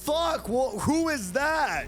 fuck? Who is that?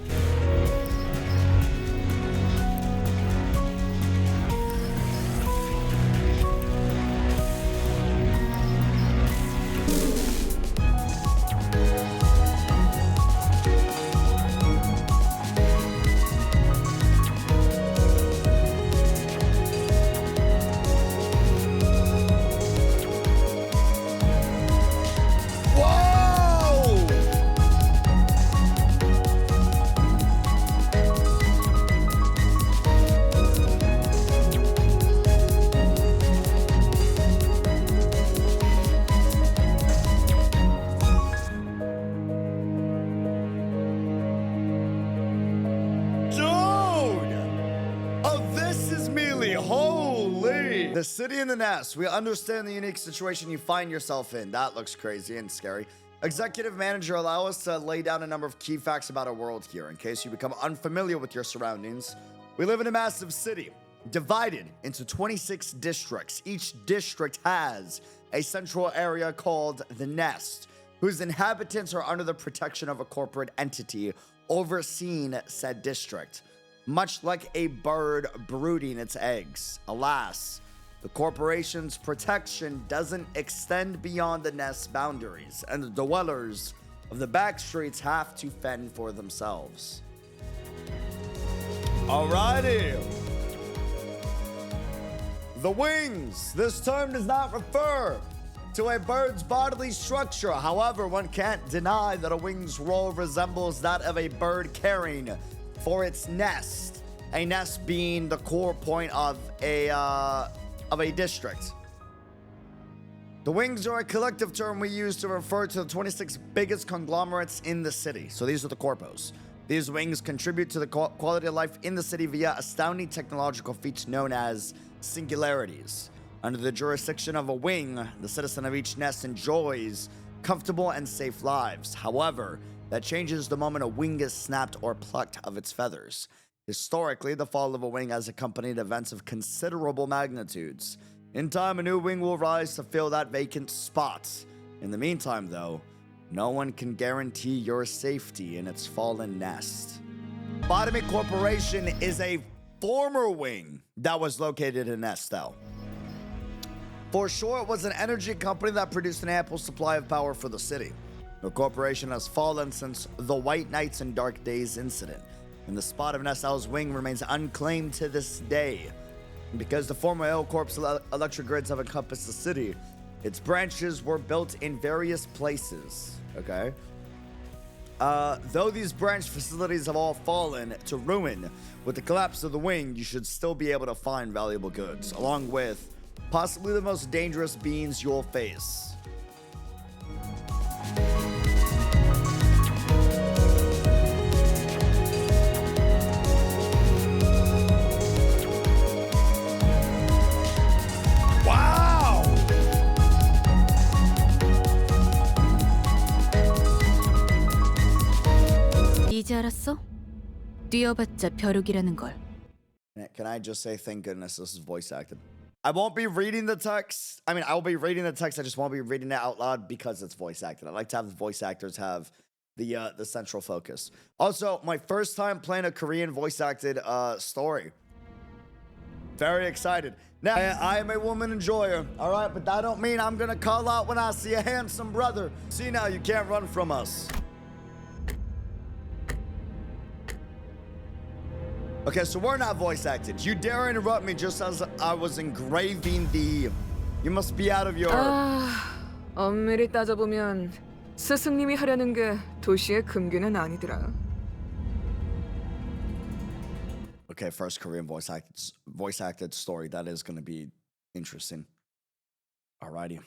The city in the nest. We understand the unique situation you find yourself in. That looks crazy and scary. Executive manager, allow us to lay down a number of key facts about our world here in case you become unfamiliar with your surroundings. We live in a massive city divided into 26 districts. Each district has a central area called the nest, whose inhabitants are under the protection of a corporate entity overseeing said district, much like a bird brooding its eggs. Alas, the corporation's protection doesn't extend beyond the nest's boundaries, and the dwellers of the back streets have to fend for themselves. Alrighty. The wings. This term does not refer to a bird's bodily structure. However, one can't deny that a wing's role resembles that of a bird caring for its nest. A nest being the core point of a district. The wings are a collective term we use to refer to the 26 biggest conglomerates in the city. So these are the corpos. These wings contribute to the quality of life in the city via astounding technological feats known as singularities. Under the jurisdiction of a wing, the citizen of each nest enjoys comfortable and safe lives. However, that changes the moment a wing is snapped or plucked of its feathers. Historically, the fall of a wing has accompanied events of considerable magnitudes. In time, a new wing will rise to fill that vacant spot. In the meantime, though, no one can guarantee your safety in its fallen nest. Botany Corporation is a former wing that was located in Nestel. For sure, it was an energy company that produced an ample supply of power for the city. The corporation has fallen since the White Nights and Dark Days incident, and the spot of Nestel's wing remains unclaimed to this day. And because the former L Corp's electric grids have encompassed the city, its branches were built in various places, okay? Though these branch facilities have all fallen to ruin with the collapse of the wing, you should still be able to find valuable goods, along with possibly the most dangerous beings you'll face. 이제 알았어? 뛰어봤자 벼룩이라는 걸. Can I just say thank goodness this is voice acted? I won't be reading the text. I mean, I will be reading the text. I just won't be reading it out loud because it's voice acted. I like to have the voice actors have the central focus. Also, my first time playing a Korean voice acted story. Very excited. Now, I am a woman enjoyer, all right? But that don't mean I'm gonna call out when I see a handsome brother. See now, you can't run from us. Okay, so we're not voice acted. You dare interrupt me just as I was engraving the... You must be out of your... 엄밀히 따져보면 스승님이 하려는 게 도시의 금기는 아니더라. Okay, first Korean voice acted story. That is going to be interesting. Alrighty.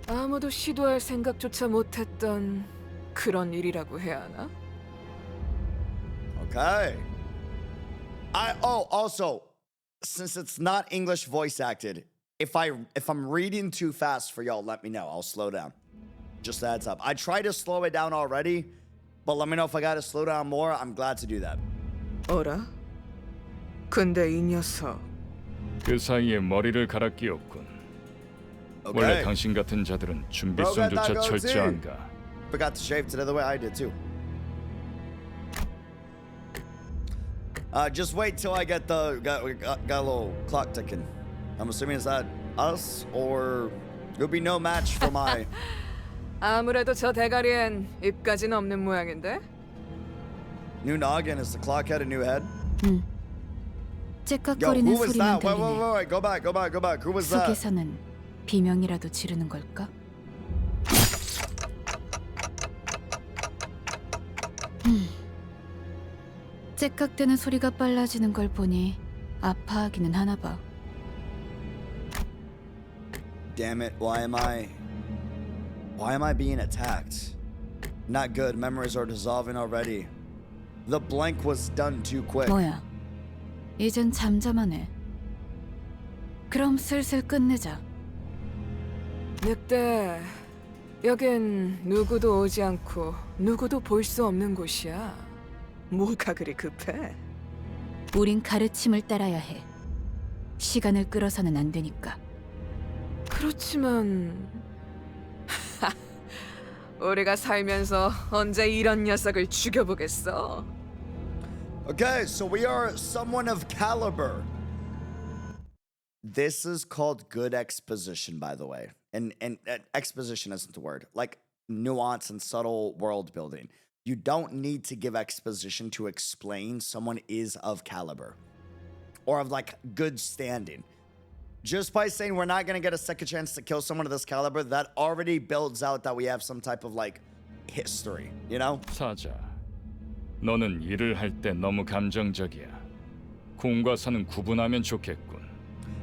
아무도 시도할 생각조차 못했던 그런 일이라고 해야 하나? Okay. Also, since it's not English voice acted, if I'm reading too fast for y'all, let me know. I'll slow down. Just a heads up. I tried to slow it down already, but let me know if I gotta slow down more. I'm glad to do that. 어라? 근데 이 녀석 그 사이에 머리를 갈아 끼웠군. Okay. 원래 당신 같은 자들은 준비성조차 철저한가. forgot to shave today the way I did too. Just wait till I get got a little clock ticking. I'm assuming is that us or there'll be no match for my. 아무래도 저 대가리엔 입까지는 없는 모양인데? New noggin, is the clock head a new head? Yo, 째깍거리는 who was 소리만 that? Wait, 들리네. wait. Go back. Who was that? 속에서는 비명이라도 지르는 걸까? 째깍대는 소리가 빨라지는 걸 보니 아파하기는 하나 봐. Damn it, why am I being attacked? Not good, memories are dissolving already. The blank was done too quick. 뭐야? 이젠 잠잠하네. 그럼 슬슬 끝내자. 늑대, 여긴 누구도 오지 않고 누구도 볼 수 없는 곳이야. 뭐가 그리 급해? 우린 가르침을 따라야 해. 시간을 끌어서는 안 되니까. 그렇지만 우리가 살면서 언제 이런 녀석을 죽여보겠어? Okay, so we are someone of caliber. This is called good exposition, by the way. And exposition isn't the word. Like nuance and subtle world building. You don't need to give exposition to explain someone is of caliber or of like good standing. Just by saying we're not going to get a second chance to kill someone of this caliber, that already builds out that we have some type of like history, you know? 사자, 너는 일을 할 때 너무 감정적이야. 공과 사는 구분하면 좋겠군.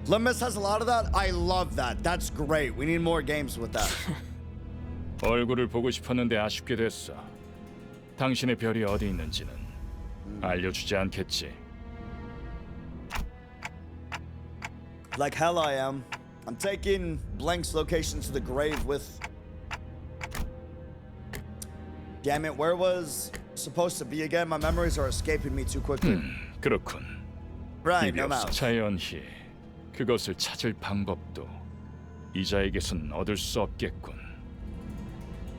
Limbus has a lot of that. I love that. That's great. We need more games with that. 얼굴을 보고 싶었는데 아쉽게 됐어. 당신의 별이 어디 있는지는 알려주지 않겠지. Like hell I am. I'm taking Blank's location to the grave with... Damn it, where was supposed to be again? My memories are escaping me too quickly. 그렇군. Right, 이별 no mouse. 자연히 그것을 찾을 방법도 이자에게선 얻을 수 없겠군.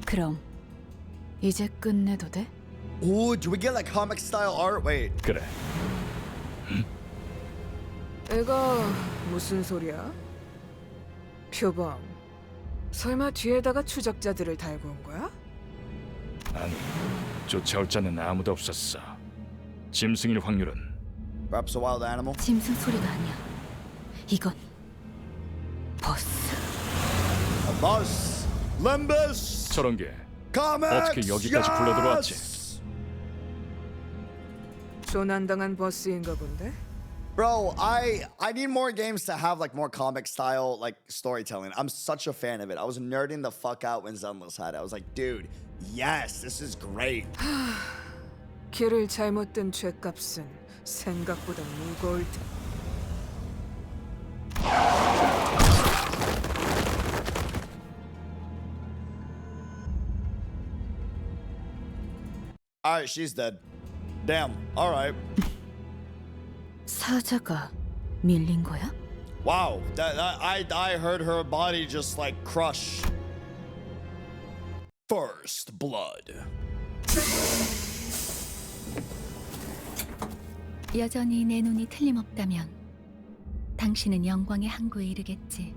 그럼 이제 끝내도 돼? Ooh, do we get like comic style art? Wait. 그래. 이거 무슨 소리야? 표범, 설마 뒤에다가 추적자들을 달고 온 거야? 아니, 쫓아올 자는 아무도 없었어. 짐승일 확률은 Perhaps a wild animal? 짐승 소리가 아니야. 이건 버스. A bus. Limbus! 저런 게 Comics! 어떻게 여기까지 굴러들어왔지? Yes! 조난당한 버스인가 본데? Bro, I need more games to have like more comic style like storytelling. I'm such a fan of it. I was nerding the fuck out when Zenless had it. I was like, dude, yes, this is great. 길을 잘못 든 죗값은 생각보다 무거울 테. All right, she's dead. Damn. All right. 사자가 밀린 거야? Wow. I heard her body just like crush. First blood. 여전히 내 눈이 틀림없다면 당신은 영광의 항구에 이르겠지.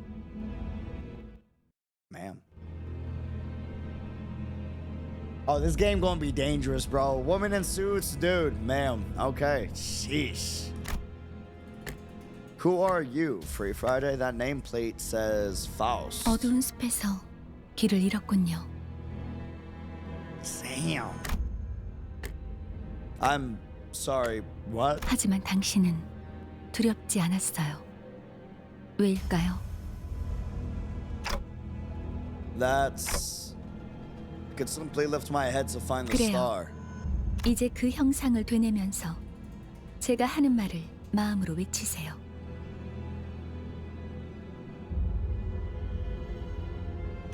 Man. Oh, this game gonna be dangerous, bro. Woman in suits, dude. Ma'am. Okay. Sheesh. Who are you? Free Friday? That nameplate says Faust. 어두운 숲에서 길을 잃었군요. Damn. I'm sorry. What? 하지만 당신은 두렵지 않았어요. 왜일까요? That's... I could simply lift my head to find the 그래요. star. 이제 그 형상을 되뇌면서 제가 하는 말을 마음으로 외치세요.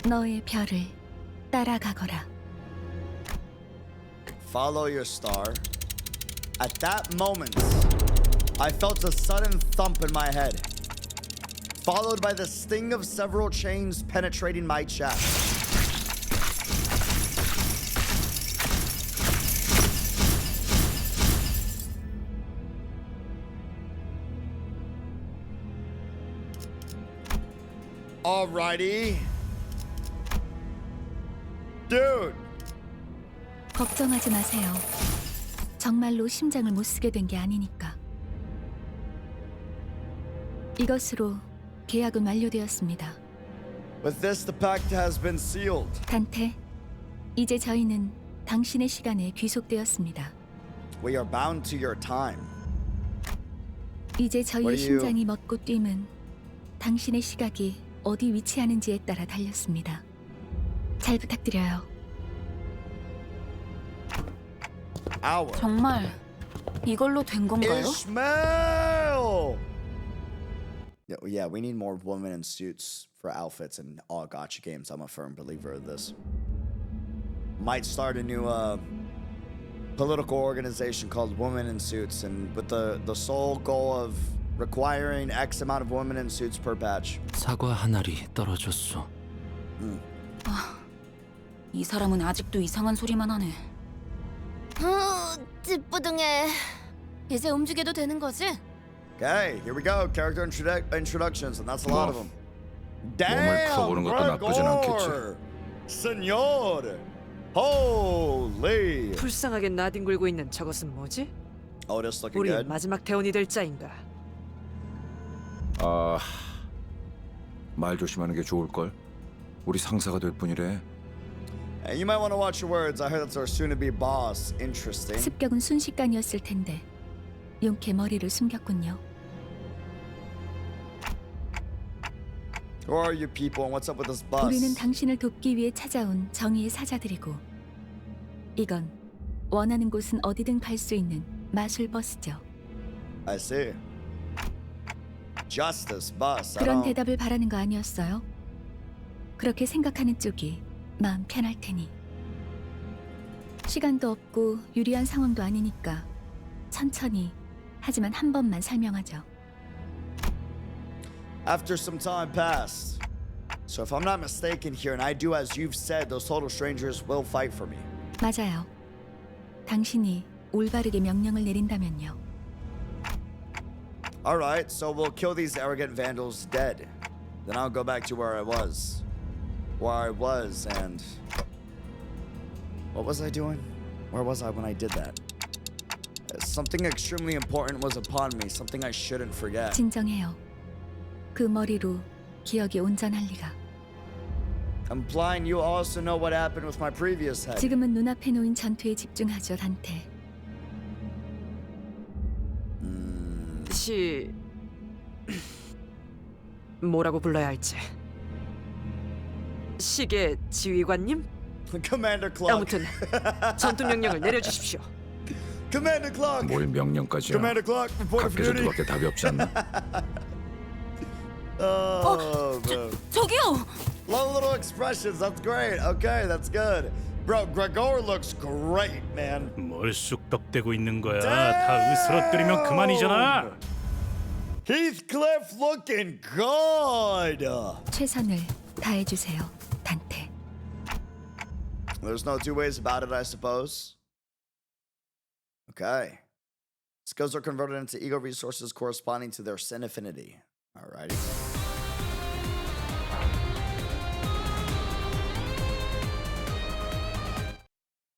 너의 별을 따라가거라. Follow your star. At that moment, I felt a sudden thump in my head, followed by the sting of several chains penetrating my chest. Alrighty. Dude. 걱정하지 마세요. 정말로 심장을 못 쓰게 된 게 아니니까. 이것으로 계약은 완료되었습니다. With this, the pact has been sealed. 단테, 이제 저희는 당신의 시간에 귀속되었습니다. We are bound to your time. 이제 What 저희의 are you- 심장이 멎고 뛰면 당신의 시각이 어디 위치하는지에 따라 달렸습니다. 잘 부탁드려요. Hour. 정말 이걸로 된 건가요? Ishmael! Yeah, we need more women in suits for outfits in all gacha games. I'm a firm believer of this. Might start a new political organization called Women in Suits, and with the sole goal of requiring X amount of women in suits per patch. 사과 한 알이 떨어졌어. 이 사람은 아직도 이상한 소리만 하네. 찌뿌둥해. 이제 움직여도 되는 거지? Okay, here we go. Character introductions, and that's a lot of them. 몸을 풀어보는 것도 나쁘진 Gregor! Senor! Holy! 불쌍하게 나뒹굴고 있는 저것은 뭐지? Oh, this looking 우리의 good. 마지막 대원이 될 자인가? 말 조심하는 게 좋을걸. 우리 상사가 될 뿐이래. Hey, you might want to watch your words. I heard that's our soon-to-be boss. Interesting. 습격은 순식간이었을 텐데 용케 머리를 숨겼군요. Who are you people, and what's up with this bus? 우리는 당신을 돕기 위해 찾아온 정의의 사자들이고 이건 원하는 곳은 어디든 갈 수 있는 마술 버스죠. I see. Justice bus. I 그런 don't- 대답을 바라는 거 아니었어요? 그렇게 생각하는 쪽이 마음 편할 테니. 시간도 없고 유리한 상황도 아니니까 천천히 하지만 한 번만 설명하죠. After some time passed. So if I'm not mistaken here, and I do as you've said, those total strangers will fight for me. 맞아요. 당신이 올바르게 명령을 내린다면요. Alright, so we'll kill these arrogant vandals dead. Then I'll go back to where I was. And... What was I doing? Where was I when I did that? Something extremely important was upon me, something I shouldn't forget. 진정해요. 그 머리로 기억이 온전할 리가. Implying you also know what happened with my previous head. 지금은 눈앞에 놓인 전투에 집중하죠, 단테. 뭐라고 불러야 할지. 시계 지휘관님? Commander Clark. 아무튼 전투 명령을 내려주십시오. Commander Clark. 뭘 명령까지야. Commander Clark, report of duty. 각계전투밖에 답이 없지 않나? Oh, bro. 저기요! Love little expressions. That's great. Okay, that's good. Bro, Gregor looks great, man. 뭘 쑥덕대고 있는 거야? 다 으스러뜨리면 그만이잖아. Heathcliff looking good. 최선을 다해주세요, 단테. There's no two ways about it, I suppose. Okay. Skills are converted into ego resources corresponding to their sin affinity. Alrighty.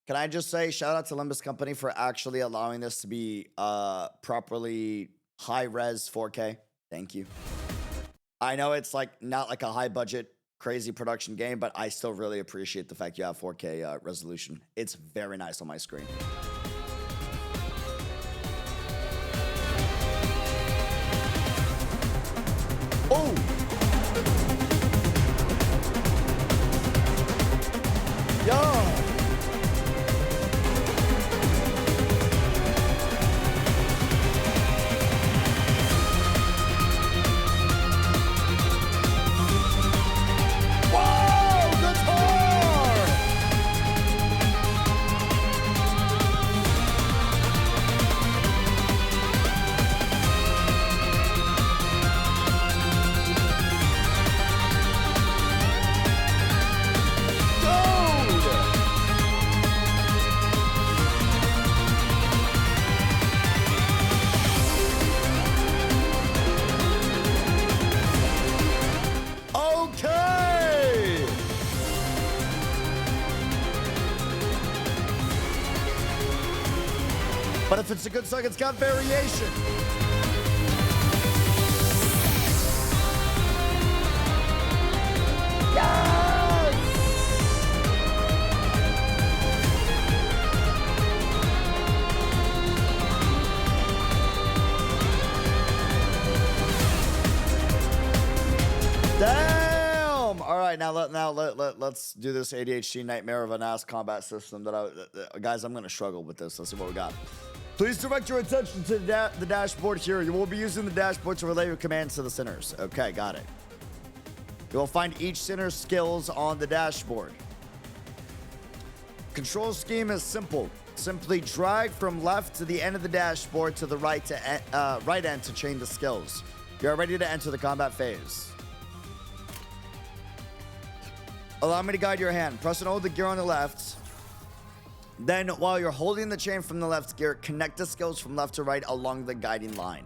Can I just say shout out to Limbus Company for actually allowing this to be properly high-res 4K. Thank you. I know it's like not like a high-budget crazy production game, but I still really appreciate the fact you have 4K resolution. It's very nice on my screen. Oh! Yo! But if it's a good song, it's got variation. Damn! All right, let's do this ADHD nightmare of an ass combat system guys, I'm gonna struggle with this. Let's see what we got. Please direct your attention to the dashboard here. You will be using the dashboard to relay your commands to the sinners. Okay, got it. You will find each sinner's skills on the dashboard. Control scheme is simple. Simply drag from left to the end of the dashboard to the right end to chain the skills. You are ready to enter the combat phase. Allow me to guide your hand. Press and hold the gear on the left. Then, while you're holding the chain from the left gear, connect the skills from left to right along the guiding line.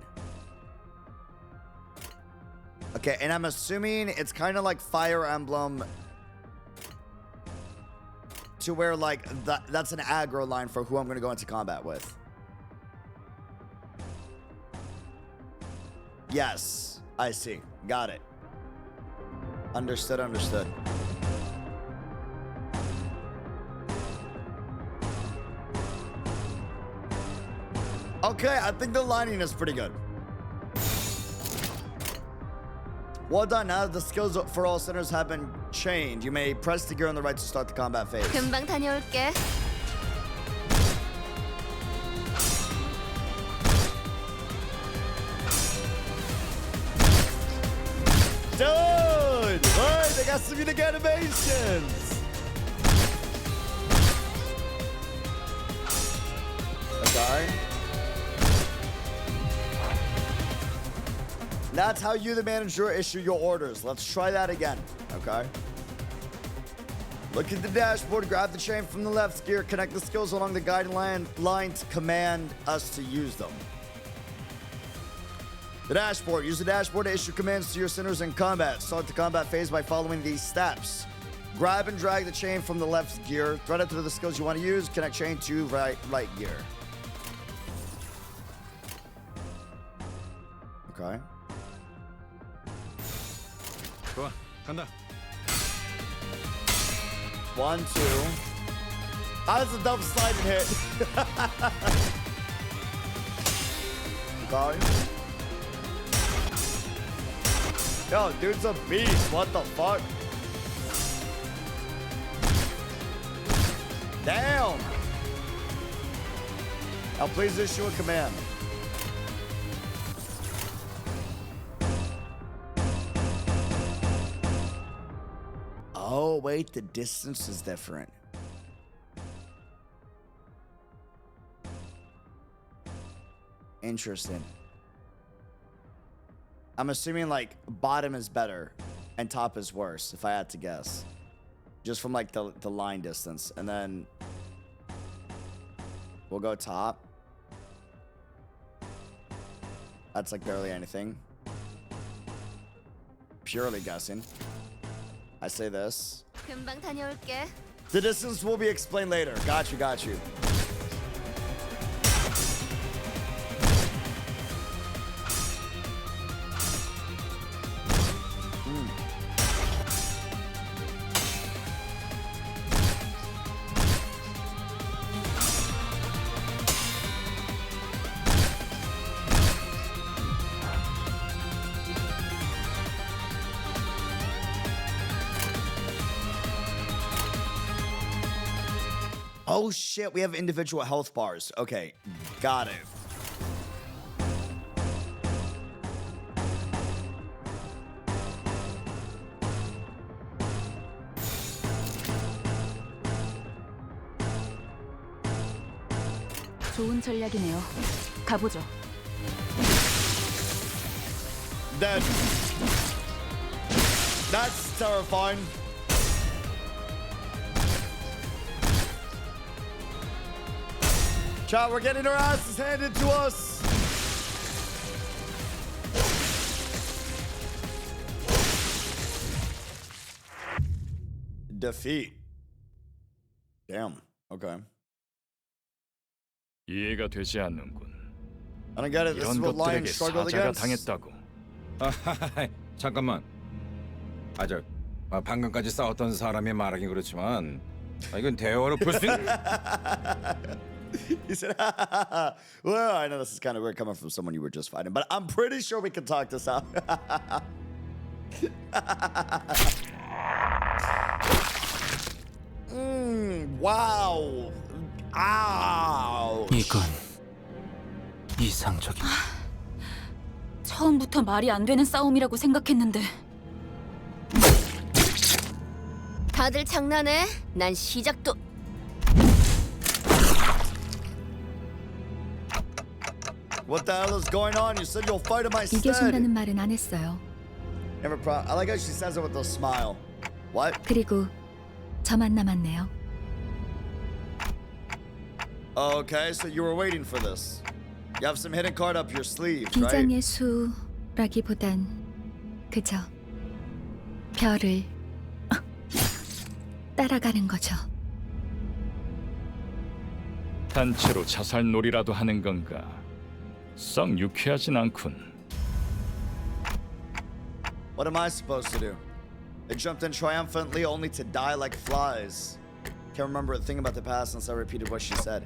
Okay, and I'm assuming it's kind of like Fire Emblem to where, like, that's an aggro line for who I'm going to go into combat with. Yes, I see. Got it. Understood, understood. Okay, I think the lining is pretty good. Well done. Now that the skills for all sinners have been chained, you may press the gear on the right to start the combat phase. 금방 다녀올게. Dude! Alright, they got some unique animations! Okay. That's how you, the manager, issue your orders. Let's try that again. Okay. Look at the dashboard, grab the chain from the left gear, connect the skills along the guiding line to command us to use them. The dashboard. Use the dashboard to issue commands to your sinners in combat. Start the combat phase by following these steps. Grab and drag the chain from the left gear. Thread it to the skills you want to use. Connect chain to right gear. Okay. 좋아, 간다. 1, 2. That's a dumb sliding hit. Okay. Yo, dude's a beast. What the fuck? Damn. Now please issue a command. Oh, wait, the distance is different. Interesting. I'm assuming, like, bottom is better and top is worse, if I had to guess. Just from, like, the line distance. And then we'll go top. That's, like, barely anything. Purely guessing. I say this. 금방 다녀올게. The distance will be explained later. Got you, got you. Oh shit, we have individual health bars. Okay, got it. 좋은 전략이네요. 가보죠. Dead. That's terrifying. Chat, we're getting our asses handed to us. Defeat. Damn. Okay. 이해가 되지 않는군. I don't get it. This is 이런 what 것들에게 lions struggled 사자가 against. 당했다고. 잠깐만. 방금까지 싸웠던 사람이 말하긴 그렇지만 이건 대화로 풀 수 있는. He said, well, I know this is kind of weird coming from someone you were just fighting, but I'm pretty sure we can talk this out. Wow. Ow. 이건 이상적인. 처음부터 말이 안 되는 싸움이라고 생각했는데 다들 장난해? 난 시작도. What the hell is going on? You said you'll fight in my stead. 이겨준다는 말은 안 했어요. Never I like how she says it with a smile. What? 그리고 저만 남았네요. Okay, so you were waiting for this. You have some hidden card up your sleeve, right? 비장의 수라기보단 그저 별을 따라가는 거죠. 단체로 자살놀이라도 하는 건가? 썩 유쾌하진 않군. What am I supposed to do? They jumped in triumphantly only to die like flies. Can't remember a thing about the past since I repeated what she said.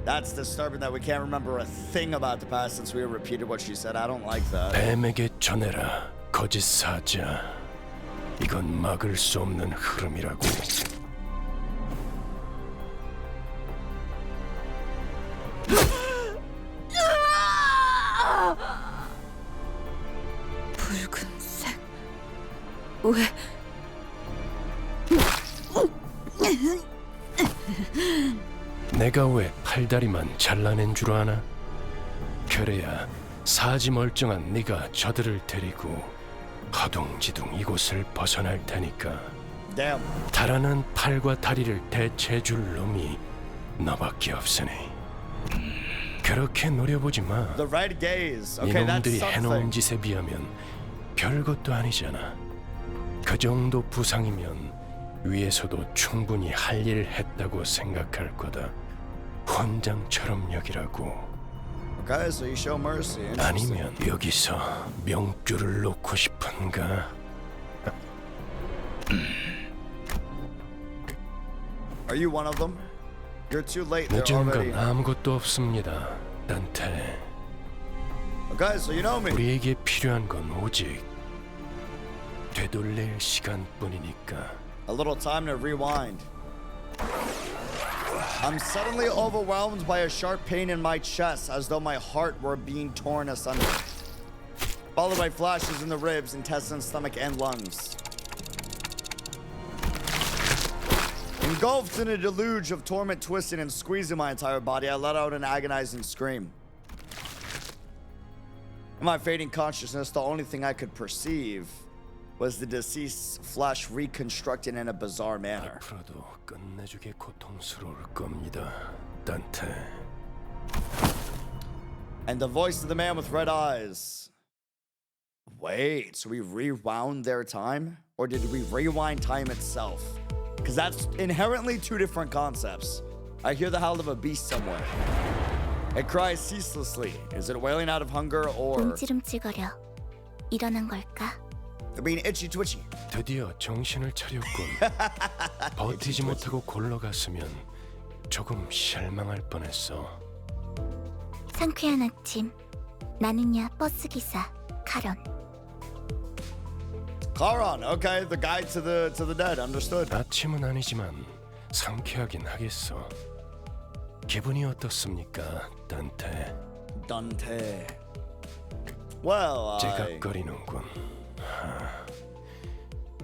That's disturbing that we can't remember a thing about the past since we repeated what she said. I don't like that. 뱀에게 전해라, 거짓 사자. 이건 막을 수 없는 흐름이라고. 붉은색 왜 내가 왜 팔다리만 잘라낸 줄 아나? 그래야 사지 멀쩡한 네가 저들을 데리고 허둥지둥 이곳을 벗어날 테니까. Damn. 달아난 팔과 다리를 대체해줄 놈이 너밖에 없으니 그렇게 노려보지 마. The red gaze. Okay, that's 이놈들이 해놓은 something. 짓에 비하면 별것도 아니잖아. 그 정도 부상이면 위에서도 충분히 할 일을 했다고 생각할 거다. 훈장처럼 여기라고. Okay, so you show mercy. Interesting. 아니면 여기서 명줄을 놓고 싶은가? Are you one of them? You're too late. They're 늦은 already. 건 아무것도 없습니다, 단테. Okay, so you know me. 우리에게 필요한 건 오직 되돌릴 시간뿐이니까. A little time to rewind. I'm suddenly overwhelmed by a sharp pain in my chest, as though my heart were being torn asunder, followed by flashes in the ribs, intestines, stomach, and lungs. Engulfed in a deluge of torment, twisting and squeezing my entire body, I let out an agonizing scream. In my fading consciousness, the only thing I could perceive was the deceased's flesh reconstructed in a bizarre manner. 앞으로도 끝내주게 고통스러울 겁니다, 단테. And the voice of the man with red eyes. Wait, so we rewound their time? Or did we rewind time itself? Because that's inherently two different concepts. I hear the howl of a beast somewhere. It cries ceaselessly. Is it wailing out of hunger or 움찔움찔거려. 일어난 걸까? being itchy twitchy? 드디어 정신을 차렸군. 버티지 못하고 골러갔으면 조금 실망할 뻔했어. 상쾌한 아침. 나는야 버스 기사 카런. Charon, okay, the guide to the dead, understood. 아침은 아니지만 상쾌하긴 하겠어. 기분이 어떻습니까, 단테? Dante. Well, 째각거리는군.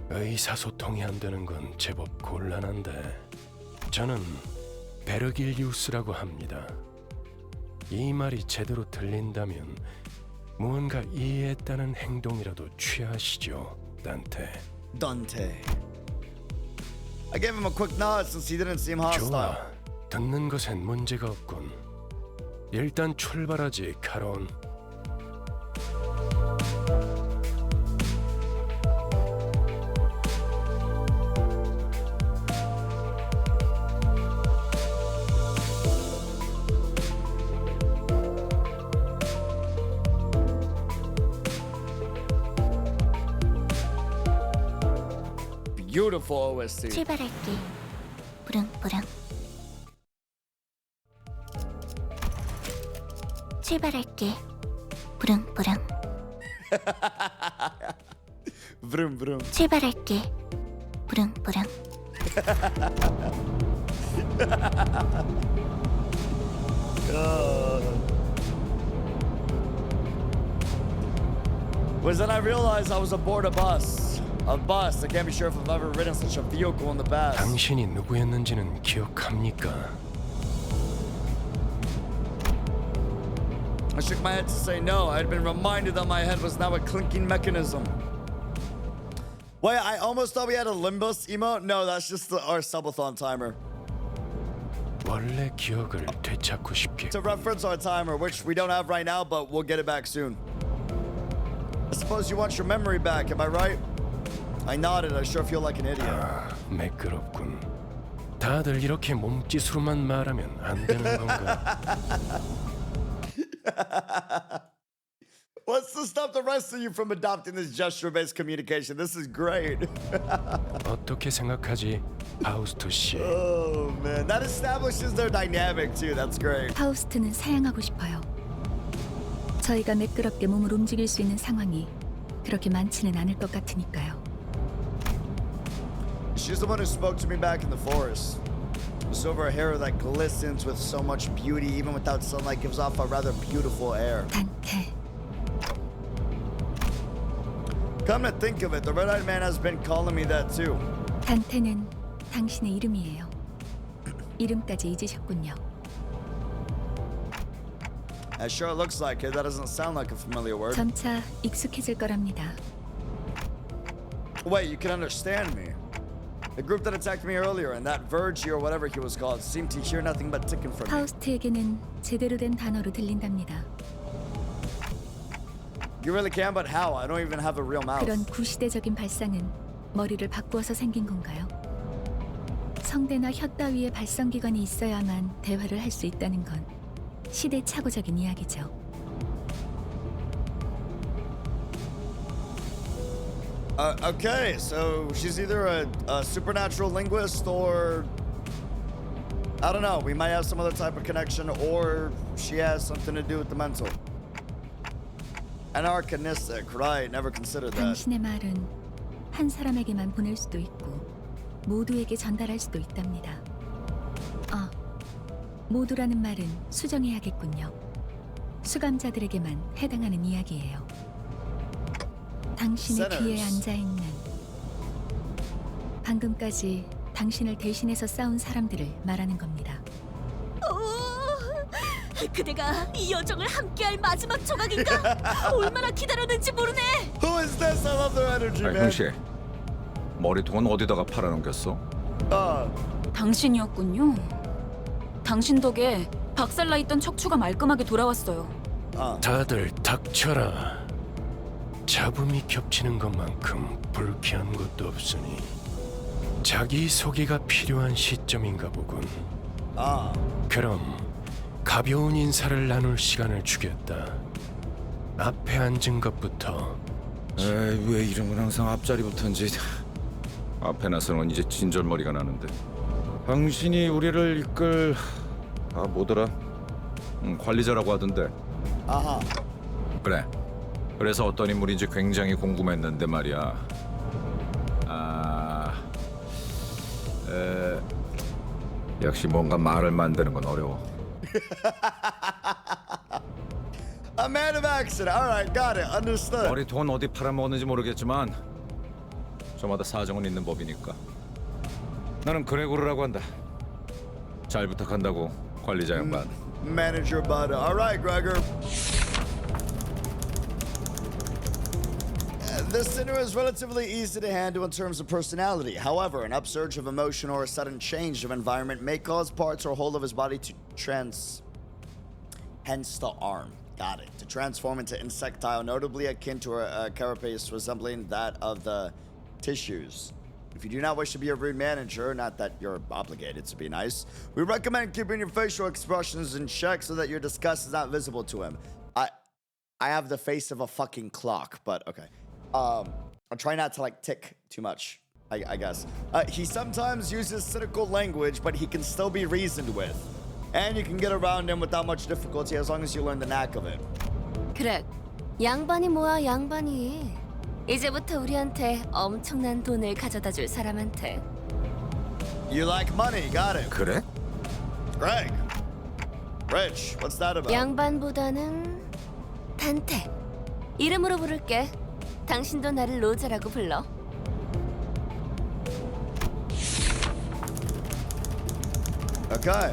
의사소통이 안 되는 건 제법 곤란한데 저는 베르길리우스라고 합니다. 이 말이 제대로 들린다면 무언가 이해했다는 행동이라도 취하시죠, 단테. Dante. I gave him a quick nod since he didn't seem hostile. 좋아, 듣는 것엔 문제가 없군. 일단 출발하지, 카론. Beautiful OST. 출발할게. 부릉부릉. 출발할게. 부릉부릉. Vroom vroom. 출발할게. 부릉부릉. Was then I realized I was aboard a bus. A bus. I can't be sure if I've ever ridden such a vehicle in the past. 당신이 누구였는지는 기억합니까? I shook my head to say no. I had been reminded that my head was now a clinking mechanism. Wait, I almost thought we had a Limbus emote. No, that's just our subathon timer. 원래 기억을 되찾고 싶게. To reference our timer, which we don't have right now, but we'll get it back soon. I suppose you want your memory back, am I right? I nodded. I sure feel like an idiot. 매끄럽군. 다들 이렇게 몸짓으로만 말하면 안 되는 건가? What's to stop the rest of you from adopting this gesture-based communication? This is great. 어떻게 생각하지, 파우스토 씨? Oh man, that establishes their dynamic too. That's great. 파우스트는 사양하고 싶어요. 저희가 매끄럽게 몸을 움직일 수 있는 상황이 그렇게 많지는 않을 것 같으니까요. She's the one who spoke to me back in the forest. The silver hair that glistens with so much beauty, even without sunlight, gives off a rather beautiful air. 단테. Come to think of it, the red-eyed man has been calling me that too. 단테는 당신의 이름이에요. 이름까지 잊으셨군요. As sure looks like it. That doesn't sound like a familiar word. 점차 익숙해질 거랍니다. Wait, you can understand me. The group that attacked me earlier and that Virgie or whatever he was called seemed to hear nothing but ticking from me. 파우스트에게는 제대로 된 단어로 들린답니다. You really can, but how? I don't even have a real mouth. 그런 구시대적인 발상은 머리를 바꾸어서 생긴 건가요? 성대나 혀 따위의 발성기관이 있어야만 대화를 할 수 있다는 건 시대착오적인 이야기죠. Okay, so she's either a supernatural linguist or I don't know. We might have some other type of connection, or she has something to do with the mental. Anarchanistic, right? Never considered that. 당신의 말은 한 사람에게만 보낼 수도 있고 모두에게 전달할 수도 있답니다. 모두라는 말은 수정해야겠군요. 수감자들에게만 해당하는 이야기예요. 당신의 뒤에 앉아있는 방금까지 당신을 대신해서 싸운 사람들을 말하는 겁니다. 그대가 이 여정을 함께할 마지막 조각인가? 얼마나 기다렸는지 모르네. Who is this? I love their energy, man. 형씨, 머리통은 어디다가 팔아넘겼어? 당신이었군요. 당신 덕에 박살나 있던 척추가 말끔하게 돌아왔어요. 다들 닥쳐라. 잡음이 겹치는 것만큼 불쾌한 것도 없으니 자기 소개가 필요한 시점인가 보군. 그럼 가벼운 인사를 나눌 시간을 주겠다. 앞에 앉은 것부터. 에이, 왜 이런 건 항상 앞자리부터인지. 앞에 나서는 이제 진절머리가 나는데. 당신이 우리를 이끌 뭐더라? 관리자라고 하던데. 그래. 그래서 어떤 인물인지 굉장히 궁금했는데 말이야. 역시 뭔가 말을 만드는 건 어려워. A man of action. All right, got it. Understood. 머리통은 어디 팔아먹었는지 모르겠지만 저마다 사정은 있는 법이니까. 나는 그레고르라고 한다. 잘 부탁한다고, 관리자 양반. Manager Butter. All right, Gregor. This sinner is relatively easy to handle in terms of personality. However, an upsurge of emotion or a sudden change of environment may cause parts or whole of his body to hence the arm. Got it. To transform into insectile, notably akin to a carapace resembling that of the tissues. If you do not wish to be a rude manager, not that you're obligated to be nice, we recommend keeping your facial expressions in check so that your disgust is not visible to him. I have the face of a fucking clock, but okay. I'll try not to like tick too much. I guess. He sometimes uses cynical language, but he can still be reasoned with. And you can get around him without much difficulty as long as you learn the knack of it. 그래, 양반이 뭐야 양반이. 이제부터 우리한테 엄청난 돈을 가져다 줄 사람한테. You like money, got it. 그래? Greg. Rich, what's that about? 양반보다는 단테. 이름으로 부를게. 당신도 나를 로저라고 불러. Okay.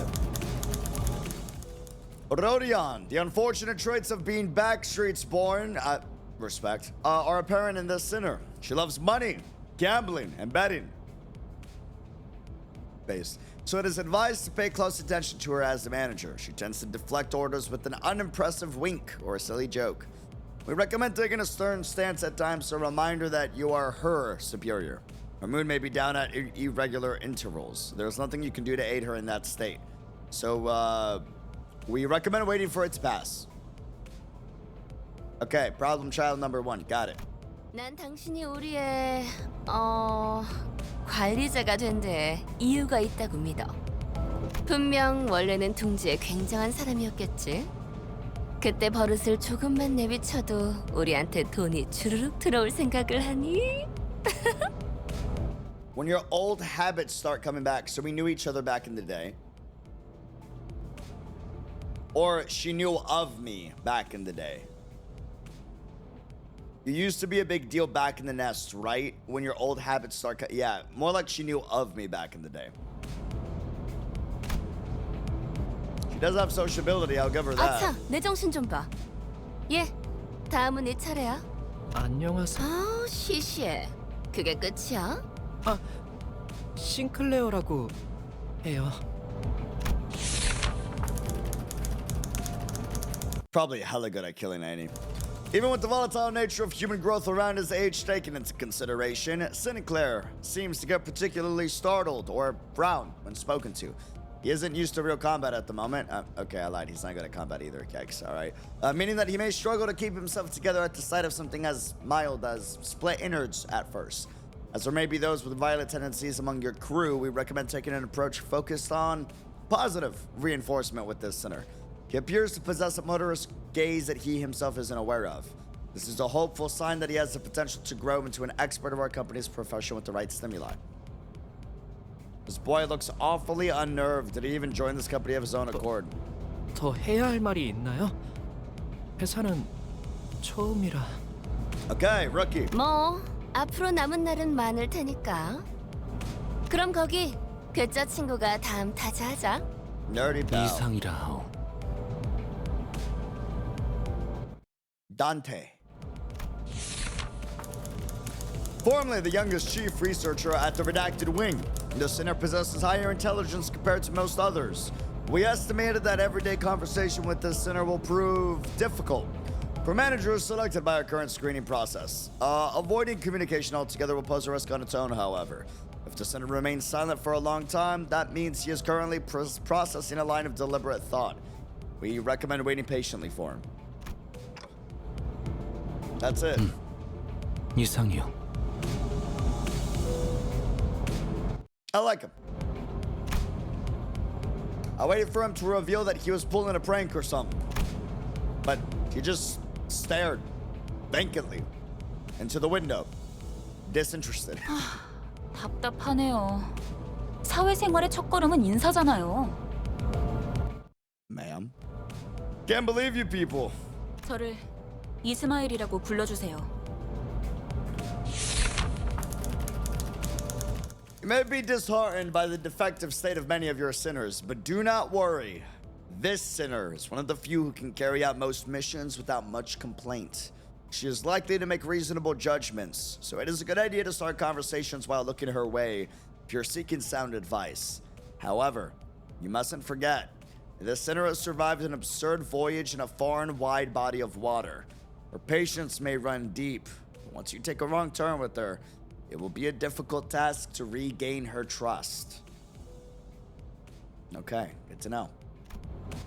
Rodion, the unfortunate traits of being backstreets born, respect, are apparent in this sinner. She loves money, gambling, and betting. Base. So it is advised to pay close attention to her as the manager. She tends to deflect orders with an unimpressive wink or a silly joke. We recommend taking a stern stance at times, a reminder that you are her superior. Her mood may be down at irregular intervals. There's nothing you can do to aid her in that state. So, we recommend waiting for it to pass. Okay, problem child number 1. Got it. 난 당신이 우리의 관리자가 된 데 이유가 있다고 믿어. 분명 원래는 둥지에 굉장한 사람이었겠지. 그때 버릇을 조금만 내비쳐도 우리한테 돈이 주르륵 들어올 생각을 하니? When your old habits start coming back, so we knew each other back in the day. Or she knew of me back in the day. You used to be a big deal back in the nest, right? When your old habits start... Yeah, more like she knew of me back in the day. She does have sociability, I'll give her that. 아차, 내 정신 좀 봐. 예, 다음은 네 차례야. 안녕하세요. 아, 시시해. 그게 끝이야? 아, 싱클레어라고 해요. Probably hella good at killing Annie. Even with the volatile nature of human growth around his age taken into consideration, Sinclair seems to get particularly startled or frown when spoken to. He isn't used to real combat at the moment. Okay, I lied. He's not good at combat either, Kex. All right. Meaning that he may struggle to keep himself together at the sight of something as mild as split innards at first. As there may be those with violent tendencies among your crew, we recommend taking an approach focused on positive reinforcement with this sinner. He appears to possess a motorist gaze that he himself isn't aware of. This is a hopeful sign that he has the potential to grow into an expert of our company's profession with the right stimuli. This boy looks awfully unnerved. Did he even join this company of his own accord? 더 해야 할 말이 있나요? 회사는 처음이라. Okay, rookie. 뭐 앞으로 남은 날은 많을 테니까. 그럼 거기 괴짜 친구가 다음 타자하자. Nerdy pal. 이상이라 하오. Dante. Formerly the youngest chief researcher at the Redacted Wing, the sinner possesses higher intelligence compared to most others. We estimated that everyday conversation with this sinner will prove difficult for managers selected by our current screening process. Avoiding communication altogether will pose a risk on its own, however. If the sinner remains silent for a long time, that means he is currently processing a line of deliberate thought. We recommend waiting patiently for him. That's it. 이상이요. I like him. I waited for him to reveal that he was pulling a prank or something. But he just stared vacantly into the window, disinterested. 답답하네요. 사회생활의 첫걸음은 인사잖아요. Ma'am. Can't believe you people. 저를 이스마일이라고 불러주세요. You may be disheartened by the defective state of many of your sinners, but do not worry. This sinner is one of the few who can carry out most missions without much complaint. She is likely to make reasonable judgments, so it is a good idea to start conversations while looking her way if you're seeking sound advice. However, you mustn't forget, this sinner has survived an absurd voyage in a far and wide body of water. Her patience may run deep, but once you take a wrong turn with her, it will be a difficult task to regain her trust. Okay, good to know.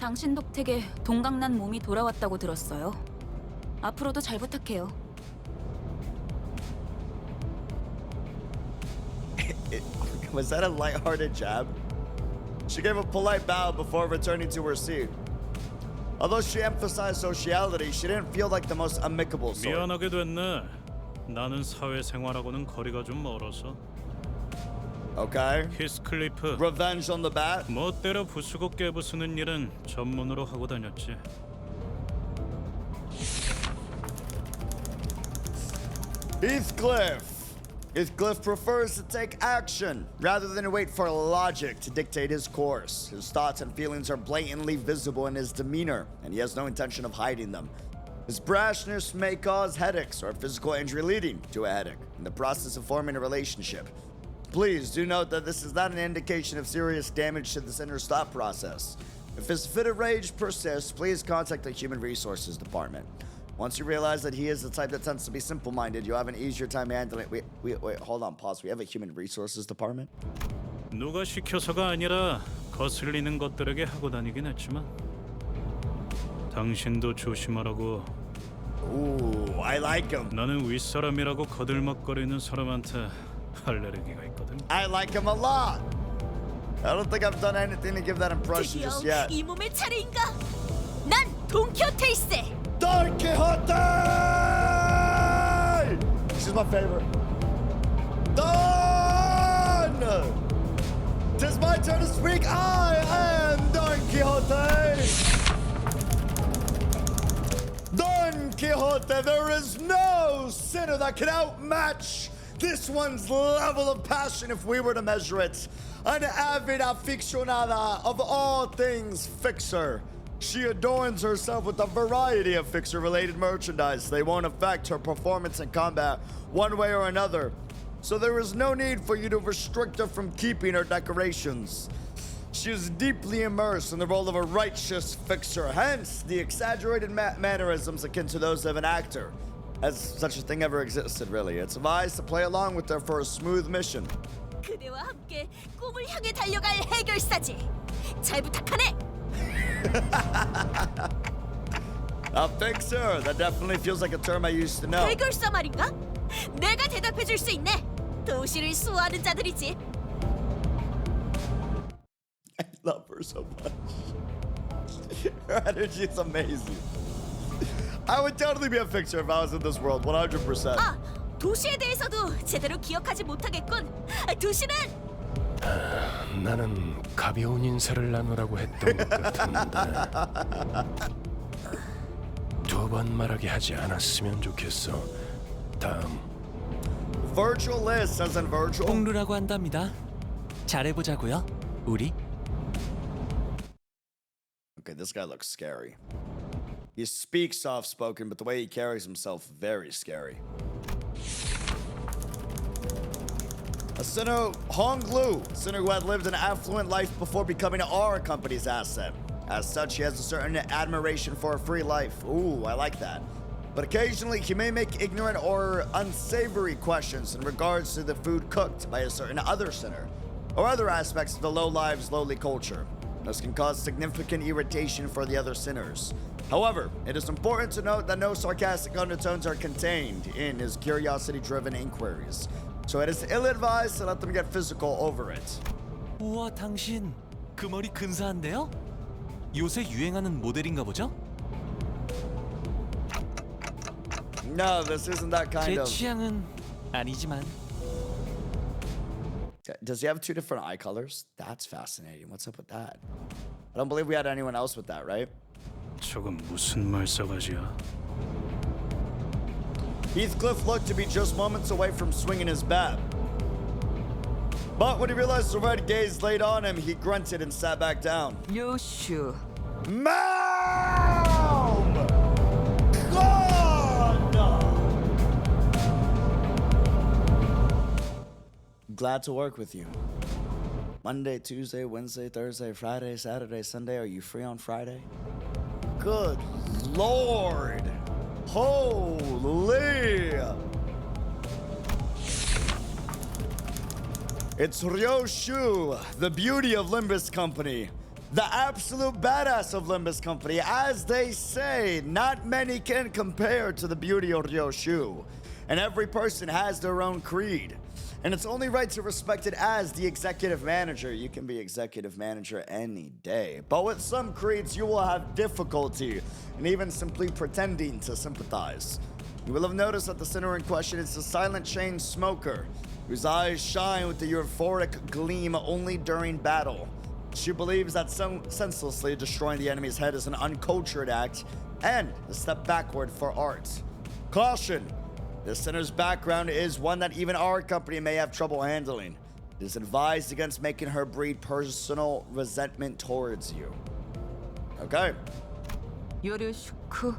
당신 덕택에 동강난 몸이 돌아왔다고 들었어요. 앞으로도 잘 부탁해요. Was that a lighthearted jab? She gave a polite bow before returning to her seat. Although she emphasized sociality, she didn't feel like the most amicable sort. 미안하게 됐네. 나는 사회생활하고는 거리가 좀 멀어서. Okay. 히스클리프. Revenge on the bat. 멋대로 부수고 깨부수는 일은 전문으로 하고 다녔지. Heathcliff. Heathcliff prefers to take action rather than wait for logic to dictate his course. His thoughts and feelings are blatantly visible in his demeanor, and he has no intention of hiding them. His brashness may cause headaches or physical injury leading to a headache in the process of forming a relationship. Please do note that this is not an indication of serious damage to the sinner's thought process. If his fit of rage persists, please contact the Human Resources Department. Once you realize that he is the type that tends to be simple-minded, you'll have an easier time handling it. Wait, hold on, pause. We have a Human Resources Department? 누가 시켜서가 아니라 거슬리는 것들에게 하고 다니긴 했지만 당신도 조심하라고. Ooh, I like him. 나는 윗사람이라고 거들먹거리는 사람한테 알레르기가 있거든. I like him a lot. I don't think I've done anything to give that impression just yet. 이 몸의 차례인가? 난 돈키호테일세. Don Quixote! She's my favorite. Don! 'Tis my turn to speak. I am Don Quixote. Don Quixote, there is no sinner that can outmatch this one's level of passion if we were to measure it. An avid aficionada of all things fixer. She adorns herself with a variety of fixer-related merchandise. They won't affect her performance in combat one way or another, so there is no need for you to restrict her from keeping her decorations. She is deeply immersed in the role of a righteous fixer, hence the exaggerated mannerisms akin to those of an actor, as such a thing ever existed, really. It's advised to play along with her for a smooth mission. 그대와 함께 꿈을 향해 달려갈 해결사지. 잘 부탁하네. A fixer, that definitely feels like a term I used to know. 해결사 말인가? 내가 대답해줄 수 있네. 도시를 수호하는 자들이지. I love her so much. Her energy is amazing. I would totally be a fixer if I was in this world, 100%. 아, 도시에 대해서도 제대로 기억하지 못하겠군. 도시는 나는 가벼운 인사를 나누라고 했던 것 같은데 두 번 말하게 하지 않았으면 좋겠어. 다음. Virtual Liz as in virtual. 홍루라고 한답니다. 잘해보자고요, 우리. Okay, this guy looks scary. He speaks soft-spoken, but the way he carries himself, very scary. A sinner, Hong Lu, a sinner who had lived an affluent life before becoming our company's asset. As such, he has a certain admiration for a free life. Ooh, I like that. But occasionally, he may make ignorant or unsavory questions in regards to the food cooked by a certain other sinner, or other aspects of the low lives, lowly culture. This can cause significant irritation for the other sinners. However, it is important to note that no sarcastic undertones are contained in his curiosity-driven inquiries. So it is ill-advised to let them get physical over it. 우와, 당신 그 머리 근사한데요? 요새 유행하는 모델인가 보죠? No, this isn't that kind 제 of... 취향은 아니지만. Does he have two different eye colors? That's fascinating. What's up with that? I don't believe we had anyone else with that, right? 저건 무슨 말싸가지야? Heathcliff looked to be just moments away from swinging his bat. But when he realized the red gaze laid on him, he grunted and sat back down. 요슈. Ma'am! God! Glad to work with you. Monday, Tuesday, Wednesday, Thursday, Friday, Saturday, Sunday. Are you free on Friday? Good Lord! Holy! It's Ryoshu, the beauty of Limbus Company. The absolute badass of Limbus Company. As they say, not many can compare to the beauty of Ryoshu. And every person has their own creed. and it's only right to respect it as the executive manager. You can be executive manager any day, but with some creeds, you will have difficulty in even simply pretending to sympathize. You will have noticed that the sinner in question is a silent chain smoker, whose eyes shine with the euphoric gleam only during battle. She believes that senselessly destroying the enemy's head is an uncultured act and a step backward for art. Caution! This sinner's background is one that even our company may have trouble handling. It is advised against making her breed personal resentment towards you. Okay. 요르슈크.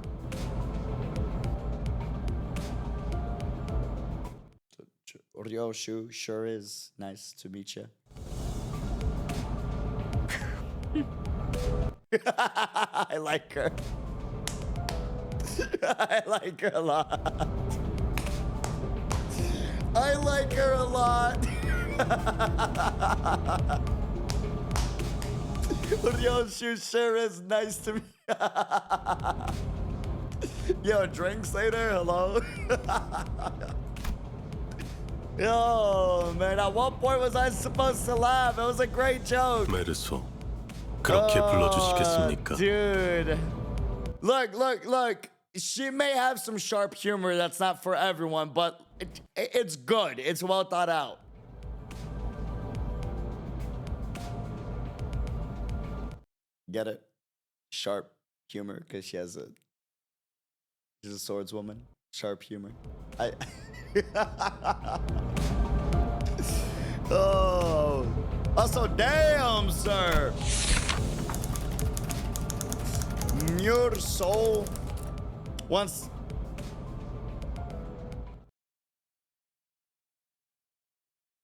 Ryoshu sure is nice to meet you. I like her. I like her a lot. I like her a lot. Ryoshu sure is nice to me. Yo, drinks later? Hello? Yo, man, at what point was I supposed to laugh? It was a great joke. 메르소, 그렇게 불러주시겠습니까? Dude. Look. She may have some sharp humor that's not for everyone, but it's good. It's well thought out. Get it? Sharp humor because she's a swordswoman. Sharp humor. Oh. Also, damn, sir. Your soul. Once.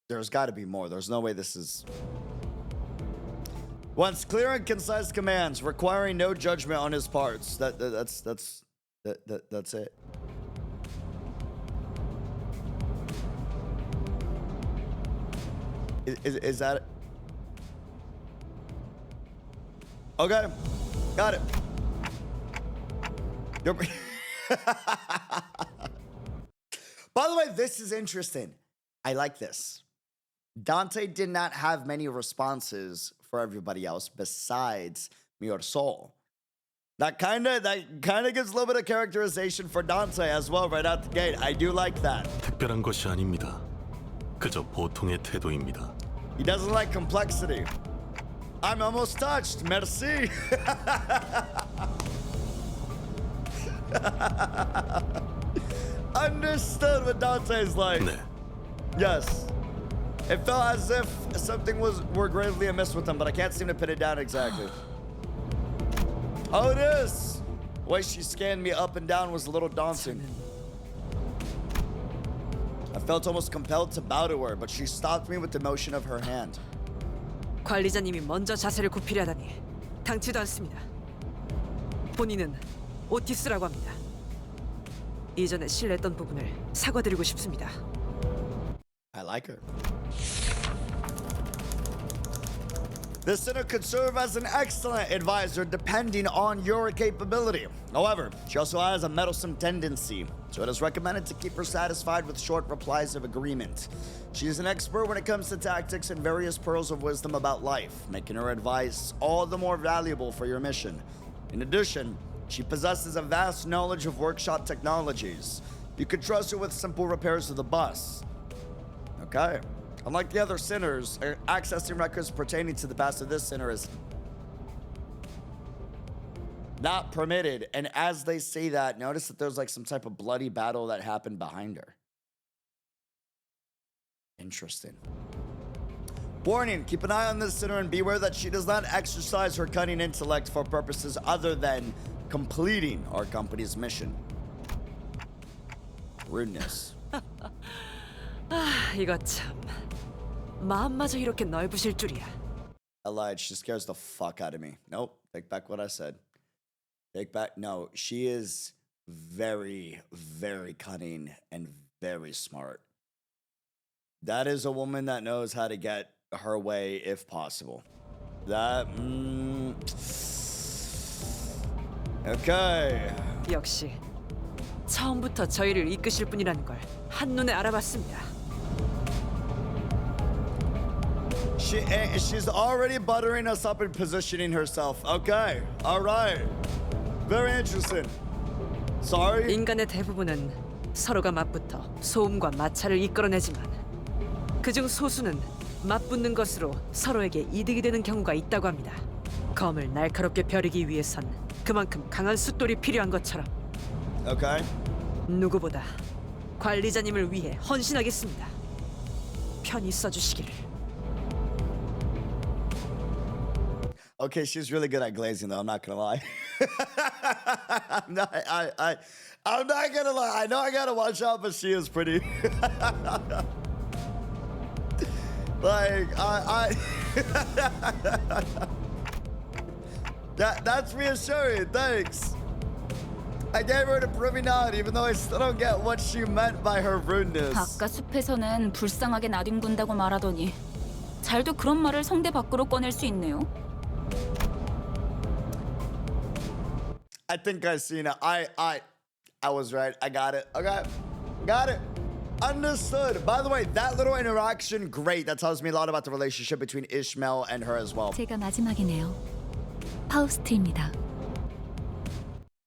There's got to be more. There's no way this is. Once clear and concise commands requiring no judgment on his parts. That's it. Is that it? Okay. Got it. By the way, this is interesting. I like this. Dante did not have many responses for everybody else besides Mior Sol. That kind of gives a little bit of characterization for Dante as well right out the gate. I do like that. 특별한 것이 아닙니다. 그저 보통의 태도입니다. He doesn't like complexity. I'm almost touched. Merci. Understood what Dante's like. 네. Yes. It felt as if something were gravely amiss with him, but I can't seem to pin it down exactly. Oh, it is. The way she scanned me up and down was a little daunting. I felt almost compelled to bow to her, but she stopped me with the motion of her hand. 관리자님이 먼저 자세를 굽히려 하다니 당치도 않습니다. 본인은 오티스라고 합니다. 이전에 실례했던 부분을 사과드리고 싶습니다. I like her. This sinner could serve as an excellent advisor depending on your capability. However, she also has a meddlesome tendency, so it is recommended to keep her satisfied with short replies of agreement. She is an expert when it comes to tactics and various pearls of wisdom about life, making her advice all the more valuable for your mission. In addition, she possesses a vast knowledge of workshop technologies. You could trust her with simple repairs of the bus. Okay. Unlike the other sinners, accessing records pertaining to the past of this sinner is not permitted. And as they say that, notice that there's like some type of bloody battle that happened behind her. Interesting. Warning, keep an eye on this sinner and beware that she does not exercise her cunning intellect for purposes other than completing our company's mission. Rudeness. 이거 참 마음마저 이렇게 넓으실 줄이야. I lied. She scares the fuck out of me. Nope. Take back what I said. Take back. No, she is very, very cunning and very smart. That is a woman that knows how to get her way if possible. That. Okay. 역시 처음부터 저희를 이끄실 분이라는 걸 한눈에 알아봤습니다. She's already buttering us up and positioning herself. Okay, all right. Very interesting. Sorry. 인간의 대부분은 서로가 맞붙어 소음과 마찰을 이끌어내지만 그중 소수는 맞붙는 것으로 서로에게 이득이 되는 경우가 있다고 합니다. 검을 날카롭게 벼르기 위해선 그만큼 강한 숫돌이 필요한 것처럼 Okay. 누구보다 관리자님을 위해 헌신하겠습니다. 편히 써주시기를. Okay, she's really good at glazing, though. I'm not gonna lie. I'm not gonna lie. I know I gotta watch out, but she is pretty. Like that's reassuring. Thanks. I gave her the Peruvian nod, even though I still don't get what she meant by her rudeness. 아까 숲에서는 불쌍하게 나뒹군다고 말하더니 잘도 그런 말을 성대 밖으로 꺼낼 수 있네요. I think I seen it. I was right. I got it. Okay. Got it. Understood. By the way, that little interaction, great. That tells me a lot about the relationship between Ishmael and her as well. 제가 마지막이네요. 파우스트입니다.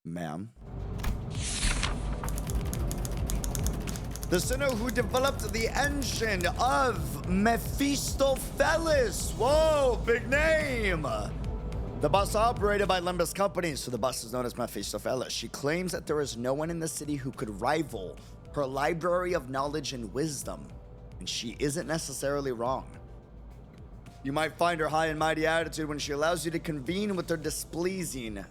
Ma'am. The sinner who developed the engine of Mephistopheles. Whoa, big name. The bus operated by Limbus Company, so the bus is known as Mephistopheles. She claims that there is no one in the city who could rival her library of knowledge and wisdom, and she isn't necessarily wrong. You might find her high and mighty attitude when she allows you to convene with her displeasing.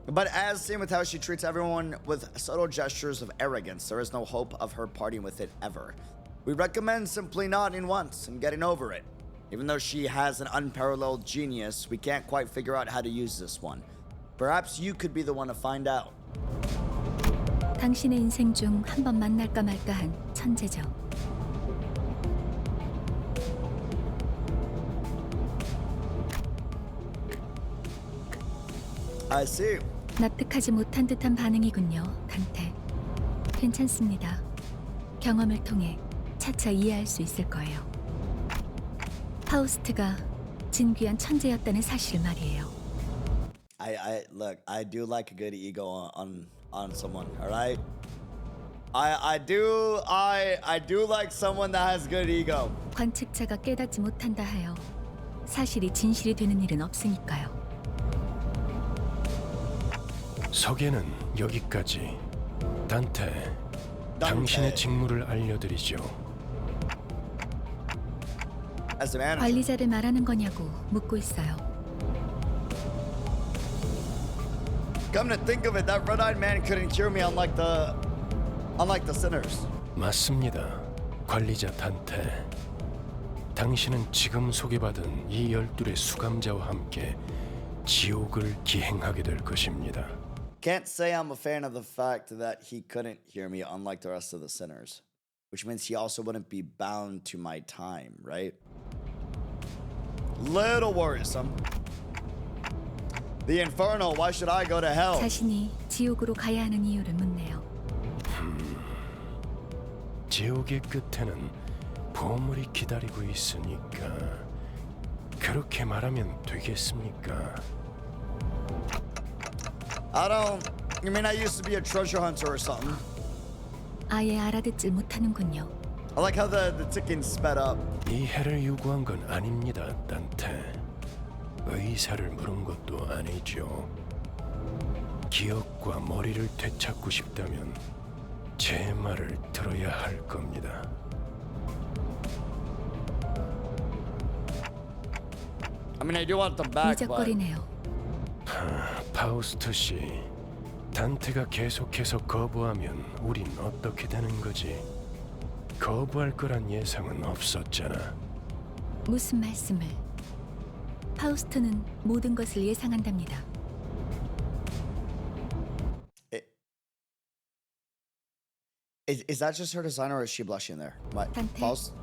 But as seen with how she treats everyone with subtle gestures of arrogance, there is no hope of her parting with it ever. We recommend simply nodding once and getting over it. Even though she has an unparalleled genius, we can't quite figure out how to use this one. Perhaps you could be the one to find out. 당신의 인생 중 한 번 만날까 말까한 천재죠. I see. 납득하지 못한 듯한 반응이군요, 단테. 괜찮습니다. 경험을 통해 차차 이해할 수 있을 거예요. 파우스트가 진귀한 천재였다는 사실 말이에요. Look, I do like a good ego on someone, all right? I do like someone that has good ego. 관측자가 깨닫지 못한다 하여 사실이 진실이 되는 일은 없으니까요. 소개는 여기까지. 단테, 당신의 직무를 알려드리죠. As a manager. 관리자를 말하는 거냐고 묻고 있어요. Come to think of it, that red-eyed man couldn't cure me unlike the sinners. 맞습니다. 관리자 단테. 당신은 지금 소개받은 이 12의 수감자와 함께 지옥을 기행하게 될 것입니다. Can't say I'm a fan of the fact that he couldn't hear me unlike the rest of the sinners. Which means he also wouldn't be bound to my time, right? Little worrisome. The Inferno, why should I go to hell? 자신이 지옥으로 가야 하는 이유를 묻네요. 지옥의 끝에는 보물이 기다리고 있으니까 그렇게 말하면 되겠습니까? You mean I used to be a treasure hunter or something? 아예 알아듣질 못하는군요. I like how the ticking sped up. 이해를 요구한 건 아닙니다, 단테. 의사를 물은 것도 아니죠. 기억과 머리를 되찾고 싶다면 제 말을 들어야 할 겁니다. I mean, I do want them back, but... 미적거리네요. 파우스트 씨, 단테가 계속해서 거부하면 우린 어떻게 되는 거지? 거부할 거란 예상은 없었잖아. 무슨 말씀을? 파우스트는 모든 것을 예상한답니다. Is that just her design or is she blushing there? 단테, Faust?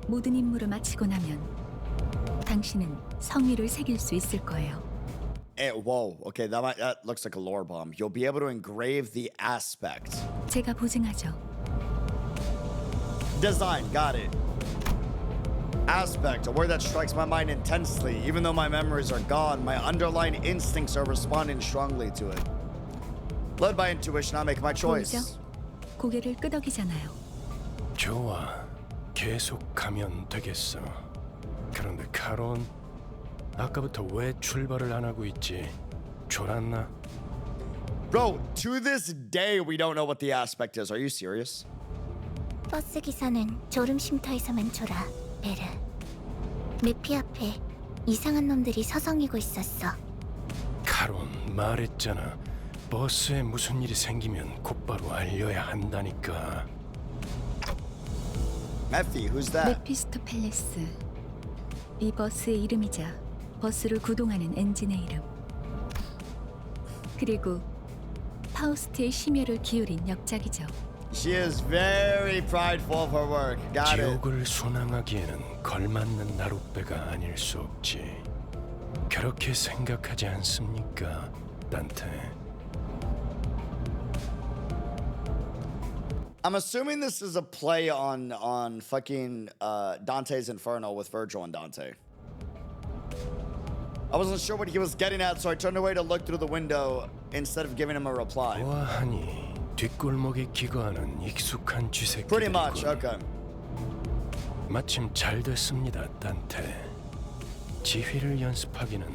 모든 임무를 마치고 나면 당신은 성의를 새길 수 있을 거예요. Whoa, okay, that looks like a lore bomb. You'll be able to engrave the aspect. 제가 보증하죠. Design, got it. Aspect, a word that strikes my mind intensely. Even though my memories are gone, my underlying instincts are responding strongly to it. Led by intuition, I make my choice. 보이죠? 고개를 끄덕이잖아요. 좋아. 계속 가면 되겠어. 그런데 카론, 아까부터 왜 출발을 안 하고 있지? 졸았나? Bro, to this day we don't know what the aspect is. Are you serious? 버스 기사는 졸음 쉼터에서만 졸아. 베르. 메피 앞에 이상한 놈들이 서성이고 있었어. 카론, 말했잖아. 버스에 무슨 일이 생기면 곧바로 알려야 한다니까. Mephi, who's that? 메피스토 팰레스. 이 버스의 이름이자 버스를 구동하는 엔진의 이름. 그리고 파우스트의 심혈을 기울인 역작이죠. She is very prideful of her work. Got it. 지옥을 순항하기에는 걸맞는 나룻배가 아닐 수 없지. 그렇게 생각하지 않습니까, 단테? I'm assuming this is a play on fucking Dante's Inferno with Virgil and Dante. I wasn't sure what he was getting at, so I turned away to look through the window instead of giving him a reply. 보아하니 뒷골목에 기거하는 익숙한 쥐새끼들이군. Pretty much, okay. 마침 잘 됐습니다, 단테. 지휘를 연습하기는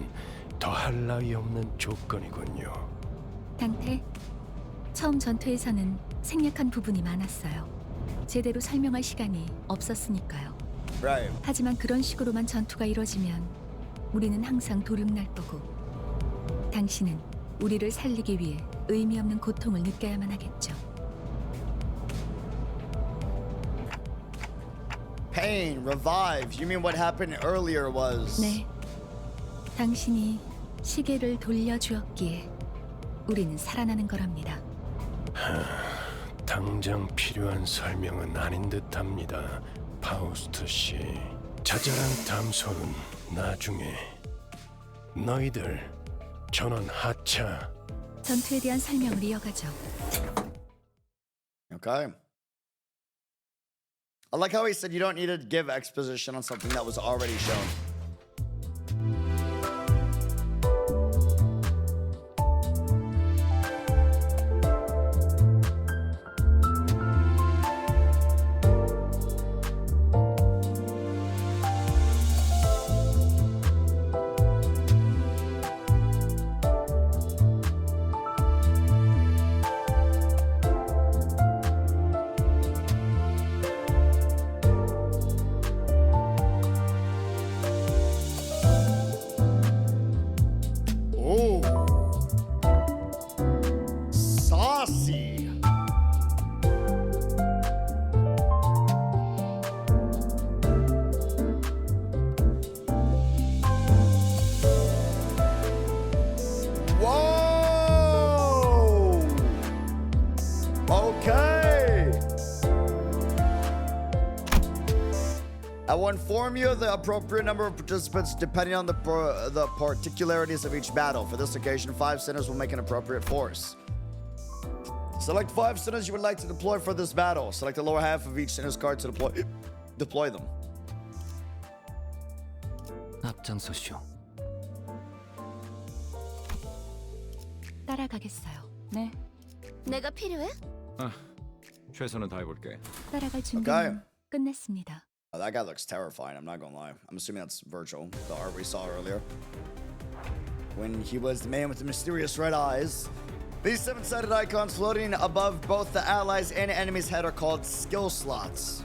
더할 나위 없는 조건이군요. 단테, 처음 전투에서는 생략한 부분이 많았어요. 제대로 설명할 시간이 없었으니까요. Right. 하지만 그런 식으로만 전투가 이뤄지면 우리는 항상 도륙날 거고 당신은 우리를 살리기 위해 의미 없는 고통을 느껴야만 하겠죠. Pain, revive. You mean what happened earlier was... 네, 당신이 시계를 돌려주었기에 우리는 살아나는 거랍니다. 당장 필요한 설명은 아닌 듯합니다, 파우스트 씨. 자잘한 담소는 나중에. 너희들 전원 하차. 전투에 대한 설명을 이어가죠. Okay. I like how he said you don't need to give exposition on something that was already shown. I will inform you of the appropriate number of participants depending on the particularities of each battle. For this occasion, 5 centers will make an appropriate force. Select 5 centers you would like to deploy for this battle. Select the lower half of each center's card to deploy them. 앞장서시오. 따라가겠어요. 네, 내가 필요해? 최선은 다해볼게. 따라갈 준비는 끝냈습니다. Oh, that guy looks terrifying, I'm not gonna lie. I'm assuming that's Virgil, the art we saw earlier. When he was the man with the mysterious red eyes. These 7-sided icons floating above both the allies' and enemies' head are called skill slots.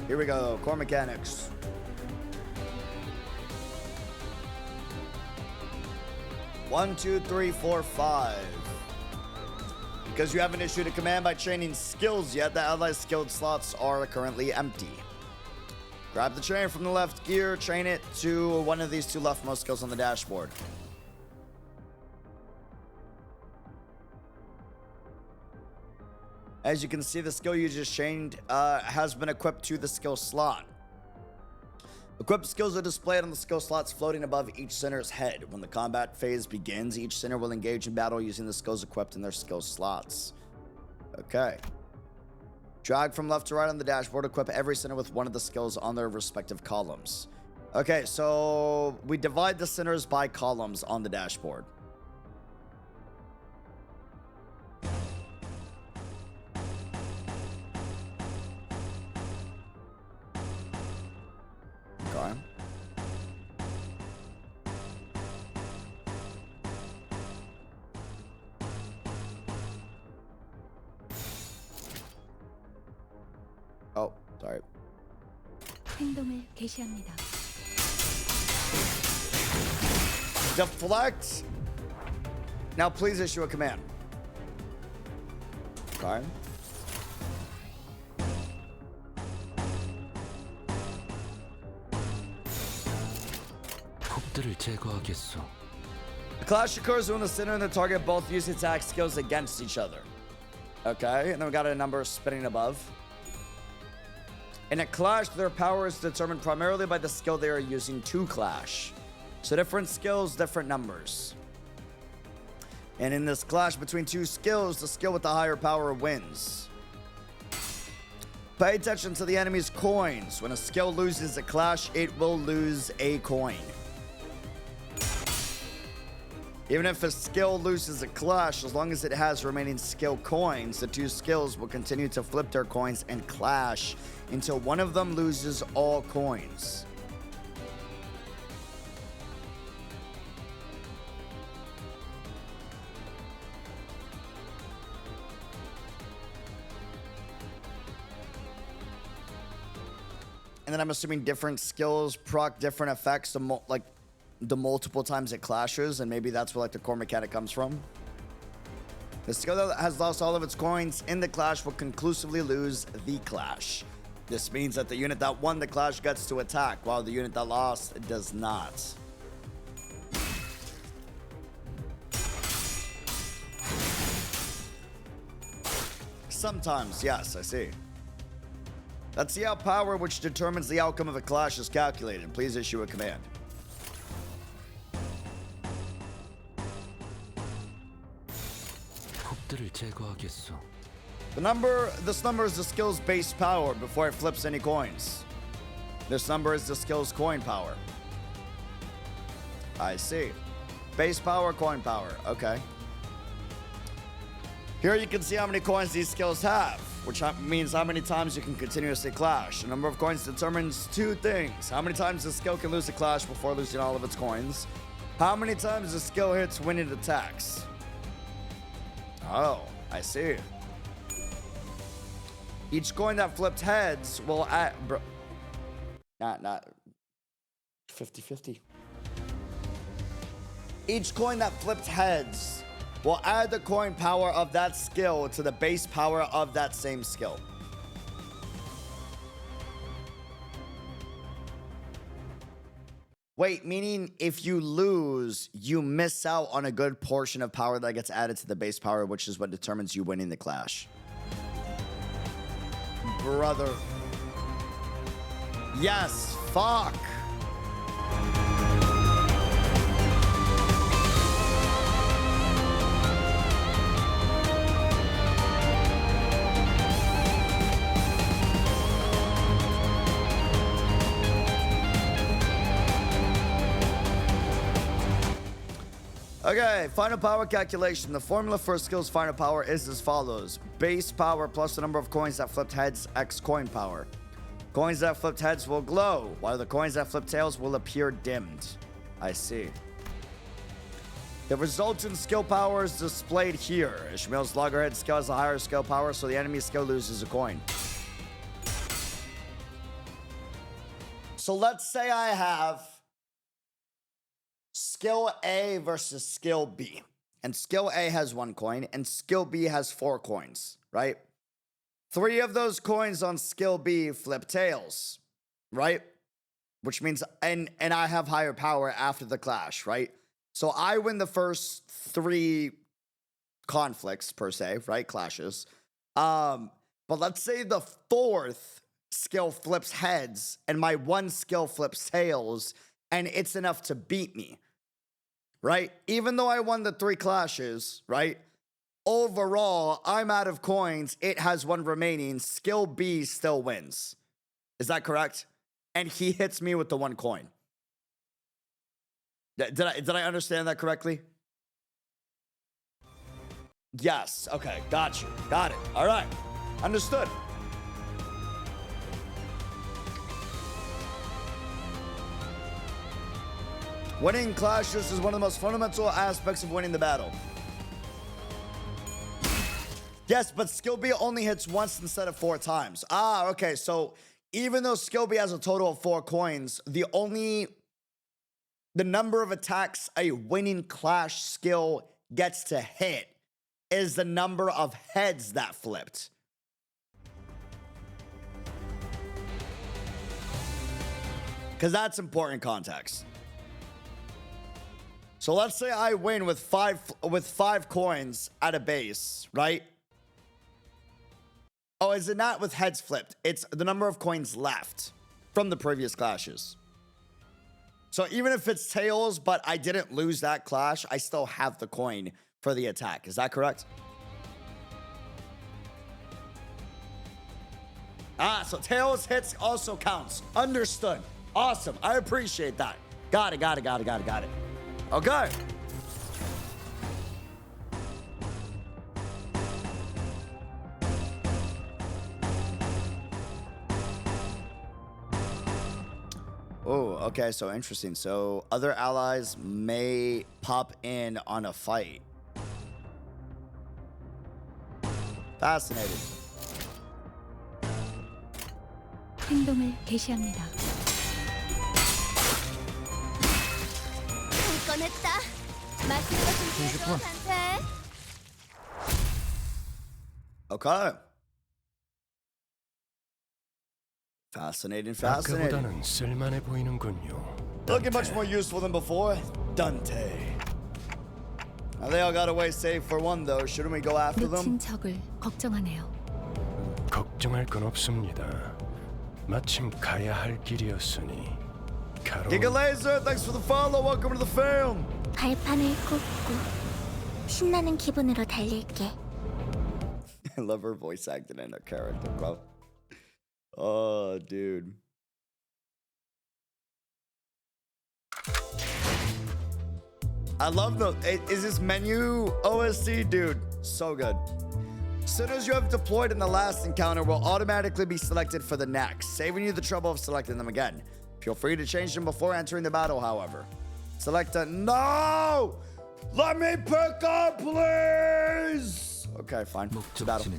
Here we go, core mechanics. One, two, three, four, 5. Because you haven't issued a command by training skills yet, the allies' skilled slots are currently empty. Grab the train from the left gear, train it to one of these 2 leftmost skills on the dashboard. As you can see, the skill you just trained has been equipped to the skill slot. Equipped skills are displayed on the skill slots floating above each center's head. When the combat phase begins, each center will engage in battle using the skills equipped in their skill slots. Okay. Drag from left to right on the dashboard. Equip every center with one of the skills on their respective columns. Okay, so we divide the centers by columns on the dashboard. Okay. Oh, sorry. 행동을 개시합니다. Deflect. Now please issue a command. Okay. 톱들을 제거하겠소. The clash occurs when the center and the target both use attack skills against each other. Okay, and then we got a number spinning above. In a clash, their power is determined primarily by the skill they are using to clash. So different skills, different numbers. And in this clash between two skills, the skill with the higher power wins. Pay attention to the enemy's coins. When a skill loses a clash, it will lose a coin. Even if a skill loses a clash, as long as it has remaining skill coins, the two skills will continue to flip their coins and clash until one of them loses all coins. And then I'm assuming different skills proc different effects, the multiple times it clashes, and maybe that's where like the core mechanic comes from. The skill that has lost all of its coins in the clash will conclusively lose the clash. This means that the unit that won the clash gets to attack, while the unit that lost does not. Sometimes, yes, I see. Let's see how power, which determines the outcome of a clash, is calculated. Please issue a command. 톱들을 제거하겠소. This number is the skill's base power before it flips any coins. This number is the skill's coin power. I see. Base power, coin power. Okay. Here you can see how many coins these skills have, which means how many times you can continuously clash. The number of coins determines two things. How many times the skill can lose a clash before losing all of its coins. How many times the skill hits when it attacks. Oh, I see. Each coin that flipped heads will add... Not 50-50. Each coin that flipped heads will add the coin power of that skill to the base power of that same skill. Wait, meaning if you lose, you miss out on a good portion of power that gets added to the base power, which is what determines you winning the clash. Brother. Yes, fuck. Okay, final power calculation. The formula for a skill's final power is as follows. Base power plus the number of coins that flipped heads x coin power. Coins that flipped heads will glow, while the coins that flipped tails will appear dimmed. I see. The resultant skill power is displayed here. Ishmael's loggerhead skill has a higher skill power, so the enemy skill loses a coin. So let's say I have skill A versus skill B. And skill A has 1 coin, and skill B has 4 coins, right? 3 of those coins on skill B flip tails, right? Which means, and I have higher power after the clash, right? So I win the first 3 conflicts, per se, right? Clashes. But let's say the 4th skill flips heads, and my 1 skill flips tails, and it's enough to beat me. Right? Even though I won the 3 clashes, right? overall, I'm out of coins. It has one remaining. Skill B still wins. Is that correct? And he hits me with the 1 coin. Did I understand that correctly? Yes. Okay. Got you. Got it. All right. Understood. Winning clashes is one of the most fundamental aspects of winning the battle. Yes, but skill B only hits once instead of 4 times. Ah, okay. So even though skill B has a total of 4 coins, the number of attacks a winning clash skill gets to hit is the number of heads that flipped. Because that's important context. So let's say I win with five coins at a base, right? Oh, is it not with heads flipped? It's the number of coins left from the previous clashes. So even if it's tails, but I didn't lose that clash, I still have the coin for the attack. Is that correct? Ah, so tails hits also counts. Understood. Awesome. I appreciate that. Got it. Okay. Oh, okay, so interesting. So other allies may pop in on a fight. Fascinating. 행동을 개시합니다. 꺼냈다. 맛있는 거 준비해줘, 단테. Okay. Fascinating. 아까보다는 쓸만해 보이는군요. Looking much more useful than before. Dante. Now they all got away safe for one though. Shouldn't we go after them? 놓친 적을 걱정하네요. 걱정할 건 없습니다. 마침 가야 할 길이었으니. Giga Laser, thanks for the follow. Welcome to the film. 발판을 꽂고 신나는 기분으로 달릴게. I love her voice acting and her character, bro. Oh, dude. I love the... Is this menu OSC? Dude, so good. Sinners you have deployed in the last encounter will automatically be selected for the next, saving you the trouble of selecting them again. Feel free to change them before entering the battle, however. Select a... No! Let me pick up, please! Okay, fine. It's a battle.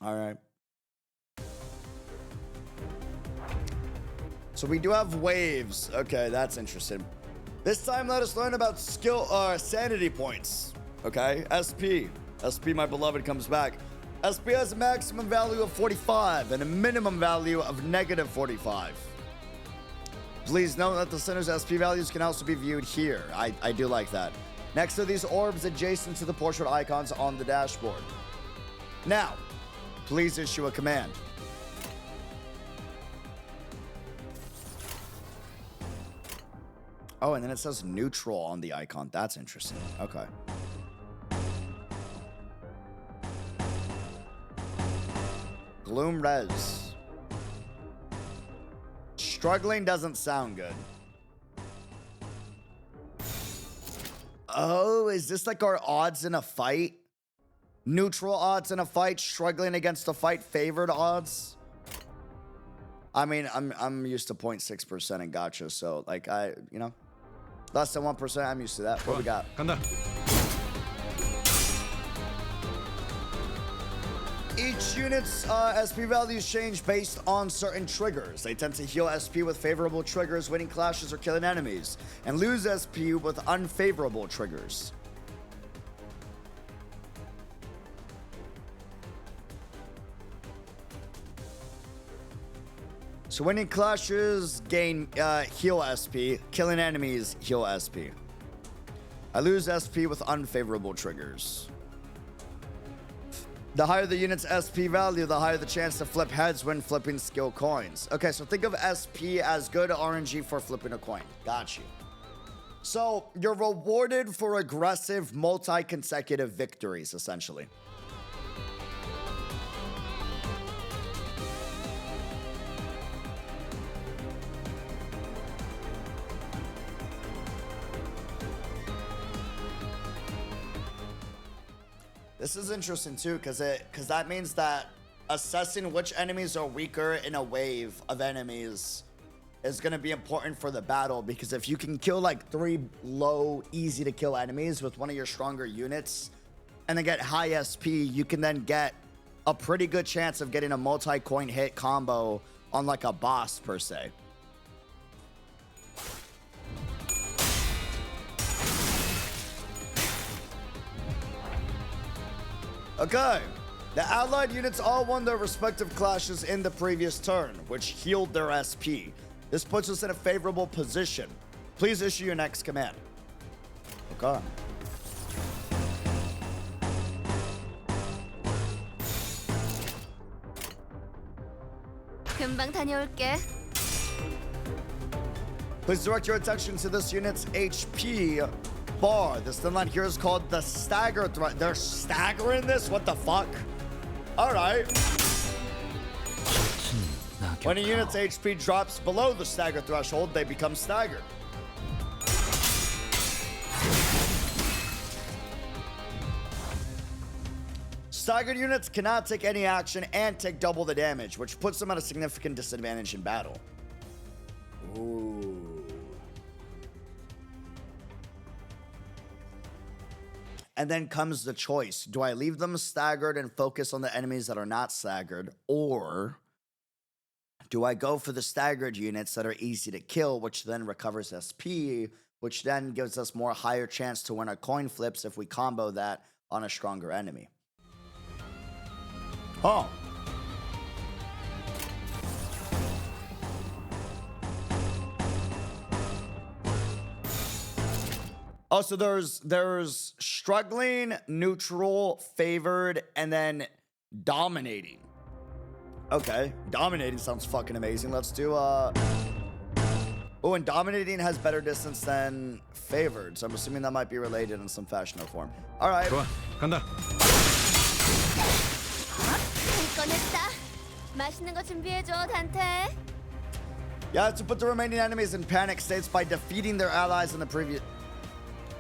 All right. So we do have waves. Okay, that's interesting. This time, let us learn about sanity points. Okay, SP, my beloved, comes back. SP has a maximum value of 45 and a minimum value of negative 45. Please note that the center's SP values can also be viewed here. I do like that. Next are these orbs adjacent to the portrait icons on the dashboard. Now, please issue a command. Oh, and then it says neutral on the icon. That's interesting. Okay. Gloom res. Struggling doesn't sound good. Oh, is this like our odds in a fight? Neutral odds in a fight, struggling against the fight, favored odds? I mean, I'm used to 0.6% in gacha, so like less than 1%, I'm used to that. What we got? 간다. Each unit's SP values change based on certain triggers. They tend to heal SP with favorable triggers, winning clashes or killing enemies, and lose SP with unfavorable triggers. So winning clashes gain heal SP, killing enemies heal SP. I lose SP with unfavorable triggers. The higher the unit's SP value, the higher the chance to flip heads when flipping skill coins. Okay, so think of SP as good RNG for flipping a coin. Got you. So you're rewarded for aggressive multi-consecutive victories, essentially. This is interesting too, because that means that assessing which enemies are weaker in a wave of enemies is going to be important for the battle, because if you can kill like 3 low, easy to kill enemies with one of your stronger units and then get high SP, you can then get a pretty good chance of getting a multi-coin hit combo on like a boss per se. Okay, the allied units all won their respective clashes in the previous turn, which healed their SP. This puts us in a favorable position. Please issue your next command. Okay. 금방 다녀올게. Please direct your attention to this unit's HP bar. This thin line here is called the stagger threat. They're staggering this? What the fuck? All right. When a unit's HP drops below the stagger threshold, they become staggered. Staggered units cannot take any action and take double the damage, which puts them at a significant disadvantage in battle. Ooh. And then comes the choice. Do I leave them staggered and focus on the enemies that are not staggered? Or do I go for the staggered units that are easy to kill, which then recovers SP, which then gives us more higher chance to win our coin flips if we combo that on a stronger enemy? Oh. Oh, so there's struggling, neutral, favored, and then dominating. Okay, dominating sounds fucking amazing. Let's do oh, and dominating has better distance than favored, so I'm assuming that might be related in some fashion or form. All right. 좋아, 간다. 꺼냈다. 맛있는 거 준비해줘, 단테. You have to put the remaining enemies in panic states by defeating their allies in the previous...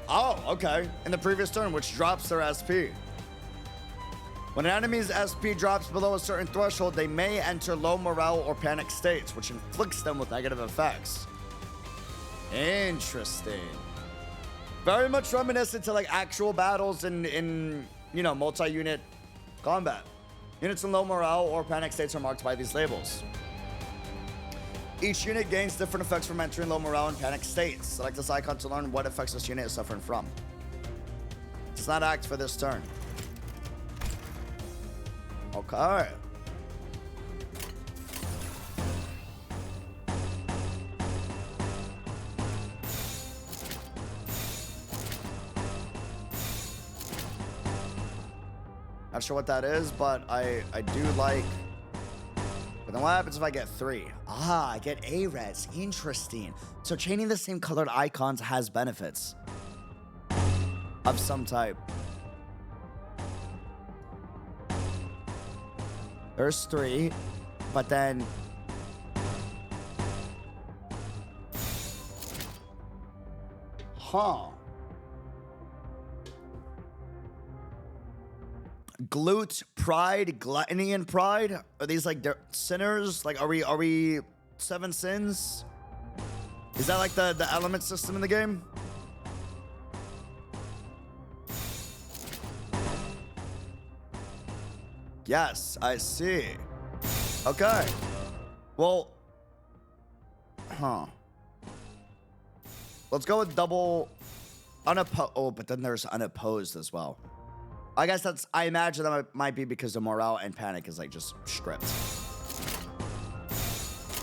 Oh, okay. In the previous turn, which drops their SP. When an enemy's SP drops below a certain threshold, they may enter low morale or panic states, which inflicts them with negative effects. Interesting. Very much reminiscent to like actual battles in you know, multi-unit combat. Units in low morale or panic states are marked by these labels. Each unit gains different effects from entering low morale and panic states. Select this icon to learn what effects this unit is suffering from. It does not act for this turn. Okay. Not sure what that is, but I do like... But then what happens if I get 3? Ah, I get A-res. Interesting. So chaining the same colored icons has benefits of some type. There's 3, but then... Huh. Glute, pride, gluttony, and pride? Are these like sinners? Like, are we 7 sins? Is that like the element system in the game? Yes, I see. Okay. Well, huh. Let's go with double unopposed. Oh, but then there's unopposed as well. I guess that's, I imagine that might be because the morale and panic is like just stripped.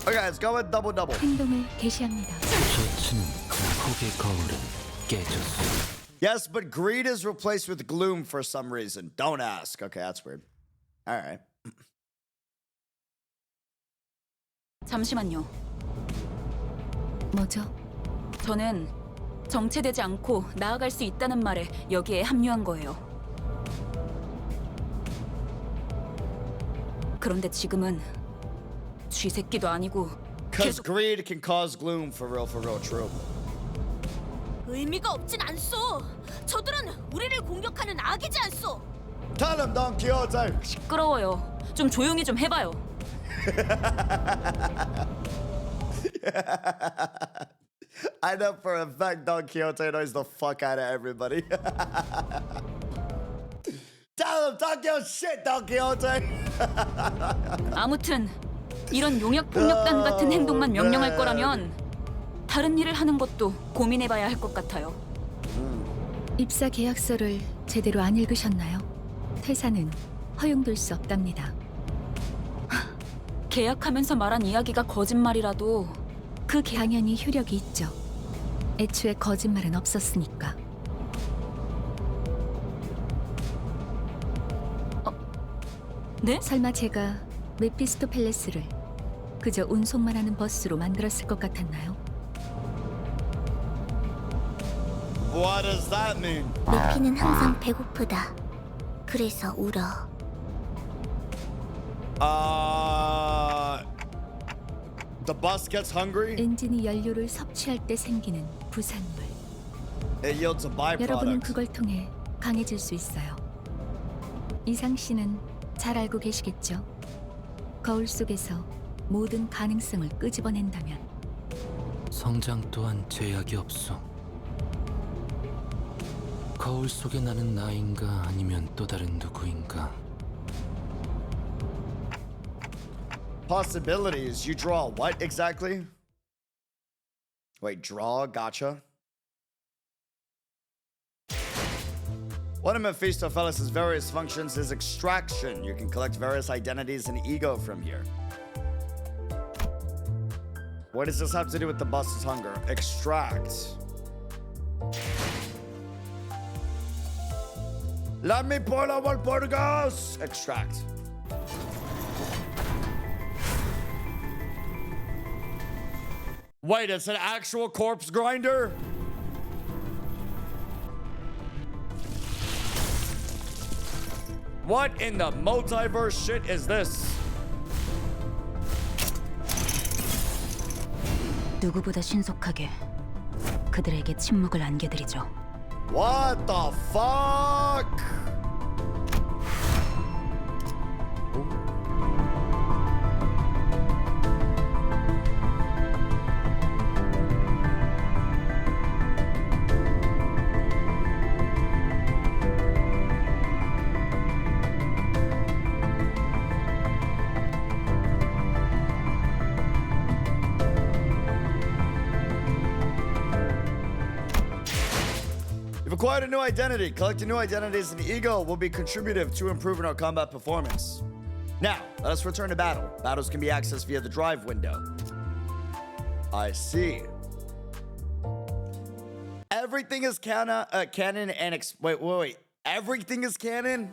Okay, let's go with double. 행동을 개시합니다. Yes, but greed is replaced with gloom for some reason. Don't ask. Okay, that's weird. All right. 잠시만요. 뭐죠? 저는 정체되지 않고 나아갈 수 있다는 말에 여기에 합류한 거예요. 그런데 지금은 쥐새끼도 아니고 Cause greed can cause gloom, for real, true. 의미가 없진 않소. 저들은 우리를 공격하는 악이지 않소. Tell him, Don Quixote. 시끄러워요. 좀 조용히 좀 해봐요. I know for a fact Don Quixote annoys the fuck out of everybody. Tell him, talk your shit, Don Quixote. 아무튼 이런 용역 폭력단 같은 행동만 명령할 거라면 다른 일을 하는 것도 고민해봐야 할 것 같아요. 입사 계약서를 제대로 안 읽으셨나요? 퇴사는 허용될 수 없답니다. 계약하면서 말한 이야기가 거짓말이라도 그 당연히 효력이 있죠. 애초에 거짓말은 없었으니까. 네? 설마 제가 메피스토펠레스를 그저 운송만 하는 버스로 만들었을 것 같았나요? What does that mean? 루피는 항상 배고프다. 그래서 울어. The bus gets hungry. 엔진이 연료를 섭취할 때 생기는 부산물. It yields a 여러분은 byproduct. 그걸 통해 강해질 수 있어요. 이상 씨는 잘 알고 계시겠죠? 거울 속에서 모든 가능성을 끄집어낸다면 성장 또한 제약이 없어. 거울 속에 나는 나인가 아니면 또 다른 누구인가. Possibilities. You draw what exactly? Wait, draw? Gotcha. One of Mephistopheles' various functions is extraction. You can collect various identities and ego from here. What does this have to do with the bus's hunger? Extract. Let me pull out one Portugas! Extract. Wait, it's an actual corpse grinder? What in the multiverse shit is this? 누구보다 신속하게 그들에게 침묵을 안겨드리죠. What the fuck? You've acquired a new identity. Collecting new identities and ego will be contributive to improving our combat performance. Now, let us return to battle. Battles can be accessed via the drive window. I see. Everything is canon and wait. Everything is canon?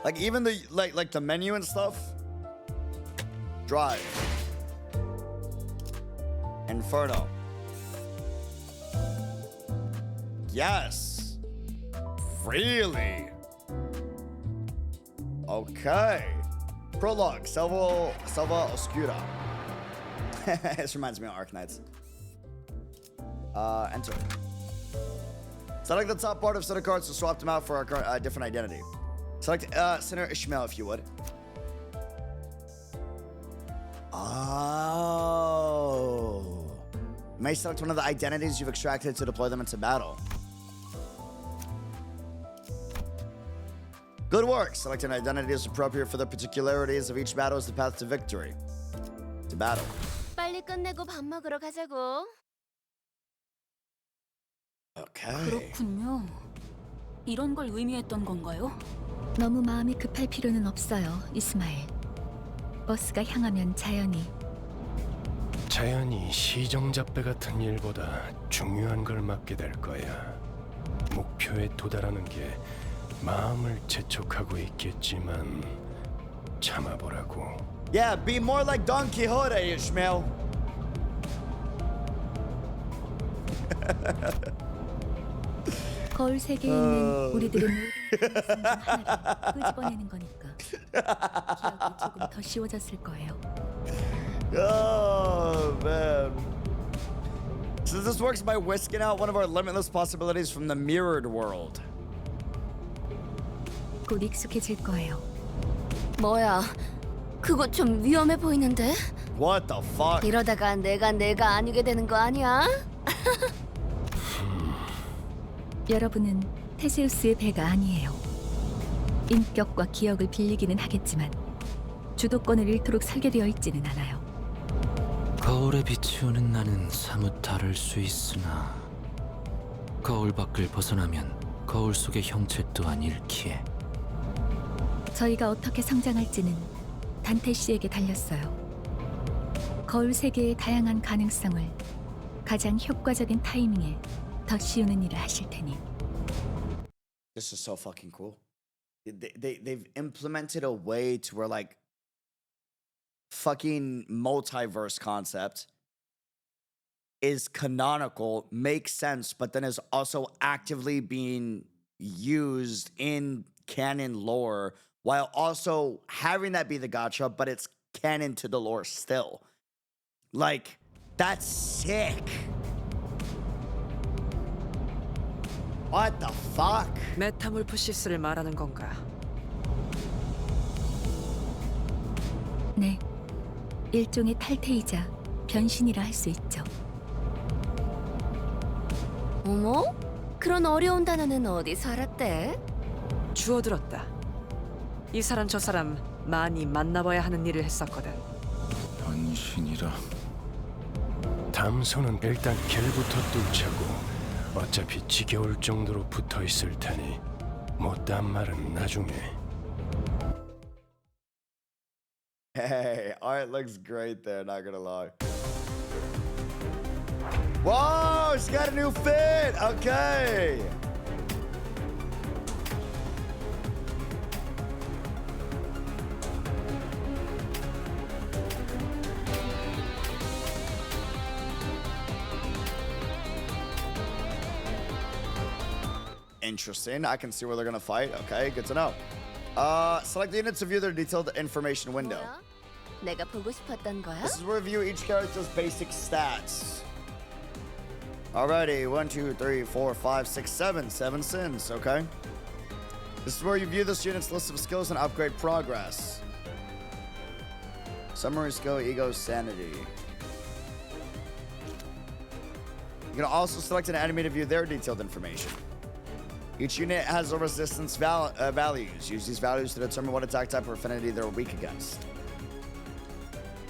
Like even the like the menu and stuff? Drive. Inferno. Yes. Really? Okay. Prologue. Selva Oscura. This reminds me of Arknights. Enter. Select the top part of set of cards to swap them out for our different identity. Select Senator Ishmael if you would. Oh. You may select one of the identities you've extracted to deploy them into battle. Good work. Select an identity as appropriate for the particularities of each battle as the path to victory. To battle. 빨리 끝내고 밥 먹으러 가자고. Okay. 그렇군요. 이런 걸 의미했던 건가요? 너무 마음이 급할 필요는 없어요, 이스마엘. 버스가 향하면 자연히 시정잡배 같은 일보다 중요한 걸 맡게 될 거야. 목표에 도달하는 게 마음을 재촉하고 있겠지만 참아보라고. Yeah, be more like Don Quixote, Ishmael. 거울 세계에 있는 우리들의 모든 가능성 중 하나를 끄집어내는 거니까 기억이 조금 더 쉬워졌을 거예요. Oh man. So this works by whisking out one of our limitless possibilities from the mirrored world. 곧 익숙해질 거예요. 뭐야? 그거 좀 위험해 보이는데? What the fuck? 이러다가 내가 아니게 되는 거 아니야? 여러분은 테세우스의 배가 아니에요. 인격과 기억을 빌리기는 하겠지만 주도권을 잃도록 설계되어 있지는 않아요. 거울에 비치오는 나는 사뭇 다를 수 있으나 거울 밖을 벗어나면 거울 속의 형체 또한 잃기에. 저희가 어떻게 성장할지는 단테 씨에게 달렸어요. 거울 세계의 다양한 가능성을 가장 효과적인 타이밍에 더 씌우는 일을 하실 테니. This is so fucking cool. They've implemented a way to where like fucking multiverse concept is canonical, makes sense, but then is also actively being used in canon lore while also having that be the gotcha, but it's canon to the lore still. Like, that's sick. What the fuck? 메타몰프시스를 말하는 건가? 네, 일종의 탈퇴이자 변신이라 할 수 있죠. 어머? 그런 어려운 단어는 어디서 알았대? 주워들었다. 이 사람 저 사람 많이 만나봐야 하는 일을 했었거든. 변신이라. 담소는 일단 길부터 뚫자고. 어차피 지겨울 정도로 붙어 있을 테니 못단 말은 나중에. Hey, art looks great there, not gonna lie. Whoa, she's got a new fit. Okay. Interesting. I can see where they're gonna fight. Okay, good to know. Select the units to view their detailed information window. 뭐야? 내가 보고 싶었던 거야? This is where review each character's basic stats. Alrighty, 1, 2, 3, 4, 5, 6, 7. 7 sins, okay. This is where you view this unit's list of skills and upgrade progress. Summary skill, E.G.O, Sanity. You can also select an enemy to view their detailed information. Each unit has a resistance values. Use these values to determine what attack type or affinity they're weak against.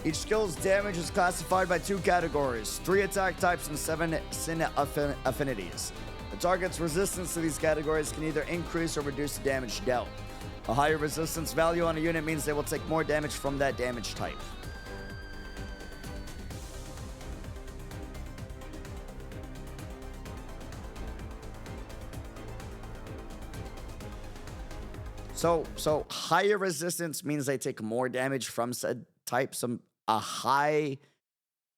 Each skill's damage is classified by 2 categories, 3 attack types and 7 sin affinities. The target's resistance to these categories can either increase or reduce the damage dealt. A higher resistance value on a unit means they will take more damage from that damage type. So higher resistance means they take more damage from said type. A high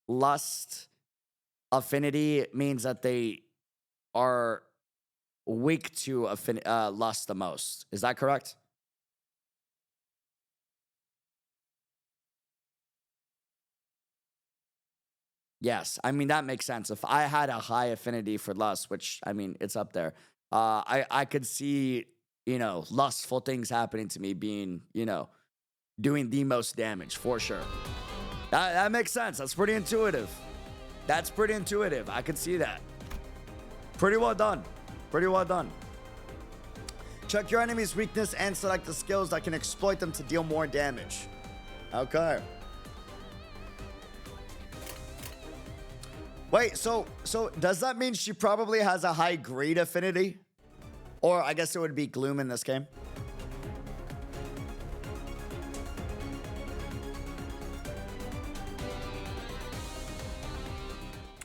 lust affinity means that they are weak to lust the most. Is that correct? Yes, I mean that makes sense. If I had a high affinity for lust, which I mean it's up there, I could see, you know, lustful things happening to me being, you know, doing the most damage for sure. That makes sense. That's pretty intuitive. That's pretty intuitive. I can see that. Pretty well done. Pretty well done. Check your enemy's weakness and select the skills that can exploit them to deal more damage. Okay. Wait, so does that mean she probably has a high greed affinity? Or I guess it would be gloom in this game.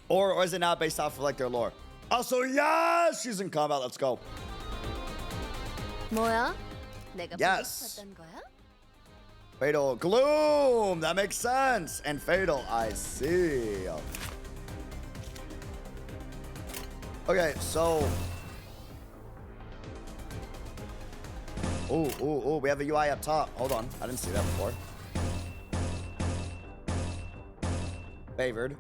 Or is it not based off of like their lore? Also, yes, she's in combat. Let's go. 뭐야? 내가 Yes. 보고 싶었던 거야? Fatal gloom. That makes sense. And fatal, I see. Okay, so. Oh, we have a UI up top. Hold on. I didn't see that before. Favored.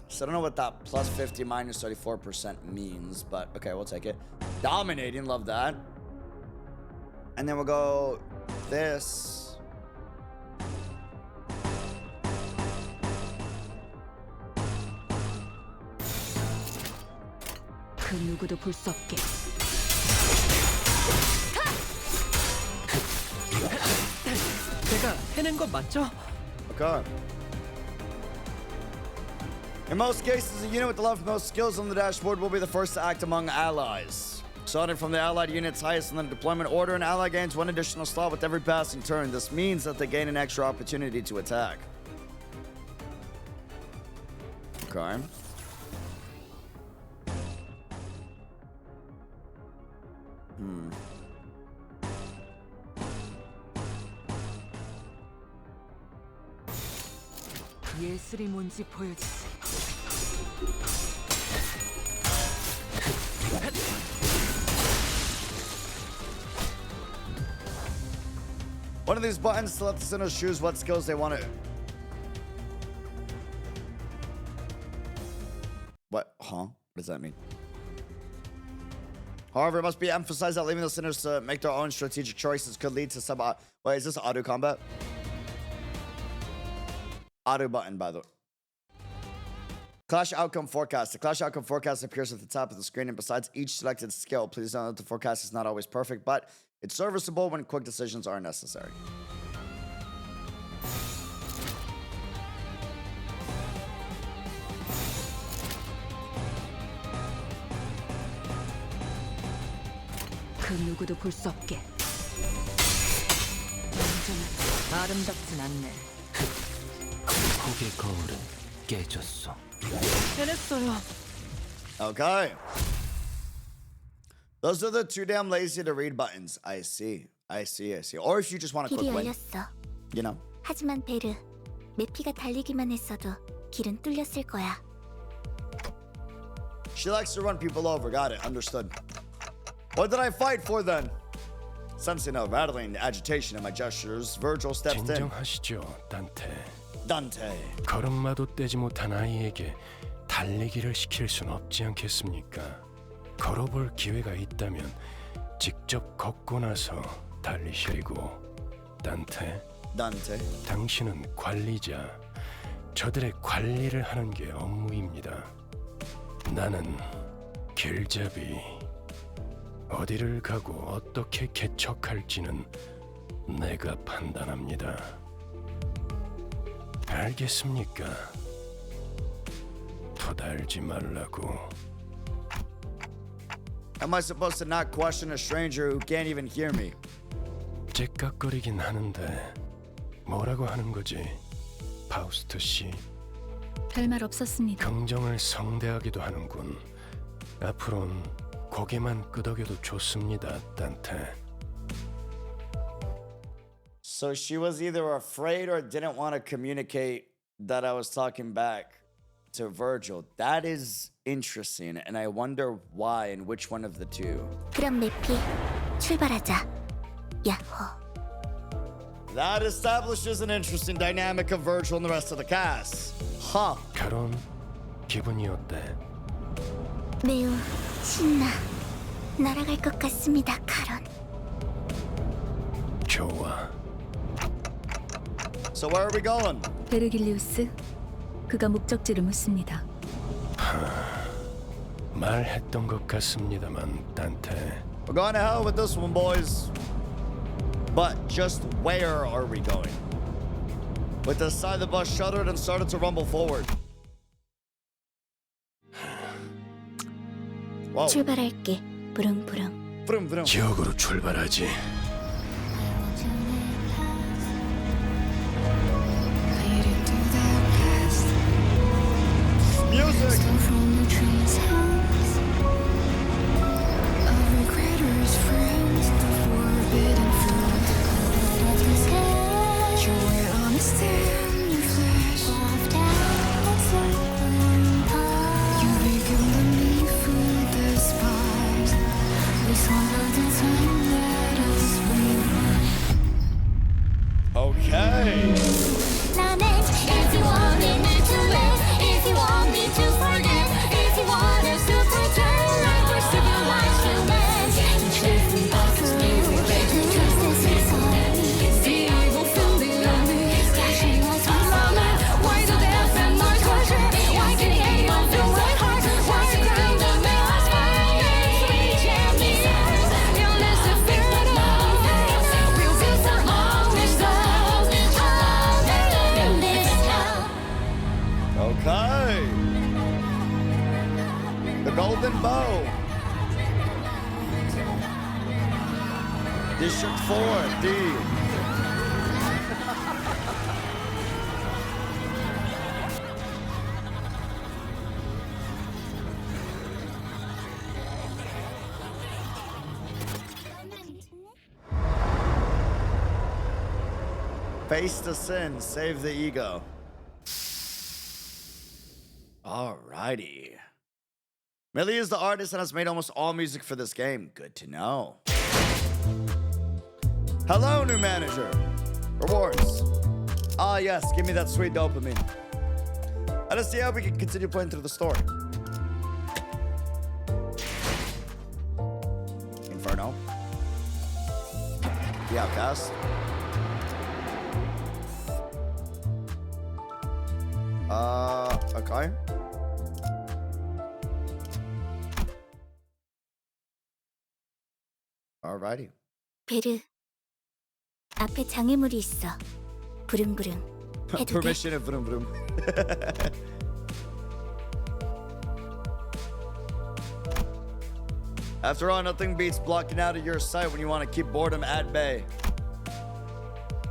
So I don't know what that plus 50 minus 34% means, but okay, we'll take it. Dominating, love that. And then we'll go this. 그 누구도 볼 수 없게. 제가 해낸 거 맞죠? Okay. In most cases, a unit with the left most skills on the dashboard will be the first to act among allies. Starting from the allied unit's highest in the deployment order, an ally gains one additional slot with every passing turn. This means that they gain an extra opportunity to attack. Okay. 예술이 뭔지 보여주지. One of these buttons to let the sinners choose what skills they want to. What? Huh? What does that mean? However, it must be emphasized that leaving the sinners to make their own strategic choices could lead to some. Wait, is this auto combat? Auto button, by the way. Clash outcome forecast. The clash outcome forecast appears at the top of the screen, and besides each selected skill, please note that the forecast is not always perfect, but it's serviceable when quick decisions are necessary. 그 누구도 볼 수 없게. 완전한 아름답진 않네. 폭의 거울은 깨졌어. 해냈어요. Okay. Those are the too damn lazy to read buttons. I see. Or if you just want a 길이 quick win. 열렸어. You know. 하지만 베르, 메피가 달리기만 했어도 길은 뚫렸을 거야. She likes to run people over. Got it. Understood. What did I fight for then? Sensing a rattling agitation in my gestures, Virgil steps in. 진정하시죠, Dante. 걸음마도 떼지 못한 아이에게 달리기를 시킬 순 없지 않겠습니까? 걸어볼 기회가 있다면 직접 걷고 나서 달리시리고. Dante. 당신은 관리자. 저들의 관리를 하는 게 업무입니다. 나는 길잡이. 어디를 가고 어떻게 개척할지는 내가 판단합니다. 알겠습니까? 토달지 말라고. Am I supposed to not question a stranger who can't even hear me? 째깍거리긴 하는데 뭐라고 하는 거지, 파우스트 씨? 별말 없었습니다. 긍정을 성대하기도 하는군. 앞으론 고개만 끄덕여도 좋습니다, Dante. So she was either afraid or didn't want to communicate that I was talking back to Virgil. That is interesting, and I wonder why and which one of the two. 그럼 메피, 출발하자. 야호. That establishes an interesting dynamic of Virgil and the rest of the cast. Huh. 카론, 기분이 어때? 매우 신나. 날아갈 것 같습니다, 카론. 좋아. So where are we going? 베르길리우스, 그가 목적지를 묻습니다. 말했던 것 같습니다만, Dante. We're going to hell with this one, boys. But just where are we going? With the side of the bus shuddered and started to rumble forward. Whoa. 출발할게. 부릉부릉. 부릉부릉. 지옥으로 출발하지. Music. District 4, D. Face the sin, save the ego. Alrighty. Millie is the artist and has made almost all music for this game. Good to know. Hello, new manager. Rewards. Ah, yes, give me that sweet dopamine. Let us see how we can continue playing through the story. Inferno. The Outcast. Okay. Alrighty. 베르, 앞에 장애물이 있어. 부릉부릉. 해도 돼? Permission of vroom vroom. After all, nothing beats blocking out of your sight when you want to keep boredom at bay.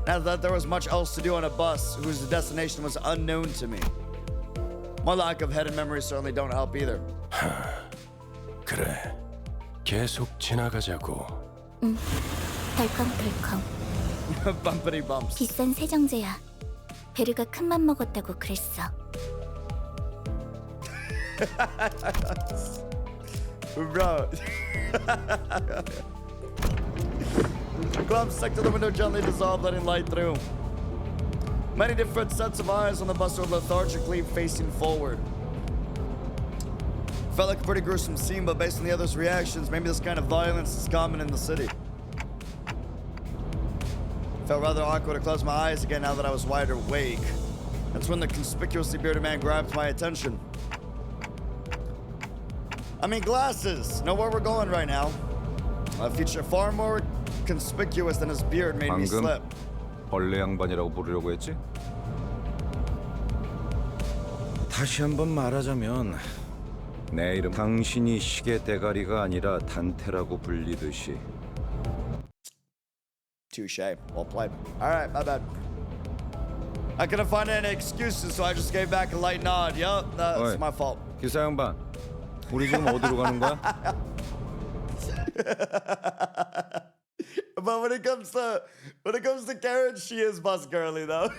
Now that there was much else to do on a bus whose destination was unknown to me. My lack of hidden memories certainly don't help either. 그래. 계속 지나가자고. 응. 덜컹덜컹. Bumpity bumps. 비싼 세정제야. 베르가 큰맘 먹었다고 그랬어. Bro. Clumps stuck to the window gently dissolved, letting light through. Many different sets of eyes on the bus were lethargically facing forward. Felt like a pretty gruesome scene, but based on the others' reactions, maybe this kind of violence is common in the city. Felt rather awkward to close my eyes again now that I was wide awake. That's when the conspicuously bearded man grabbed my attention. I mean, glasses! Know where we're going right now. A feature far more conspicuous than his beard made me slip. 벌레 양반이라고 부르려고 했지? 다시 한번 말하자면 내 이름 당신이 시계 대가리가 아니라 단테라고 불리듯이. Touche. Well played. Alright, my bad. I couldn't find any excuses, so I just gave back a light nod. Yup, that's my fault. 기사 양반, 우리 지금 어디로 가는 거야? But when it comes to Karen, she is bus girly though.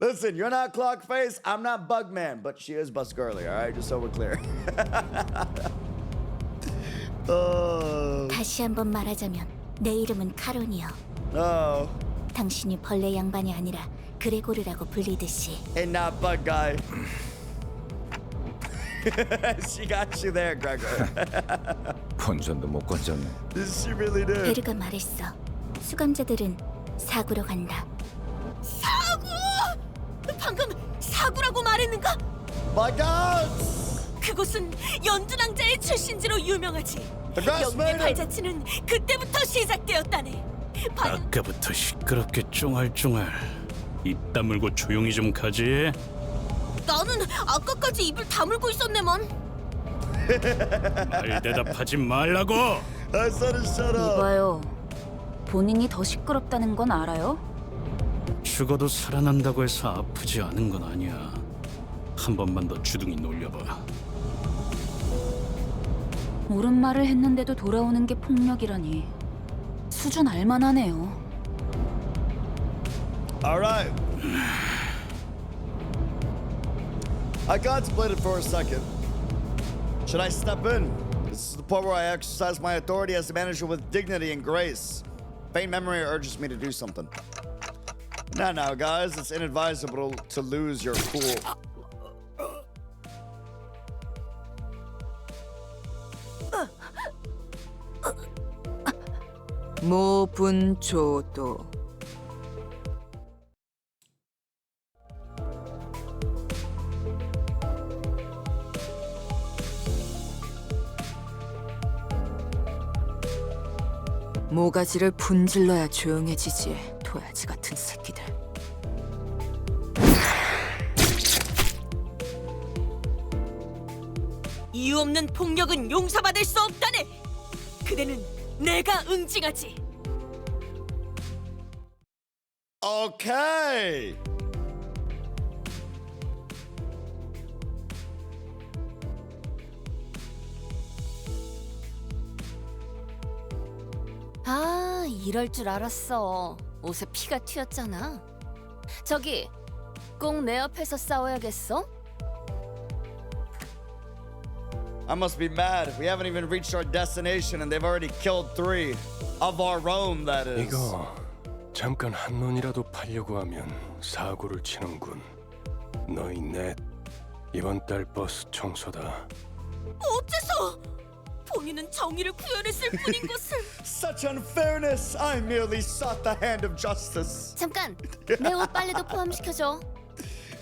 Listen, you're not Clockface, I'm not Bugman, but she is bus girly, alright? Just so we're clear. 다시 한번 말하자면 내 이름은 카론이요. 당신이 벌레 양반이 아니라 그레고르라고 불리듯이. And not bug guy. She got you there, Gregor. 본전도 못 건졌네. She really did. 베르가 말했어. 수감자들은 사구로 간다. 사구! 방금 사구라고 말했는가? My God! 그곳은 연두낭자의 출신지로 유명하지. 영웅의 발자취는 그때부터 시작되었다네. 아까부터 시끄럽게 쫑알쫑알. 입 다물고 조용히 좀 가지. 나는 아까까지 입을 다물고 있었네만. 말 대답하지 말라고. 이봐요. 본인이 더 시끄럽다는 건 알아요? 죽어도 살아난다고 해서 아프지 않은 건 아니야. 한 번만 더 주둥이 놀려봐. 옳은 말을 했는데도 돌아오는 게 폭력이라니. 수준 알만하네요. Alright. I contemplated for a second. Should I step in? This is the part where I exercise my authority as a manager with dignity and grace. Faint memory urges me to do something. Now, guys, it's inadvisable to lose your cool. 모분조도. 모가지를 분질러야 조용해지지. 도야지 같은 새끼들. 이유 없는 폭력은 용서받을 수 없다네. 그대는 내가 응징하지. Okay. 아, 이럴 줄 알았어. 옷에 피가 튀었잖아. 저기, 꼭 내 옆에서 싸워야겠어? I must be mad. We haven't even reached our destination and they've already killed 3 of our own, that is. 이거 잠깐 한눈이라도 팔려고 하면 사고를 치는군. 너희 넷 이번 달 버스 청소다. 어째서 본인은 정의를 구현했을 뿐인 것을. Such unfairness. I merely sought the hand of justice. 잠깐, 내 옷 빨래도 포함시켜줘.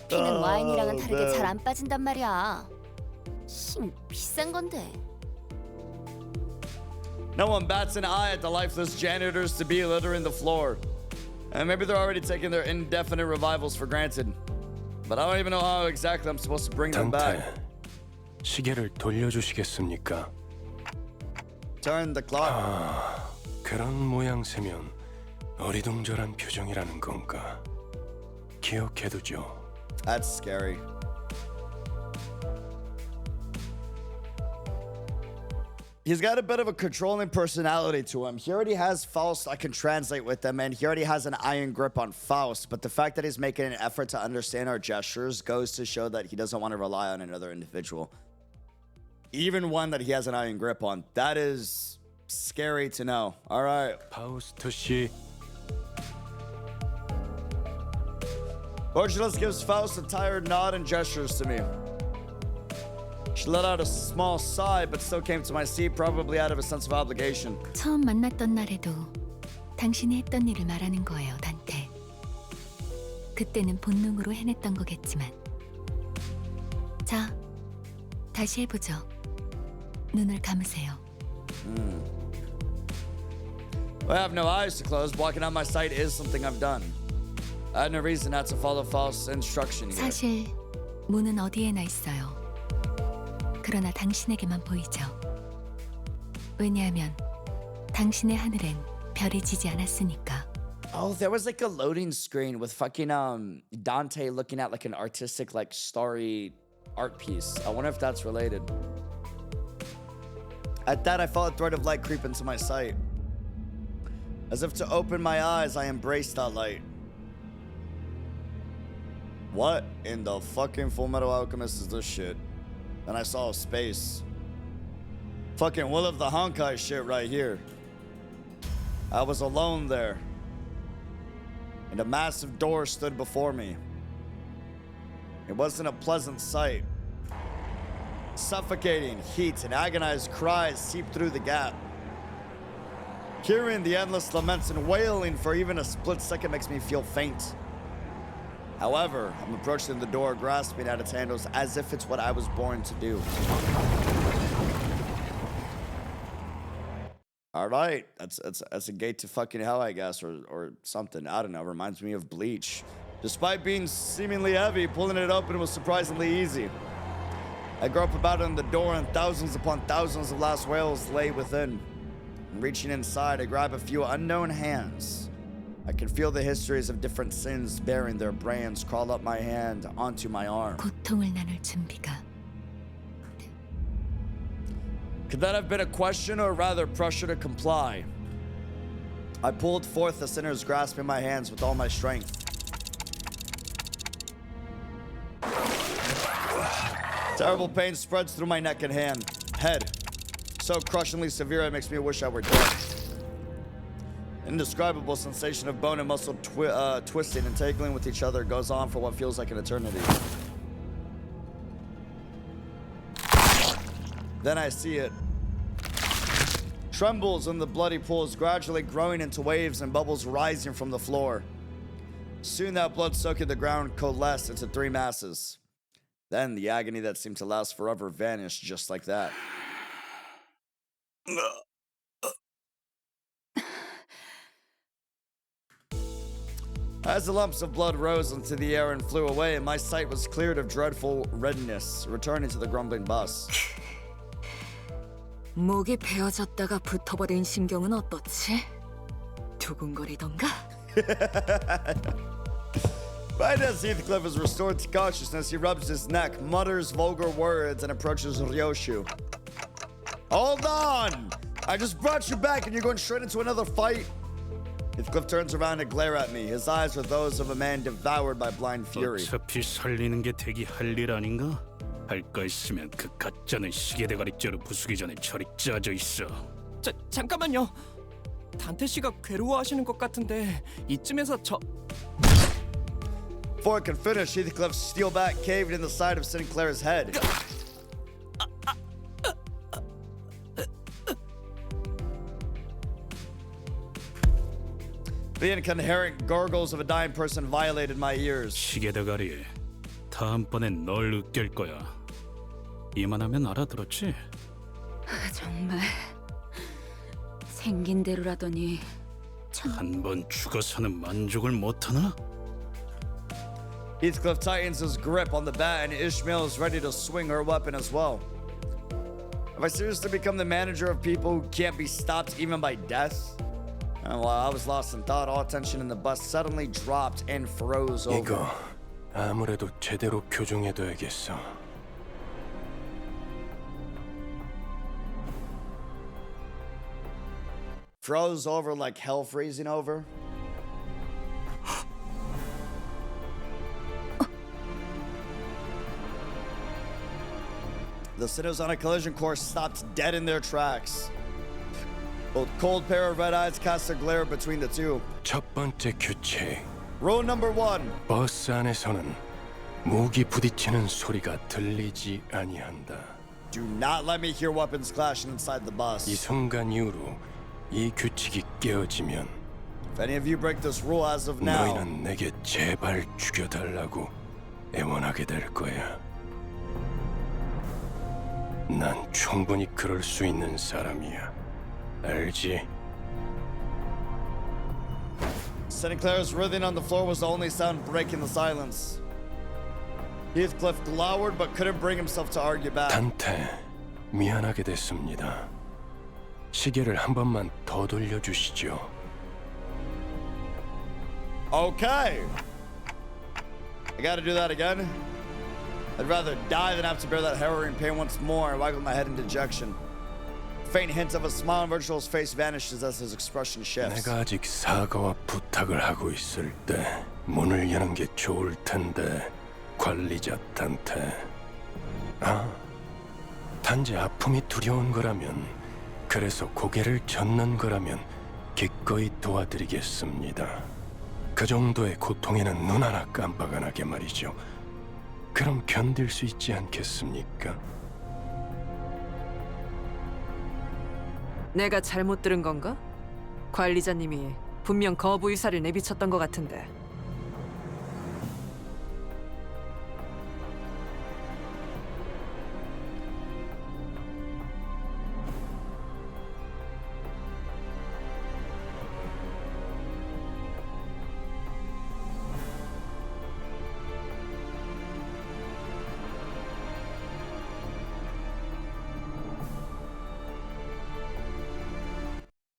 피는 와인이랑은 다르게 잘 안 빠진단 말이야. 싱, 비싼 건데. No one bats an eye at the lifeless janitors to be littering the floor. And maybe they're already taking their indefinite revivals for granted. But I don't even know how exactly I'm supposed to bring them back. 단테, 시계를 돌려주시겠습니까? Turn the clock. 아, 그런 모양새면 어리둥절한 표정이라는 건가? 기억해두죠. That's scary. He's got a bit of a controlling personality to him. He already has Faust I can translate with him, and he already has an iron grip on Faust. But the fact that he's making an effort to understand our gestures goes to show that he doesn't want to rely on another individual. Even one that he has an iron grip on. That is scary to know. All right. 파우스트 씨, Fortunus gives Faust a tired nod and gestures to me. She let out a small sigh, but still came to my seat, probably out of a sense of obligation. 처음 만났던 날에도 당신이 했던 일을 말하는 거예요, 단테. 그때는 본능으로 해냈던 거겠지만. 자, 다시 해보죠. 눈을 감으세요. I have no eyes to close. Blocking out my sight is something I've done. I had no reason not to follow Faust's instruction here. 사실 문은 어디에나 있어요. 그러나 당신에게만 보이죠. 왜냐하면 당신의 하늘엔 별이 지지 않았으니까. Oh, there was like a loading screen with fucking Dante looking at like an artistic, like starry art piece. I wonder if that's related. At that, I felt a thread of light creep into my sight. As if to open my eyes, I embraced that light. What in the fucking Full Metal Alchemist is this shit? Then I saw space. Fucking Will of the Honkai shit right here. I was alone there. And a massive door stood before me. It wasn't a pleasant sight. Suffocating heat and agonized cries seeped through the gap. Hearing the endless laments and wailing for even a split second makes me feel faint. However, I'm approaching the door, grasping at its handles as if it's what I was born to do. All right, that's a gate to fucking hell, I guess, or something. I don't know. Reminds me of Bleach. Despite being seemingly heavy, pulling it open was surprisingly easy. I grope about on the door, and thousands upon thousands of last whales lay within. And reaching inside, I grab a few unknown hands. I can feel the histories of different sins bearing their brands crawl up my hand onto my arm. 고통을 나눌 준비가. Could that have been a question or rather pressure to comply? I pulled forth the sinner's grasp in my hands with all my strength. Terrible pain spreads through my neck and head. So crushingly severe it makes me wish I were dead. Indescribable sensation of bone and muscle twisting and tangling with each other goes on for what feels like an eternity. Then I see it. Trembles in the bloody pools, gradually growing into waves and bubbles rising from the floor. Soon that blood soaking the ground coalesced into 3 masses. Then the agony that seemed to last forever vanished just like that. As the lumps of blood rose into the air and flew away, my sight was cleared of dreadful redness, returning to the grumbling bus. 목이 베어졌다가 붙어버린 심경은 어떻지? 두근거리던가? Right as Heathcliff is restored to consciousness, he rubs his neck, mutters vulgar words, and approaches Ryoshu. Hold on! I just brought you back and you're going straight into another fight? Heathcliff turns around to glare at me. His eyes are those of a man devoured by blind fury. 어차피 살리는 게 대기 할 일 아닌가? 할 거 있으면 그 가짜는 시계대가리째로 부수기 전에 저리 짜져 있어. 잠깐만요. 단테 씨가 괴로워하시는 것 같은데 이쯤에서 저... Before it can finish, Heathcliff's steel bat caved in the side of Sinclair's head. The incoherent gurgles of a dying person violated my ears. 시계대가리, 다음번엔 널 으깰 거야. 이만하면 알아들었지? 정말 생긴 대로라더니 한 번 죽어서는 만족을 못하나? Heathcliff tightens his grip on the bat and Ishmael is ready to swing her weapon as well. Have I seriously become the manager of people who can't be stopped even by death? And while I was lost in thought, all tension in the bus suddenly dropped and froze over. 이거 아무래도 제대로 교정해둬야겠어. Froze over like hell freezing over? The sinners on a collision course stopped dead in their tracks. Both cold pair of red eyes cast a glare between the two. 첫 번째 규칙. Rule number 1. 버스 안에서는 무기 부딪히는 소리가 들리지 아니한다. Do not let me hear weapons clashing inside the bus. 이 순간 이후로 이 규칙이 깨어지면 If any of you break this rule as of now, 너희는 내게 제발 죽여달라고 애원하게 될 거야. 난 충분히 그럴 수 있는 사람이야. 알지? Sinclair's writhing on the floor was the only sound breaking the silence. Heathcliff glowered but couldn't bring himself to argue back. 단테, 미안하게 됐습니다. 시계를 한 번만 더 돌려주시죠. Okay. I gotta do that again. I'd rather die than have to bear that harrowing pain once more. I waggled my head in dejection. Faint hint of a smile on Virgil's face vanishes as his expression shifts. 내가 아직 사과와 부탁을 하고 있을 때 문을 여는 게 좋을 텐데, 관리자 단테. 아, 단지 아픔이 두려운 거라면, 그래서 고개를 젓는 거라면 기꺼이 도와드리겠습니다. 그 정도의 고통에는 눈 하나 깜빡 안 하게 말이죠. 그럼 견딜 수 있지 않겠습니까? 내가 잘못 들은 건가? 관리자님이 분명 거부 의사를 내비쳤던 것 같은데.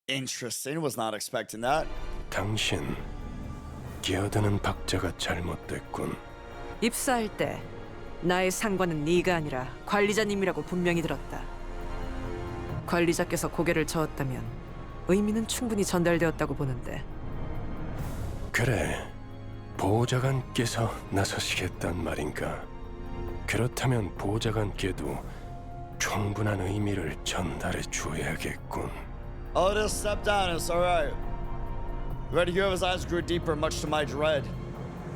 Interesting. Was not expecting that. 당신, 기어드는 박자가 잘못됐군. 입사할 때 나의 상관은 네가 아니라 관리자님이라고 분명히 들었다. 관리자께서 고개를 저었다면 의미는 충분히 전달되었다고 보는데. 그래, 보호자관께서 나서시겠단 말인가? 그렇다면 보호자관께도 충분한 의미를 전달해 주어야겠군. Otis stepped down. It's all right. Red hue of his eyes grew deeper, much to my dread.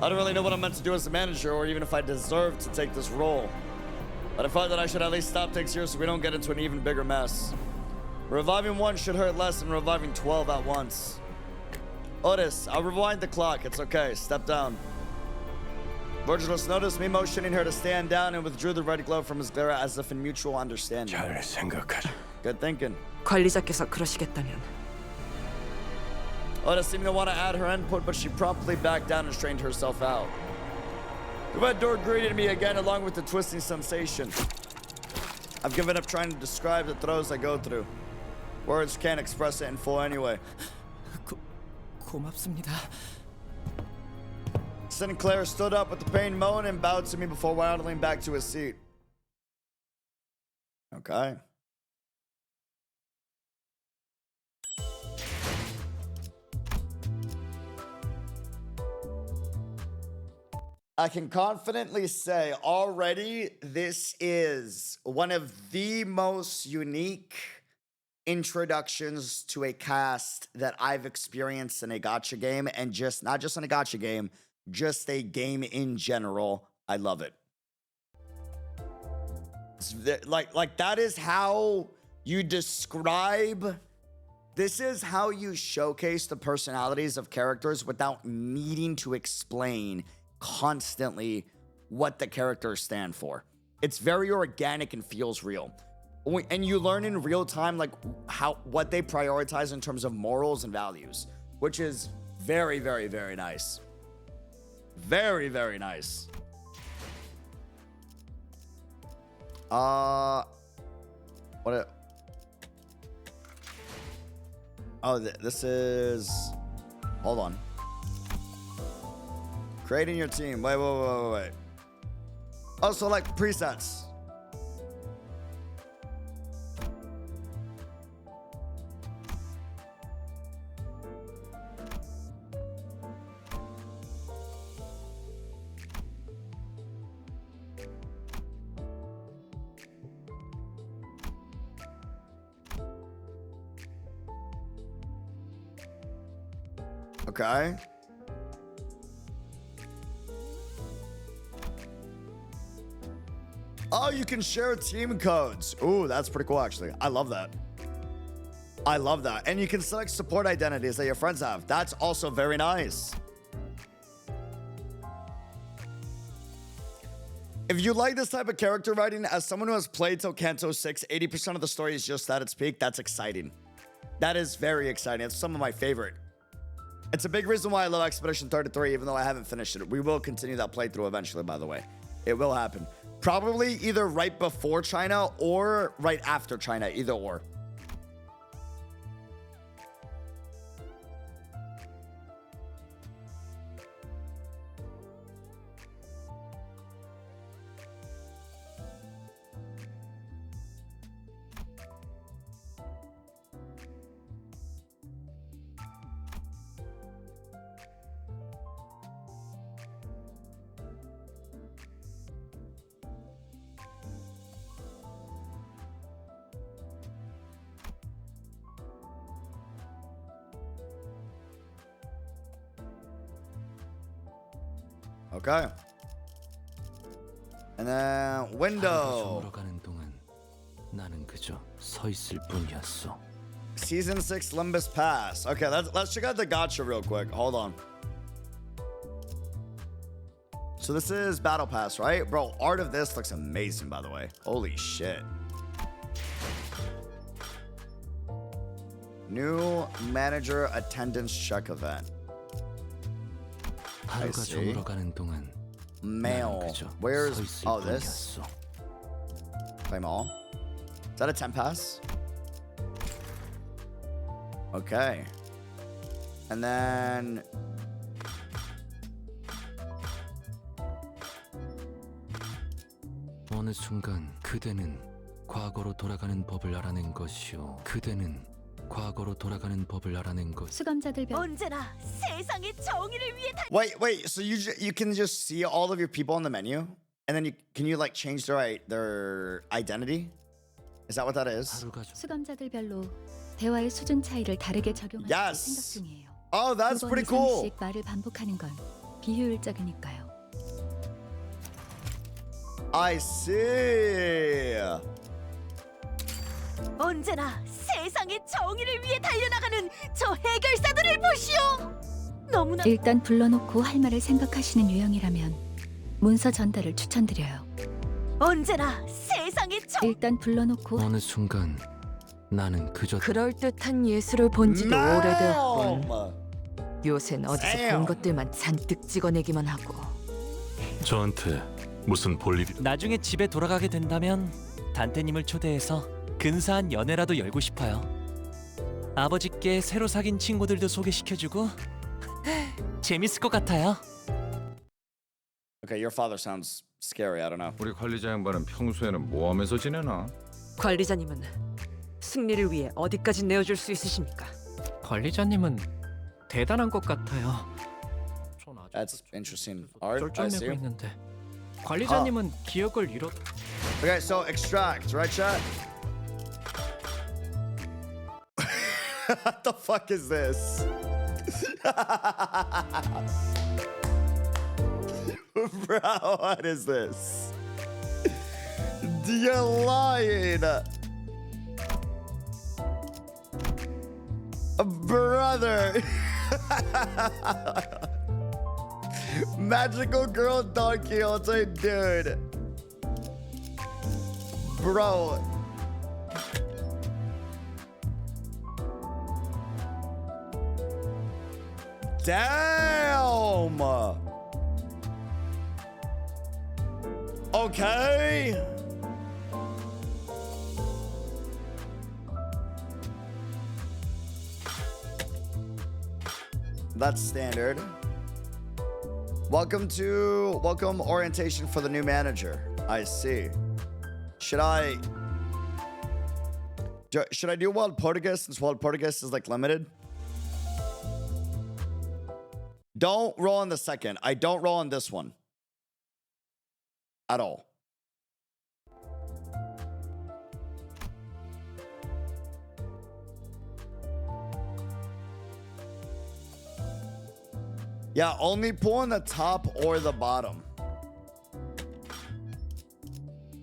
I don't really know what I'm meant to do as a manager, or even if I deserve to take this role. But I thought that I should at least stop things here so we don't get into an even bigger mess. Reviving one should hurt less than reviving 12 at once. Otis, I'll rewind the clock. It's okay. Step down. Virgilus noticed me motioning her to stand down and withdrew the red glow from his glare as if in mutual understanding. 잘 생각하자. Good thinking. 관리자께서 그러시겠다면. Otis seemed to want to add her input, but she promptly backed down and straightened herself out. The red door greeted me again, along with the twisting sensation. I've given up trying to describe the throes I go through. Words can't express it in full anyway. 고맙습니다. Sinclair stood up with the pain moan and bowed to me before waddling back to his seat. Okay. I can confidently say already this is one of the most unique introductions to a cast that I've experienced in a gacha game, and just not just in a gacha game, just a game in general. I love it. Like that is how you describe. This is how you showcase the personalities of characters without needing to explain constantly what the characters stand for. It's very organic and feels real. And you learn in real time like what they prioritize in terms of morals and values, which is very, very, very nice. Very, very nice. This is, hold on. Creating your team. Wait. Oh, so like presets. Okay. Oh, you can share team codes. Ooh, that's pretty cool, actually. I love that. I love that. And you can select support identities that your friends have. That's also very nice. If you like this type of character writing, as someone who has played till Canto 6, 80% of the story is just at its peak. That's exciting. That is very exciting. It's some of my favorite. It's a big reason why I love Expedition 33, even though I haven't finished it. We will continue that playthrough eventually, by the way. It will happen. Probably either right before China or right after China, either or. Okay. And then window. Season 6 Limbus Pass. Okay, let's check out the gacha real quick. Hold on. So this is Battle Pass, right? Bro, art of this looks amazing, by the way. Holy shit. New manager attendance check event. I see. Mail. Where's... Oh, this? Claim all. Is that a 10 pass? Okay. And then... 어느 순간 그대는 과거로 돌아가는 법을 알아낸 것이요. 그대는 과거로 돌아가는 법을 알아낸 것. 수감자들 언제나 세상의 정의를 위해 달. Wait. So you can just see all of your people on the menu, and then can you like change their identity? Is that what that is? 수감자들별로 대화의 수준 차이를 다르게 적용할 Yes. 생각 중이에요. Oh, that's pretty cool. 2번 이상씩 말을 반복하는 건 비효율적이니까요. I see. 언제나 세상의 정의를 위해 달려나가는 저 해결사들을 보시오. 너무나 일단 불러놓고 할 말을 생각하시는 유형이라면 문서 전달을 추천드려요. 언제나 세상의 일단 불러놓고 어느 순간 나는 그저 그럴듯한 예술을 본 지도 오래되었군. 요샌 어디서 본 것들만 잔뜩 찍어내기만 하고. 저한테 무슨 볼일이? 나중에 집에 돌아가게 된다면 단테님을 초대해서 근사한 연애라도 열고 싶어요. 아버지께 새로 사귄 친구들도 소개시켜주고 재밌을 것 같아요. Okay, your father sounds scary. I don't know. 우리 관리자 양반은 평소에는 뭐 하면서 지내나? 관리자님은 승리를 위해 어디까지 내어줄 수 있으십니까? 관리자님은 대단한 것 같아요. 전 아직도 That's interesting. Art, I 쩔쩔매고 see. 있는데 관리자님은 기억을 잃어. Okay, so extract, right, chat? What the fuck is this? Bro, what is this? You're lying. Brother. Magical girl Don Quixote, dude. Bro. Damn. Okay. That's standard. Welcome orientation for the new manager. I see. Should I do Wild Portuguese since Wild Portuguese is like limited? Don't roll on the second. I don't roll on this one. At all. Yeah, only pull on the top or the bottom.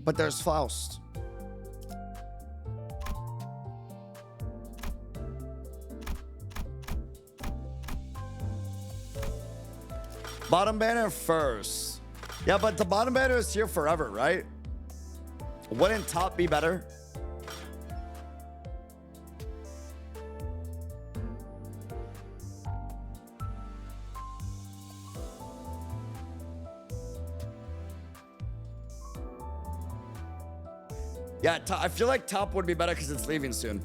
But there's Faust. Bottom banner first. Yeah, but the bottom banner is here forever, right? Wouldn't top be better? Yeah, I feel like top would be better because it's leaving soon.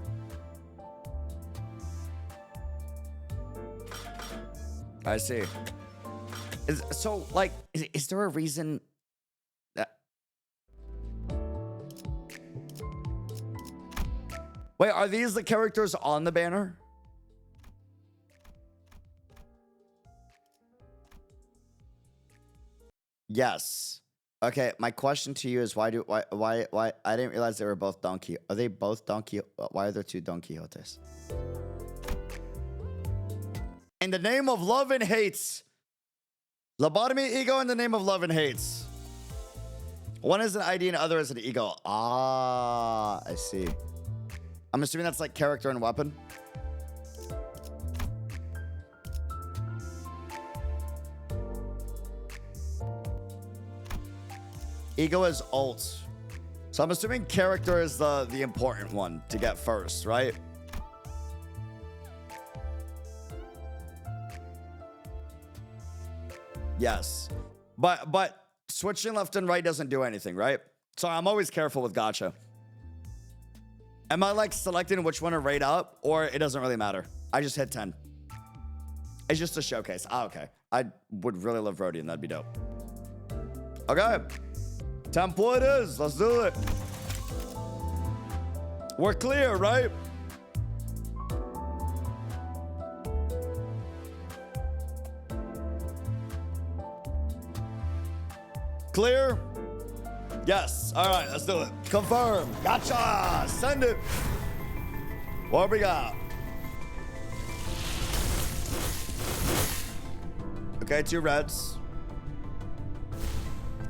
I see. So, like, is there a reason that... Wait, are these the characters on the banner? Yes. Okay, my question to you is why I didn't realize they were both Don Quixote. Are they both Don Quixote? Why are there two Don Quixotes? In the name of love and hates. Lobotomy ego in the name of love and hates. One is an ID and the other is an ego. Ah, I see. I'm assuming that's like character and weapon. Ego is ult. So I'm assuming character is the important one to get first, right? Yes. But switching left and right doesn't do anything, right? So I'm always careful with gacha. Am I like selecting which one to rate up, or it doesn't really matter? I just hit 10. It's just a showcase. Ah, okay. I would really love Rhodian. That'd be dope. Okay. Temple it is. Let's do it. We're clear, right? Clear? Yes. All right, let's do it. Confirm. Gotcha. Send it. What we got? Okay, 2 reds.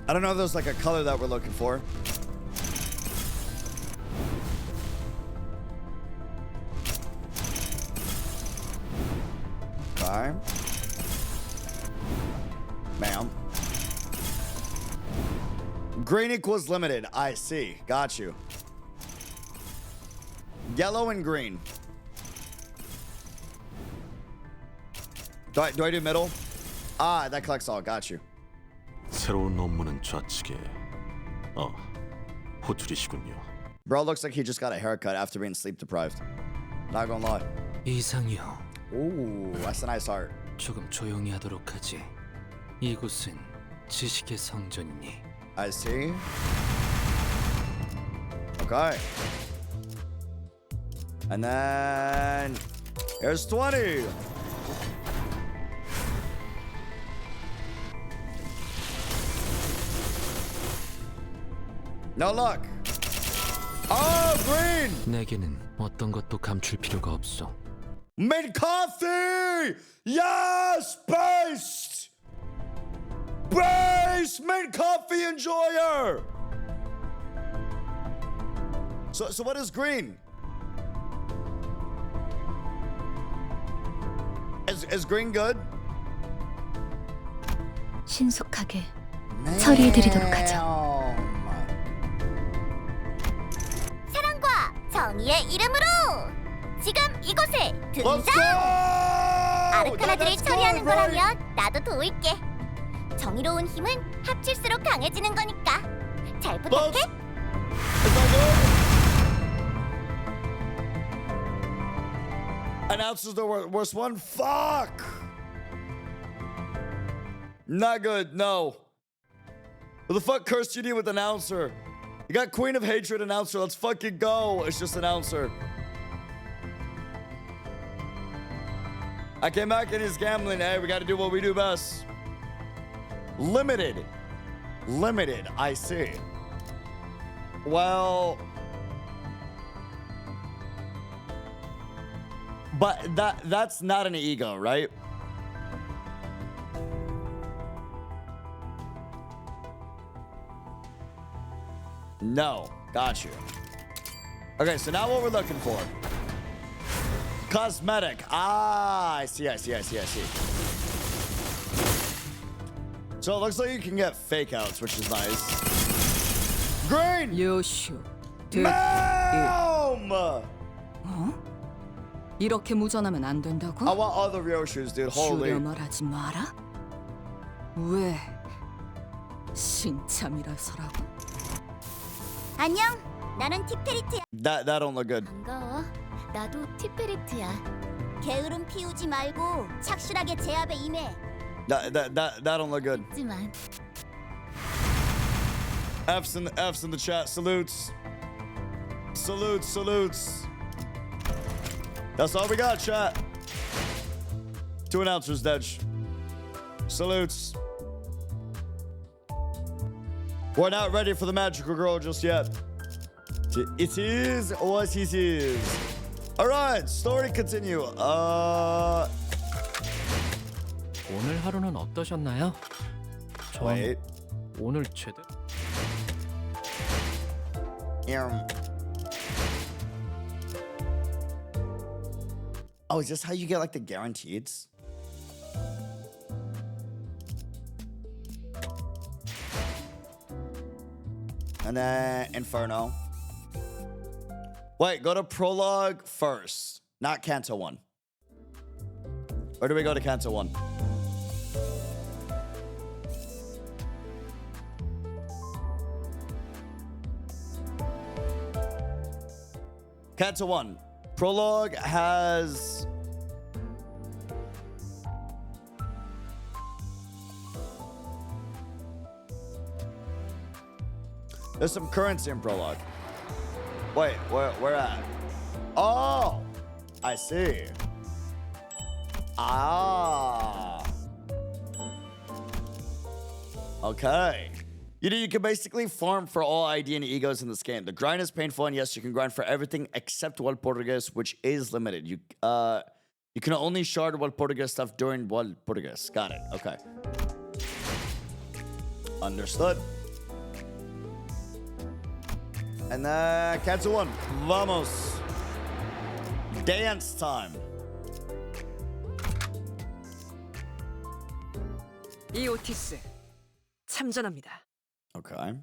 I don't know if there's like a color that we're looking for. Okay. Bam. Green equals limited. I see. Got you. Yellow and green. Do I do middle? Ah, that collects all. Got you. 새로운 업무는 좌측에. 호출이시군요. Bro looks like he just got a haircut after being sleep deprived. Not gonna lie. 이상이요. Ooh, that's a nice art. 조금 조용히 하도록 하지. 이곳은 지식의 성전이니. I see. Okay. And then here's 20. No luck. Oh, green. 내게는 어떤 것도 감출 필요가 없어. Made coffee. Yes, based. Base made coffee enjoyer. So what is green? Is green good? 신속하게 처리해드리도록 하죠. 사랑과 정의의 이름으로 지금 이곳에 등장! 아르카나들을 처리하는 거라면 나도 도울게. 정의로운 힘은 합칠수록 강해지는 거니까 잘 부탁해. Announcer's the worst one. Fuck. Not good. No. Who the fuck cursed you need with announcer? You got Queen of Hatred announcer. Let's fucking go. It's just announcer. I came back and he's gambling. Hey, we got to do what we do best. Limited. Limited. I see. Well. But that's not an ego, right? No. Got you. Okay, so now what we're looking for. Cosmetic. Ah, I see. So it looks like you can get fake outs, which is nice. Green! 요슈. Mom! 어? 이렇게 무전하면 안 된다고? I want other Ryoshus, dude. Holy. 수렴하지 마라? 왜? 신참이라서라고? 안녕, 나는 티페리트야. That don't look good. 반가워, 나도 티페리트야. 게으름 피우지 말고 착실하게 제압에 임해. That don't look good. 하지만 F's in the chat. Salutes. Salutes. That's all we got, chat. 2 announcers, Dedge. Salutes. We're not ready for the magical girl just yet. It is what it is. All right, story continue. 오늘 하루는 어떠셨나요? 전 Wait. 오늘 제대로 Oh, is this how you get like the guaranteeds? And then Inferno. Wait, go to Prologue first, not Canto 1. Or do we go to Canto 1? Canto 1. Prologue has... There's some currency in Prologue. Wait, where at? Oh! I see. Ah. Okay. You can basically farm for all ID and egos in this game. The grind is painful, and yes, you can grind for everything except World Portuguese, which is limited. You can only shard World Portuguese stuff during World Portuguese. Got it. Okay. Understood. And then Canto 1. Vamos. Dance time. 이오티스 참전합니다. Okay.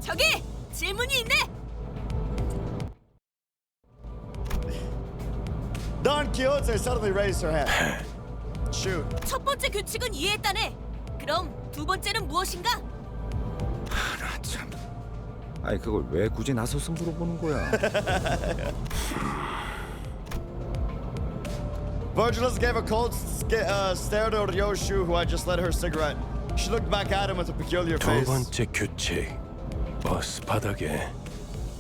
저기 질문이 있네. Don Quixote suddenly raised her hand. Shoot. 첫 번째 규칙은 이해했다네. 그럼 두 번째는 무엇인가? 나 참 아니 그걸 왜 굳이 나서서 물어보는 거야? Virgilus gave a cold stare to Ryoshu, who had just lit her cigarette. She looked back at him with a peculiar 두 face. 번째 규칙. 버스 바닥에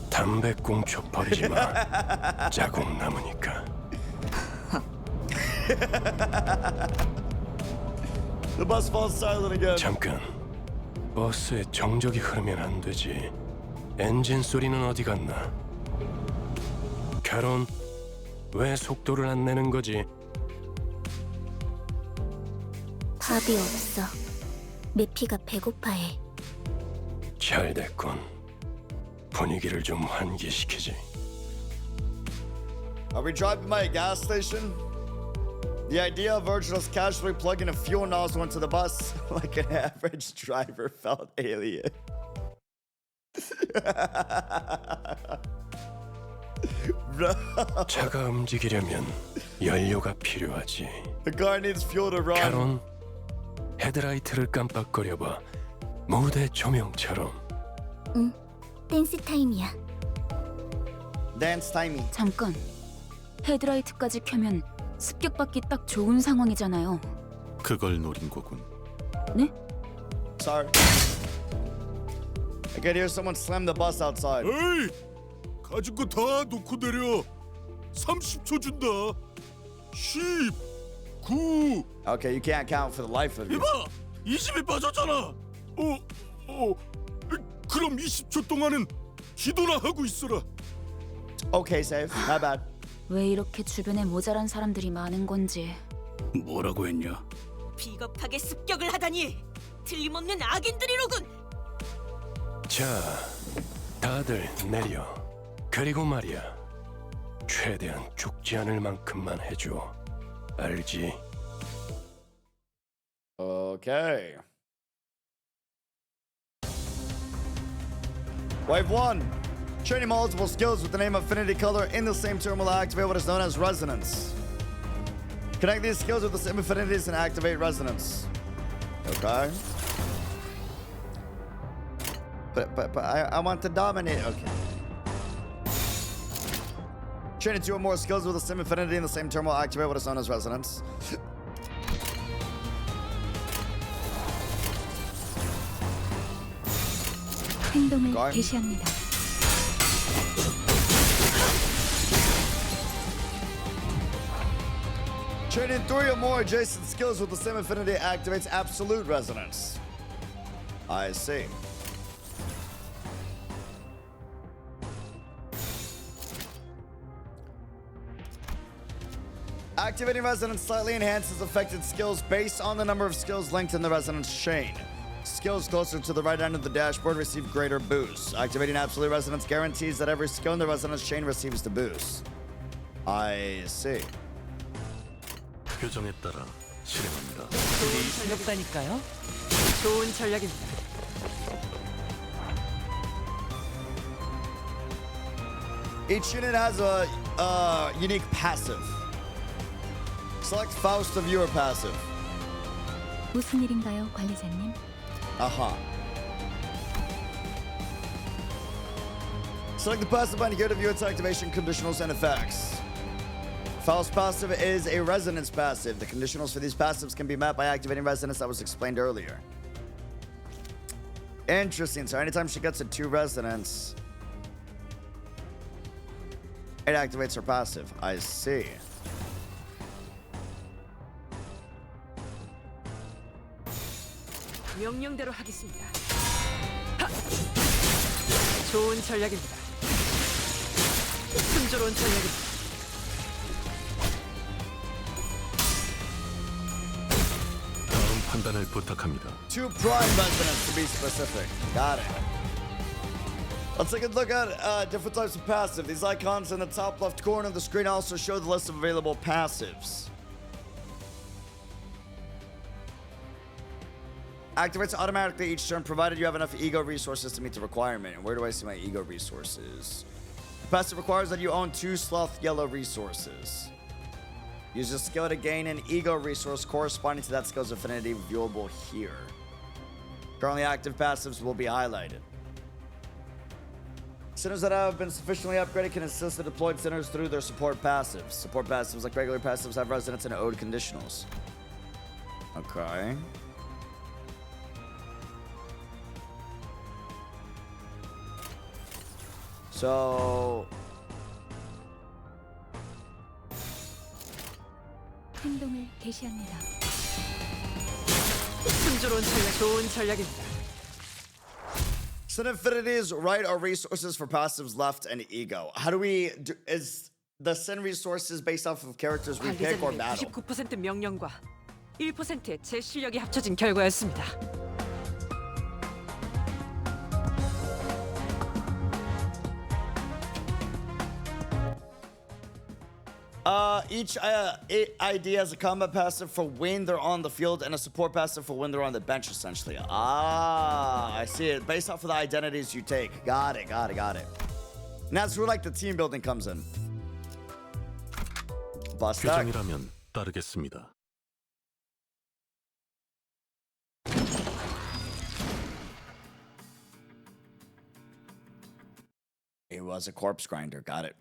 담배 꽁초 버리지 마. 자국 남으니까. The bus falls silent again. 잠깐. 버스에 정적이 흐르면 안 되지. 엔진 소리는 어디 갔나? 캐론, 왜 속도를 안 내는 거지? 밥이 없어. 메피가 배고파해. 잘 됐군. 분위기를 좀 환기시키지. Are we driving by a gas station? The idea of Virgilus casually plugging a fuel nozzle into the bus like an average driver felt alien. 차가 움직이려면 연료가 필요하지. The car needs fuel to run. 캐론, 헤드라이트를 깜빡거려봐. 무대 조명처럼. 응, 댄스 타임이야. Dance timing. 잠깐. 헤드라이트까지 켜면 습격받기 딱 좋은 상황이잖아요. 그걸 노린 거군. 네? Sorry. I can hear someone slam the bus outside. 에이! 가진 거 다 놓고 내려. 30초 준다. 10, 9. Okay, you can't count for the life of you. 이봐! 20이 빠졌잖아. 그럼 20초 동안은 기도나 하고 있어라. Okay, save. My bad. 왜 이렇게 주변에 모자란 사람들이 많은 건지. 뭐라고 했냐? 비겁하게 습격을 하다니 틀림없는 악인들이로군. 자, 다들 내려. 그리고 말이야. 최대한 죽지 않을 만큼만 해줘. 알지? Okay. Wave 1. Training multiple skills with the name Affinity Color in the same term will activate what is known as Resonance. Connect these skills with the same affinities and activate Resonance. Okay. But I want to dominate. Okay. Training 2 or more skills with the same affinity in the same term will activate what is known as Resonance. 행동을 걸. 개시합니다. Training 3 or more adjacent skills with the same affinity activates Absolute Resonance. I see. Activating Resonance slightly enhances affected skills based on the number of skills linked in the Resonance chain. Skills closer to the right end of the dashboard receive greater boosts. Activating Absolute Resonance guarantees that every skill in the Resonance chain receives the boost. I see. 교정에 따라 실행합니다. 전략다니까요. 좋은 전략입니다. Each unit has a unique passive. Select Faust of your passive. 무슨 일인가요, 관리자님? Aha. Select the passive by indicator view its activation conditionals and effects. Faust passive is a resonance passive. The conditionals for these passives can be met by activating resonance that was explained earlier. Interesting. So anytime she gets a 2 resonance, it activates her passive. I see. 명령대로 하겠습니다. 하! 좋은 전략입니다. 순조로운 전략입니다. 다음 판단을 부탁합니다. 2 prime resonance to be specific. Got it. Let's take a look at different types of passive. These icons in the top left corner of the screen also show the list of available passives. Activates automatically each turn, provided you have enough ego resources to meet the requirement. And where do I see my ego resources? The passive requires that you own 2 sloth yellow resources. Use a skill to gain an ego resource corresponding to that skill's affinity, viewable here. Currently active passives will be highlighted. Sinners that have been sufficiently upgraded can assist the deployed sinners through their support passives. Support passives, like regular passives, have resonance and ode conditionals. Okay. So... 행동을 개시합니다. 순조로운 전략, 좋은 전략입니다. Sin Infinity's right are resources for passives left and ego. How do we do, is the sin resources based off of characters we pick or 관리자님의 battle? 99% 명령과 1%의 제 실력이 합쳐진 결과였습니다. Each ID has a combat passive for when they're on the field and a support passive for when they're on the bench, essentially. Ah, I see it. Based off of the identities you take. Got it. And that's where, like, the team building comes in. Bust that. 규정이라면 따르겠습니다. It was a corpse grinder. Got it.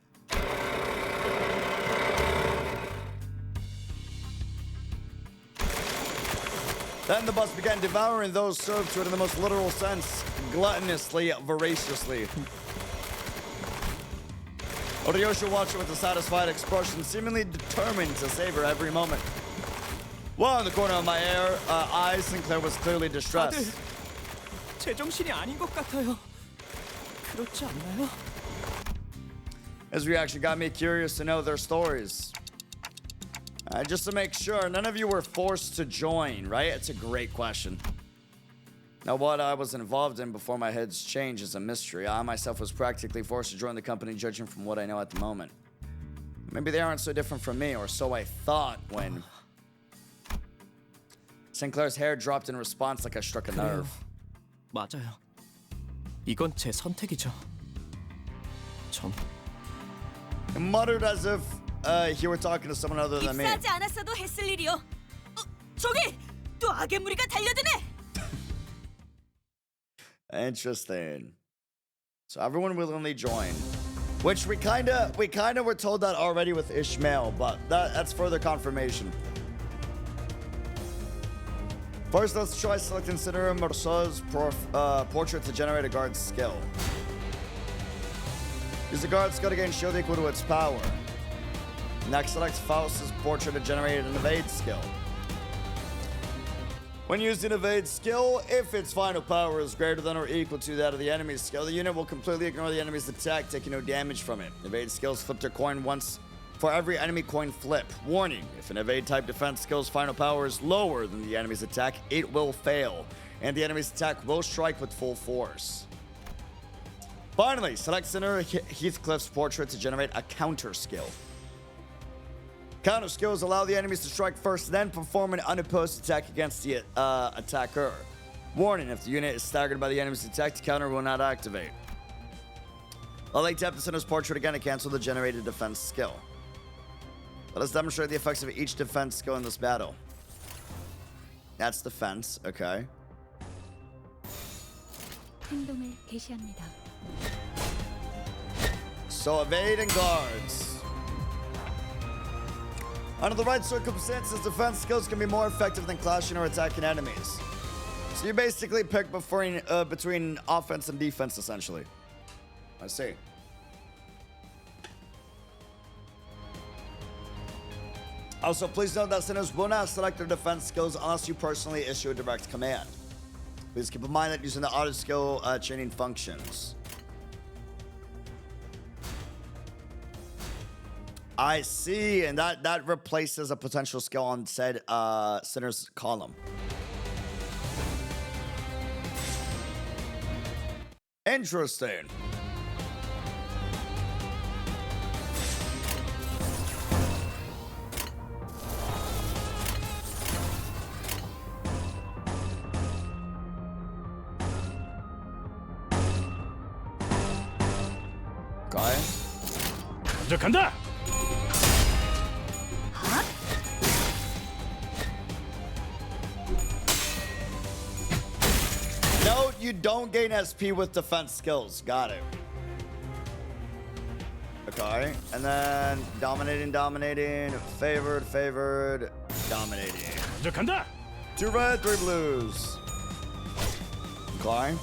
Then the bus began devouring those served to it in the most literal sense, gluttonously, voraciously. Oriyosha watched it with a satisfied expression, seemingly determined to savor every moment. While in the corner of my eyes, Sinclair was clearly distressed. 제정신이 아닌 것 같아요. 그렇지 않나요? His reaction got me curious to know their stories. Just to make sure, none of you were forced to join, right? It's a great question. Now, what I was involved in before my head's change is a mystery. I myself was practically forced to join the company, judging from what I know at the moment. Maybe they aren't so different from me, or so I thought when... Sinclair's hair dropped in response like I struck a nerve. 맞아요. 이건 제 선택이죠. 전... He muttered as if he were talking to someone other than me. 입사하지 않았어도 했을 일이요. 저기 또 악의 무리가 달려드네. Interesting. So everyone willingly joined, which we kinda were told that already with Ishmael, but that's further confirmation. First, let's try selecting Senator Marceau's portrait to generate a guard's skill. Use the guard's skill to gain shield equal to its power. Next, select Faust's portrait to generate an evade skill. When using evade skill, if its final power is greater than or equal to that of the enemy's skill, the unit will completely ignore the enemy's attack, taking no damage from it. Evade skills flip their coin once for every enemy coin flip. Warning, if an evade type defense skill's final power is lower than the enemy's attack, it will fail, and the enemy's attack will strike with full force. Finally, select Senator Heathcliff's portrait to generate a counter skill. Counter skills allow the enemies to strike first, then perform an unopposed attack against the attacker. Warning, if the unit is staggered by the enemy's attack, the counter will not activate. I'll like tap the Senator's portrait again to cancel the generated defense skill. Let us demonstrate the effects of each defense skill in this battle. That's defense, okay. 행동을 개시합니다. So evade and guards. Under the right circumstances, defense skills can be more effective than clashing or attacking enemies. So you basically pick between offense and defense, essentially. I see. Also, please note that sinners will not select their defense skills unless you personally issue a direct command. Please keep in mind that using the auto skill chaining functions. I see, and that replaces a potential skill on said sinner's column. Interesting. Okay. 먼저 간다. Note, you don't gain SP with defense skills. Got it. Okay. And then dominating, favored, dominating. 간다. 2 red, 3 blues. Okay.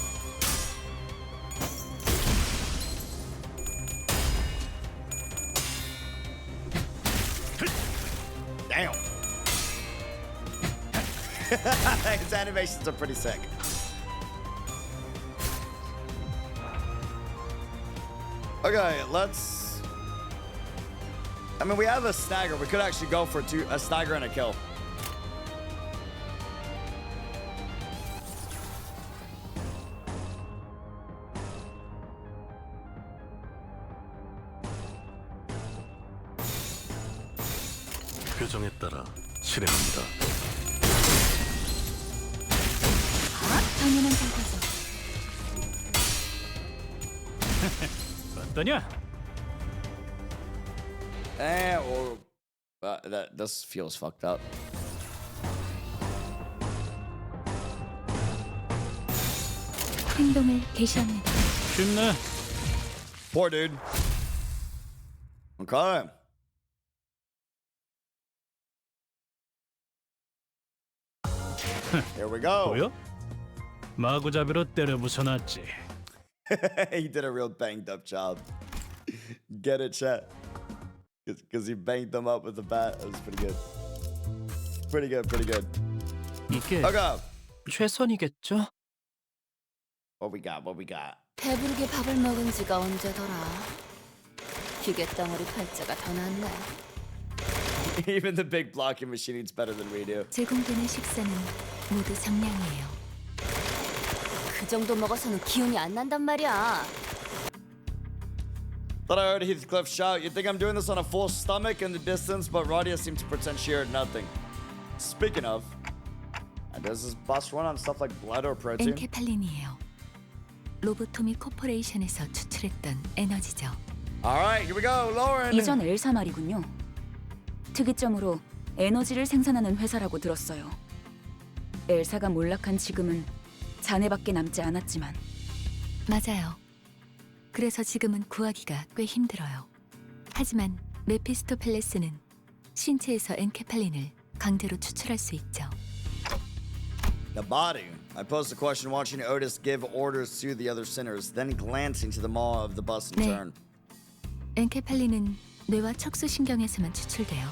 Damn. His animations are pretty sick. Okay, let's... I mean, we have a stagger. We could actually go for a stagger and a kill. 표정에 따라 실행합니다. 당연한 결과죠. 어떠냐? This feels fucked up. 행동을 개시합니다. 쉽네. Poor dude. Okay. Here we go. 보여? 마구잡이로 때려 부숴놨지. He did a real banged up job. Get it, chat. Because he banged them up with the bat. That was pretty good. Pretty good. 이게 Okay. 최선이겠죠? What we got? 배부르게 밥을 먹은 지가 언제더라. 기계 덩어리 팔자가 더 낫네. Even the big blocking machine eats better than we do. 제공되는 식사는 모두 정량이에요. 그 정도 먹어서는 기운이 안 난단 말이야. Thought I heard Heathcliff shout, "You think I'm doing this on a full stomach in the distance?" But Radia seemed to pretend she heard nothing. Speaking of, does this bus run on stuff like blood or protein? 엔케팔린이에요. 로보토미 코퍼레이션에서 추출했던 에너지죠. Alright, here we go, Lauren. 이전 엘사 말이군요. 특이점으로 에너지를 생산하는 회사라고 들었어요. 엘사가 몰락한 지금은 잔해밖에 남지 않았지만. 맞아요. 그래서 지금은 구하기가 꽤 힘들어요. 하지만 메피스토펠레스는 신체에서 엔케팔린을 강제로 추출할 수 있죠. The body. I posed the question watching Otis give orders to the other sinners, then glancing to the maw of the bus in 네. turn. 엔케팔린은 뇌와 척수신경에서만 추출돼요.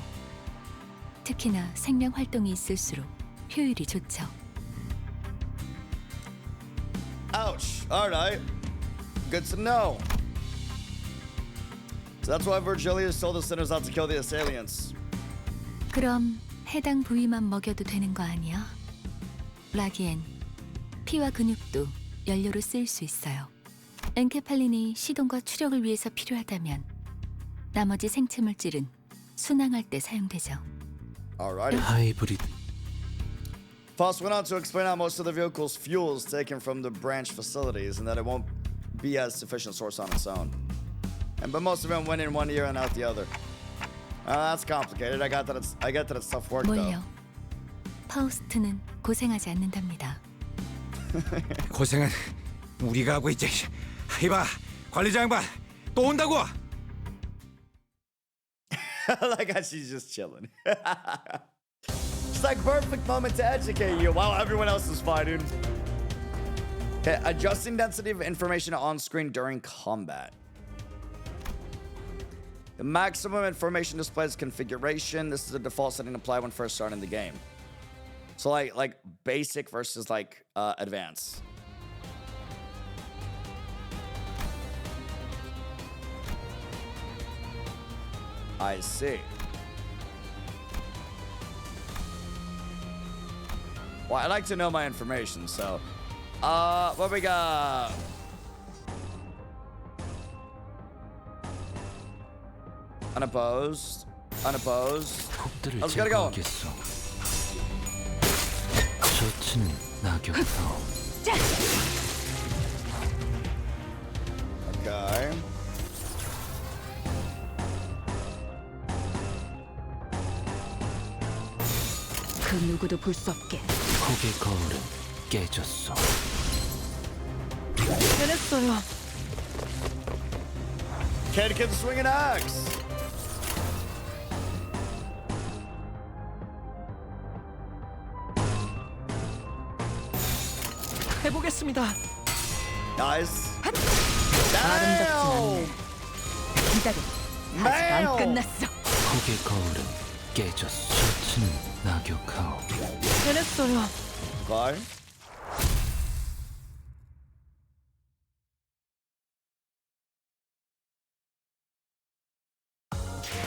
특히나 생명 활동이 있을수록 효율이 좋죠. Ouch. Alright. Good to know. So that's why Virgilius told the sinners not to kill the assailants. 그럼 해당 부위만 먹여도 되는 거 아니야? 라기엔 피와 근육도 연료로 쓰일 수 있어요. 엔케팔린이 시동과 추력을 위해서 필요하다면 나머지 생체 물질은 순항할 때 사용되죠. Alrighty. 하이브리드. Foss went on to explain how most of the vehicle's fuel is taken from the branch facilities and that it won't be a sufficient source on its own. But most of them went in one ear and out the other. That's complicated. I get that it's tough work though. 뭘요? 파우스트는 고생하지 않는답니다. 고생은 우리가 하고 있지. 이봐, 관리자 양반 또 온다고. Like how she's just chilling. It's like perfect moment to educate you while everyone else is fighting. Okay, adjusting density of information on screen during combat. The maximum information displays configuration. This is a default setting applied when first starting the game. So like basic versus like advanced. I see. Well, I like to know my information, so what we got? Unopposed. Let's get it going. 셔츠는 낙엽도. Okay. 그 누구도 볼 수 없게. 폭의 거울은 깨졌어. 해냈어요. Kid can swing an axe. 해보겠습니다. Nice. 아름답진 기다려. 아직 안 끝났어. 폭의 거울은 깨졌어. 셔츠는 낙엽하오. 해냈어요. Okay.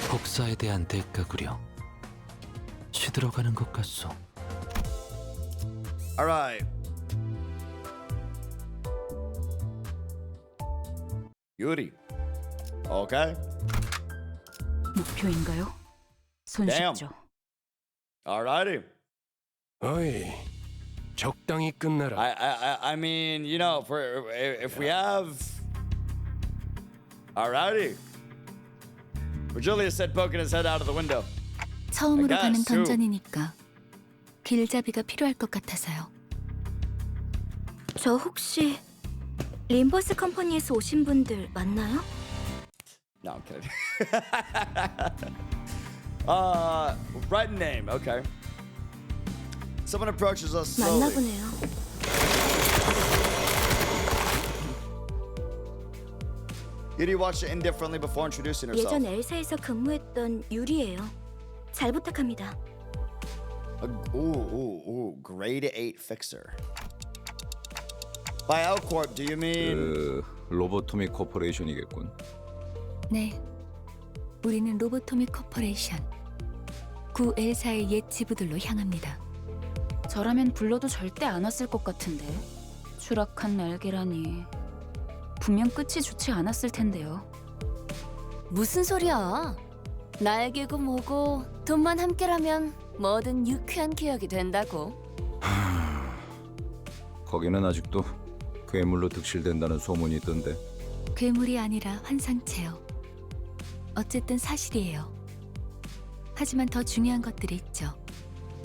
복사에 대한 대가구려. 시들어가는 것 같소. All right. Yuri. Okay. 목표인가요? 손쉽죠. Alrighty. 어이, 적당히 끝내라. I mean, you know, if we have. Alrighty. Virgilius said, poking his head out of the window. 처음으로 I 가는 guess, too. 던전이니까 길잡이가 필요할 것 같아서요. 저 혹시 림버스 컴퍼니에서 오신 분들 맞나요? No, I'm kidding. Right name, okay. Someone approaches us 맞나 slowly. 보네요. Yuri watched her indifferently before introducing herself. 예전 엘사에서 근무했던 유리예요. 잘 부탁합니다. Grade 8 fixer. By L Corp, do you mean? 로보토미 코퍼레이션이겠군. 네, 우리는 로보토미 코퍼레이션. 구 엘사의 옛 지부들로 향합니다. 저라면 불러도 절대 안 왔을 것 같은데. 추락한 날개라니. 분명 끝이 좋지 않았을 텐데요. 무슨 소리야? 날개고 뭐고 돈만 함께라면 뭐든 유쾌한 기억이 된다고. 거기는 아직도 괴물로 득실된다는 소문이 있던데. 괴물이 아니라 환상체요. 어쨌든 사실이에요. 하지만 더 중요한 것들이 있죠.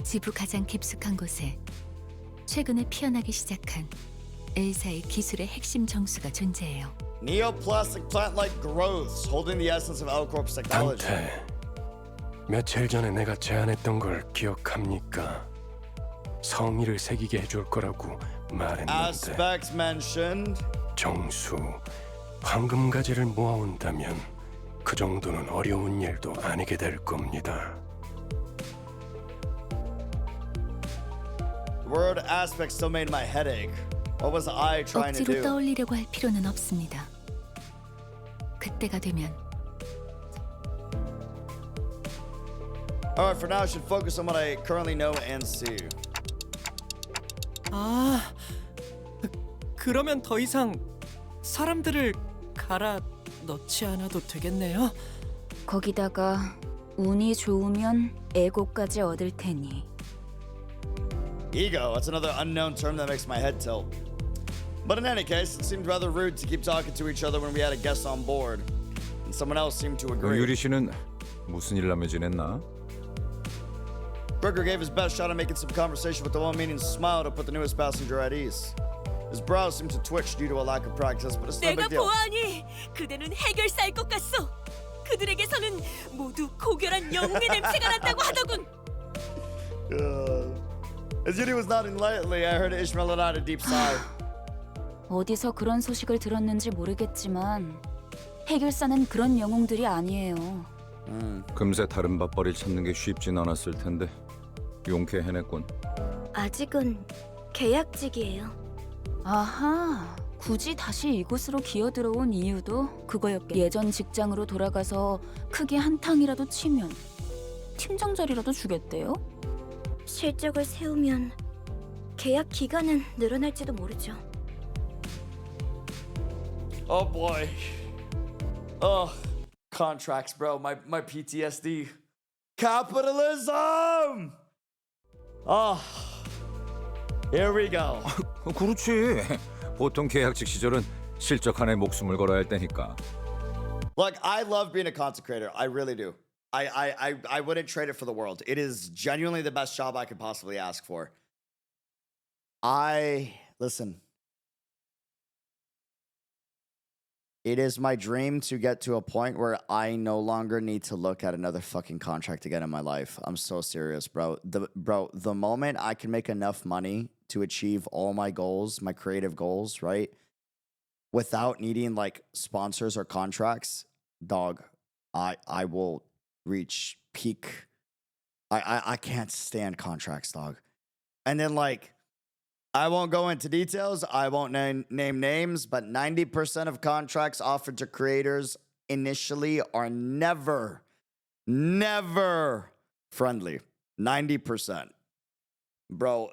지부 가장 깊숙한 곳에 최근에 피어나기 시작한 엘사의 기술의 핵심 정수가 존재해요. Neoplastic plant-like growths holding the essence of L Corp's technology. 단테, 며칠 전에 내가 제안했던 걸 기억합니까? 성의를 새기게 해줄 거라고 말했는데. Aspects mentioned. 정수, 황금가지를 모아온다면 그 정도는 어려운 일도 아니게 될 겁니다. The word aspect still made my headache. What was I trying to 억지로 do? 떠올리려고 할 필요는 없습니다. 그때가 되면 Alright, for now I should focus on what I currently know and see. 아, 그러면 더 이상 사람들을 갈아 넣지 않아도 되겠네요. 거기다가 운이 좋으면 에고까지 얻을 테니. Ego, that's another unknown term that makes my head tilt. But in any case, it seemed rather rude to keep talking to each other when we had a guest on board. And someone else seemed to agree. 유리 씨는 무슨 일 하며 지냈나? Gregor gave his best shot at making some conversation with a well-meaning smile to put the newest passenger at ease. His brow seemed to twitch due to a lack of practice, but it's no 내가 big deal. 보아하니 그대는 해결사일 것 같소. 그들에게서는 모두 고결한 영웅의 냄새가 난다고 하더군. As Yuri was nodding lightly, I heard Ishmael let out a deep sigh. 어디서 그런 소식을 들었는지 모르겠지만 해결사는 그런 영웅들이 아니에요. 금세 다른 밥벌이를 찾는 게 쉽진 않았을 텐데 용케 해냈군. 아직은 계약직이에요. 아하, 굳이 다시 이곳으로 기어들어온 이유도 그거였겠. 예전 직장으로 돌아가서 크게 한탕이라도 치면 팀장 자리라도 주겠대요? 실적을 세우면 계약 기간은 늘어날지도 모르죠. Oh boy. Oh, contracts, bro. My PTSD. Capitalism! Oh, here we go. 그렇지. 보통 계약직 시절은 실적 하나에 목숨을 걸어야 할 때니까. Look, I love being a content creator. I really do. I wouldn't trade it for the world. It is genuinely the best job I could possibly ask for. Listen. It is my dream to get to a point where I no longer need to look at another fucking contract again in my life. I'm so serious, bro. The moment I can make enough money to achieve all my goals, my creative goals, right? Without needing like sponsors or contracts, dog, I will reach peak. I can't stand contracts, dog. And then like, I won't go into details. I won't name names, but 90% of contracts offered to creators initially are never friendly. 90%. Bro,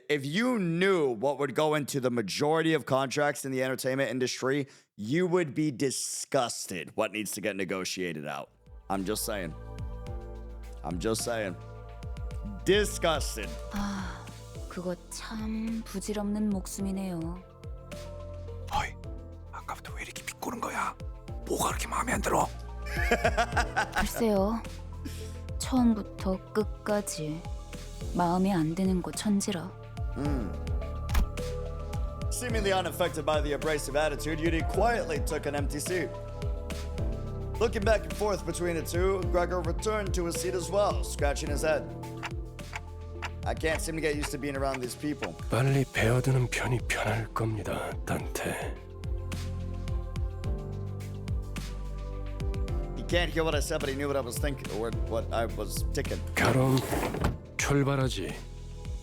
if you knew what would go into the majority of contracts in the entertainment industry, you would be disgusted what needs to get negotiated out. I'm just saying. Disgusted. 그거 참 부질없는 목숨이네요. 어이, 아까부터 왜 이렇게 비꼬는 거야? 뭐가 그렇게 마음에 안 들어? 글쎄요. 처음부터 끝까지 마음에 안 드는 거 천지라. Seemingly unaffected by the abrasive attitude, Yuri quietly took an empty seat. Looking back and forth between the two, Gregor returned to his seat as well, scratching his head. I can't seem to get used to being around these people. 빨리 배어드는 편이 편할 겁니다, 단테. He can't hear what I said, but he knew what I was thinking, or what I was thinking. 가롬, 출발하지.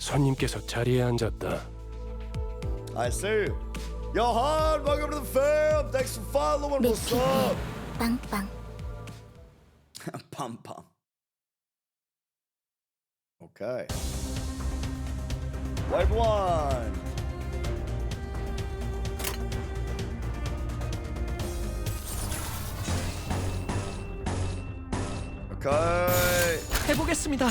손님께서 자리에 앉았다. I see. Johan, welcome to the fam. Thanks for following. What's up? 빵빵. Pum pum. Okay. Wave one. Okay. 해보겠습니다.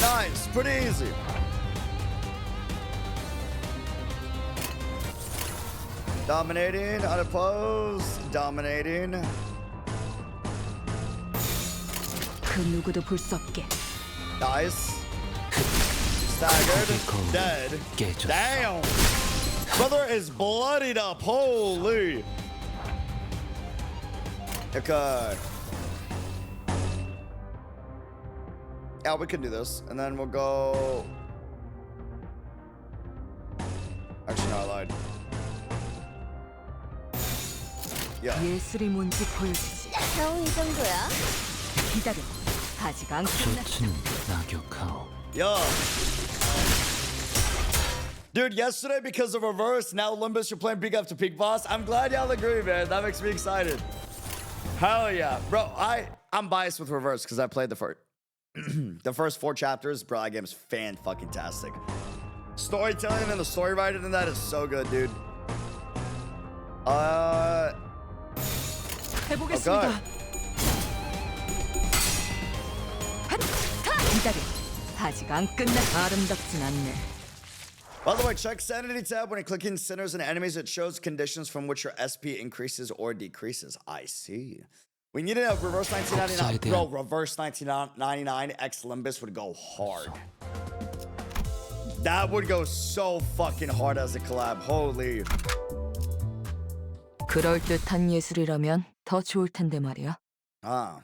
Nice, pretty easy. Dominating, unopposed, dominating. 그 누구도 볼 수 없게. Nice. Staggered, dead. Damn. Brother is bloodied up. Holy. Okay. Yeah, we can do this. And then we'll go... Actually, no, I lied. Yeah. 예술이 뭔지 보여주지. 겨우 이 정도야? 기다려. 아직 안 끝났어. 쇼츠는 낙엽하오. Yo. Dude, yesterday because of reverse, now Limbus, you're playing Peak After Peak Boss. I'm glad y'all agree, man. That makes me excited. Hell yeah. Bro, I'm biased with reverse because I played the first 4 chapters. Bro, that game's fan-fucking-tastic. Storytelling and the story writing in that is so good, dude. 해보겠습니다. Okay. 기다려. 아직 안 끝났어. 아름답진 않네. By the way, check Sanity tab. When you click in sinners and enemies, it shows conditions from which your SP increases or decreases. I see. We need a reverse 1999. Bro, reverse 1999 X Limbus would go hard. That would go so fucking hard as a collab. Holy. 그럴듯한 예술이라면 더 좋을 텐데 말이야. Ah.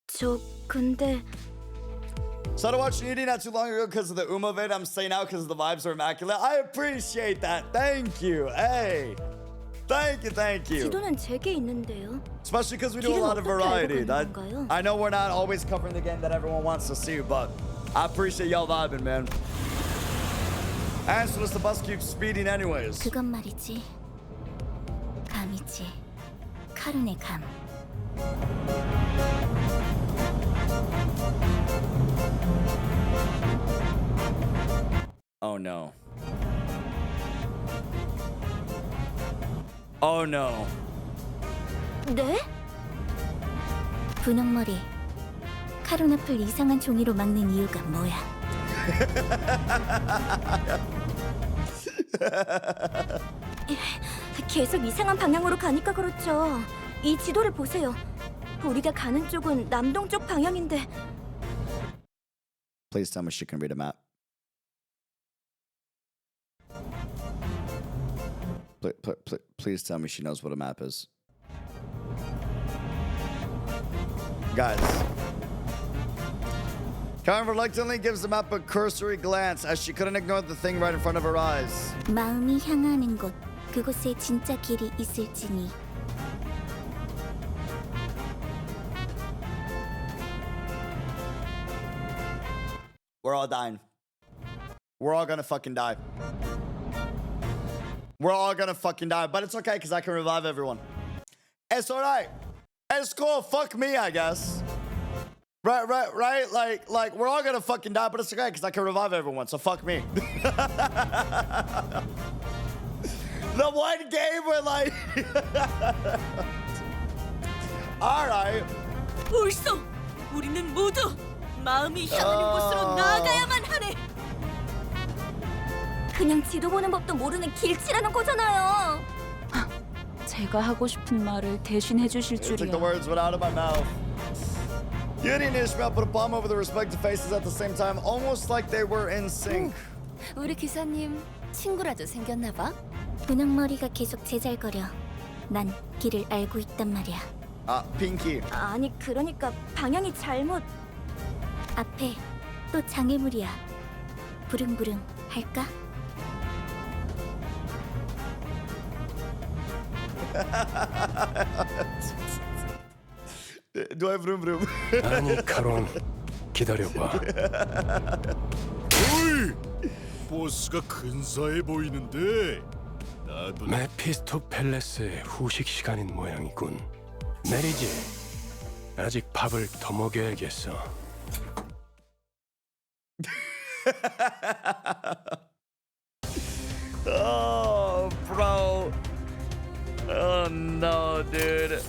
저 근데 Started watching ED not too long ago because of the Uma vid. I'm staying out because the vibes are immaculate. I appreciate that. Thank you. Hey. Thank you. 지도는 제게 있는데요. Especially because we do a lot of variety. I know we're not always covering the game that everyone wants to see, but I appreciate y'all vibing, man. And so does the bus keep speeding anyways. 그건 말이지. 감이지. 카룬의 감. Oh no. Oh no. 네? 분홍머리. 카룬 앞을 이상한 종이로 막는 이유가 뭐야? 계속 이상한 방향으로 가니까 그렇죠. 이 지도를 보세요. 우리가 가는 쪽은 남동쪽 방향인데. Please tell me she can read a map. Please tell me she knows what a map is. Guys. Karen reluctantly gives the map a cursory glance as she couldn't ignore the thing right in front of her eyes. 마음이 향하는 곳, 그곳에 진짜 길이 있을지니. We're all dying. We're all gonna fucking die. We're all gonna fucking die, but it's okay because I can revive everyone. It's alright. It's cool. Fuck me, I guess. Right. Like we're all gonna fucking die, but it's okay because I can revive everyone. So fuck me. The one game where like, all right. 옳소. 우리는 모두 마음이 향하는 곳으로 나아가야만 하네. 그냥 지도 보는 법도 모르는 길치라는 거잖아요. 제가 하고 싶은 말을 대신해 주실 Took the 줄이야. words right out of my mouth. Yuri and Ishmael put a palm over their respective faces at the same time, almost like they were in sync. 우리 기사님 친구라도 생겼나 봐. 분홍머리가 계속 제잘거려. 난 길을 알고 있단 말이야. 아, 핑키. 아니 그러니까 방향이 잘못. 앞에 또 장애물이야. 부릉부릉 할까? Do I vroom vroom? 아니 카론 기다려봐. 어이! 보스가 근사해 보이는데 나도 메피스토펠레스의 후식 시간인 모양이군. 내리지. 아직 밥을 더 먹여야겠어. Oh, bro. Oh no, dude.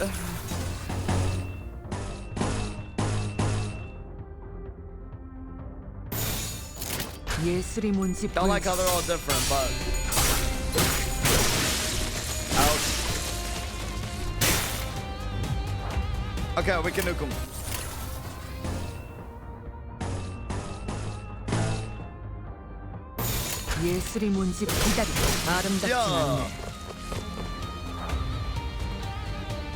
예술이 뭔지 Don't like how they're all different, but ouch. Okay, we can nuke them. 예술이 뭔지 기다려. 아름답진 않네.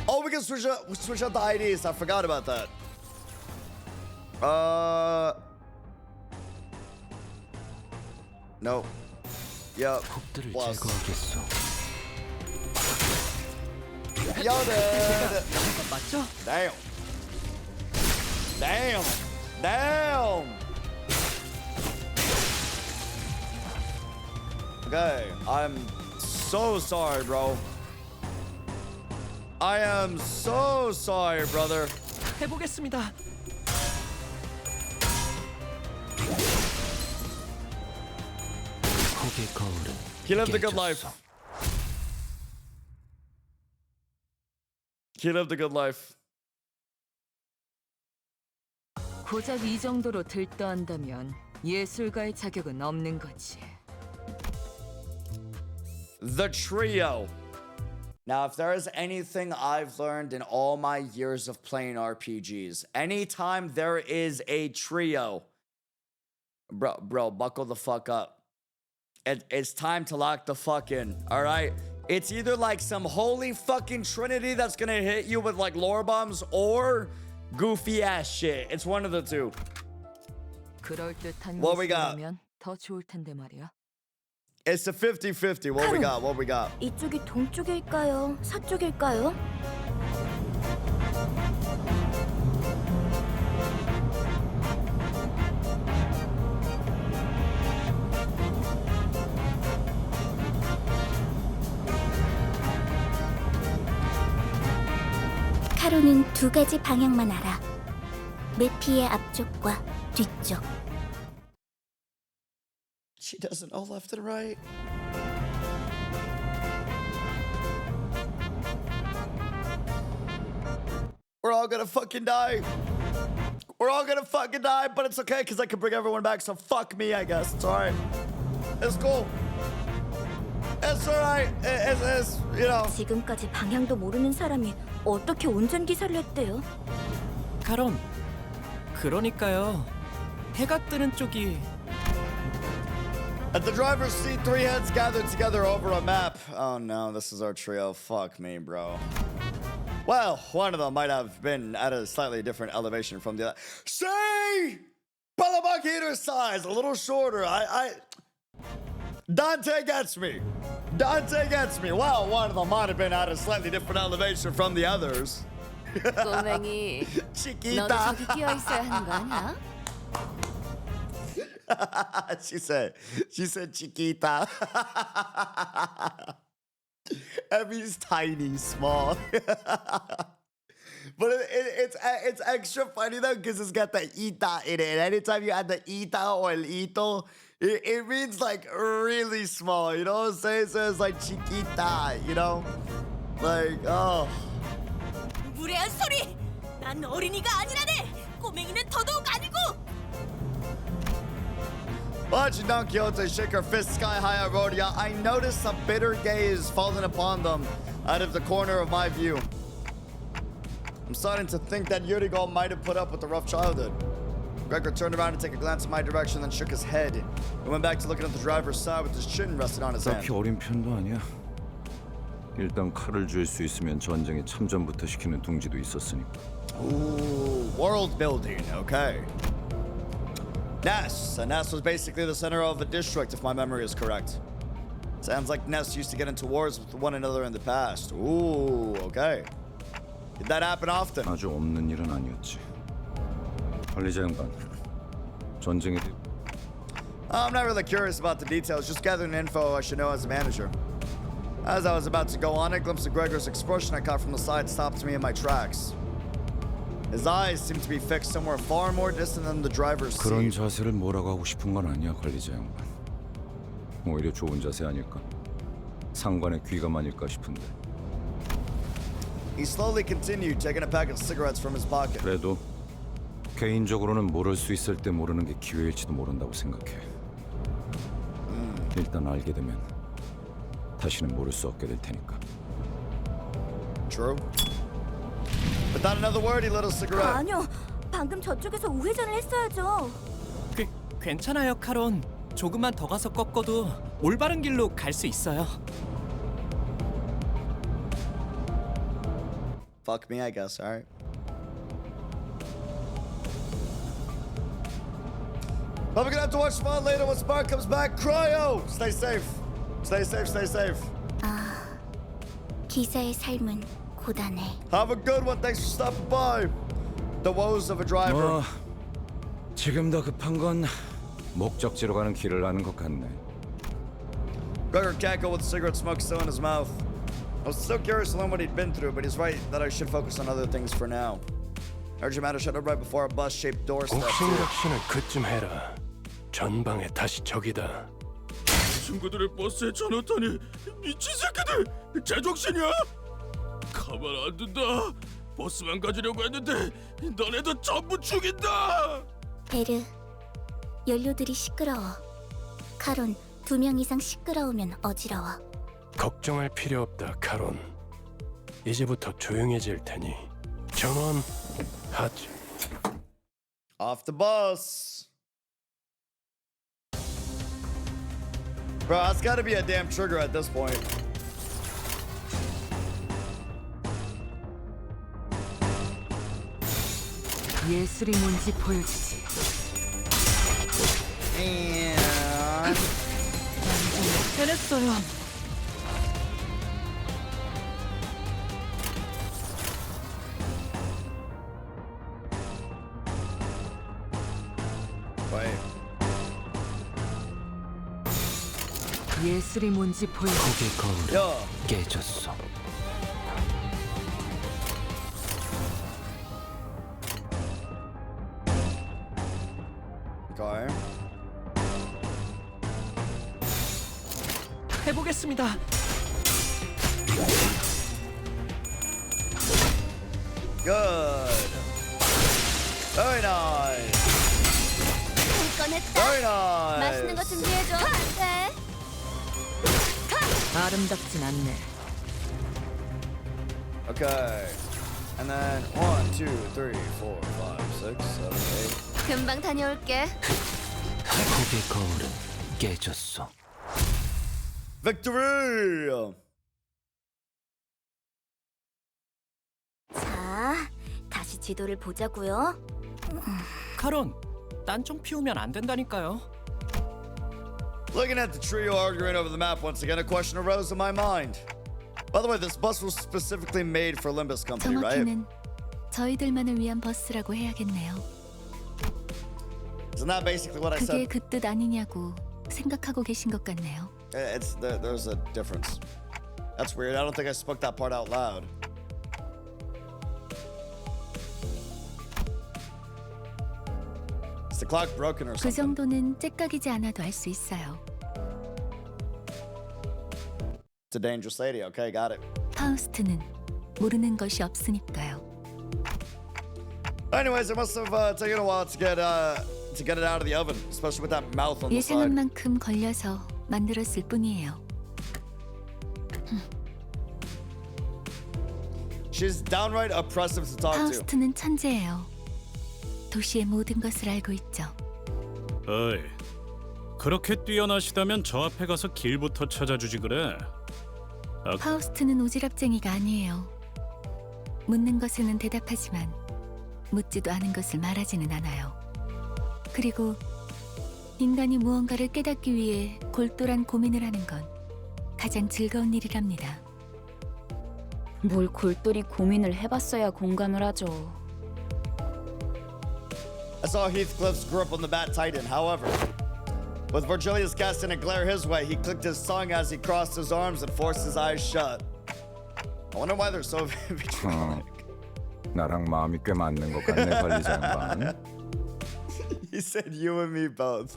Oh, we can switch out the IDs. I forgot about that. No. Yep. 곡들을 Plus. 제거하겠어. Yo, dude. 맞죠? Damn. Damn. Damn. Okay, I'm so sorry, bro. I am so sorry, brother. 해보겠습니다. 곡의 거울은 He lived a good life. He lived a good life. 고작 이 정도로 들떠한다면 예술가의 자격은 없는 거지. The trio. Now, if there is anything I've learned in all my years of playing RPGs, anytime there is a trio, bro, buckle the fuck up. It's time to lock the fuck in, all right? It's either like some holy fucking trinity that's gonna hit you with like lore bombs or goofy ass shit. It's one of the two. 그럴듯한 What we got? 모습이라면 더 좋을 텐데 말이야. It's a 50-50. What we got? What we got? 이쪽이 동쪽일까요? 서쪽일까요? 카로는 두 가지 방향만 알아. 메피의 앞쪽과 뒤쪽. She doesn't know left and right. We're all gonna fucking die. We're all gonna fucking die, but it's okay because I can bring everyone back, so fuck me, I guess. It's alright. It's cool. It's alright. It's, you know. 지금까지 방향도 모르는 사람이 어떻게 운전기사를 했대요? 카론, 그러니까요. 해가 뜨는 쪽이 At the driver's seat, three heads gathered together over a map. Oh no, this is our trio. Fuck me, bro. Well, one of them might have been at a slightly different elevation from the other. See? Bullabug heater size, a little shorter. Dante gets me. Dante gets me. Well, one of them might have been at a slightly different elevation from the others. 꼬맹이, Chiquita. 너도 저기 끼어 있어야 하는 거 아니야? she said chiquita. Emmy's tiny, small. But it's extra funny though because it's got the ita in it. And anytime you add the ita or el ito, it means like really small. You know what I'm saying? So it's like chiquita, you know? Like, oh. 무례한 소리! 난 어린이가 아니라네! 꼬맹이는 더더욱 아니고! Watching Don Quixote shake her fist sky high at Rhodia, I noticed a bitter gaze falling upon them out of the corner of my view. I'm starting to think that E.G.O might have put up with a rough childhood. Gregor turned around to take a glance in my direction, then shook his head. He went back to looking at the driver's side with his chin rested on his hand. 딱히 어린 편도 아니야. 일단 칼을 줄 수 있으면 전쟁에 참전부터 시키는 둥지도 있었으니까. Ooh, world building, okay. Ness, and Ness was basically the center of a district, if my memory is correct. Sounds like Ness used to get into wars with one another in the past. Ooh, okay. Did that happen often? 아주 없는 일은 아니었지. 관리자 양반, 전쟁에 I'm not really curious about the details, just gathering info I should know as a manager. As I was about to go on, a glimpse of Gregor's expression I caught from the side stopped me in my tracks. His eyes seemed to be fixed somewhere far more distant than the driver's seat. 그런 자세를 뭐라고 하고 싶은 건 아니야, 관리자 양반. 오히려 좋은 자세 아닐까? 상관의 귀감아닐까 싶은데. He slowly continued, taking a pack of cigarettes from his pocket. 그래도 개인적으로는 모를 수 있을 때 모르는 게 기회일지도 모른다고 생각해. 일단 알게 되면 다시는 모를 수 없게 될 테니까. True. Without another word, he lit a cigarette. 아니요, 방금 저쪽에서 우회전을 했어야죠. 괜찮아요, 카론. 조금만 더 가서 꺾어도 올바른 길로 갈 수 있어요. Fuck me, I guess. All right. Probably gonna have to watch Spawn later when Spark comes back. Cryo! Stay safe. Stay safe, stay safe. 기사의 삶은 고단해. Have a good one. Thanks for stopping by. The woes of a driver. 지금 더 급한 건 목적지로 가는 길을 아는 것 같네. Gregor cackled with cigarette smoke still in his mouth. I was still curious to learn what he'd been through, but he's right that I should focus on other things for now. Urgent matter shut up right before a bus-shaped door steps in. 옥신각신을 그쯤 해라. 전방에 다시 적이다. 친구들의 버스에 쳐넣다니 미친 새끼들! 제정신이야? 가만 안 둔다. 버스만 가지려고 했는데 너네도 전부 죽인다. 베르, 연료들이 시끄러워. 카론, 2명 이상 시끄러우면 어지러워. 걱정할 필요 없다, 카론. 이제부터 조용해질 테니 전원하지. Off the bus. Bro, that's gotta be a damn trigger at this point. 예술이 뭔지 보여주지. 해냈어요. 예술이 뭔지 보여. 고개 거울이 깨졌어. Okay. 해보겠습니다. Good. Very nice. 꺼냈다. Very nice. 맛있는 거 준비해줘. 네. 아름답진 않네. Okay. And then 1, 2, 3, 4, 5, 6, 7, 8. 금방 다녀올게. 고개 거울은 깨졌어. Victory! 자, 다시 지도를 보자고요. 카론, 딴 좀 피우면 안 된다니까요. Looking at the trio arguing over the map once again, a question arose in my mind. By the way, this bus was specifically made for Limbus Company, right? 정확히는 저희들만을 위한 버스라고 해야겠네요. Isn't that basically what I 그게 said? 그 뜻 아니냐고 생각하고 계신 것 같네요. There's a difference. That's weird. I don't think I spoke that part out loud. Is the clock broken or 그 something? 정도는 째깍이지 않아도 알 수 있어요. It's a dangerous lady. Okay, got it. 파우스트는 모르는 것이 없으니까요. Anyways, it must have taken a while to get it out of the oven, especially with that mouth on the 예상한 side. 만큼 걸려서 만들었을 뿐이에요. She's downright oppressive to talk to. 파우스트는 천재예요. 도시의 모든 것을 알고 있죠. 어이, 그렇게 뛰어나시다면 저 앞에 가서 길부터 찾아주지 그래. 파우스트는 오지랖쟁이가 아니에요. 묻는 것에는 대답하지만 묻지도 않은 것을 말하지는 않아요. 그리고 인간이 무언가를 깨닫기 위해 골똘한 고민을 하는 건 가장 즐거운 일이랍니다. 뭘 골똘히 고민을 해봤어야 공감을 하죠. I saw Heathcliff's grip on the Bat Titan. However, with Virgilius casting a glare his way, he clicked his tongue as he crossed his arms and forced his eyes shut. I wonder why they're so vitriolic. 나랑 마음이 꽤 맞는 것 같네, 관리자 양반. He said you and me both.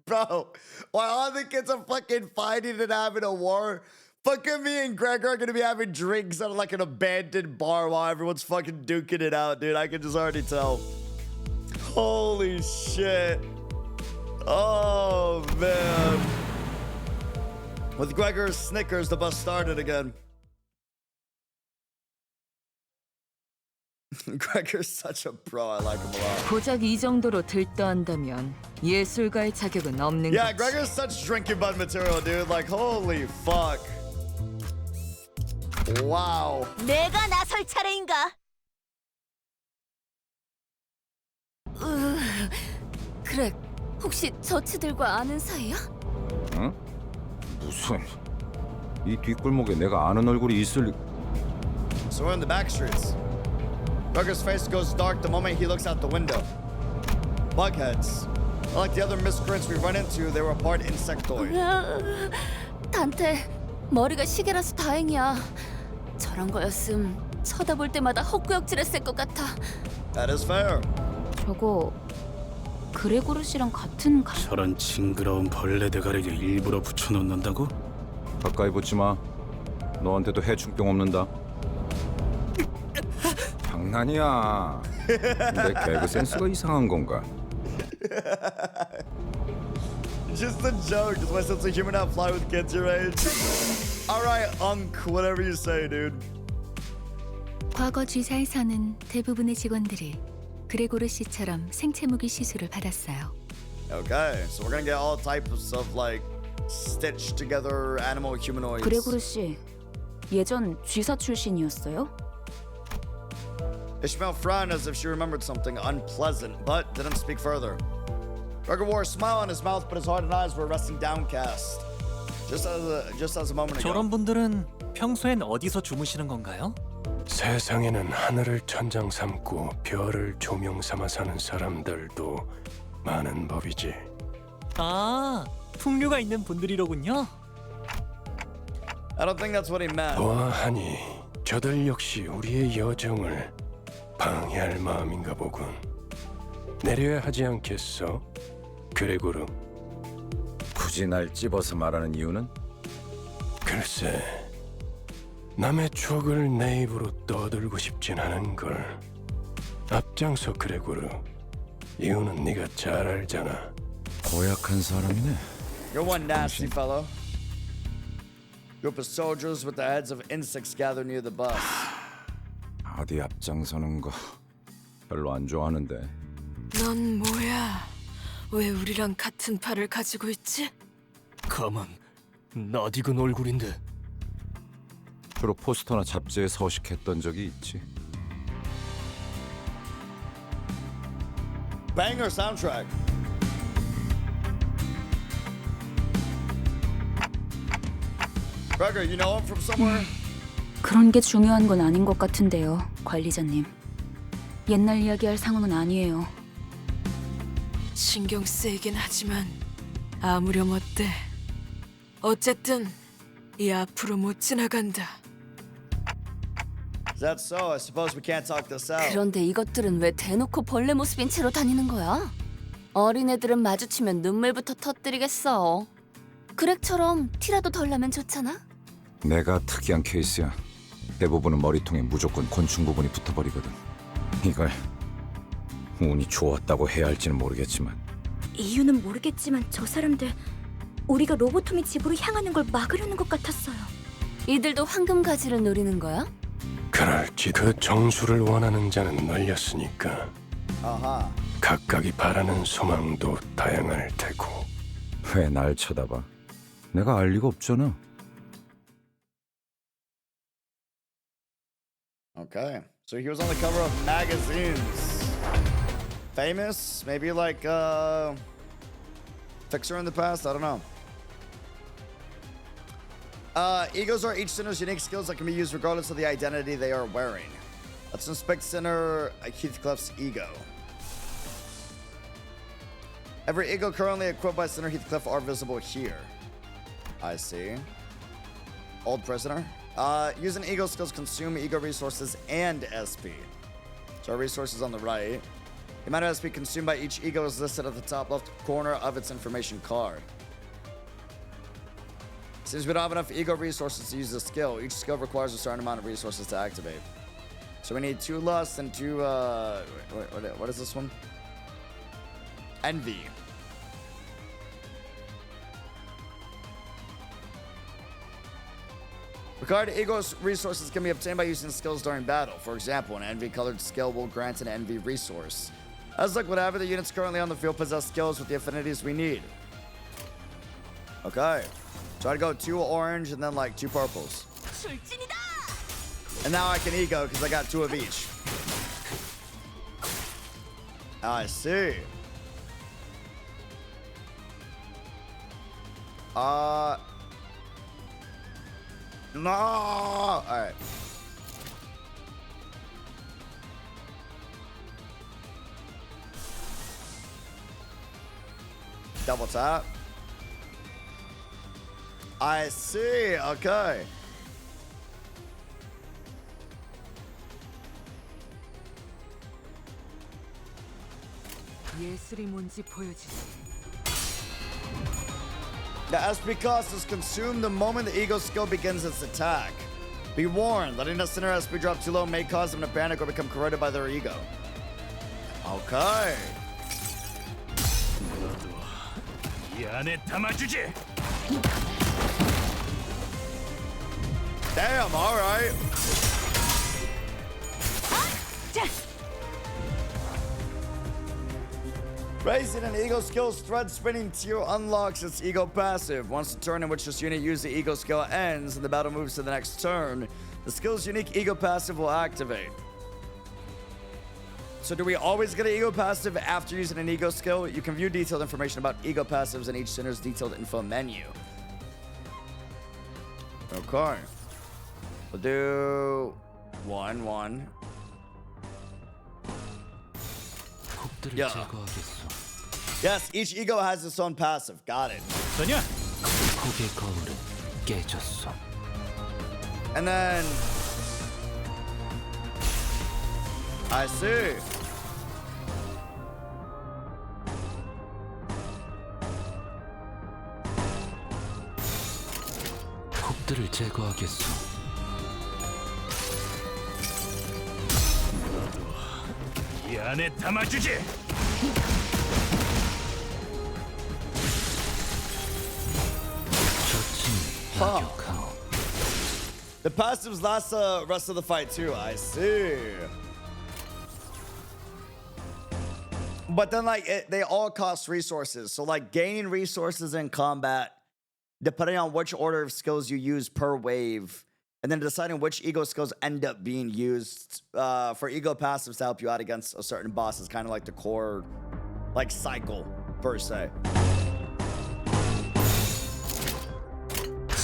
Bro, while all the kids are fucking fighting and having a war, fucking me and Gregor are gonna be having drinks at like an abandoned bar while everyone's fucking duking it out, dude. I can just already tell. Holy shit. Oh, man. With Gregor's Snickers, the bus started again. Gregor's such a pro. I like him a lot. 고작 이 정도로 들떠한다면 예술가의 자격은 없는 Yeah, 거지. Gregor's such drinking bud material, dude. Like, holy fuck. Wow. 내가 나설 차례인가? 그래, 혹시 저치들과 아는 사이야? 응? 무슨? 이 뒷골목에 내가 아는 얼굴이 있을... So we're in the back streets. Gregor's face goes dark the moment he looks out the window. Bugheads. Unlike the other miscreants we run into, they were part insectoid. 단테, 머리가 시계라서 다행이야. 저런 거였음 쳐다볼 때마다 헛구역질했을 것 같아. That is fair. 저거 그레고르시랑 같은 저런 징그러운 벌레 대가리를 일부러 붙여놓는다고? 가까이 붙지 마. 너한테도 해충병 없는다. 장난이야. 내 개그 센스가 이상한 건가? Just a joke. Does my sense of humor not fly with kids your age? Alright, whatever you say, dude. 과거 쥐사에서는 대부분의 직원들이 그레고르 씨처럼 생체무기 시술을 받았어요. Okay, so we're gonna get all types of like stitched together animal humanoids. 그레고르 씨 예전 쥐사 출신이었어요? Ishmael frowned as if she remembered something unpleasant, but didn't speak further. Gregor wore a smile on his mouth, but his heart and eyes were resting downcast. Just as a moment ago. 저런 분들은 평소엔 어디서 주무시는 건가요? 세상에는 하늘을 천장 삼고 별을 조명 삼아 사는 사람들도 많은 법이지. 아, 풍류가 있는 분들이로군요. I don't think that's what he meant. 보아하니 저들 역시 우리의 여정을 방해할 마음인가 보군. 내려야 하지 않겠어, 그레고르? 굳이 날 찝어서 말하는 이유는? 글쎄, 남의 추억을 내 입으로 떠들고 싶진 않은 걸. 앞장서, 그레고르. 이유는 네가 잘 알잖아. 고약한 사람이네. You're one nasty fellow. Group of soldiers with the heads of insects gather near the bus. 어디 앞장서는 거 별로 안 좋아하는데. 넌 뭐야? 왜 우리랑 같은 팔을 가지고 있지? 가만, 낯익은 얼굴인데. 주로 포스터나 잡지에 서식했던 적이 있지. Banger soundtrack. Gregor, you know him from somewhere? 그런 게 중요한 건 아닌 것 같은데요, 관리자님. 옛날 이야기할 상황은 아니에요. 신경 쓰이긴 하지만 아무렴 어때? 어쨌든 이 앞으로 못 지나간다. Is that so? I suppose we can't talk this out. 그런데 이것들은 왜 대놓고 벌레 모습인 채로 다니는 거야? 어린애들은 마주치면 눈물부터 터뜨리겠어. 그렉처럼 티라도 덜 나면 좋잖아? 내가 특이한 케이스야. 대부분은 머리통에 무조건 곤충 부분이 붙어버리거든. 이걸 운이 좋았다고 해야 할지는 모르겠지만 이유는 모르겠지만 저 사람들 우리가 로보토미 집으로 향하는 걸 막으려는 것 같았어요. 이들도 황금 가지를 노리는 거야? 그럴지. 그 정수를 원하는 자는 널렸으니까 아하. 각각이 바라는 소망도 다양할 테고. 왜 날 쳐다봐? 내가 알 리가 없잖아. Okay. So he was on the cover of magazines. Famous? Maybe like Fixer in the past? I don't know. Egos are each sinner's unique skills that can be used regardless of the identity they are wearing. Let's inspect Sinner Heathcliff's ego. Every ego currently equipped by Sinner Heathcliff are visible here. I see. Old prisoner. Using ego skills consume ego resources and SP. So our resources on the right. The amount of SP consumed by each ego is listed at the top left corner of its information card. Since we don't have enough ego resources to use the skill, each skill requires a certain amount of resources to activate. So we need 2 lust and 2, what is this one? Envy. Required ego resources can be obtained by using skills during battle. For example, an envy-colored skill will grant an envy resource. As like whatever the units currently on the field possess skills with the affinities we need. Okay. Try to go 2 orange and then like 2 purples. And now I can ego because I got 2 of each. I see. No! Alright. Double tap. I see. Okay. 예술이 뭔지 보여주지. The SP cost is consumed the moment the ego skill begins its attack. Be warned, letting a sinner SP drop too low may cause them to panic or become corroded by their ego. Okay. 이 안에 담아주지. Damn, alright. Raising an ego skill's thread spinning tier unlocks its ego passive. Once the turn in which this unit used the ego skill ends and the battle moves to the next turn, the skill's unique ego passive will activate. So do we always get an ego passive after using an ego skill? You can view detailed information about ego passives in each sinner's detailed info menu. Okay. We'll do 1-1. Yeah. Yes, each ego has its own passive. Got it. 폭의 거울은 깨졌어. And then I see. 폭들을 제거하겠어. 이 안에 담아주지. The passives last the rest of the fight too. I see. But then, like, they all cost resources. So, like, gaining resources in combat, depending on which order of skills you use per wave, and then deciding which ego skills end up being used for ego passives to help you out against a certain boss is kind of like the core, like, cycle, per se.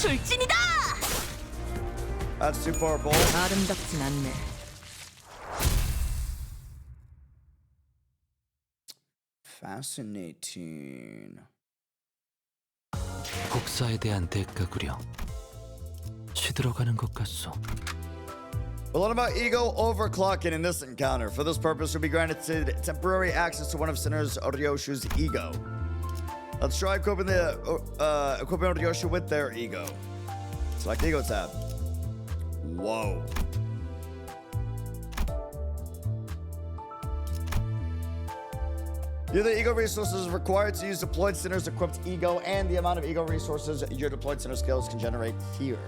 출진이다! That's too powerful. 아름답진 않네. Fascinating. 복사에 대한 대가구려. 시들어가는 것 같소. We'll learn about E.G.O overclocking in this encounter. For this purpose, you'll be granted temporary access to one of Sinner's Ryoshu's E.G.O. Let's try equipping Ryoshu with their E.G.O. Select E.G.O tab. Whoa. The E.G.O resources required to use deployed Sinner's equipped E.G.O and the amount of E.G.O resources your deployed Sinner skills can generate here.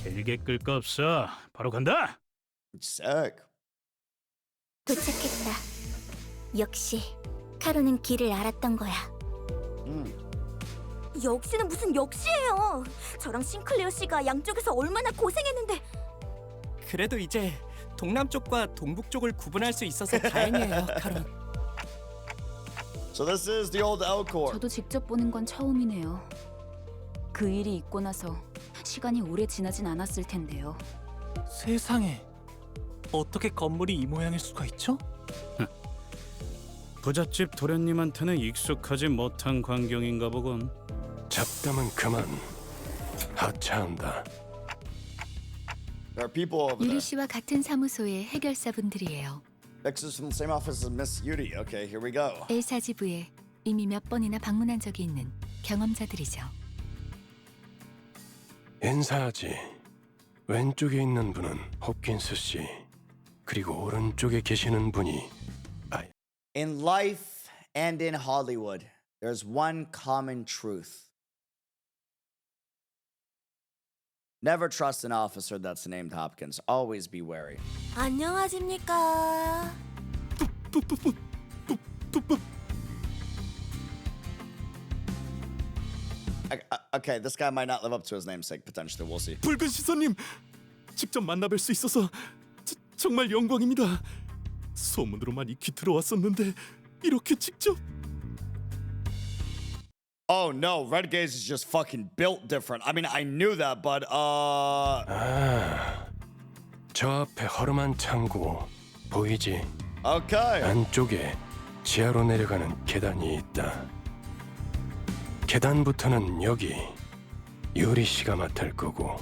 길게 끌 거 없어. 바로 간다. Sick. 도착했다. 역시 카로는 길을 알았던 거야. 역시는 무슨 역시예요. 저랑 싱클레어 씨가 양쪽에서 얼마나 고생했는데. 그래도 이제 동남쪽과 동북쪽을 구분할 수 있어서 다행이에요, 카론. So this is the old L-Core. 저도 직접 보는 건 처음이네요. 그 일이 있고 나서 시간이 오래 지나진 않았을 텐데요. 세상에, 어떻게 건물이 이 모양일 수가 있죠? 부잣집 도련님한테는 익숙하지 못한 광경인가 보군. 잡담은 그만. 하차한다. There are people over 유리 there. 씨와 같은 사무소의 해결사분들이에요. Nexus from the same office as Miss Yuri. Okay, here we go. L사지부에 이미 몇 번이나 방문한 적이 있는 경험자들이죠. 인사하지. 왼쪽에 있는 분은 홉킨스 씨. 그리고 오른쪽에 계시는 분이 In life and in Hollywood, there's one common truth. Never trust an officer that's named Hopkins. Always be wary. 안녕하십니까. Okay, this guy might not live up to his namesake potentially. We'll see. 붉은 시선님, 직접 만나뵐 수 있어서 정말 영광입니다. 소문으로만 익히 들어왔었는데 이렇게 직접. Oh no, Red Gaze is just fucking built different. I mean, I knew that, but 저 앞에 허름한 창고 보이지? Okay. 안쪽에 지하로 내려가는 계단이 있다. 계단부터는 여기 유리 씨가 맡을 거고.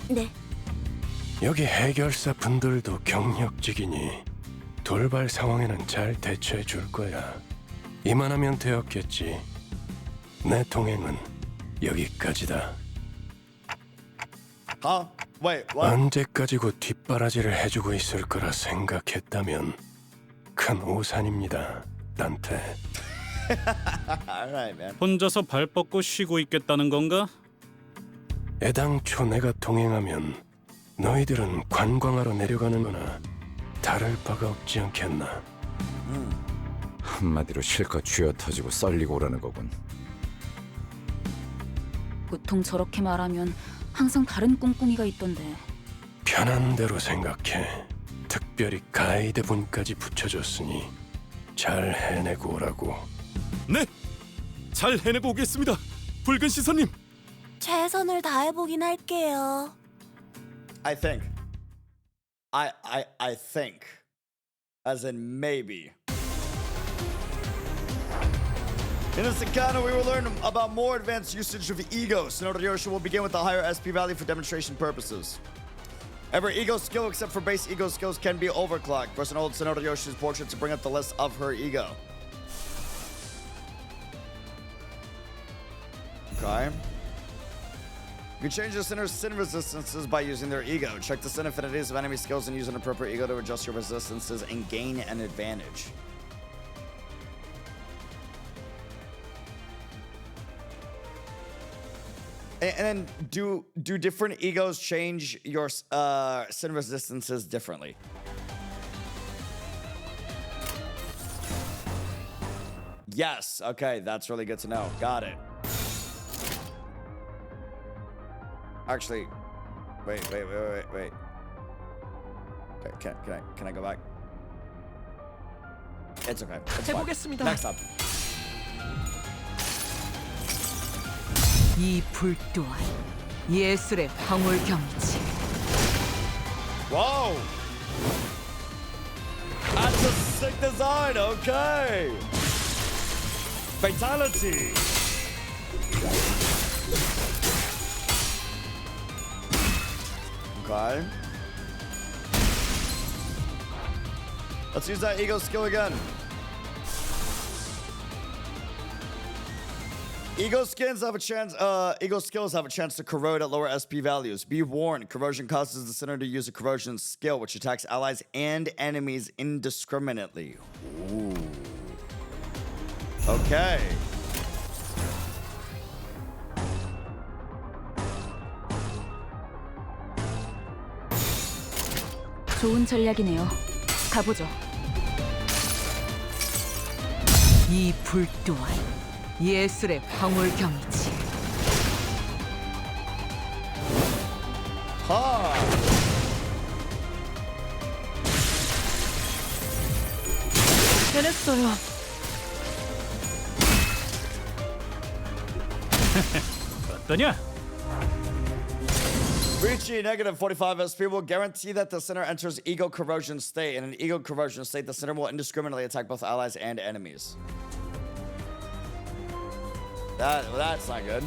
네. 여기 해결사 분들도 경력직이니 돌발 상황에는 잘 대처해 줄 거야. 이만하면 되었겠지. 내 동행은 여기까지다. Wait, what? 언제까지고 뒷바라지를 해주고 있을 거라 생각했다면 큰 오산입니다, 단테. Alright, man. 혼자서 발 뻗고 쉬고 있겠다는 건가? 애당초 내가 동행하면 너희들은 관광하러 내려가는 거나 다를 바가 없지 않겠나. 한마디로 실컷 쥐어터지고 썰리고 오라는 거군. 보통 저렇게 말하면 항상 다른 꿍꿍이가 있던데. 편한 대로 생각해. 특별히 가이드 분까지 붙여줬으니 잘 해내고 오라고. 네, 잘 해내고 오겠습니다, 붉은 시선님. 최선을 다해보긴 할게요. I think. I think. As in maybe. In this encounter, we will learn about more advanced usage of E.G.O. Sonora Ryoshu will begin with a higher SP value for demonstration purposes. Every E.G.O skill except for base E.G.O skills can be overclocked. Press and hold Sonora Ryoshu's portrait to bring up the list of her E.G.O. Okay. You can change the Sinner's sin resistances by using their E.G.O. Check the sin affinities of enemy skills and use an appropriate E.G.O to adjust your resistances and gain an advantage. And then do different E.G.Os change your sin resistances differently? Yes. Okay, that's really good to know. Got it. Actually, wait. Okay, can I go back? It's okay. It's fine. 해보겠습니다. Next up. 이 불 또한 예술의 황홀경이지. Whoa! That's a sick design. Okay. Fatality. Okay. Let's use that E.G.O skill again. E.G.O skins have a chance. E.G.O skills have a chance to corrode at lower SP values. Be warned: corrosion causes the center to use a corrosion skill, which attacks allies and enemies indiscriminately. Ooh. Okay. 좋은 전략이네요. 가보죠. 이 불 또한 예술의 황홀경이지. 하. 해냈어요. 어떠냐? Reaching negative 45 SP will guarantee that the center enters E.G.O corrosion state. In an E.G.O corrosion state, the center will indiscriminately attack both allies and enemies. That's not good.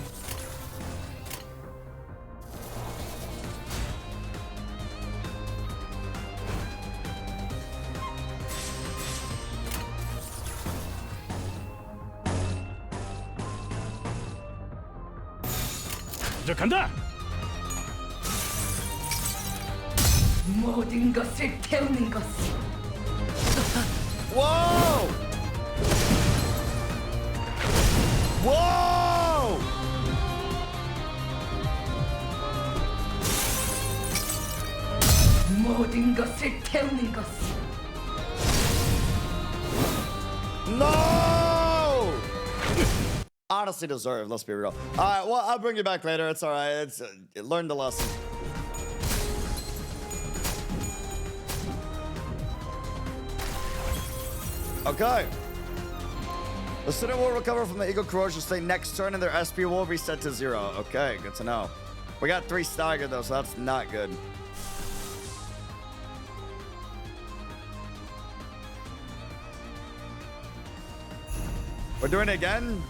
시작한다. 모든 것을 태우는 것. Whoa! Whoa! 모든 것을 태우는 것. No! Honestly deserved, let's be real. Alright, well, I'll bring you back later. It's alright. It's learn the lesson. Okay. The center will recover from the E.G.O corrosion state next turn and their SP will reset to 0. Okay, good to know. We got 3 staggered though, so that's not good. We're doing it again?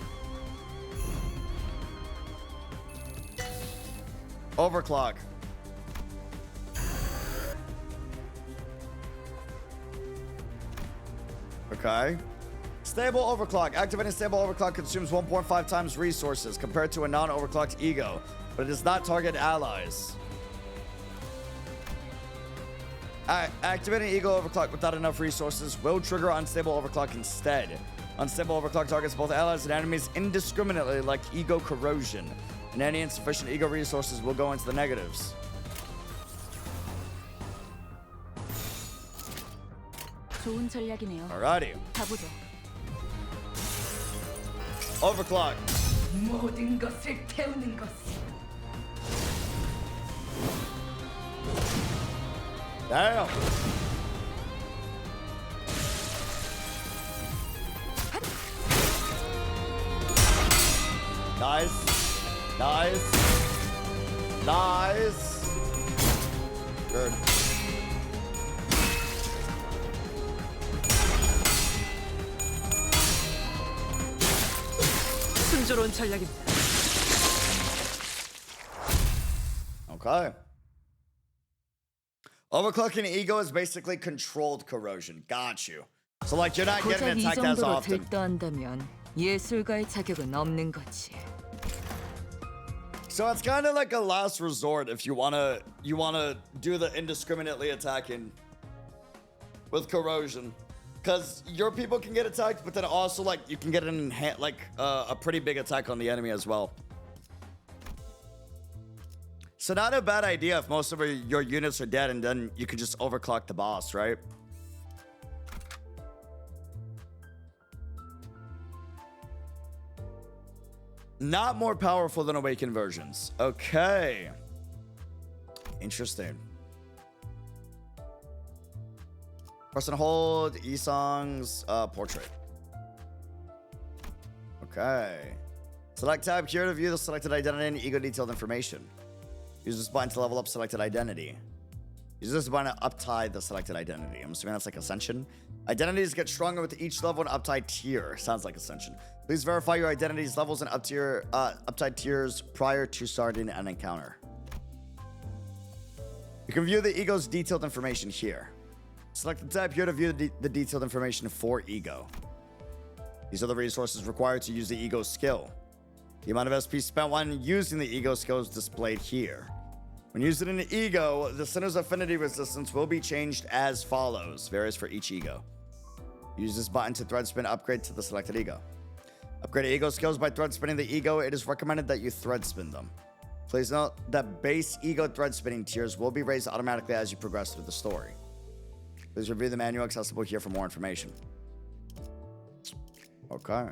Overclock. Okay. Stable overclock. Activating stable overclock consumes 1.5 times resources compared to a non-overclocked E.G.O, but it does not target allies. Activating E.G.O overclock without enough resources will trigger unstable overclock instead. Unstable overclock targets both allies and enemies indiscriminately, like E.G.O corrosion, and any insufficient E.G.O resources will go into the negatives. 좋은 전략이네요. Alrighty. 가보죠. Overclock. 모든 것을 태우는 것. Damn. Nice. Nice. Nice. Good. 순조로운 전략입니다. Okay. Overclocking E.G.O is basically controlled corrosion. Got you. So like you're not getting 고작 이 attacked as 정도로 often. 들떠한다면 예술가의 자격은 없는 거지. So it's kind of like a last resort if you wanna do the indiscriminately attacking with corrosion, because your people can get attacked, but then also like you can get an a pretty big attack on the enemy as well. So not a bad idea if most of your units are dead, and then you can just overclock the boss, right? Not more powerful than awakened versions. Okay. Interesting. Press and hold Isong's portrait. Okay. Select tab here to view the selected identity and ego detailed information. Use this button to level up selected identity. Use this button to uptie the selected identity. I'm assuming that's like Ascension. Identities get stronger with each level and uptie tier. Sounds like Ascension. Please verify your identity's levels and uptie tiers prior to starting an encounter. You can view the ego's detailed information here. Select the tab here to view the detailed information for ego. These are the resources required to use the ego skill. The amount of SP spent when using the ego skill is displayed here. When using an ego, the center's affinity resistance will be changed as follows. Varies for each ego. Use this button to thread spin upgrade to the selected ego. Upgrade ego skills by thread spinning the ego. It is recommended that you thread spin them. Please note that base ego thread spinning tiers will be raised automatically as you progress through the story. Please review the manual accessible here for more information. Okay.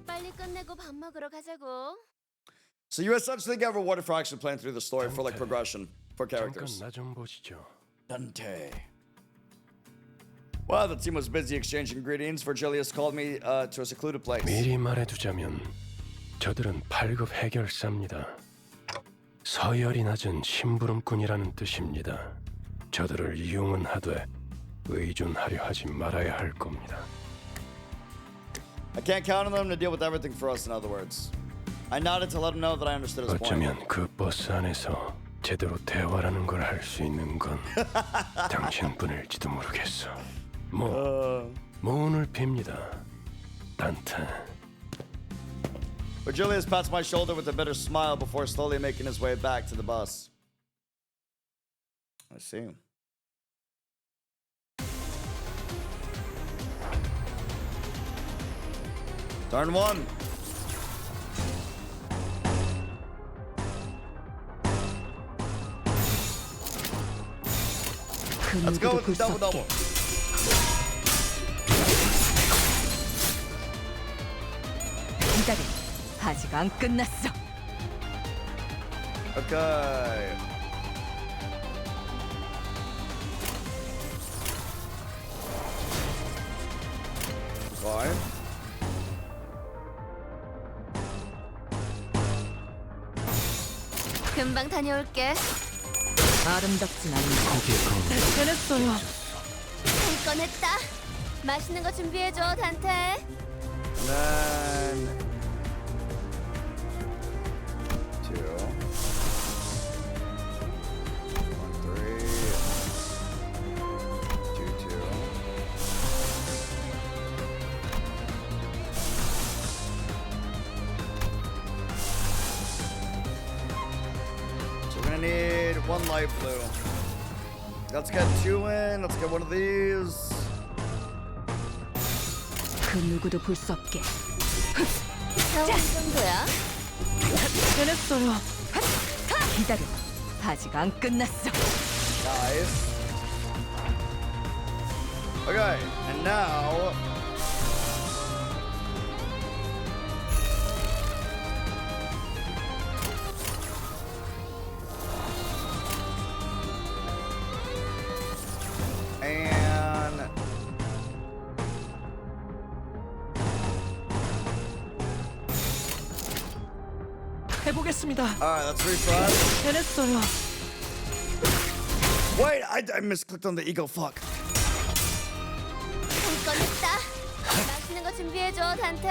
빨리 끝내고 밥 먹으러 가자고. So you essentially get rewarded for actually playing through the story for like progression for characters. 잠깐 나 좀 보시죠. Dante. Well, the team was busy exchanging greetings. Virgilius called me to a secluded place. 미리 말해두자면 저들은 8급 해결사입니다. 서열이 낮은 심부름꾼이라는 뜻입니다. 저들을 이용은 하되 의존하려 하지 말아야 할 겁니다. I can't count on them to deal with everything for us, in other words. I nodded to let him know that I understood his point. 어쩌면 그 버스 안에서 제대로 대화라는 걸 할 수 있는 건 당신뿐일지도 모르겠어. 모운을 빕니다, 단테. Virgilius pats my shoulder with a bitter smile before slowly making his way back to the bus. I see. Turn one. Let's go with the double. 기다려. 아직 안 끝났어. Okay. Fine. 금방 다녀올게. 아름답진 않네. 해냈어요. 할 건 했다. 맛있는 거 준비해줘, 단테. Then 2 1 3 2 2. So we're gonna need one light blue. Let's get 2 in. Let's get one of these. 그 누구도 볼 수 없게. 이 정도야? 해냈어요. 기다려. 아직 안 끝났어. Nice. Okay, and now 해보겠습니다. Alright, let's refresh. 해냈어요. Wait, I misclicked on the ego. Fuck. 할 건 했다. 맛있는 거 준비해줘, 단테.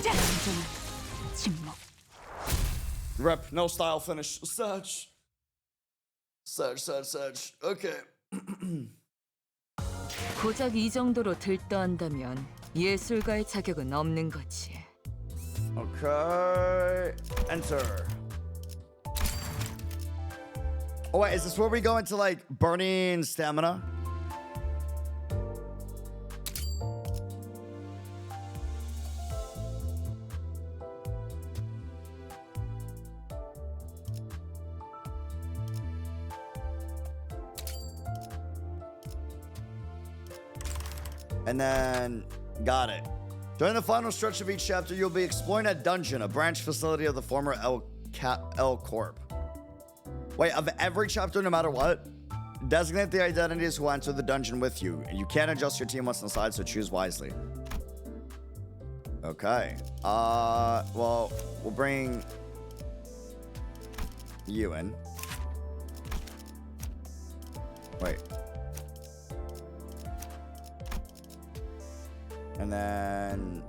완전한 침묵. Rep, no style finish. Such. Okay. 고작 이 정도로 들떠한다면 예술가의 자격은 없는 거지. Okay. Enter. Oh wait, is this where we go into like burning stamina? And then, got it. During the final stretch of each chapter, you'll be exploring a dungeon, a branch facility of the former L Corp. Wait, of every chapter, no matter what? Designate the identities who enter the dungeon with you. You can't adjust your team once inside, so choose wisely. Okay. Well, we'll bring you in. Wait. And then...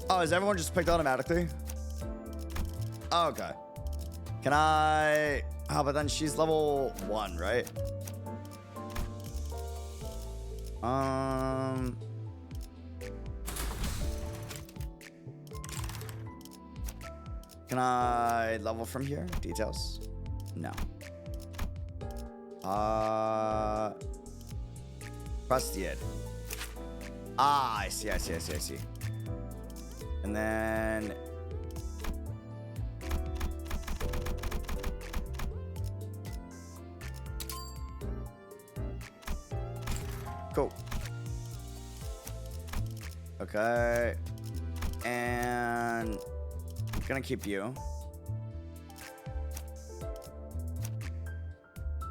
Oh, is everyone just picked automatically? Oh, okay. Can I... Oh, but then she's level 1, right? Can I level from here? Details? No. Press the id. Ah, I see. And then... Cool. Okay. And... I'm gonna keep you.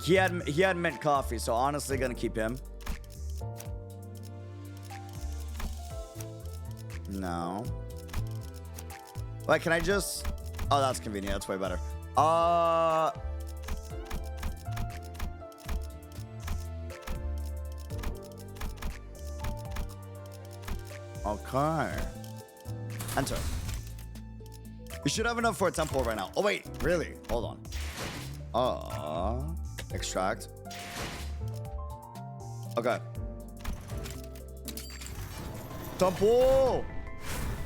He had mint coffee, so honestly gonna keep him. No. Wait, can I just... Oh, that's convenient. That's way better. Okay. Enter. You should have enough for a temple right now. Oh, wait. Really? Hold on. Extract. Okay. Temple!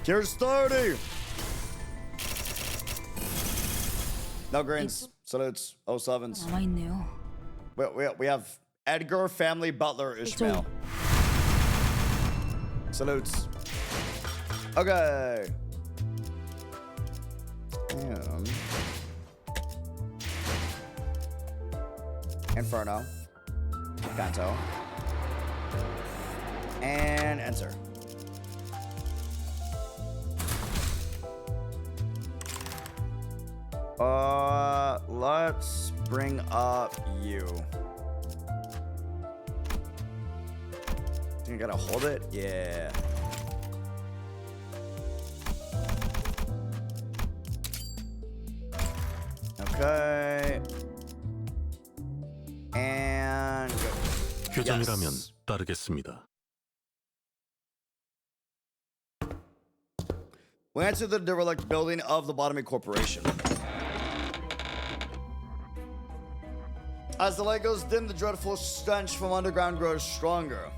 Here's 30! No greens. Salutes. 07s. 남아있네요. We have Edgar, family, butler, Ishmael. Salutes. Okay. And Inferno. Canto. And enter. Let's bring up you. You gotta hold it? Yeah. Okay. And go. 교정이라면 Yes. 따르겠습니다. We enter the derelict building of the Bottoming Corporation. As the light goes dim, the dreadful stench from underground grows stronger.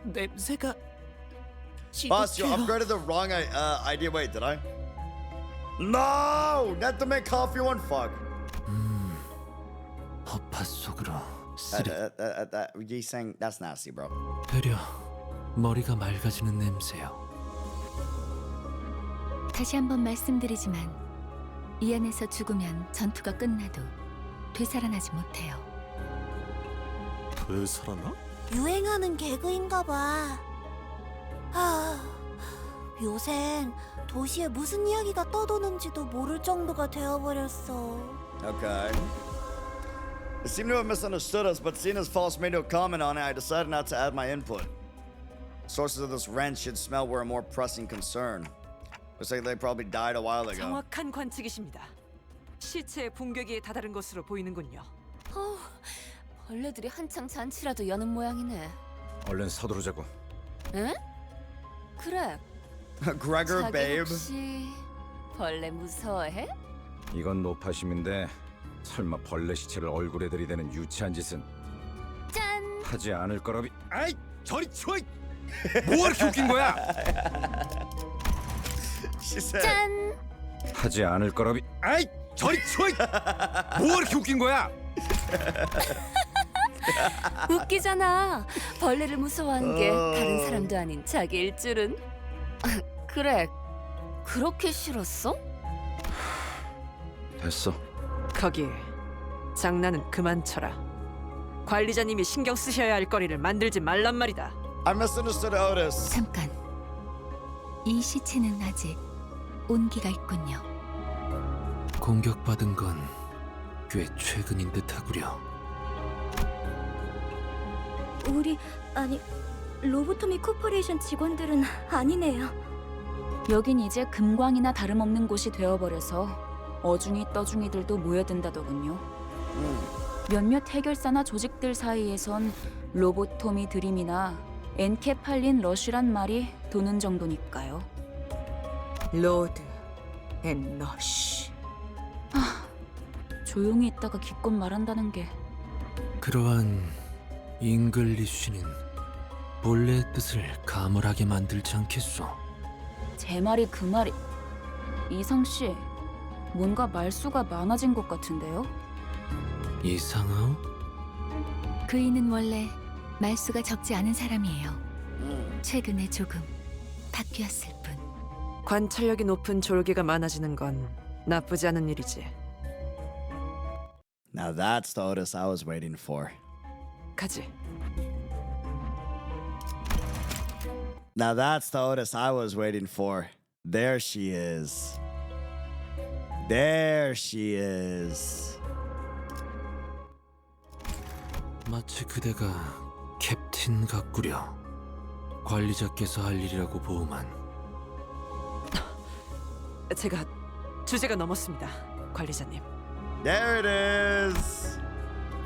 냄새가 Boss, you upgraded the wrong idea. Wait, did I? No! Not to make coffee one fuck. 허파 속으로 You saying that's nasty, bro. 되려 머리가 맑아지는 냄새요. 다시 한번 말씀드리지만 이 안에서 죽으면 전투가 끝나도 되살아나지 못해요. 되살아나? 유행하는 개그인가 봐. 요샌 도시에 무슨 이야기가 떠도는지도 모를 정도가 되어버렸어. Okay. They seem to have misunderstood us, but seeing as False made no comment on it, I decided not to add my input. Sources of this wretched smell were a more pressing concern. Looks like they probably died a while ago. 정확한 관측이십니다. 시체의 분격에 다다른 것으로 보이는군요. 벌레들이 한창 잔치라도 여는 모양이네. 얼른 서두르자고. 응? 그래. Gregor, 자기 babe. 혹시 벌레 무서워해? 이건 노파심인데 설마 벌레 시체를 얼굴에 들이대는 유치한 짓은 짠! 하지 않을 거라비. 아이, 저리 치워! 뭐가 이렇게 웃긴 거야? 짠! 하지 않을 거라비. 아이, 저리 치워! 뭐가 이렇게 웃긴 거야? 웃기잖아. 벌레를 무서워하는 게 다른 사람도 아닌 자기일 줄은. 그래, 그렇게 싫었어? 됐어. 거기 장난은 그만 쳐라. 관리자님이 신경 쓰셔야 할 거리를 만들지 말란 말이다. I misunderstood Otis. 잠깐. 이 시체는 아직 온기가 있군요. 공격받은 건 꽤 최근인 듯하구려. 아니 로보토미 코퍼레이션 직원들은 아니네요. 여긴 이제 금광이나 다름없는 곳이 되어버려서 어중이 떠중이들도 모여든다더군요. 몇몇 해결사나 조직들 사이에선 로보토미 드림이나 엔케팔린 러쉬란 말이 도는 정도니까요. 로드 앤 러쉬. 조용히 있다가 기껏 말한다는 게. 그러한 잉글리쉬는 본래의 뜻을 가물하게 만들지 않겠소. 제 말이 그 말이. 이상 씨, 뭔가 말수가 많아진 것 같은데요? 이상하오? 그이는 원래 말수가 적지 않은 사람이에요. 최근에 조금 바뀌었을 뿐. 관찰력이 높은 졸개가 많아지는 건 나쁘지 않은 일이지. Now that's the Otis I was waiting for. 가지. Now that's the Otis I was waiting for. There she is. There she is. 마치 그대가 캡틴 같구려. 관리자께서 할 일이라고 보호만. 제가 주제가 넘었습니다, 관리자님. There it is.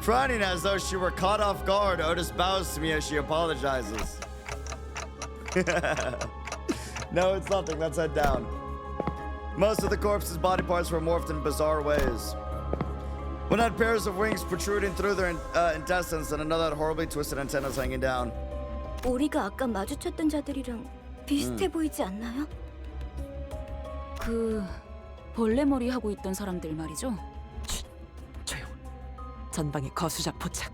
Fronting as though she were caught off guard, Otis bows to me as she apologizes. No, it's nothing. Let's head down. Most of the corpse's body parts were morphed in bizarre ways. One had pairs of wings protruding through their intestines, and another had horribly twisted antennas hanging down. 우리가 아까 마주쳤던 자들이랑 비슷해 보이지 않나요? 그 벌레 머리 하고 있던 사람들 말이죠. 전방에 거수자 포착.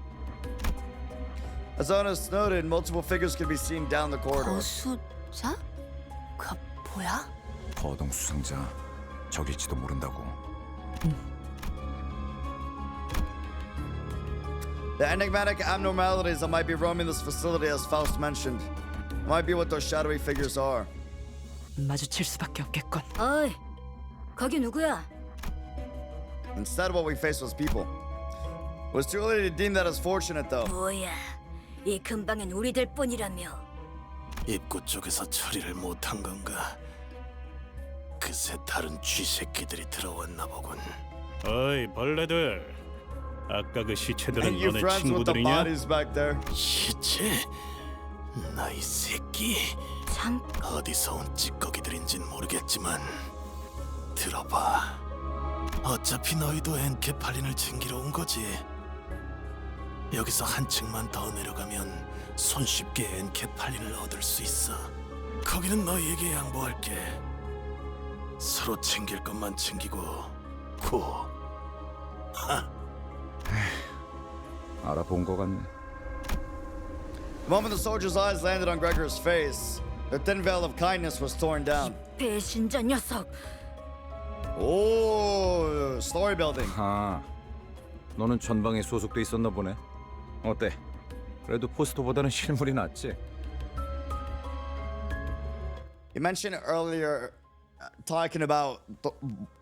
As Otis noted, multiple figures could be seen down the corridor. 거수자? 그 뭐야? 거동 수상자 적일지도 모른다고. The enigmatic abnormalities that might be roaming this facility, as Faust mentioned, might be what those shadowy figures are. 마주칠 수밖에 없겠군. 어이, 거기 누구야? Instead, what we faced was people. It was too early to deem that as fortunate, though. 뭐야, 이 근방엔 우리들 뿐이라며. 입구 쪽에서 처리를 못한 건가? 그새 다른 쥐새끼들이 들어왔나 보군. 어이 벌레들, 아까 그 시체들은 And you 너네 friends with the 친구들이냐? bodies back there? 시체? 나 이 새끼. 참. 어디서 온 찌꺼기들인진 모르겠지만 들어봐. 어차피 너희도 엔케팔린을 챙기러 온 거지. 여기서 한층만 더 내려가면 손쉽게 엔케팔린을 얻을 수 있어. 거기는 너희에게 양보할게. 서로 챙길 것만 챙기고 고. 알아본 거 같네. The moment the soldier's eyes landed on Gregor's face, the thin veil of kindness was torn down. 배신자 녀석. Oh, story building. 아, 너는 전방에 소속돼 있었나 보네. 어때? 그래도 포스터보다는 실물이 낫지? You mentioned earlier talking about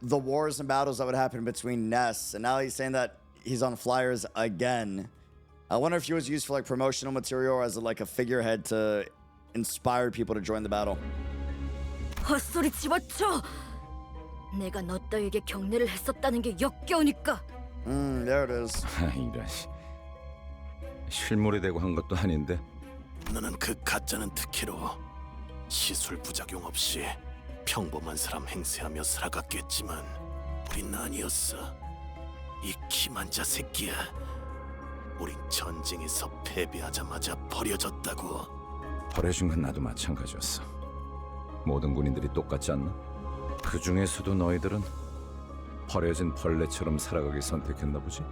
the wars and battles that would happen between Ness, and now he's saying that he's on flyers again. I wonder if he was used for like promotional material or as like a figurehead to inspire people to join the battle. 헛소리 집어쳐. 내가 너 따위에게 경례를 했었다는 게 역겨우니까. There it is. 이런 실물이 되고 한 것도 아닌데. 너는 그 가짜는 특혜로 시술 부작용 없이 평범한 사람 행세하며 살아갔겠지만 우린 아니었어. 이 기만자 새끼야. 우린 전쟁에서 패배하자마자 버려졌다고. 버려진 건 나도 마찬가지였어. 모든 군인들이 똑같지 않나? 그 중에서도 너희들은 버려진 벌레처럼 살아가기 선택했나 보지?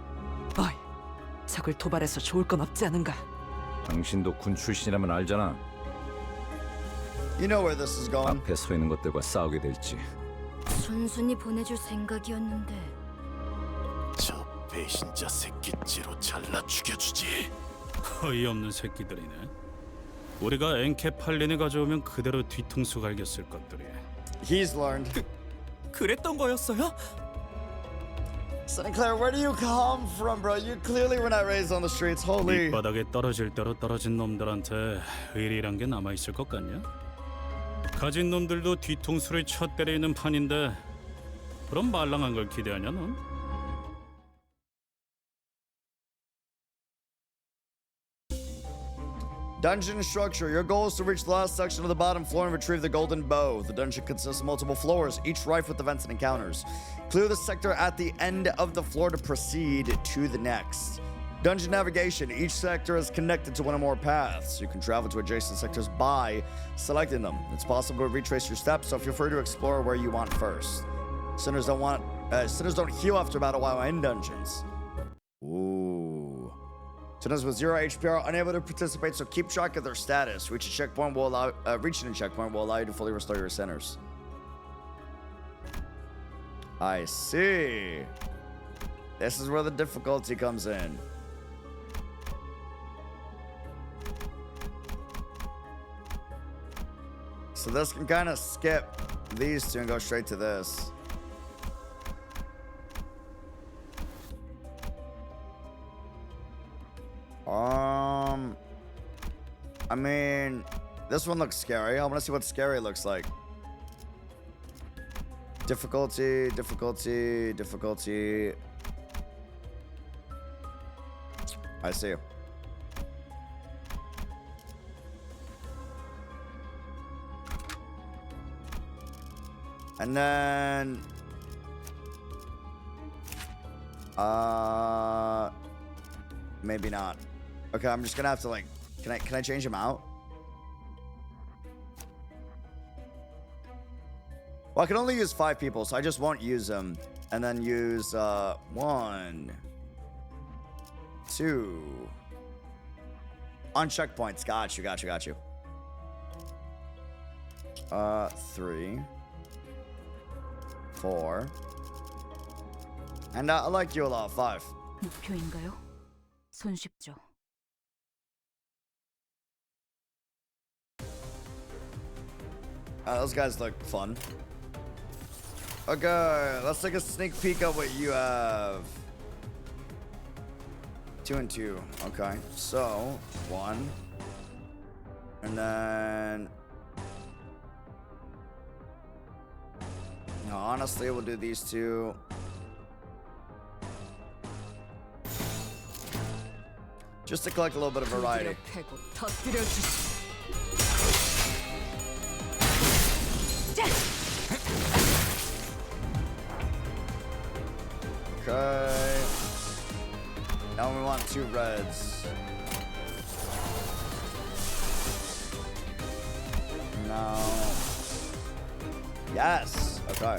어이, 적을 도발해서 좋을 건 없지 않은가? 당신도 군 출신이라면 알잖아. You know where this is going. 앞에 서 있는 것들과 싸우게 될지. 순순히 보내줄 생각이었는데. 저 배신자 새끼째로 잘라 죽여주지. 어이없는 새끼들이네. 우리가 엔케팔린을 가져오면 그대로 뒤통수 갈겼을 것들이. He's learned. 그랬던 거였어요? Sinclair, where do you come from, bro? You clearly were not raised on the streets. Holy. 밑바닥에 떨어질 대로 떨어진 놈들한테 의리란 게 남아 있을 것 같냐? 가진 놈들도 뒤통수를 쳐 때리는 판인데 그럼 말랑한 걸 기대하냐 넌? Dungeon structure. Your goal is to reach the last section of the bottom floor and retrieve the Golden Bough. The dungeon consists of multiple floors, each rife with events and encounters. Clear the sector at the end of the floor to proceed to the next. Dungeon navigation. Each sector is connected to one or more paths. You can travel to adjacent sectors by selecting them. It's possible to retrace your steps, so feel free to explore where you want first. Sinners don't heal after battle while in dungeons. Ooh. Sinners with 0 HP are unable to participate, so keep track of their status. Reaching a checkpoint will allow you to fully restore your sinners. I see. This is where the difficulty comes in. So this can kind of skip these two and go straight to this. I mean, this one looks scary. I want to see what scary looks like. Difficulty. I see. And then maybe not. Okay, I'm just gonna have to like, can I change him out? Well, I can only use 5 people, so I just won't use them. And then use 1, 2 on checkpoints. Got you. 3, 4, and I like you a lot. 5. 목표인가요? 손쉽죠. Those guys look fun. Okay, let's take a sneak peek at what you have. 2 and 2. Okay, so 1, and then no, honestly, we'll do these 2. Just to collect a little bit of variety. Okay. Now we want 2 reds. No. Yes. Okay.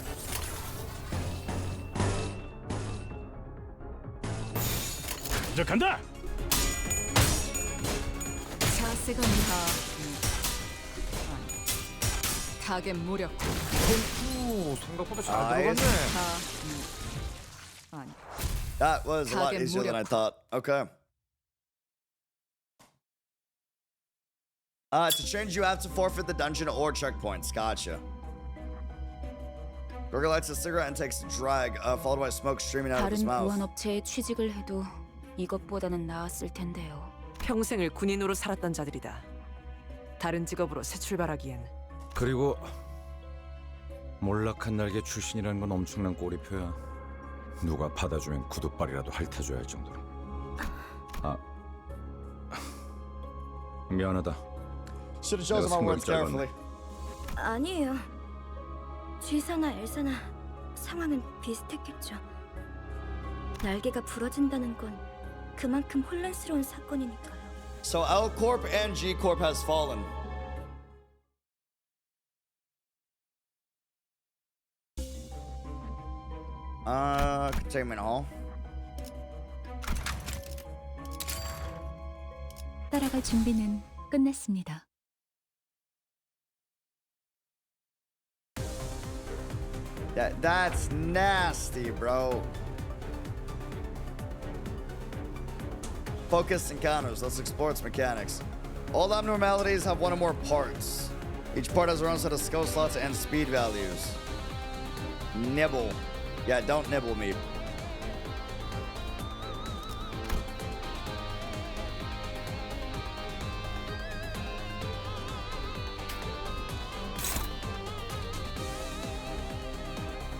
이제 간다. 자세가 다 타겟 무력. 오, 생각보다 잘 Nice. 들어갔네. 아니. That was a lot easier than I thought. Okay. To change, you have to forfeit the dungeon or checkpoints. Gotcha. Gorga lights a cigarette and takes a drag, followed by smoke streaming out of his 다른 mouth. 보안업체에 취직을 해도 이것보다는 나았을 텐데요. 평생을 군인으로 살았던 자들이다. 다른 직업으로 새 출발하기엔. 그리고 몰락한 날개 출신이라는 건 엄청난 꼬리표야. 누가 받아주면 구두발이라도 핥아줘야 할 정도로. 아, 미안하다. Should have chosen my words carefully. 아니에요. 쥐사나 엘사나 상황은 비슷했겠죠. 날개가 부러진다는 건 그만큼 혼란스러운 사건이니까요. So L Corp and G Corp has fallen. Containment hall. 따라갈 준비는 끝났습니다. That's nasty, bro. Focus encounters. Let's explore its mechanics. All abnormalities have one or more parts. Each part has their own set of skill slots and speed values. Nibble. Yeah, don't nibble me.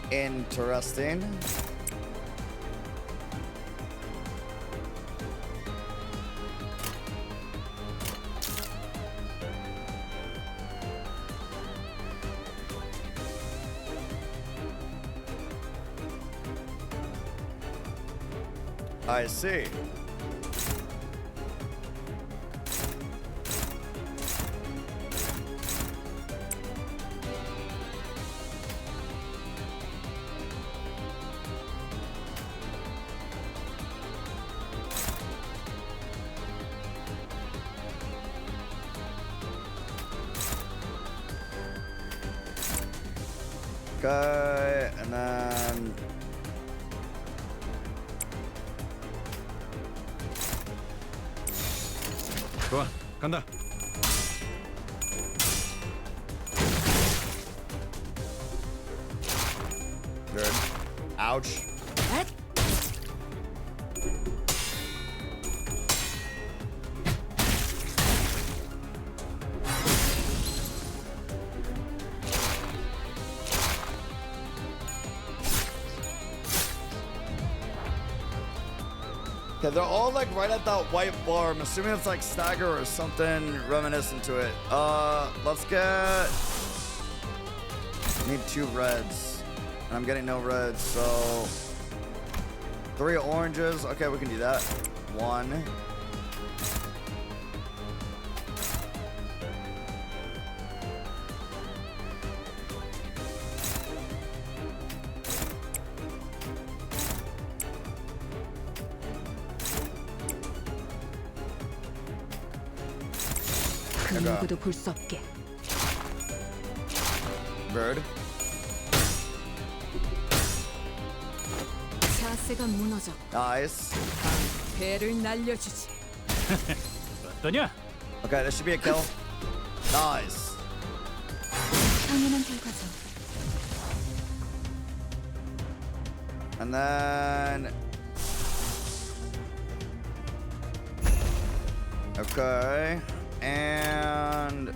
Interesting. I see. Okay, and then 좋아, 간다. good. Ouch. Okay, they're all like right at that white bar. I'm assuming it's like stagger or something reminiscent to it. Let's get... Need 2 reds. And I'm getting no reds, so... 3 oranges. Okay, we can do that. 1. 그 누구도 볼 수 없게. Bird. 자세가 무너져. Nice. 배를 날려주지. 어떠냐? Okay, this should be a kill. Nice. 당연한 결과죠. And then... Okay. And...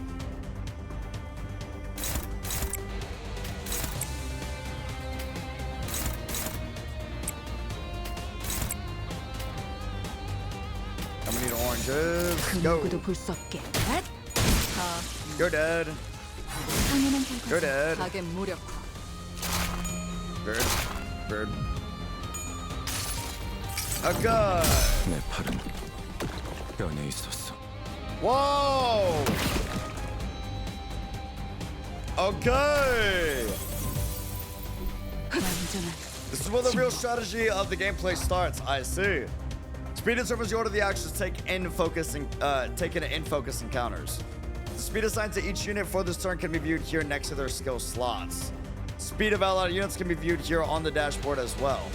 I'm gonna need oranges. 그 Go. 누구도 볼 수 없게. You're dead. 당연한 You're 결과죠. dead. 가게 무력화. Bird. Bird. Okay. 내 팔은 뼈에 있었어. Whoa! Okay! This is where the real strategy of the gameplay starts, I see. Speed determines the order the actions taken in focus encounters. The speed assigned to each unit for this turn can be viewed here next to their skill slots. Speed of allied units can be viewed here on the dashboard as well.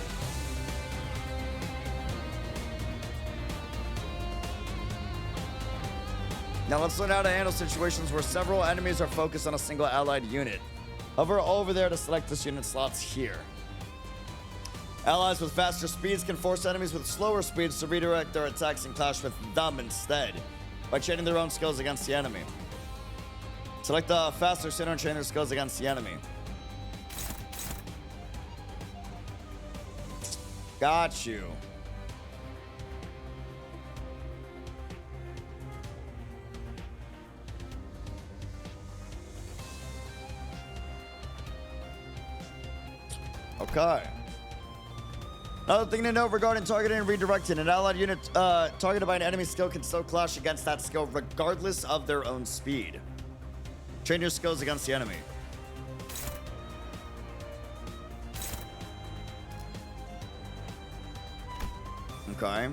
Now let's learn how to handle situations where several enemies are focused on a single allied unit. Hover over there to select this unit slots here. Allies with faster speeds can force enemies with slower speeds to redirect their attacks and clash with them instead, by chaining their own skills against the enemy. Select the faster center and chain their skills against the enemy. Got you. Okay. Another thing to note regarding targeting and redirecting. An allied unit targeted by an enemy skill can still clash against that skill regardless of their own speed. Train your skills against the enemy. Okay.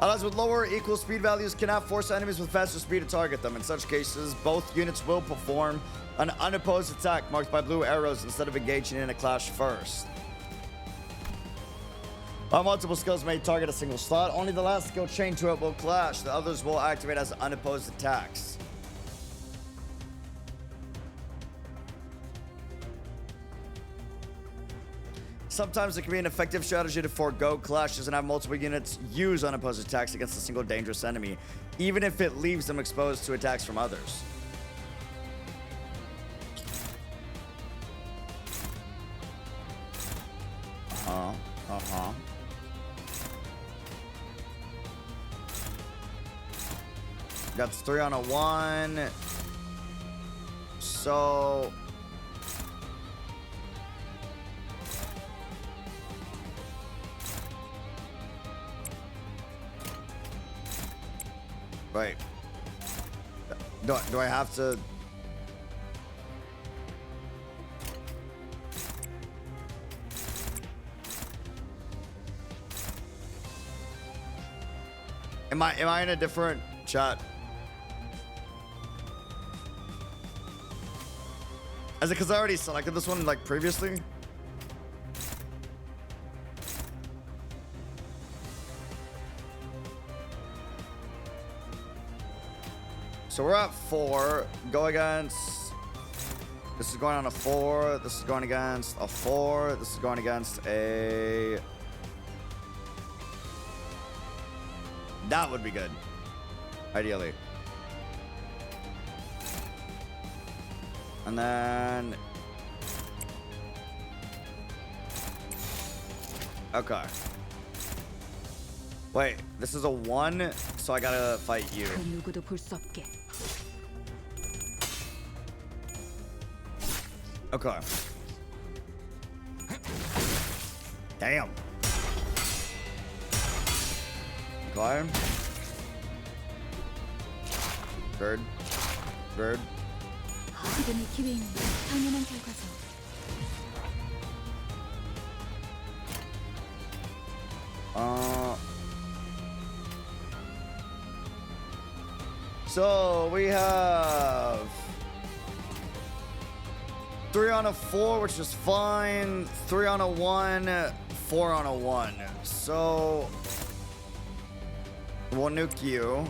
Allies with lower or equal speed values cannot force enemies with faster speed to target them. In such cases, both units will perform an unopposed attack marked by blue arrows instead of engaging in a clash first. While multiple skills may target a single slot, only the last skill chained to it will clash. The others will activate as unopposed attacks. Sometimes it can be an effective strategy to forego clashes and have multiple units use unopposed attacks against a single dangerous enemy, even if it leaves them exposed to attacks from others. That's 3 on a 1. So right. Do I have to? Am I in a different chat? Is it because I already selected this one like previously? So we're at 4. Go against. This is going on a 4. This is going against a 4. This is going against a. That would be good. Ideally. And then. Okay. Wait, this is a 1, so I gotta fight you. 누구도 볼 수 없게. Okay. Damn. Okay. Bird. Bird. 지금이 기회입니다. 당연한 결과죠. So we have 3 on a 4, which is fine. 3 on a 1, 4 on a 1. So we'll nuke you.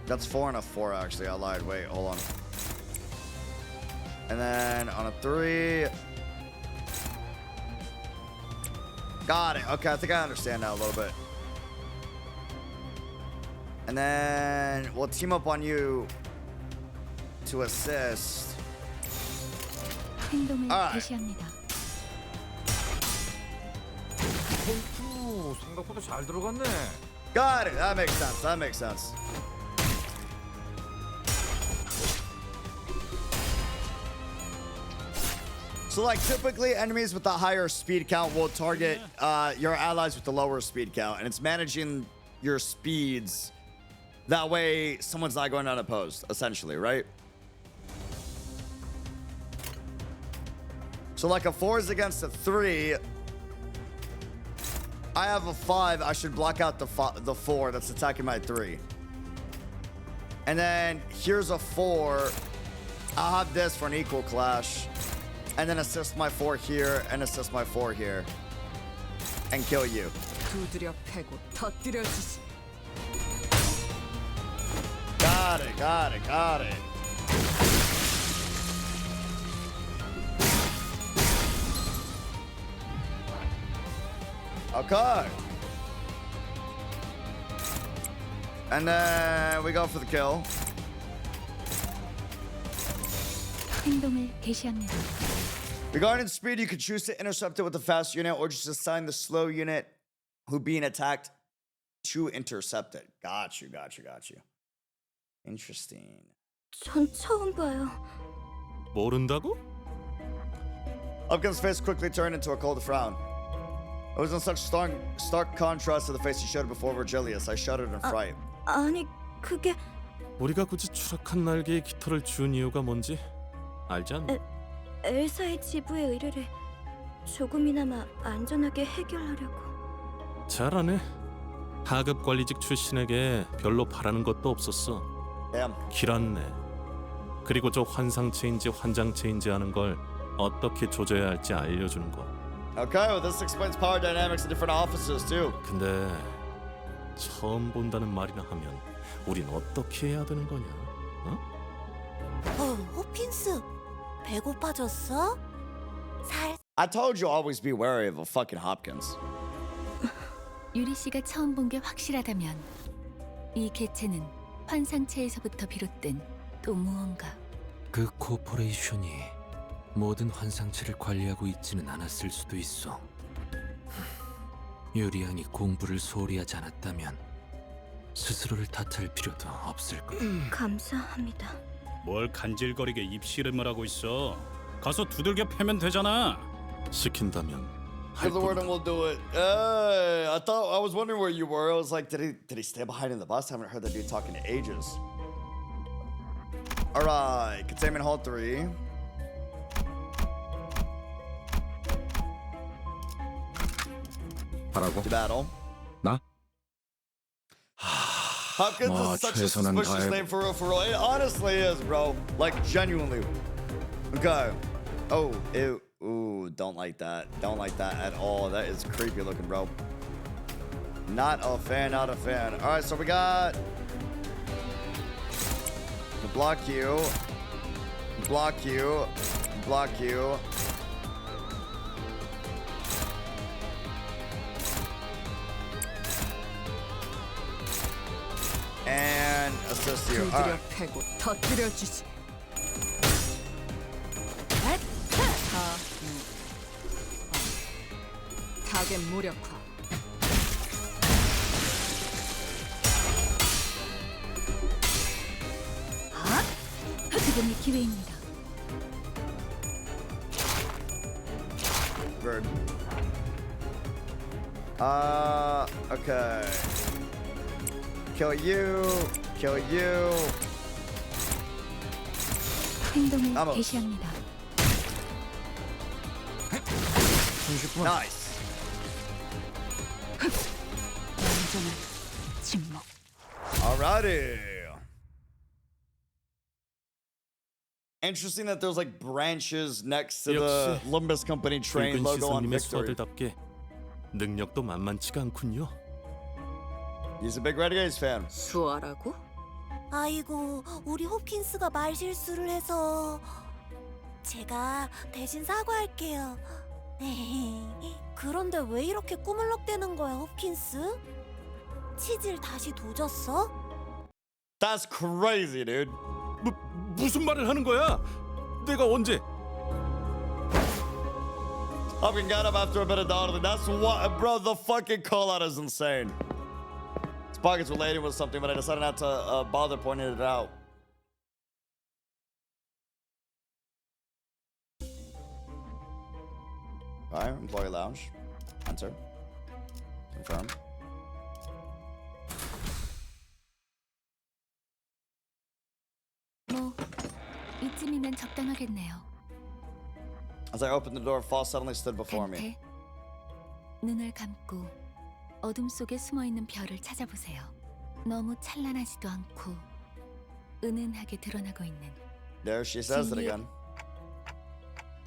That's 4 on a 4, actually. I lied. Wait, hold on. And then on a 3. Got it. Okay, I think I understand now a little bit. And then we'll team up on you to assist. 행동을 Alright. 개시합니다. 생각보다 잘 들어갔네. Got it. That makes sense. That makes sense. So, like, typically enemies with the higher speed count will target your allies with the lower speed count, and it's managing your speeds. That way, someone's not going unopposed, essentially, right? So, like, a 4 is against a 3. I have a 5. I should block out the 4 that's attacking my 3. And then here's a 4. I'll have this for an equal clash. And then assist my 4 here and assist my 4 here. And kill you. 두드려 패고 터뜨려주지. Got it, got it, got it. Okay. And then we go for the kill. 행동을 개시합니다. Regarding speed, you could choose to intercept it with the fast unit or just assign the slow unit who being attacked to intercept it. Got you, got you, got you. Interesting. 전 처음 봐요. 모른다고? Upkin's face quickly turned into a cold frown. It was in such stark contrast to the face he showed before Virgilius. I shuddered in fright. 아니, 그게 우리가 굳이 추락한 날개의 깃털을 준 이유가 뭔지 알지 않나? 엘사의 지부의 의뢰를 조금이나마 안전하게 해결하려고. 잘하네. 하급 관리직 출신에게 별로 바라는 것도 없었어. 길었네. 그리고 저 환상 체인지, 환장 체인지 하는 걸 어떻게 조져야 할지 알려주는 거. Okay, well this explains power dynamics in different offices too. 근데 처음 본다는 말이나 하면 우린 어떻게 해야 되는 거냐? 호핀스, 배고파졌어? I told you always be wary of a fucking Hopkins. 유리 씨가 처음 본 게 확실하다면 이 개체는 환상체에서부터 비롯된 또 무언가. 그 코퍼레이션이 모든 환상체를 관리하고 있지는 않았을 수도 있어. 유리안이 공부를 소홀히 하지 않았다면 스스로를 탓할 필요도 없을 거야. 감사합니다. 뭘 간질거리게 입씨름을 하고 있어. 가서 두들겨 패면 되잖아. 시킨다면 Give the word and we'll do it. I was wondering where you were. I was like, did he stay behind in the bus? I haven't heard that dude talking in ages. All right, containment hall 3. 하라고? To battle. 나? Hopkins is such a 최선은 suspicious 다해. name for real. It honestly is, bro. Like genuinely. Okay. Oh, ew. Ooh, don't like that. Don't like that at all. That is creepy looking, bro. Not a fan, not a fan. All right, so we got to block you, block you, block you. And assist you. All right. 패고 터뜨려 주지. 타겟 무력화. 그분이 기회입니다. Bird. Okay. Kill you. Kill you. 행동을 Vamos. 개시합니다. Nice. 완전한 침묵. Alrighty. Interesting that there's like branches next to the 역시 Limbus Company train 붉은 logo on 시선님의 Victory. 수하들답게 능력도 만만치가 않군요. He's a big Renegades fan. 수아라고? 아이고, 우리 홉킨스가 말 실수를 해서 제가 대신 사과할게요. 그런데 왜 이렇게 꾸물럭대는 거야, 홉킨스? 치질 다시 도졌어? That's crazy, dude. 무슨 말을 하는 거야? 내가 언제? Hopkins got up after a bit of dawdling. That's what, bro. The fucking call out is insane. His pockets were laden with something, but I decided not to bother pointing it out. Alright, employee lounge. Enter. Confirm. 뭐 이쯤이면 적당하겠네요. As I opened the door, Fall suddenly stood before me. 단테, 눈을 감고 어둠 속에 숨어 있는 별을 찾아보세요. 너무 찬란하지도 않고 은은하게 드러나고 있는. There she says it again.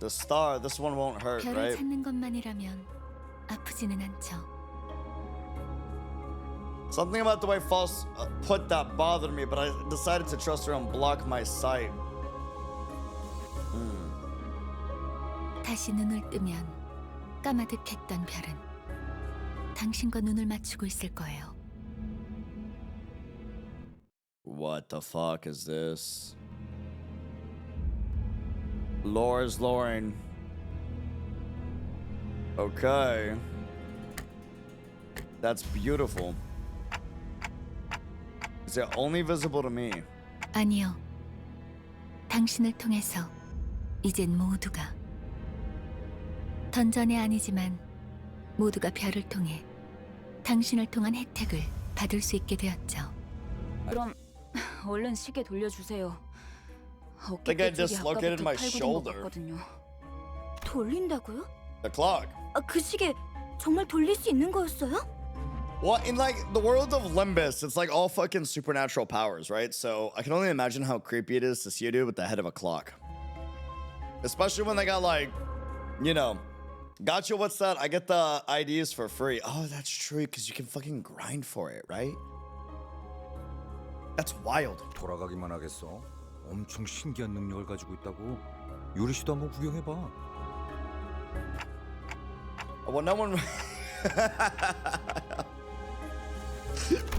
The star, this one won't hurt, 별을 right? 찾는 것만이라면 아프지는 않죠. Something about the way False put that bothered me, but I decided to trust her and block my sight. 다시 눈을 뜨면 까마득했던 별은 당신과 눈을 맞추고 있을 거예요. What the fuck is this? Lore's loring. Okay. That's beautiful. Is it only visible to me? 아니요. 당신을 통해서 이젠 모두가 던전이 아니지만 모두가 별을 통해 당신을 통한 혜택을 받을 수 있게 되었죠. 그럼 얼른 시계 돌려주세요. Think I dislocated my shoulder. 돌린다고요? The clock. 그 시계 정말 돌릴 수 있는 거였어요? Well, in like the world of Limbus, it's like all fucking supernatural powers, right? So I can only imagine how creepy it is to see a dude with the head of a clock. Especially when they got like, you know, gotcha, what's that? I get the IDs for free. Oh, that's true, because you can fucking grind for it, right? That's wild. 돌아가기만 하겠어. 엄청 신기한 능력을 가지고 있다고. 유리 씨도 한번 구경해봐. Well, no one...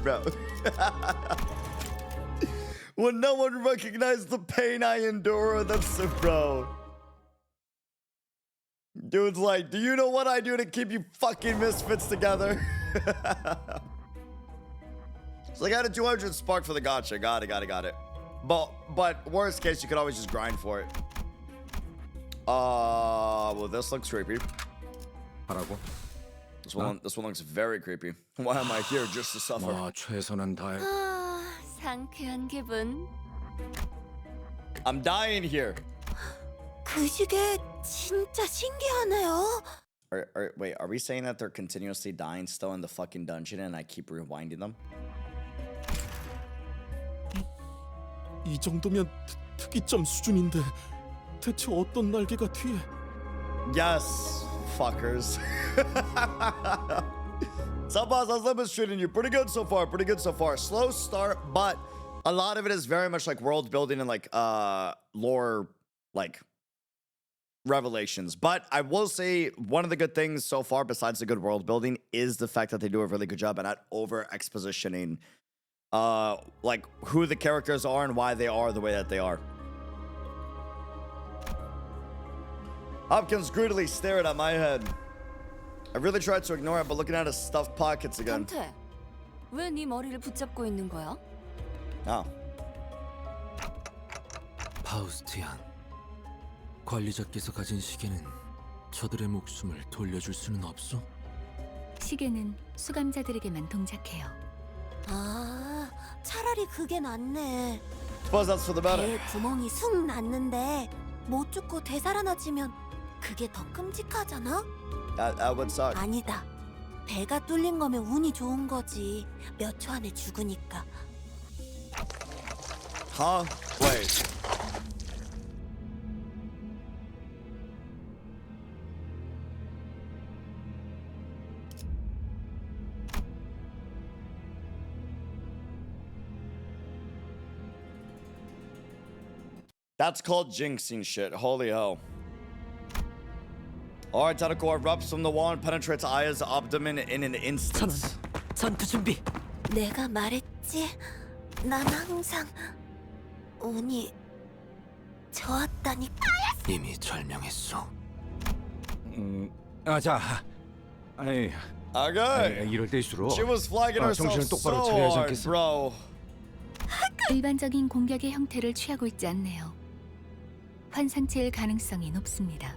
Bro. When no one recognized the pain I endure, that's so bro. Dude's like, do you know what I do to keep you fucking misfits together? So I got a 200 spark for the gotcha. Got it. But worst case, you could always just grind for it. Well, this looks creepy. 하라고? This one looks very creepy. Why am I here just to suffer? 최선은 다해. 상쾌한 기분. I'm dying here. 그 시계 진짜 신기하네요. Wait, are we saying that they're continuously dying still in the fucking dungeon and I keep rewinding them? 이 정도면 특이점 수준인데 대체 어떤 날개가 뒤에? Yes, fuckers. Subboss, how's Limbus treating you? Pretty good so far. Slow start, but a lot of it is very much like world building and like lore, like revelations. But I will say one of the good things so far, besides the good world building, is the fact that they do a really good job at not over expositioning like who the characters are and why they are the way that they are. Hopkins greedily stared at my head. I really tried to ignore it, but looking at his stuffed pockets again. Dante, 왜 네 머리를 붙잡고 있는 거야? Oh. 파우스티안, 관리자께서 가진 시계는 저들의 목숨을 돌려줄 수는 없소? 시계는 수감자들에게만 동작해요. 아, 차라리 그게 낫네. Suppose that's for the better. 배에 구멍이 쑥 났는데 못 죽고 되살아나지면 그게 더 끔찍하잖아? That would suck. 아니다. 배가 뚫린 거면 운이 좋은 거지. 몇 초 안에 죽으니까. Huh? Wait. That's called jinxing shit. Holy hell. Alright, tentacle erupts from the wall and penetrates Aya's abdomen in an instant. 전투 준비. 내가 말했지. 난 항상 운이 좋았다니까. 이미 절명했소. 자, 아이, Okay. 이럴 때일수록 She was flagging herself 정신을 똑바로 so 차려야 하지 hard, 않겠어? bro. 일반적인 공격의 형태를 취하고 있지 않네요. 환상체일 가능성이 높습니다.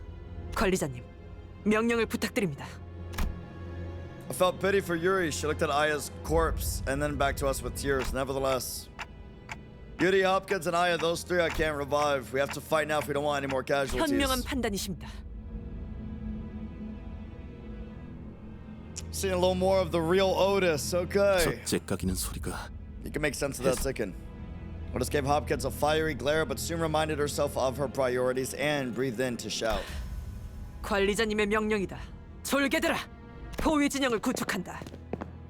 관리자님, 명령을 부탁드립니다. I felt pity for Yuri. She looked at Aya's corpse and then back to us with tears. Nevertheless, Yuri, Hopkins, and Aya, those three I can't revive. We have to fight now if we don't want any more casualties. 현명한 판단이십니다. Seeing a little more of the real Otis. Okay. 저 째깍이는 소리가 You can make sense of that second. Otis gave Hopkins a fiery glare, but soon reminded herself of her priorities and breathed in to shout. 관리자님의 명령이다. 졸개들아, 포위 진영을 구축한다.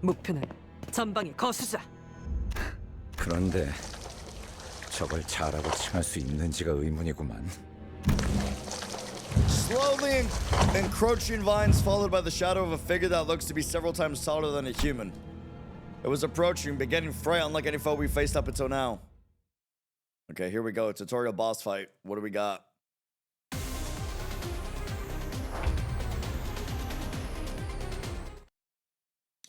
목표는 전방의 거수자. 그런데 저걸 자라고 칭할 수 있는지가 의문이구만. Slowly encroaching vines followed by the shadow of a figure that looks to be several times taller than a human. It was approaching, beginning fray unlike any foe we faced up until now. Okay, here we go. Tutorial boss fight. What do we got?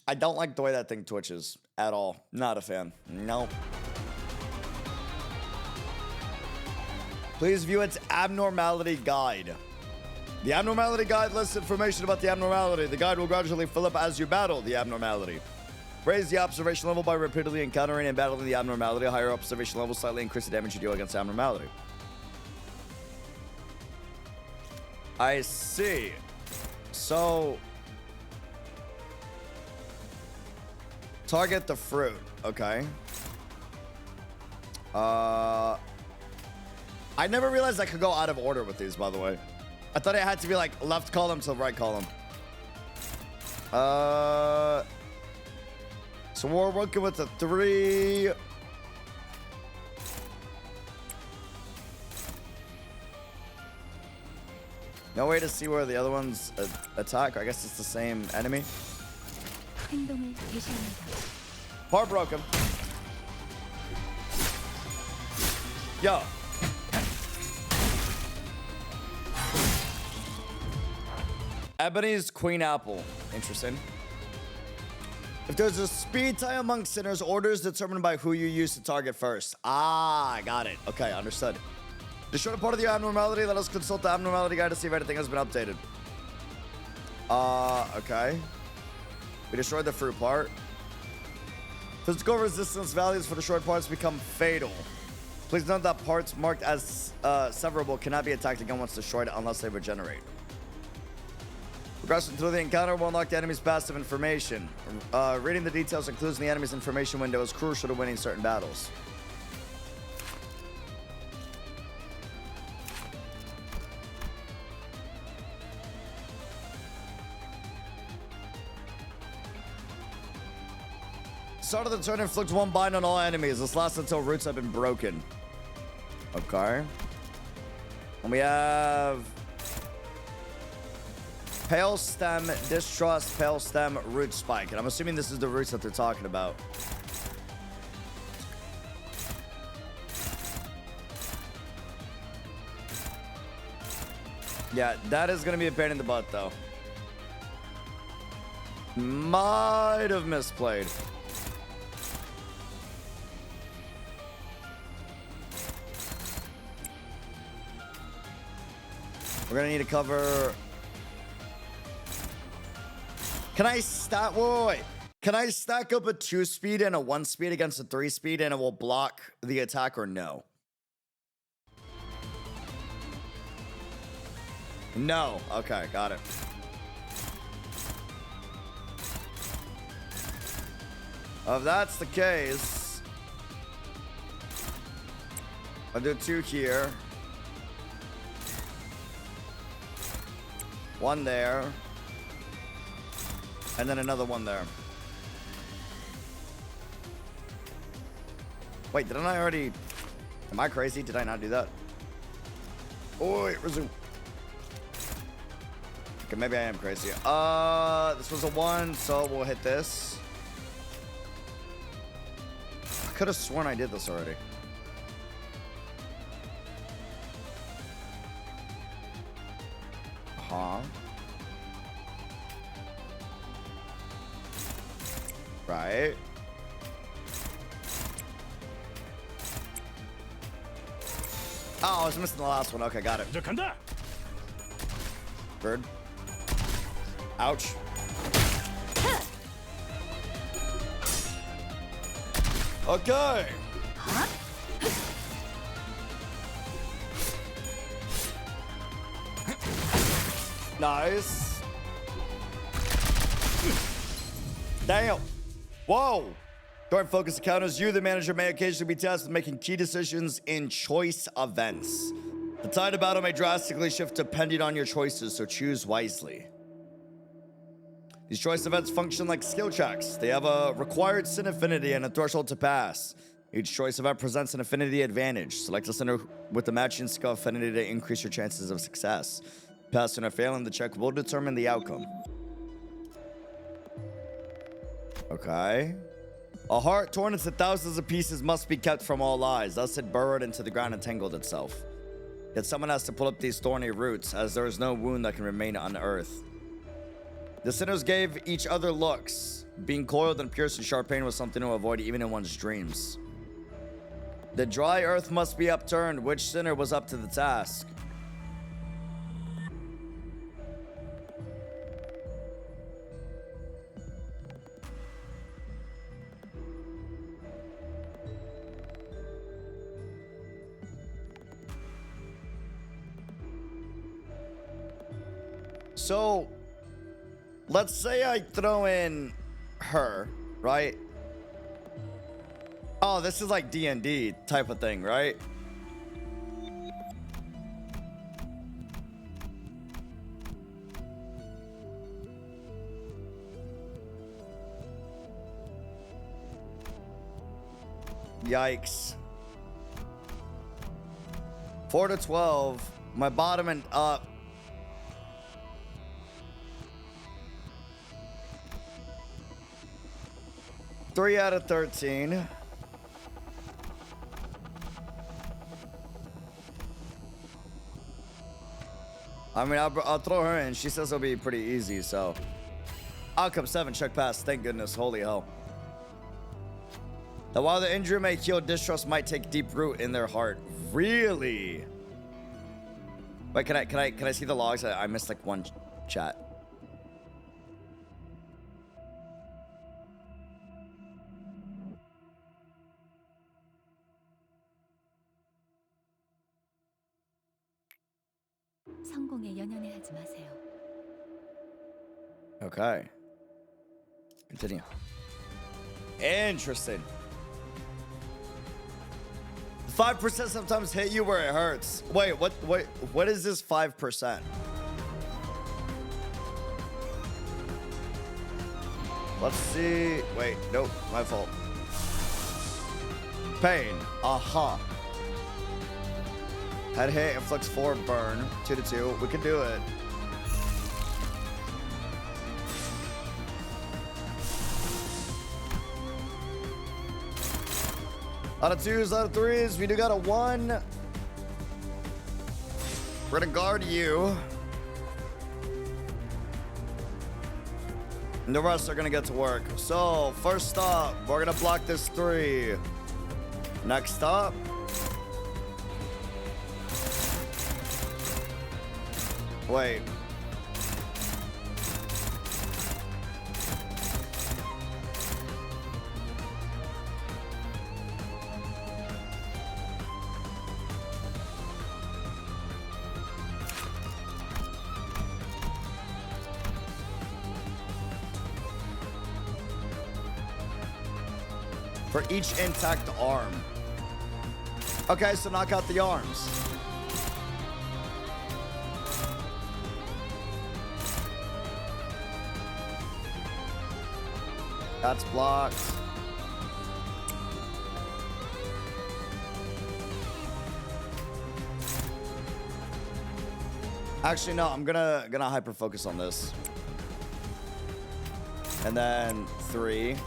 I don't like the way that thing twitches at all. Not a fan. Nope. Please view its abnormality guide. The abnormality guide lists information about the abnormality. The guide will gradually fill up as you battle the abnormality. Raise the observation level by repeatedly encountering and battling the abnormality. A higher observation level slightly increase the damage you deal against the abnormality. I see. So... Target the fruit. Okay. I never realized I could go out of order with these, by the way. I thought it had to be like left column to right column. So we're working with the 3. No way to see where the other ones attack. I guess it's the same enemy. 행동을 개시합니다. Part broken. Yo. Ebony's Queen Apple. Interesting. If there's a speed tie among sinners, order is determined by who you use to target first. Ah, I got it. Okay, understood. Destroy part of the abnormality. Let us consult the abnormality guide to see if anything has been updated. Okay. We destroyed the fruit part. Physical resistance values for destroyed parts become fatal. Please note that parts marked as severable cannot be attacked again once destroyed unless they regenerate. Progressing through the encounter will unlock the enemy's passive information. Reading the details and clues in the enemy's information window is crucial to winning certain battles. Start of the turn, inflict 1 bind on all enemies. This lasts until roots have been broken. Okay. And we have Pale Stem, Distrust, Pale Stem, Root Spike. And I'm assuming this is the roots that they're talking about. Yeah, that is going to be a pain in the butt, though. Might have misplayed. We're gonna need to cover. Can I stack? Wait. Can I stack up a 2-speed and a 1-speed against a 3-speed and it will block the attack or no? No. Okay, got it. If that's the case, I'll do 2 here. 1 there. And then another 1 there. Wait, didn't I already... Am I crazy? Did I not do that? Oh, wait, resume. Okay, maybe I am crazy. This was a 1, so we'll hit this. I could have sworn I did this already. Right. Oh, I was missing the last one. Okay, got it. Bird. Ouch. Okay. Nice. Damn. Whoa. During focus encounters, you, the manager, may occasionally be tasked with making key decisions in choice events. The tide of battle may drastically shift depending on your choices, so choose wisely. These choice events function like skill checks. They have a required sin affinity and a threshold to pass. Each choice event presents an affinity advantage. Select a sinner with the matching skill affinity to increase your chances of success. Passing or failing the check will determine the outcome. Okay. A heart torn into thousands of pieces must be kept from all eyes. Thus it burrowed into the ground and tangled itself. Yet someone has to pull up these thorny roots, as there is no wound that can remain unearthed. The sinners gave each other looks. Being coiled and pierced in sharp pain was something to avoid even in one's dreams. The dry earth must be upturned. Which sinner was up to the task? So, let's say I throw in her, right? Oh, this is like D&D type of thing, right? Yikes. 4 to 12. My bottom and up. Three out of 13. I mean, I'll throw her in. She says it'll be pretty easy, so. Outcome 7, check pass. Thank goodness. Holy hell. That while the injury may heal, distrust might take deep root in their heart. Really? Wait, can I see the logs? I missed like one chat. 성공에 연연해하지 마세요. Okay. Continue. Interesting. 5% sometimes hit you where it hurts. Wait, what is this 5%? Let's see. Wait, nope, my fault. Pain. Aha. Head hit, inflicts 4 burn. 2 to 2. We can do it. Out of 2s, out of 3s, we do got a 1. We're gonna guard you. And the rest are gonna get to work. So, first up, we're gonna block this 3. Next up. Wait. For each intact arm. Okay, so knock out the arms. That's blocked. Actually, no, I'm gonna hyper focus on this. And then 3.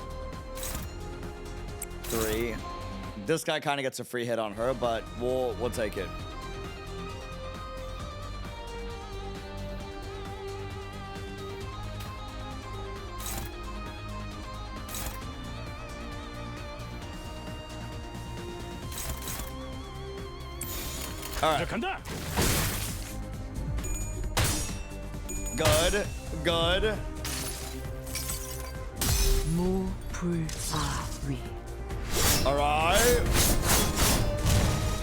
3. This guy kind of gets a free hit on her, but we'll take it. All right. Good. Good. 무불아위. All right.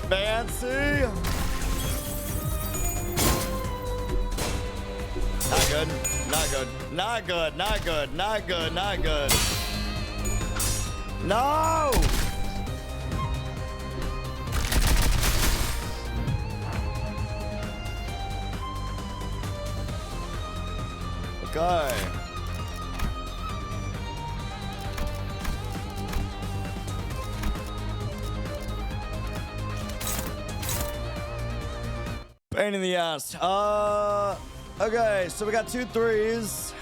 Fancy. Not good. Not good. Not good. Not good. Not good. Not good. No. Okay. Pain in the ass. Okay, so we got 2 3s.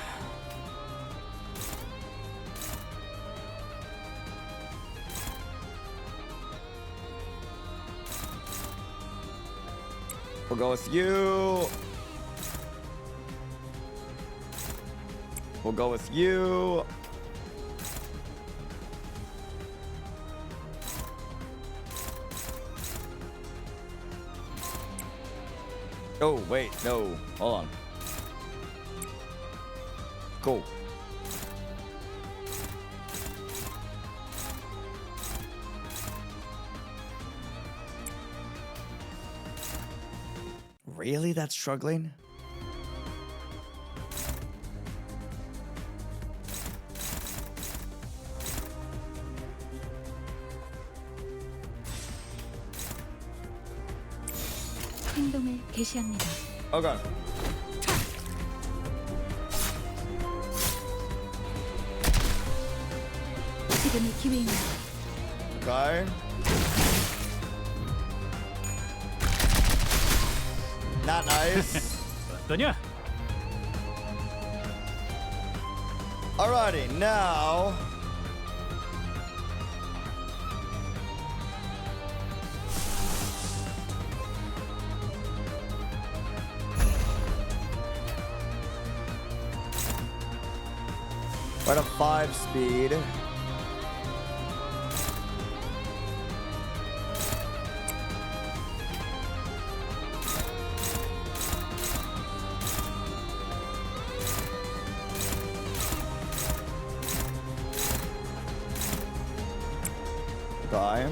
We'll go with you. We'll go with you. Oh, wait, no. Hold on. Cool. Really? That's struggling? 행동을 개시합니다. Okay. 지금이 기회입니다. Okay. Not nice. 어떠냐? Alrighty, now. We're at a 5 speed. Okay.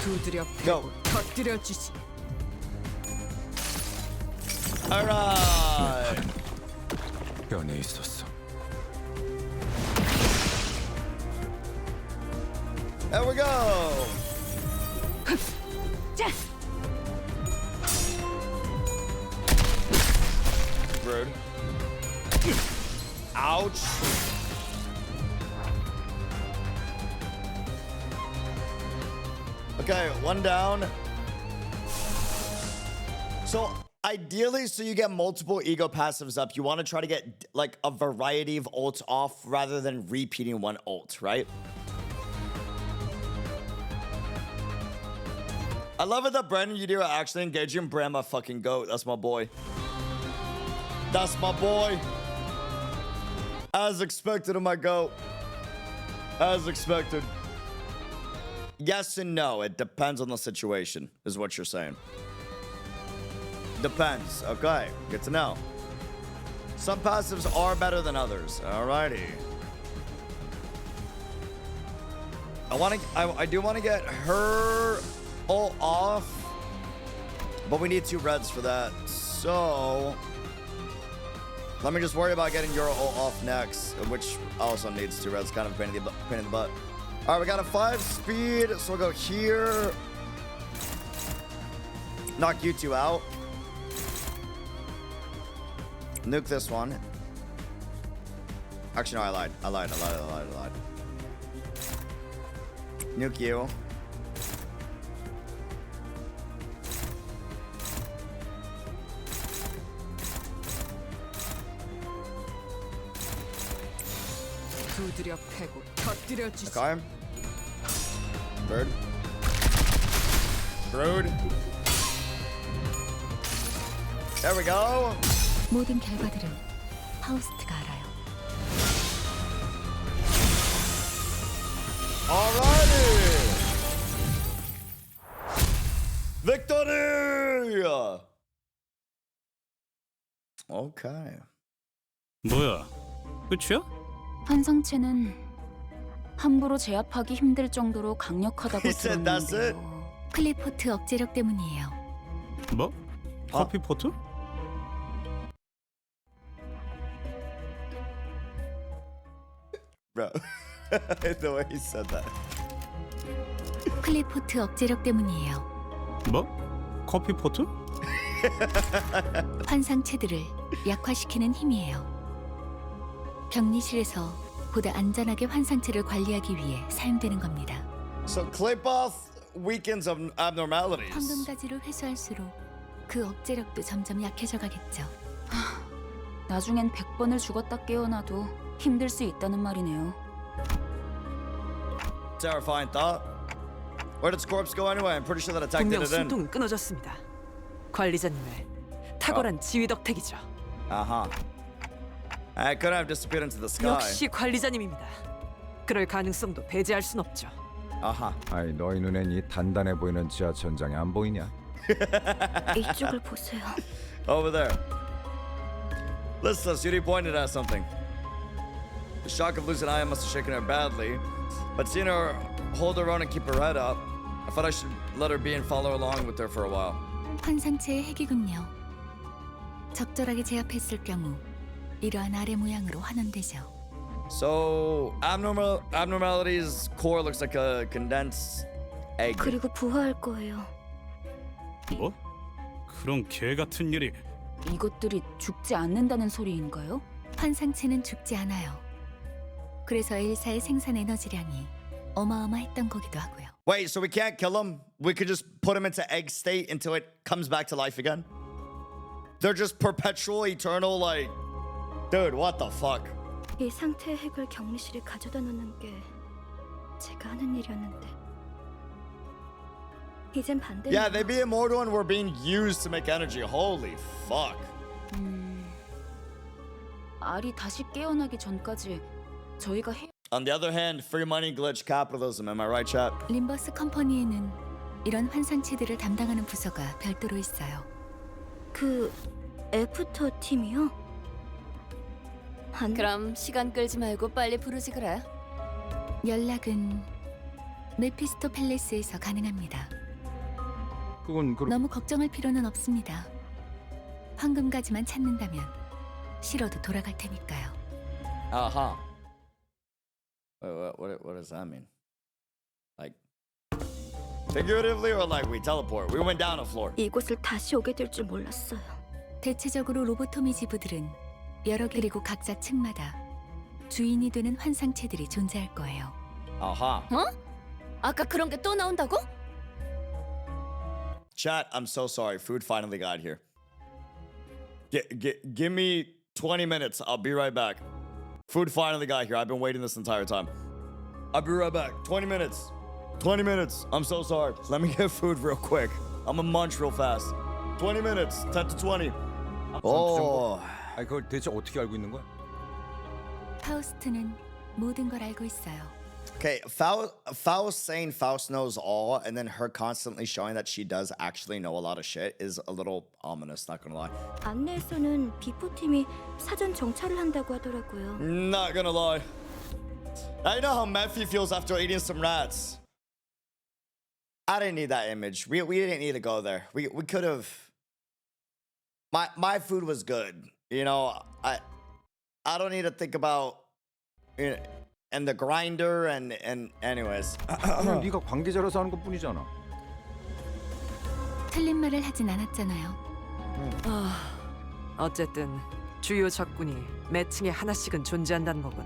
두드려 패고 터뜨려 주지. Alright. 변해 있었어. There we go. Rude. Ouch. Okay, one down. So ideally, so you get multiple ego passives up, you want to try to get like a variety of ults off rather than repeating one ult, right? I love it that Brandon, you do actually engaging Brand, my fucking goat. That's my boy. That's my boy. As expected of my goat. As expected. Yes and no. It depends on the situation, is what you're saying. Depends. Okay, good to know. Some passives are better than others. Alrighty. I do want to get her ult off, but we need 2 reds for that. So let me just worry about getting your ult off next, which also needs 2 reds. Kind of a pain in the butt. All right, we got a 5 speed, so we'll go here. Knock you 2 out. Nuke this one. Actually, no, I lied. Nuke you. 두드려 패고 터뜨려 주지. Okay. Bird. Rude. There we go. 모든 결과들은 파우스트가 알아요. Alrighty. Victory. Okay. 뭐야? 끝이야? 환상체는 함부로 제압하기 힘들 정도로 강력하다고 들었는데요. 클리포트 억제력 때문이에요. 뭐? 커피 포트? Bro, the way he said that. 클리포트 억제력 때문이에요. 뭐? 커피 포트? 환상체들을 약화시키는 힘이에요. 격리실에서 보다 안전하게 환상체를 관리하기 위해 사용되는 겁니다. So clip off weakens of abnormalities. 황금가지를 회수할수록 그 억제력도 점점 약해져 가겠죠. 나중엔 100번을 죽었다 깨어나도 힘들 수 있다는 말이네요. Terrifying thought. Where did its corpse go anyway? I'm pretty sure that attack did 분명 it in. 숨통은 끊어졌습니다. 관리자님의 탁월한 지휘 덕택이죠. Uh-huh. I could have disappeared into the sky. 역시 관리자님입니다. 그럴 가능성도 배제할 순 없죠. 아하. 아이 너희 눈엔 이 단단해 보이는 지하천장이 안 보이냐? 이쪽을 보세요. Over there. Listen, you pointed at something. The shock of losing Aya must have shaken her badly, but seeing her hold her own and keep her head up, I thought I should let her be and follow along with her for a while. 환상체의 핵이군요. 적절하게 제압했을 경우 이러한 아래 모양으로 환원되죠. So abnormality's core looks like a condensed egg. 그리고 부화할 거예요. 뭐? 그런 개 같은 일이. 이것들이 죽지 않는다는 소리인가요? 환상체는 죽지 않아요. 그래서 엘사의 생산 에너지량이 어마어마했던 거기도 하고요. Wait, so we can't kill them? We could just put them into egg state until it comes back to life again? They're just perpetual, eternal, like... Dude, what the fuck? 이 상태의 핵을 격리실에 가져다 놓는 게 제가 하는 일이었는데 이젠 반대로. Yeah, they be immortal and we're being used to make energy. Holy fuck. 알이 다시 깨어나기 전까지 저희가 해. On the other hand, free money glitch capitalism. Am I right, chat? 림버스 컴퍼니에는 이런 환상체들을 담당하는 부서가 별도로 있어요. 그 애프터 팀이요? 그럼 시간 끌지 말고 빨리 부르지 그래. 연락은 메피스토 팰리스에서 가능합니다. 그건 너무 걱정할 필요는 없습니다. 황금가지만 찾는다면 싫어도 돌아갈 테니까요. Uh-huh. What does that mean? Like figuratively or like we teleport? We went down a floor. 이곳을 다시 오게 될 줄 몰랐어요. 대체적으로 로보토미 지부들은 여러 개 그리고 각자 층마다 주인이 되는 환상체들이 존재할 거예요. 아하. 어? 아까 그런 게 또 나온다고? Chat, I'm so sorry. Food finally got here. Give me 20 minutes. I'll be right back. Food finally got here. I've been waiting this entire time. I'll be right back. 20 minutes. 20 minutes. I'm so sorry. Let me get food real quick. I'm gonna munch real fast. 20 minutes. 10 to 20. Oh. 아니 그걸 대체 어떻게 알고 있는 거야? 파우스트는 모든 걸 알고 있어요. Okay, Faust saying Faust knows all, and then her constantly showing that she does actually know a lot of shit is a little ominous, not gonna lie. 안내에서는 비포팀이 사전 정찰을 한다고 하더라고요. Not gonna lie. I know how Mephi feels after eating some rats. I didn't need that image. We didn't need to go there. We could have. My food was good. You know, I don't need to think about, you know, and the grinder and anyways. 그냥 네가 관계자라서 하는 것뿐이잖아. 틀린 말을 하진 않았잖아요. 어쨌든 주요 적군이 매층에 하나씩은 존재한다는 거군.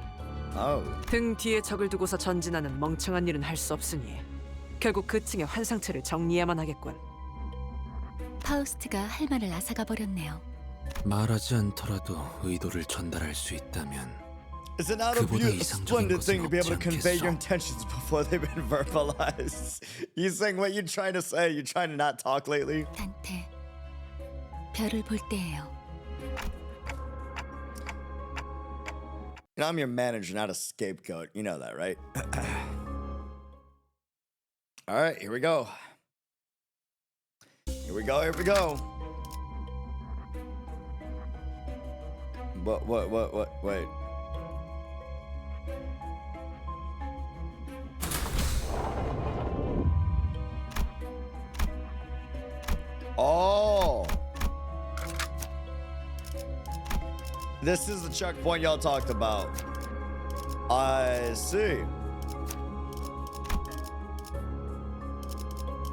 등 뒤에 적을 두고서 전진하는 멍청한 일은 할 수 없으니 결국 그 층의 환상체를 정리해야만 하겠군. 파우스트가 할 말을 앗아가 버렸네요. 말하지 않더라도 의도를 전달할 수 있다면 It's an splendid thing to be able to convey your intentions before they've been verbalized. You saying what you're trying to say? You're trying to not talk lately? 단테, 별을 볼 때예요. You know, I'm your manager, not a scapegoat. You know that, right? All right, here we go. Here we go. Here we go. What? Wait. Oh. This is the checkpoint y'all talked about. I see.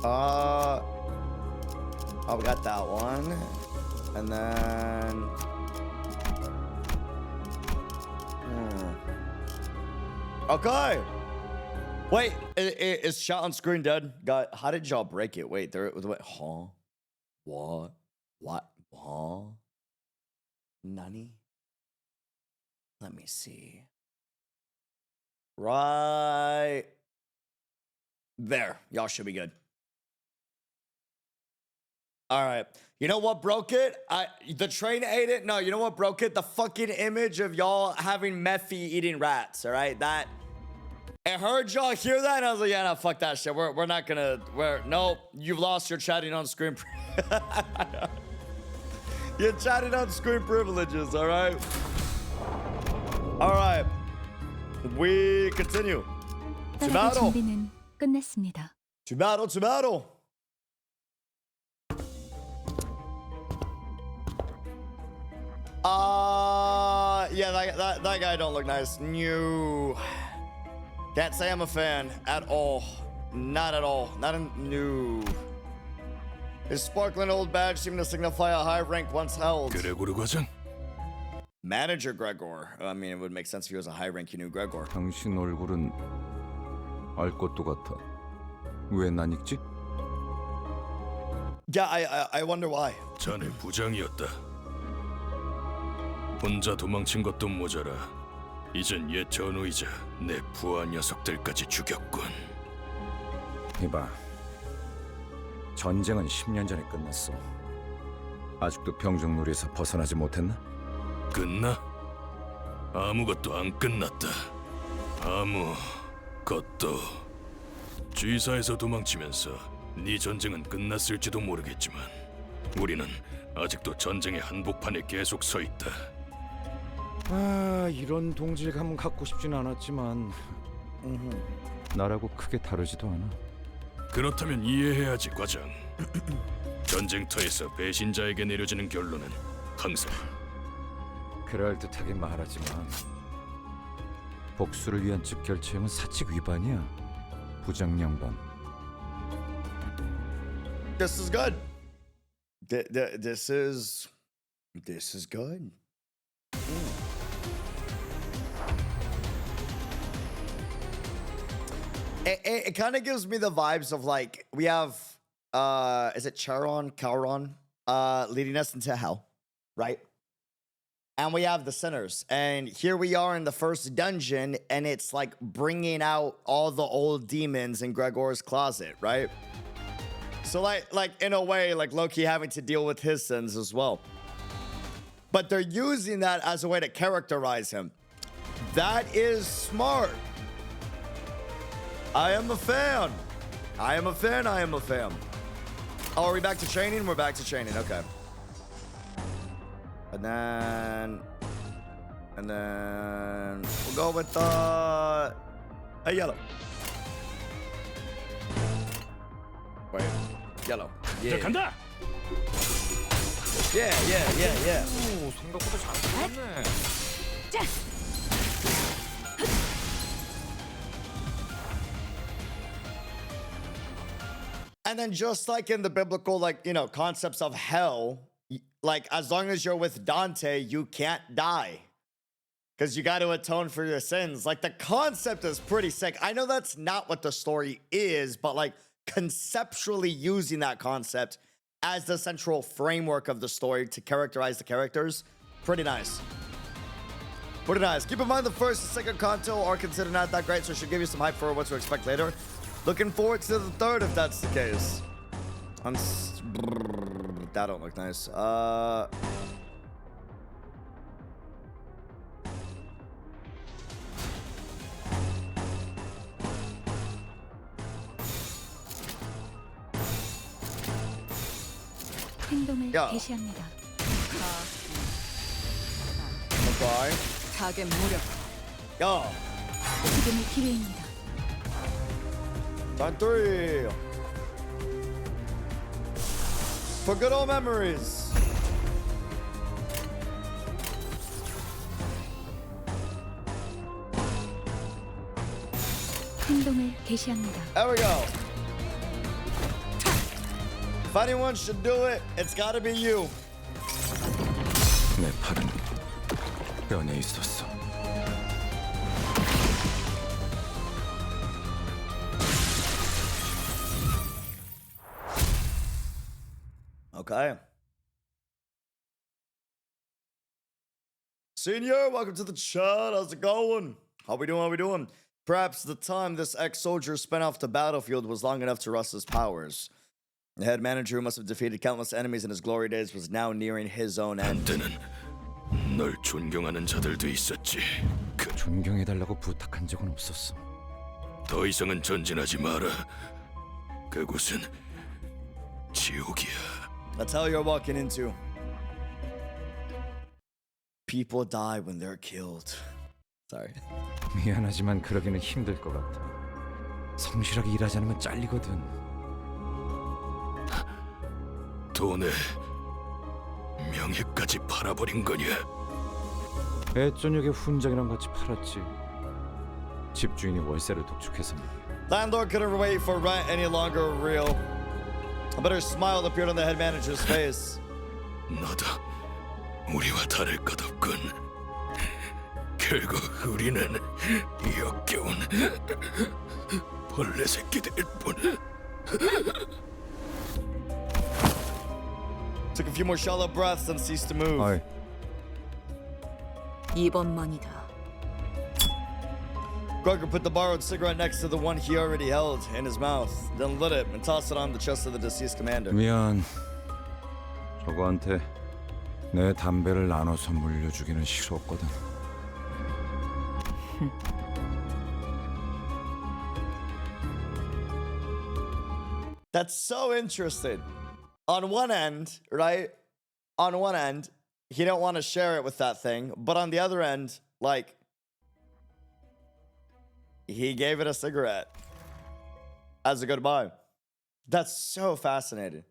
Oh, we got that one. And then okay. Wait, is shot on screen dead? God, how did y'all break it? Wait, huh? What? Huh? Nani? Let me see. Right there. Y'all should be good. All right. You know what broke it? The train ate it. No, you know what broke it? The fucking image of y'all having Mephi eating rats. All right, that. I heard y'all hear that, and I was like, yeah, no, fuck that shit. We're not gonna. No, you've lost your chatting on screen. You're chatting on screen privileges. All right. All right. We continue. To 따라갈 battle. 준비는 끝났습니다. To battle. To battle. Yeah, that guy don't look nice. No. Can't say I'm a fan at all. Not at all. Not in. No. His sparkling old badge seemed to signify a high rank once held. 그레고르 과장, Manager Gregor. I mean, it would make sense if he was a high rank. You knew Gregor. 당신 얼굴은 알 것도 같아. 왜 난 읽지? Yeah, I wonder why. 자네 부장이었다. 혼자 도망친 것도 모자라. 이젠 옛 전우이자 내 부하 녀석들까지 죽였군. 이봐, 전쟁은 10년 전에 끝났어. 아직도 병정놀이에서 벗어나지 못했나? 끝나? 아무것도 안 끝났다. 아무것도. G사에서 도망치면서 네 전쟁은 끝났을지도 모르겠지만 우리는 아직도 전쟁의 한복판에 계속 서 있다. 아, 이런 동질감은 갖고 싶진 않았지만 나라고 크게 다르지도 않아. 그렇다면 이해해야지, 과장. 전쟁터에서 배신자에게 내려지는 결론은 항상 그럴듯하게 말하지만 복수를 위한 즉결체험은 사칙 위반이야. 부장 양반. This is good. This is good. It kind of gives me the vibes of like we have is it Charon leading us into hell, right? And we have the sinners, and here we are in the first dungeon, and it's like bringing out all the old demons in Gregor's closet, right? So like in a way, like Loki having to deal with his sins as well. But they're using that as a way to characterize him. That is smart. I am a fan. I am a fan. I am a fan. Oh, are we back to training? We're back to training. Okay. And then we'll go with a yellow. Wait, yellow. Yeah. 간다. Yeah. 오, 생각보다 잘 들었네. And then just like in the biblical, like, you know, concepts of hell, like as long as you're with Dante, you can't die. Because you got to atone for your sins. Like the concept is pretty sick. I know that's not what the story is, but like conceptually using that concept as the central framework of the story to characterize the characters, pretty nice. Pretty nice. Keep in mind the first and second Canto are considered not that great, so it should give you some hype for what to expect later. Looking forward to the third if that's the case. That don't look nice. 행동을 야. 개시합니다. Okay. 타겟 무력. Yo. 지금이 기회입니다. On three. For good old memories. 행동을 개시합니다. There we go. If anyone should do it, it's gotta be you. 내 팔은 뼈에 있었어. Okay. Senior, welcome to the chat. How's it going? How we doing? Perhaps the time this ex-soldier spent off the battlefield was long enough to rust his powers. The head manager who must have defeated countless enemies in his glory days was now nearing his own end. 한때는 널 존경하는 자들도 있었지. 존경해달라고 부탁한 적은 없었어. 더 이상은 전진하지 마라. 그곳은 지옥이야. That's how you're walking into. People die when they're killed. Sorry. 미안하지만 그러기는 힘들 것 같아. 성실하게 일하지 않으면 잘리거든. 돈에 명예까지 팔아버린 거냐? 애저녁에 훈장이랑 같이 팔았지. 집주인이 월세를 독촉해서. Landlord couldn't wait for rent any longer. Real. A bitter smile appeared on the head manager's face. 너도 우리와 다를 것 없군. 결국 우리는 역겨운 벌레 새끼들일 뿐. Took a few more shallow breaths and ceased to move. 이번만이다. Gregor put the borrowed cigarette next to the one he already held in his mouth, then lit it and tossed it on the chest of the deceased commander. 미안. 저거한테 내 담배를 나눠서 물려주기는 싫었거든. That's so interesting. On one end, right? On one end, he don't want to share it with that thing, but on the other end, like, he gave it a cigarette as a goodbye. That's so fascinating.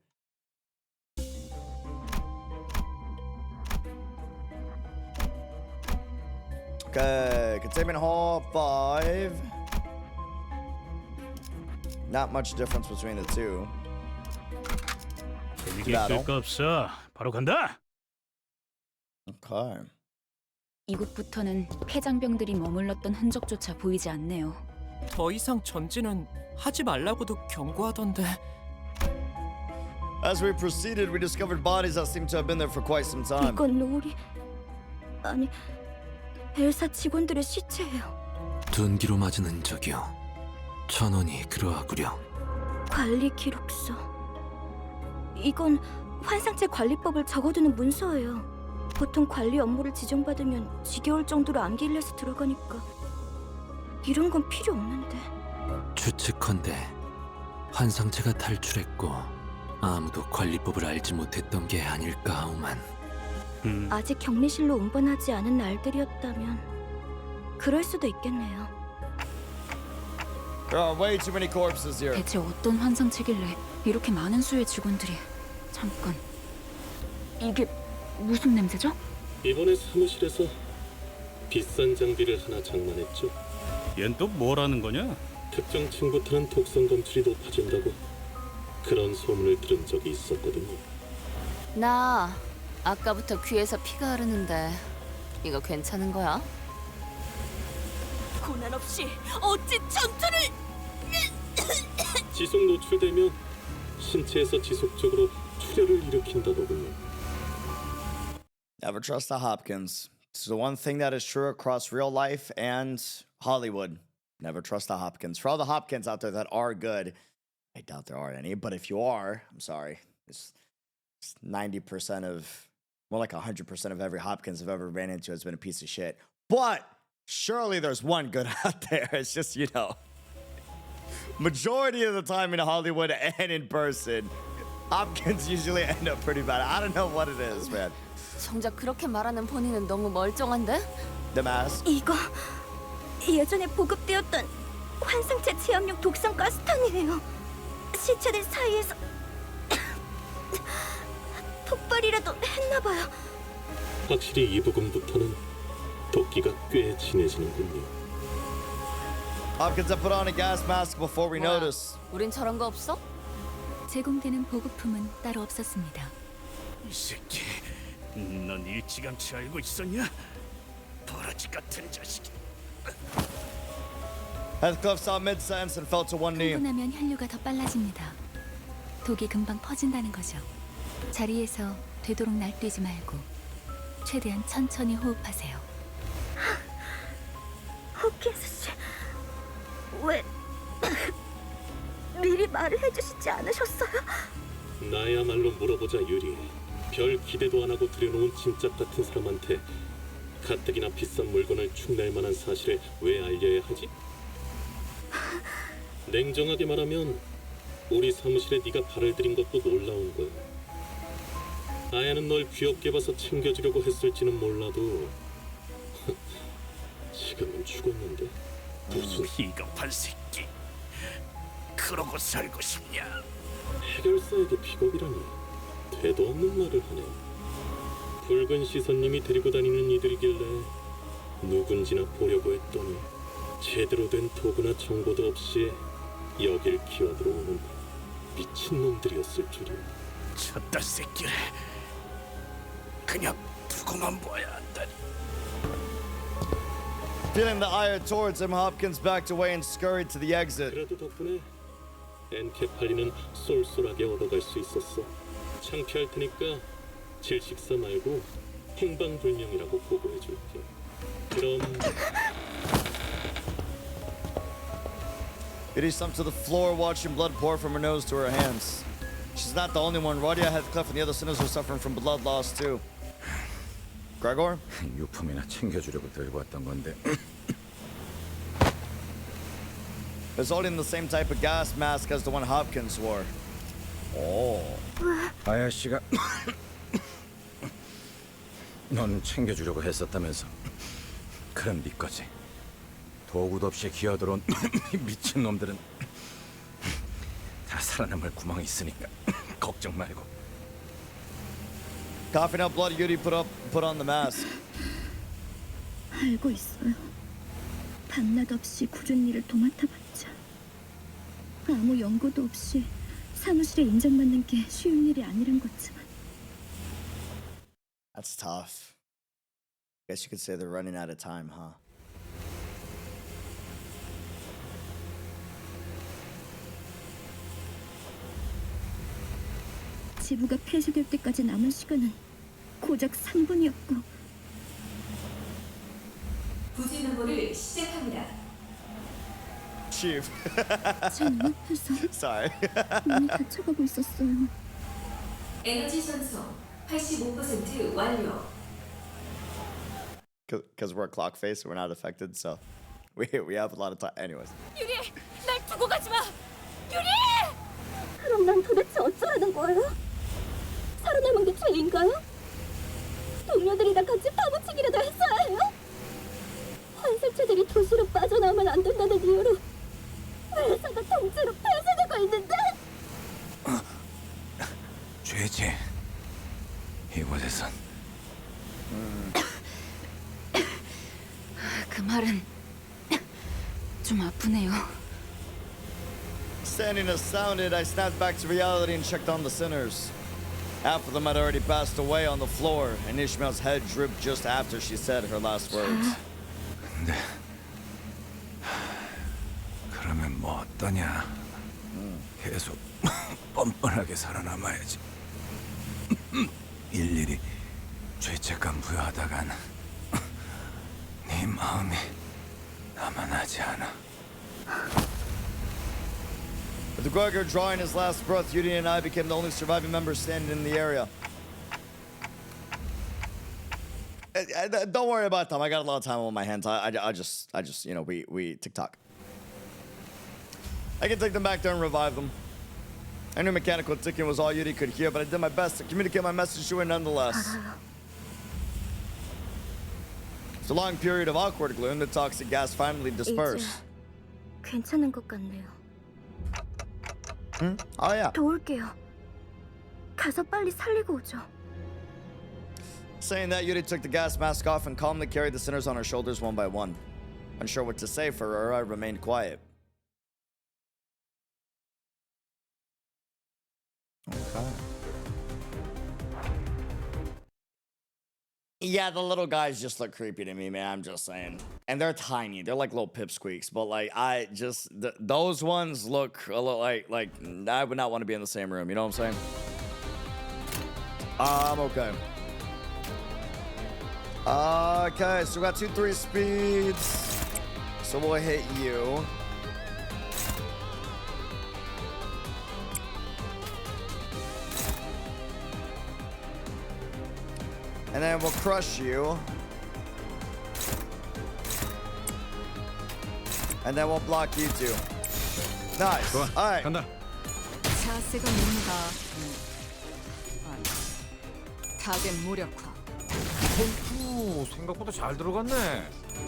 Okay, containment hall 5. Not much difference between the two. 이게 끌거 없어. 바로 간다. Okay. 이곳부터는 폐장병들이 머물렀던 흔적조차 보이지 않네요. 더 이상 전진은 하지 말라고도 경고하던데. As we proceeded, we discovered bodies that seemed to have been there for quite some time. 이건 우리 아니 엘사 직원들의 시체예요. 둔기로 맞은 흔적이요. 천원이 그러하구려. 관리 기록서. 이건 환상체 관리법을 적어두는 문서예요. 보통 관리 업무를 지정받으면 지겨울 정도로 암기일에서 들어가니까 이런 건 필요 없는데. 추측컨대 환상체가 탈출했고 아무도 관리법을 알지 못했던 게 아닐까 하오만. 아직 격리실로 운반하지 않은 날들이었다면 그럴 수도 있겠네요. There are way too many corpses here. 대체 어떤 환상체길래 이렇게 많은 수의 직원들이... 잠깐... 이게 무슨 냄새죠? 이번에 사무실에서 비싼 장비를 하나 장만했죠. 얜 또 뭐라는 거냐? 특정 층부터는 독성 검출이 높아진다고 그런 소문을 들은 적이 있었거든요. 나 아까부터 귀에서 피가 흐르는데 이거 괜찮은 거야? 고난 없이 어찌 전투를... 지속 노출되면 신체에서 지속적으로 출혈을 일으킨다더군요. Never trust the Hopkins. It's the one thing that is true across real life and Hollywood. Never trust the Hopkins. For all the Hopkins out there that are good, I doubt there are any, but if you are, I'm sorry. It's 90% of, more like 100% of every Hopkins I've ever ran into has been a piece of shit. But surely there's one good out there. It's just, you know, majority of the time in Hollywood and in person, Hopkins usually end up pretty bad. I don't know what it is, man. 정작 그렇게 말하는 본인은 너무 멀쩡한데? The Mask. 이거 예전에 보급되었던 환상체 제압용 독성 가스탄이에요. 시체들 사이에서 폭발이라도 했나봐요. 확실히 이 부분부터는 도끼가 꽤 진해지는군요. Hopkins have put on a gas mask before we notice. 우린 저런 거 없어? 제공되는 보급품은 따로 없었습니다. 이 새끼, 넌 일찌감치 알고 있었냐? 버러지 같은 자식이. Heathcliff saw mid-sentence and fell to one knee. 흥분하면 혈류가 더 빨라집니다. 독이 금방 퍼진다는 거죠. 자리에서 되도록 날뛰지 말고 최대한 천천히 호흡하세요. 호킨스 씨, 왜 미리 말을 해주시지 않으셨어요? 나야말로 물어보자 유리. 별 기대도 안 하고 들여놓은 짐짝 같은 사람한테 가뜩이나 비싼 물건을 축낼 만한 사실을 왜 알려야 하지? 냉정하게 말하면 우리 사무실에 네가 발을 들인 것도 놀라운 거야. 아야는 널 귀엽게 봐서 챙겨주려고 했을지는 몰라도 지금은 죽었는데 무슨 비겁한 새끼. 그러고 살고 싶냐? 해결사에게 비겁이라니 되도 없는 말을 하네. 붉은 시선님이 데리고 다니는 이들이길래 누군지나 보려고 했더니 제대로 된 도구나 정보도 없이 여길 기어들어오는 미친놈들이었을 줄이야. 저딴 새끼를 그냥 두고만 봐야 한다니. Feeling the ire towards him, Hopkins backed away and scurried to the exit. 그래도 덕분에 엔케팔리는 쏠쏠하게 얻어갈 수 있었어. 창피할 테니까 질식사 말고 행방불명이라고 보고해줄게. 그럼 Yuri slumped to the floor, watching blood pour from her nose to her hands. She's not the only one. Radia, Heathcliff, and the other sinners are suffering from blood loss too. Gregor? 유품이나 챙겨주려고 들고 왔던 건데. It's holding the same type of gas mask as the one Hopkins wore. Oh. 아야씨가 넌 챙겨주려고 했었다면서. 그럼 네 거지. 도구도 없이 기어들어온 미친놈들은 다 살아남을 구멍이 있으니까 걱정 말고. Coughing up blood, Yuri put on the mask. 알고 있어요. 밤낮 없이 굳은 일을 도맡아봤자 아무 연고도 없이 사무실에 인정받는 게 쉬운 일이 아니란 거지만. That's tough. Guess you could say they're running out of time, huh? 지부가 폐쇄될 때까지 남은 시간은 고작 3분이었고. 부지 메모를 시작합니다. Chief. 제 눈앞에서 Sorry. 몸이 다쳐가고 있었어요. 에너지 전송 85% 완료. Because we're a clock face, we're not affected, so we have a lot of time. Anyways. 유리, 날 두고 가지 마. 유리! 그럼 난 도대체 어쩌라는 거예요? 살아남은 게 죄인가요? 동료들이랑 같이 파묻히기라도 했어야 해요? 환생체들이 도시로 빠져나오면 안 된다는 이유로 회사가 통째로 폐쇄되고 있는데. 죄지. 이곳에선. 그 말은 좀 아프네요. Standing astounded, I snapped back to reality and checked on the sinners. Half of them had already passed away on the floor, and Ishmael's head drooped just after she said her last words. 근데 그러면 뭐 어떠냐? 계속 뻔뻔하게 살아남아야지. 일일이 죄책감 부여하다간 네 마음이 남아나지 않아. With Gregor drawing his last breath, Yuri and I became the only surviving members standing in the area. Don't worry about time. I got a lot of time on my hands. I just, you know, we TikTok. I can take them back there and revive them. I knew mechanical ticking was all Yuri could hear, but I did my best to communicate my message to her nonetheless. After a long period of awkward gloom, the toxic gas finally dispersed. 괜찮은 것 같네요. Hmm? Oh yeah. 도울게요. 가서 빨리 살리고 오죠. Saying that, Yuri took the gas mask off and calmly carried the sinners on her shoulders one by one. Unsure what to say for her, I remained quiet. Okay. Yeah, the little guys just look creepy to me, man. I'm just saying. And they're tiny. They're like little pipsqueaks. But like, I just... those ones look a little like... I would not want to be in the same room. You know what I'm saying? I'm okay. Okay, so we got 2-3 speeds. So we'll hit you. And then we'll crush you. And then we'll block you too. Nice. 좋아, all right. 간다. 자세가 뭔가 타겟 무력화. 생각보다 잘 들어갔네.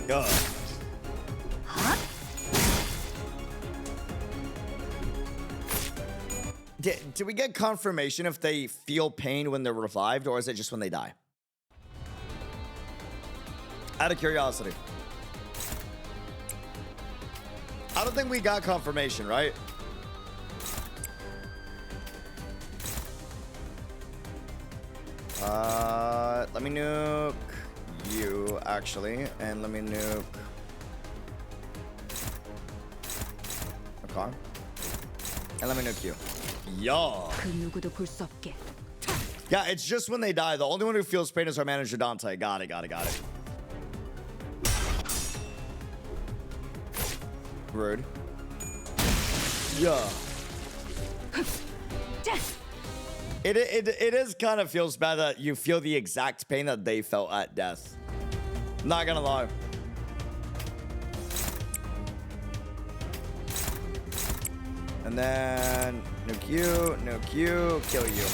야, do we get confirmation if they feel pain when they're revived, or is it just when they die? Out of curiosity. I don't think we got confirmation, right? Let me nuke you, actually, and let me nuke... Okay. And let me nuke you. Yo. 그 누구도 볼 수 없게. Yeah, it's just when they die. The only one who feels pain is our manager, Dante. Got it. Rude. Yeah. It is kind of feels bad that you feel the exact pain that they felt at death. Not gonna lie. And then nuke you, kill you.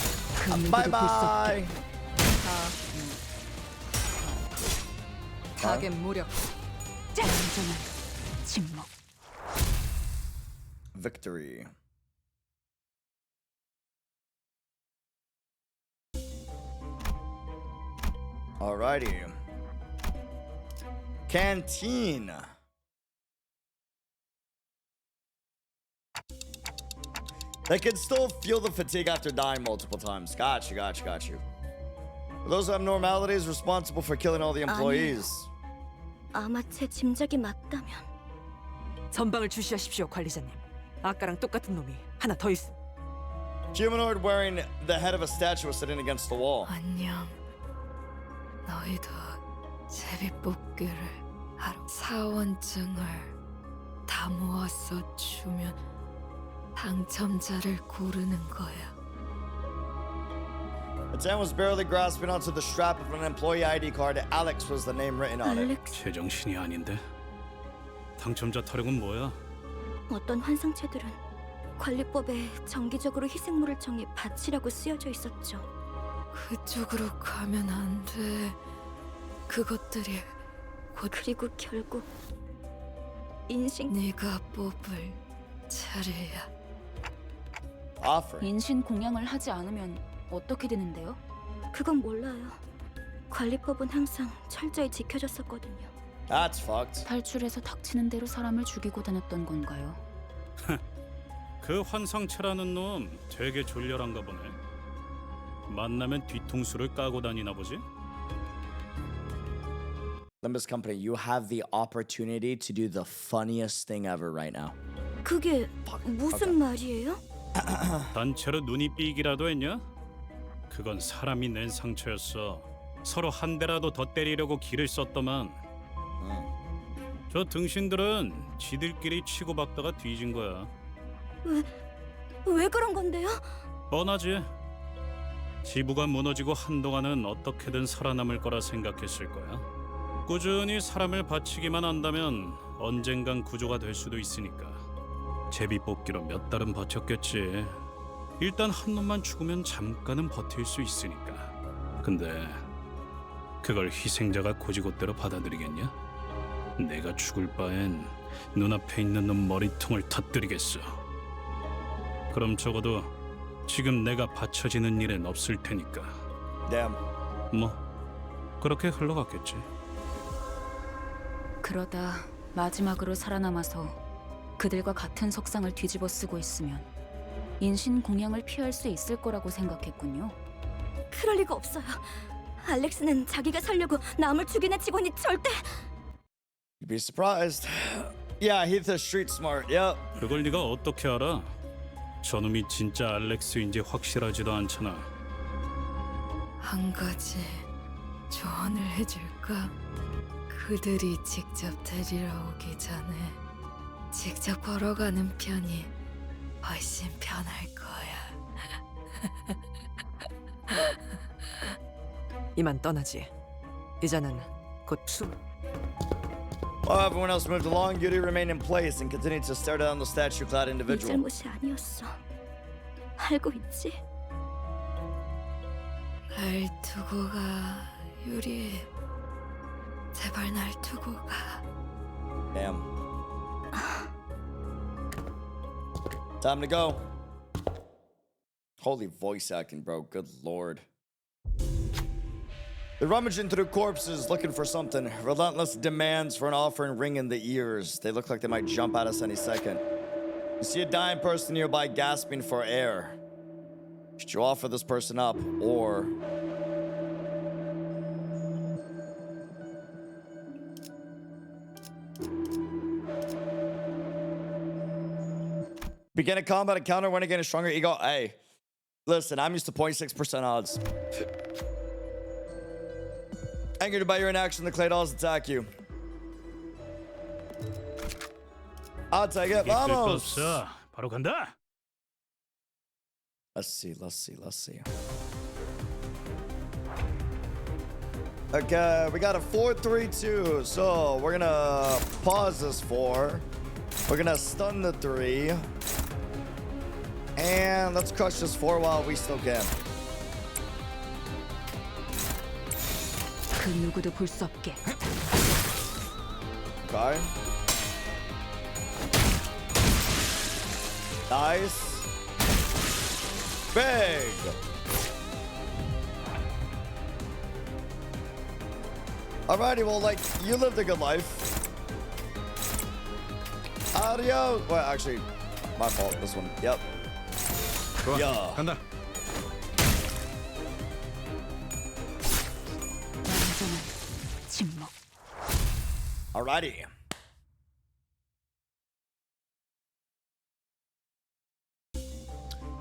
Bye bye. 타겟 무력. 완전한 침묵. Victory. Alrighty. Canteen. They can still feel the fatigue after dying multiple times. Got you. Are those abnormalities responsible for killing all the employees? 아마 제 짐작이 맞다면. 전방을 주시하십시오, 관리자님. 아까랑 똑같은 놈이 하나 더 있음. Humanoid wearing the head of a statue was sitting against the wall. 안녕. 너희도 제비뽑기를 하러 사원증을 다 모아서 주면 당첨자를 고르는 거야. The Dan was barely grasping onto the strap of an employee ID card. Alex was the name written on it. 제정신이 아닌데. 당첨자 타령은 뭐야? 어떤 환상체들은 관리법에 정기적으로 희생물을 정해 바치라고 쓰여져 있었죠. 그쪽으로 가면 안 돼. 그것들이 그리고 결국 인신 네가 뽑을 차례야. 인신 공양을 하지 않으면 어떻게 되는데요? 그건 몰라요. 관리법은 항상 철저히 지켜졌었거든요. That's fucked. 탈출해서 닥치는 대로 사람을 죽이고 다녔던 건가요? 그 환상체라는 놈 되게 졸렬한가 보네. 만나면 뒤통수를 까고 다니나 보지? Limbus Company, you have the opportunity to do the funniest thing ever right now. 그게 무슨 말이에요? 단체로 눈이 삐기라도 했냐? 그건 사람이 낸 상처였어. 서로 한 대라도 더 때리려고 기를 썼더만. 저 등신들은 지들끼리 치고받다가 뒤진 거야. 왜 그런 건데요? 뻔하지. 지부가 무너지고 한동안은 어떻게든 살아남을 거라 생각했을 거야. 꾸준히 사람을 바치기만 한다면 언젠간 구조가 될 수도 있으니까. 제비뽑기로 몇 달은 버텼겠지. 일단 한 놈만 죽으면 잠깐은 버틸 수 있으니까. 근데 그걸 희생자가 고지곳대로 받아들이겠냐? 내가 죽을 바엔 눈앞에 있는 놈 머리통을 터뜨리겠어. 그럼 적어도 지금 내가 바쳐지는 일은 없을 테니까. Damn. 뭐 그렇게 흘러갔겠지. 그러다 마지막으로 살아남아서 그들과 같은 석상을 뒤집어 쓰고 있으면 인신 공양을 피할 수 있을 거라고 생각했군요. 그럴 리가 없어요. 알렉스는 자기가 살려고 남을 죽이는 직원이 절대... You'd be surprised. Yeah, he's a street smart. Yep. 그걸 네가 어떻게 알아? 저놈이 진짜 알렉스인지 확실하지도 않잖아. 한 가지 조언을 해줄까? 그들이 직접 데리러 오기 전에 직접 걸어가는 편이 훨씬 편할 거야. 이만 떠나지. 이자는 곧 수. While everyone else moved along, Yuri remained in place and continued to stare down the statue-clad 네 individual. 잘못이 아니었어. 알고 있지? 날 두고 가, 유리. 제발 날 두고 가. Damn. Time to go. Holy voice acting, bro. Good lord. They're rummaging through corpses looking for something. Relentless demands for an offering ring in the ears. They look like they might jump at us any second. You see a dying person nearby gasping for air. Should you offer this person up, or... Begin a combat encounter when again a stronger ego. Hey, listen, I'm used to 0.6% odds. Angered by your inaction, the clay dolls attack you. I'll take it. Vamos. 바로 간다. Let's see. Okay, we got a 4-3-2. So we're gonna pause this 4. We're gonna stun the 3. And let's crush this 4 while we still can. 그 누구도 볼 수 없게. Okay. Nice. Big. Alrighty, well, like, you lived a good life. Adios. Well, actually, my fault. This one. Yep. 좋아, Yeah. 간다. 침묵. Alrighty.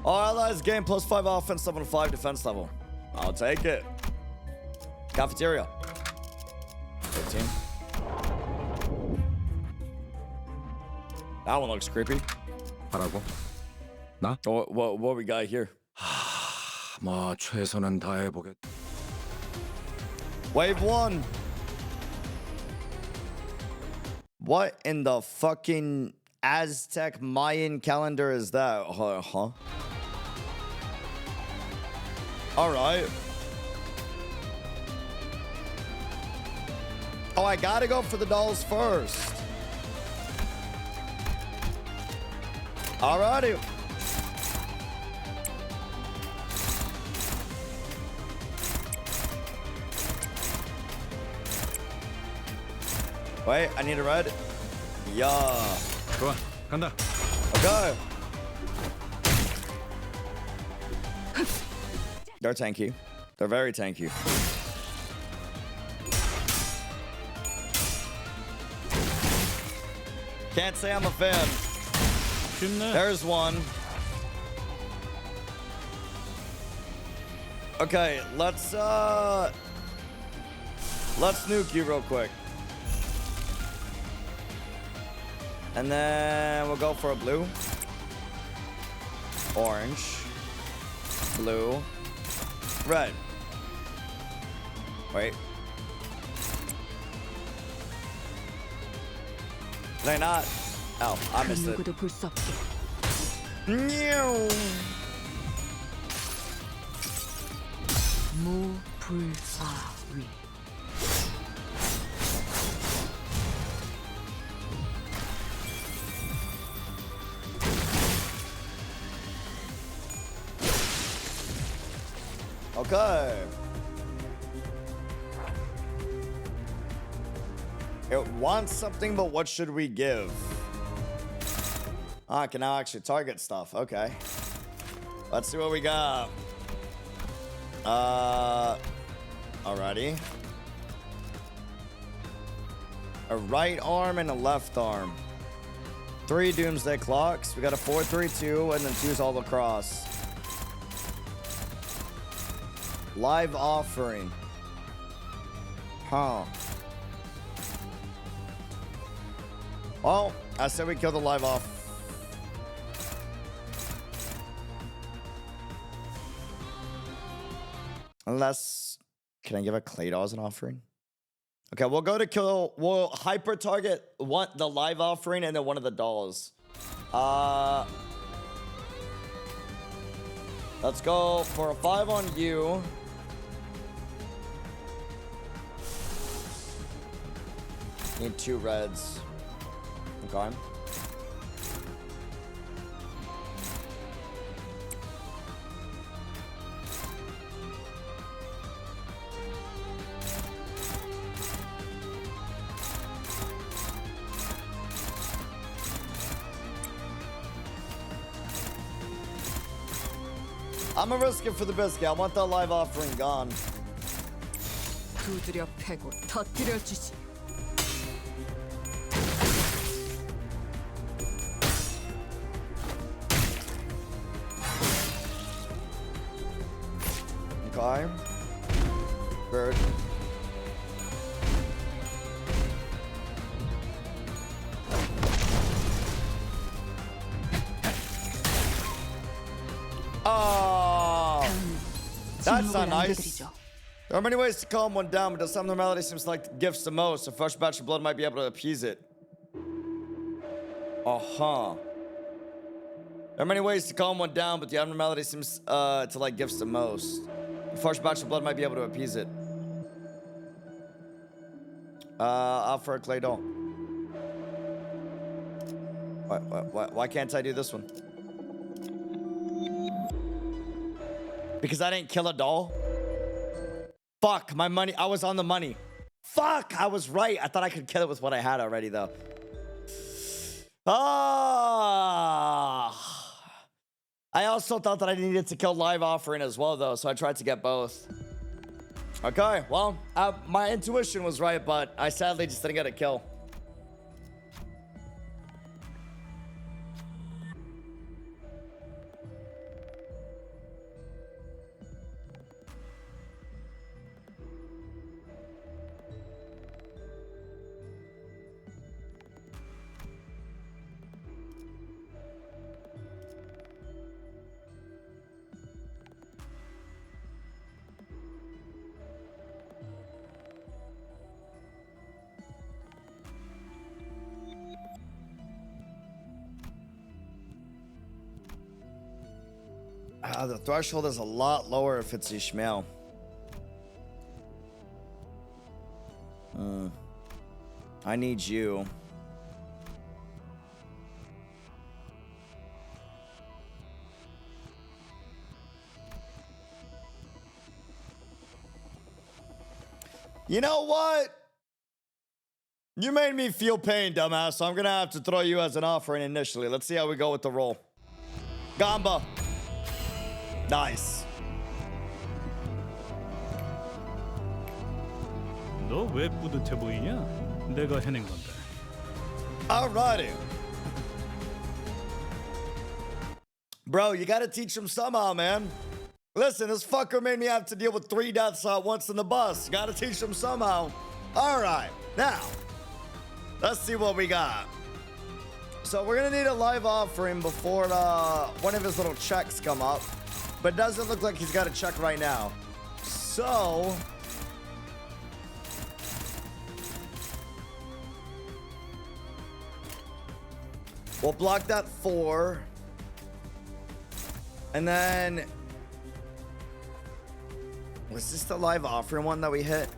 All allies gain +5 offense level and 5 defense level. I'll take it. Cafeteria. 15. That one looks creepy. 하라고? 나? What we got here? 뭐 최선은 다해보겠. Wave 1. What in the fucking Aztec Mayan calendar is that? Huh? All right. Oh, I gotta go for the dolls first. Alrighty. Wait, I need a red. Yeah. 좋아, 간다. Okay. They're tanky. They're very tanky. Can't say I'm a fan. There's one. Okay, let's nuke you real quick. And then we'll go for a blue. Orange. Blue. Red. Wait. Did I not? Oh, I missed it. 누구도 볼 수 없게. 무불사위. Okay. It wants something, but what should we give? I can now actually target stuff. Okay. Let's see what we got. Alrighty. A right arm and a left arm. 3 doomsday clocks. We got a 4-3-2 and then 2's all across. Live offering. Huh. Well, I said we kill the live off. Unless, can I give a Claydol as an offering? Okay, we'll go to kill, we'll hyper target the live offering and then one of the dolls. Let's go for a 5 on you. Need 2 reds. Okay. I'm gonna risk it for the biscuit. I want that live offering gone. 두드려 패고 터뜨려 주지. Okay. Bird. Oh, that's not nice. There are many ways to calm one down, but the abnormality seems like the gifts the most. A fresh batch of blood might be able to appease it. Uh-huh. There are many ways to calm one down, but the abnormality seems to like gifts the most. A fresh batch of blood might be able to appease it. Offer a clay doll. Why can't I do this one? Because I didn't kill a doll? Fuck, my money. I was on the money. Fuck, I was right. I thought I could kill it with what I had already, though. Ah. I also thought that I needed to kill live offering as well, though, so I tried to get both. Okay, well, my intuition was right, but I sadly just didn't get a kill. The threshold is a lot lower if it's Ishmael. I need you. You know what? You made me feel pain, dumbass, so I'm gonna have to throw you as an offering initially. Let's see how we go with the roll. Gamba. Nice. 너 왜 뿌듯해 보이냐? 내가 해낸 건데. Alrighty. Bro, you gotta teach him somehow, man. Listen, this fucker made me have to deal with 3 deaths at once in the bus. You gotta teach him somehow. Alright, now, let's see what we got. So we're gonna need a live offering before one of his little checks come up. But it doesn't look like he's got a check right now. So we'll block that 4. And then was this the live offering one that we hit?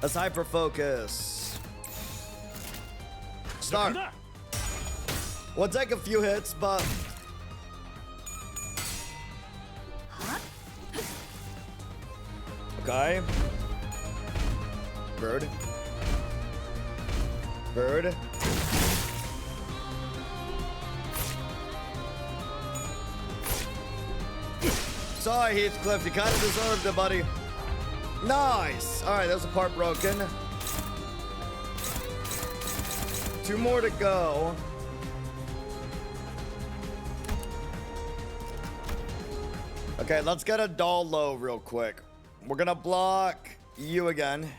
Let's hyper focus. Start. We'll take a few hits, but okay. Bird. Bird. Sorry, Heathcliff. You kind of deserved it, buddy. Nice. All right, there's a part broken. 2 more to go. Okay, let's get a doll low real quick. We're gonna block you again.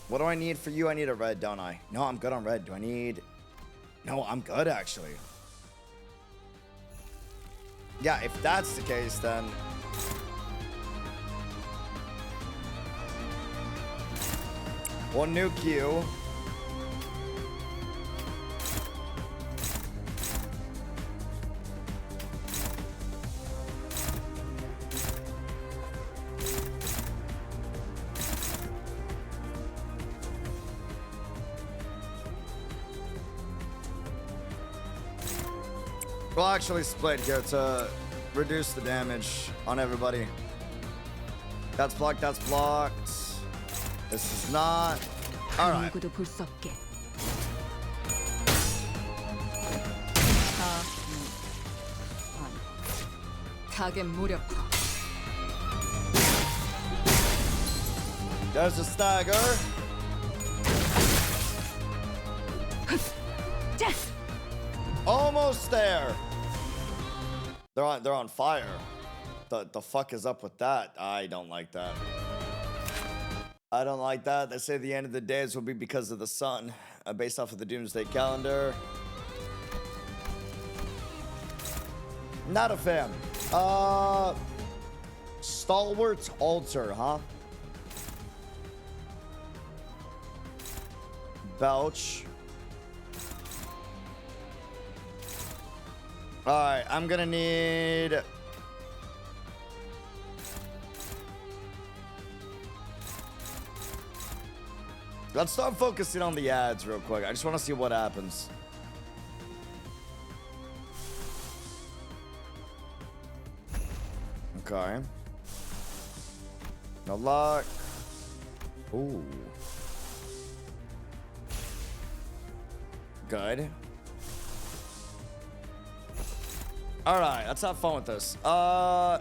What do I need for you? I need a red, don't I? No, I'm good on red. Do I need... No, I'm good, actually. Yeah, if that's the case, then... We'll nuke you. We'll actually split here to reduce the damage on everybody. That's blocked, that's blocked. This is not. Alright. 누구도 볼 수 없게. 타겟 무력화. There's a stagger. Almost there. They're on fire. The fuck is up with that? I don't like that. I don't like that. They say the end of the days will be because of the sun, based off of the Doomsday calendar. Not a fan. Stalwart altar, huh? Belch. Alright, I'm gonna need... Let's start focusing on the ads real quick. I just want to see what happens. Okay. No luck. Ooh. Good. Alright, let's have fun with this. 5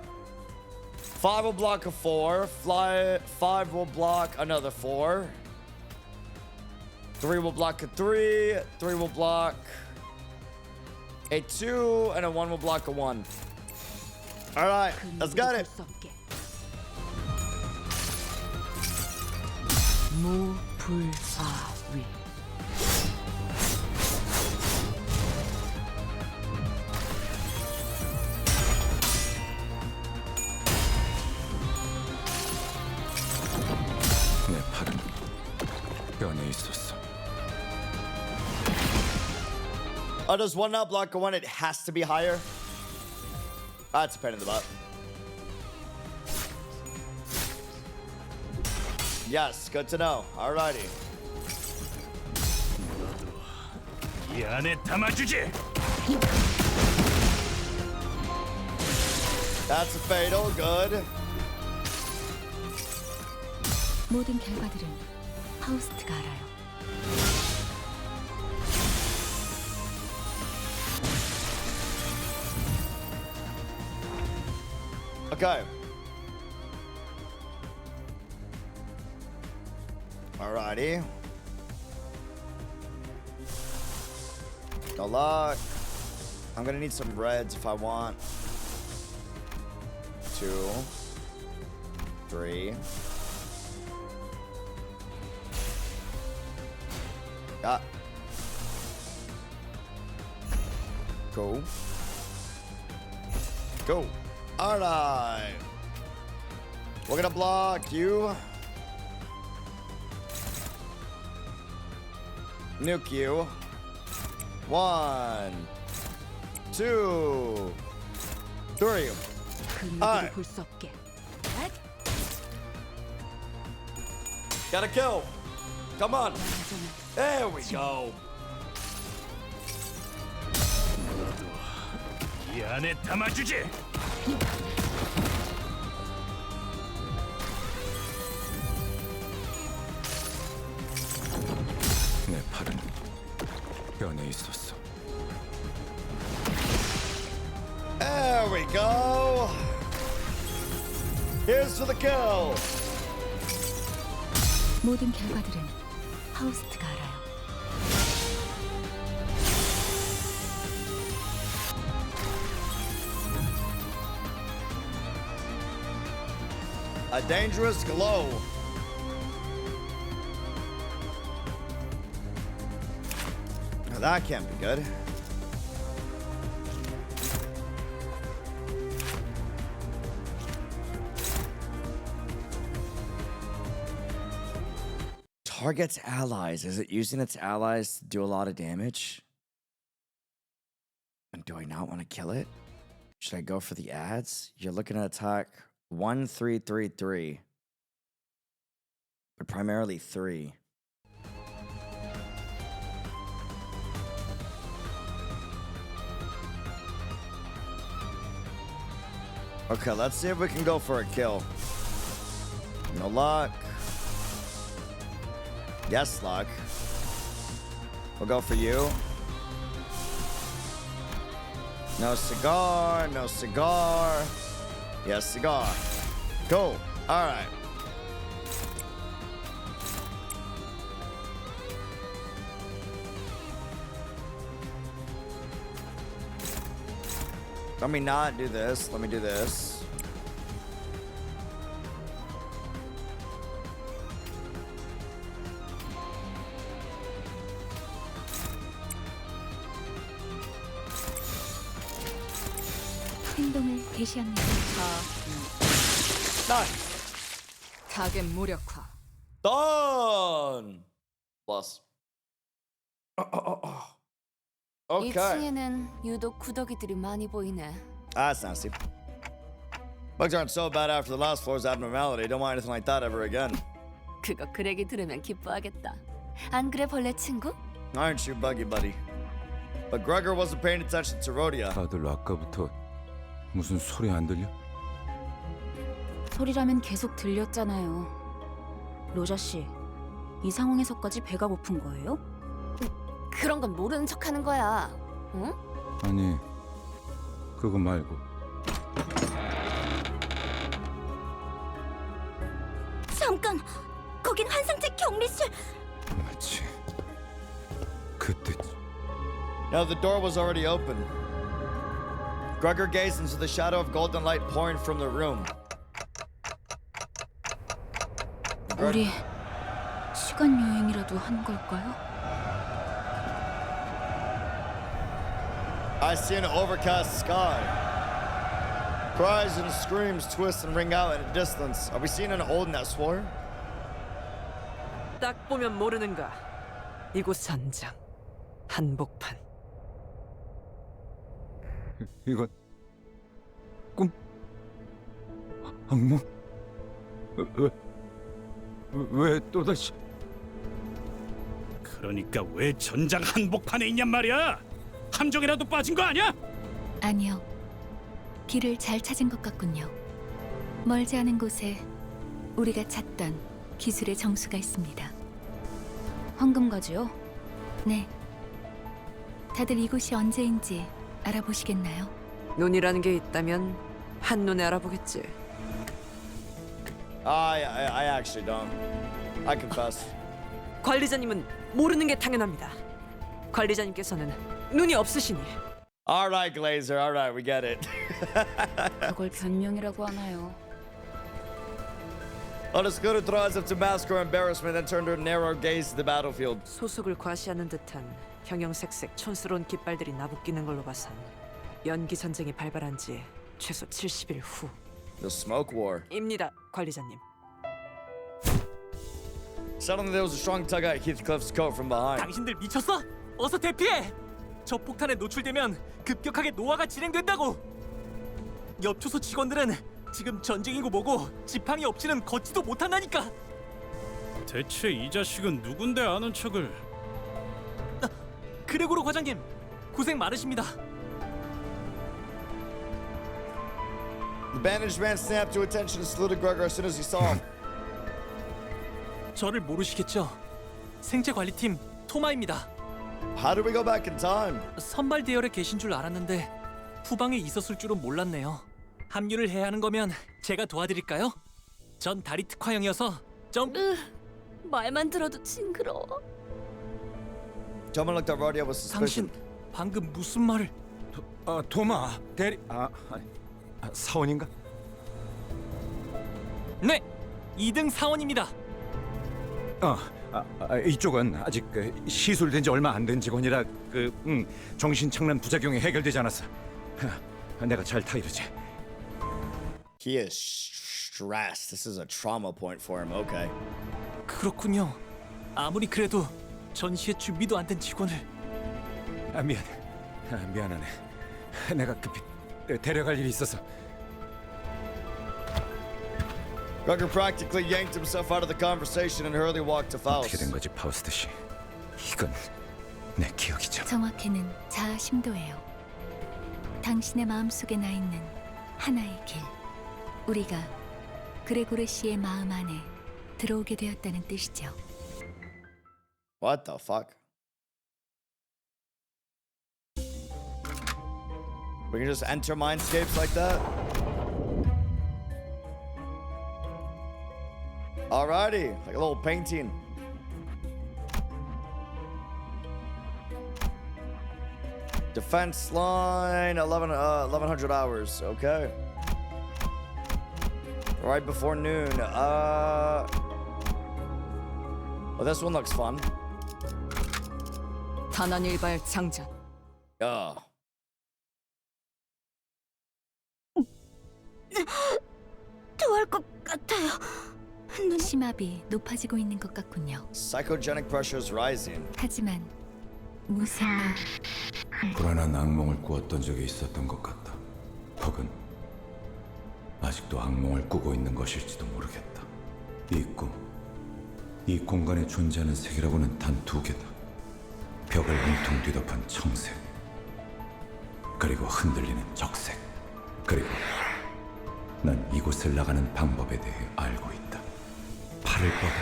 will block a 4. 5 will block another 4. 3 will block a 3. 3 will block a 2. And a 1 will block a 1. Alright, let's get it. 무불아위. 내 팔은 뼈에 있었어. Oh, does 1 not block a 1? It has to be higher. That's a pain in the butt. Yes, good to know. Alrighty. 이 안에 담아주지. That's a fatal. Good. 모든 결과들은 파우스트가 알아요. Okay. Alrighty. No luck. I'm gonna need some reds if I want. 2, 3. Ah. Go. Go. Alright. We're gonna block you. Nuke you. 1, 2, 3. Alright. Gotta kill. Come on. There we go. 이 안에 담아주지. 내 팔은 뼈에 있었어. There we go. Here's for the kill. 모든 결과들은 파우스트가 알아요. A dangerous glow. Now that can't be good. Targets allies. Is it using its allies to do a lot of damage? And do I not want to kill it? Should I go for the ads? You're looking at attack 1, 3, 3, 3. But primarily 3. Okay, let's see if we can go for a kill. No luck. Yes, luck. We'll go for you. No cigar, no cigar. Yes, cigar. Cool. All right. Let me not do this. Let me do this. 행동을 개시합니다. 타겟 무력화. Done. Plus. Okay. 2층에는 유독 구더기들이 많이 보이네. That's nasty. Bugs aren't so bad after the last floor's abnormality. Don't want anything like that ever again. 그거 그렉이 들으면 기뻐하겠다. 안 그래 벌레 친구? Aren't you, Buggy Buddy? But Gregor wasn't paying attention to Rhodia. 다들 아까부터 무슨 소리 안 들려? 소리라면 계속 들렸잖아요. 로자 씨, 이 상황에서까지 배가 고픈 거예요? 그런 건 모르는 척하는 거야. 응? 아니, 그거 말고. 잠깐! 거긴 환상체 격리실! 마치 그때쯤. Now the door was already open. Gregor gazed into the shadow of golden light pouring from the room. 우리 시간 여행이라도 한 걸까요? I see an overcast sky. Cries and screams twist and ring out in the distance. Are we seeing an old Nestor? 딱 보면 모르는가. 이곳 전장 한복판. 이건 꿈? 악몽? 왜 또다시? 그러니까 왜 전장 한복판에 있냔 말이야? 함정이라도 빠진 거 아니야? 아니요. 길을 잘 찾은 것 같군요. 멀지 않은 곳에 우리가 찾던 기술의 정수가 있습니다. 황금가지요? 네. 다들 이곳이 언제인지 알아보시겠나요? 눈이라는 게 있다면 한눈에 알아보겠지. I actually don't. I confess. 관리자님은 모르는 게 당연합니다. 관리자님께서는 눈이 없으시니. All right, Glazer. All right, we get it. 그걸 변명이라고 하나요? On a scooter throws up to mask her embarrassment and turned her narrow gaze to the battlefield. 소속을 과시하는 듯한 형형색색 촌스러운 깃발들이 나부끼는 걸로 봐선 연기 전쟁이 발발한 지 최소 70일 후. The smoke war. 입니다, 관리자님. Suddenly there was a strong tug at Heathcliff's coat from behind. 당신들 미쳤어? 어서 대피해! 저 폭탄에 노출되면 급격하게 노화가 진행된다고! 엽초소 직원들은 지금 전쟁이고 뭐고 지팡이 없이는 걷지도 못한다니까! 대체 이 자식은 누군데 아는 척을... 그레고로 과장님, 고생 많으십니다. The bandaged man snapped to attention and saluted Gregor as soon as he saw him. 저를 모르시겠죠? 생체관리팀 토마입니다. How do we go back in time? 선발 대열에 계신 줄 알았는데 후방에 있었을 줄은 몰랐네요. 합류를 해야 하는 거면 제가 도와드릴까요? 전 다리 특화형이어서 좀... 말만 들어도 징그러워. Someone looked at Rhodia with suspicion. 당신 방금 무슨 말을... 도마 대리... 사원인가? 네! 2등 사원입니다. 이쪽은 아직 시술된 지 얼마 안 된 직원이라 정신착란 부작용이 해결되지 않았어. 내가 잘 타이르지. He is stressed. This is a trauma point for him. Okay. 그렇군요. 아무리 그래도 전시회 준비도 안 된 직원을... 미안하네. 내가 급히 데려갈 일이 있어서. Gregor practically yanked himself out of the conversation and hurriedly walked to Faust. 어떻게 된 거지, 파우스트 씨? 이건 내 기억이죠. 정확히는 자아 심도예요. 당신의 마음속에 나 있는 하나의 길. 우리가 그레고르 씨의 마음 안에 들어오게 되었다는 뜻이죠. What the fuck? We can just enter mindscapes like that? Alrighty, like a little painting. Defense line, 1100 hours. Okay. Right before noon. Well, this one looks fun. 단원일발 장전. 토할 것 같아요. 심압이 높아지고 있는 것 같군요. Psychogenic pressure is rising. 하지만 무슨 불안한 악몽을 꾸었던 적이 있었던 것 같다. 혹은 아직도 악몽을 꾸고 있는 것일지도 모르겠다. 이 꿈, 이 공간에 존재하는 색이라고는 단 두 개다. 벽을 온통 뒤덮은 청색, 그리고 흔들리는 적색. 그리고 난 이곳을 나가는 방법에 대해 알고 있다. 팔을 뻗어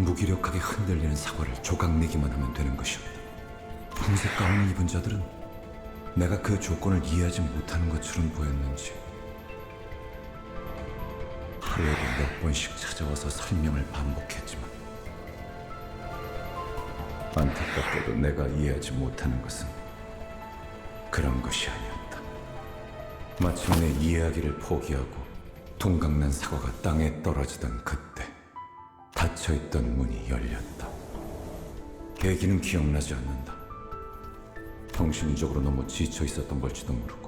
무기력하게 흔들리는 사과를 조각내기만 하면 되는 것이었다. 흰색 가운을 입은 자들은 내가 그 조건을 이해하지 못하는 것처럼 보였는지 하루에도 몇 번씩 찾아와서 설명을 반복했지만 안타깝게도 내가 이해하지 못하는 것은 그런 것이 아니었다. 마침내 이해하기를 포기하고 동강난 사과가 땅에 떨어지던 그때 닫혀있던 문이 열렸다. 계기는 기억나지 않는다. 정신적으로 너무 지쳐 있었던 걸지도 모르고.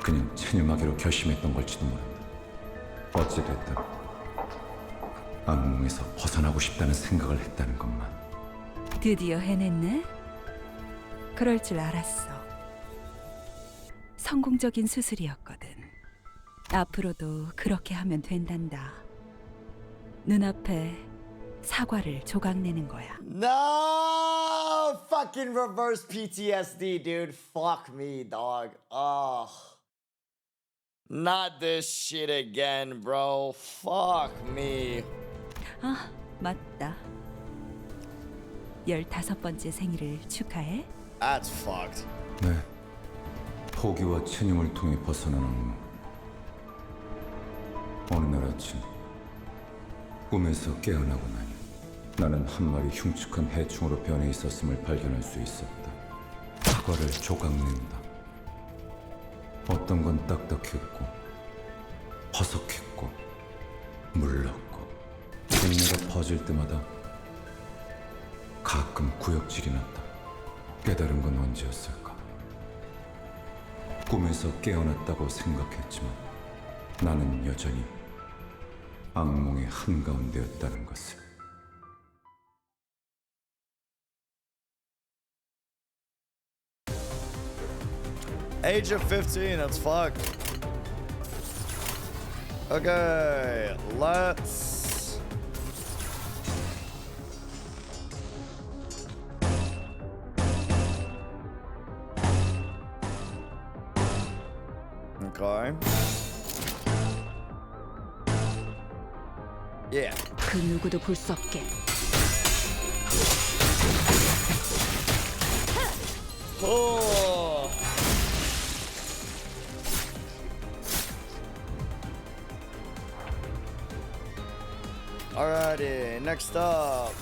그냥 체념하기로 결심했던 걸지도 모른다. 어찌됐든 악몽에서 벗어나고 싶다는 생각을 했다는 것만. 드디어 해냈네? 그럴 줄 알았어. 성공적인 수술이었거든. 앞으로도 그렇게 하면 된단다. 눈앞에 사과를 조각내는 거야. No! Fucking reverse PTSD, dude. Fuck me, dog. Oh. Not this shit again, bro. Fuck me. 아, 맞다. 15번째 생일을 축하해. That's fucked. 네. 포기와 체념을 통해 벗어난 악몽. 어느 날 아침 꿈에서 깨어나고 나니 나는 한 마리 흉측한 해충으로 변해 있었음을 발견할 수 있었다. 사과를 조각낸다. 어떤 건 딱딱했고 퍼석했고 물렀고 생내가 퍼질 때마다 가끔 구역질이 났다. 깨달은 건 언제였을까? 꿈에서 깨어났다고 생각했지만 나는 여전히 악몽의 한가운데였다는 것을. Age of 15, that's fucked. Okay, let's... Okay. Yeah. 그 누구도 볼 수 없게. Oh. Alrighty, next up.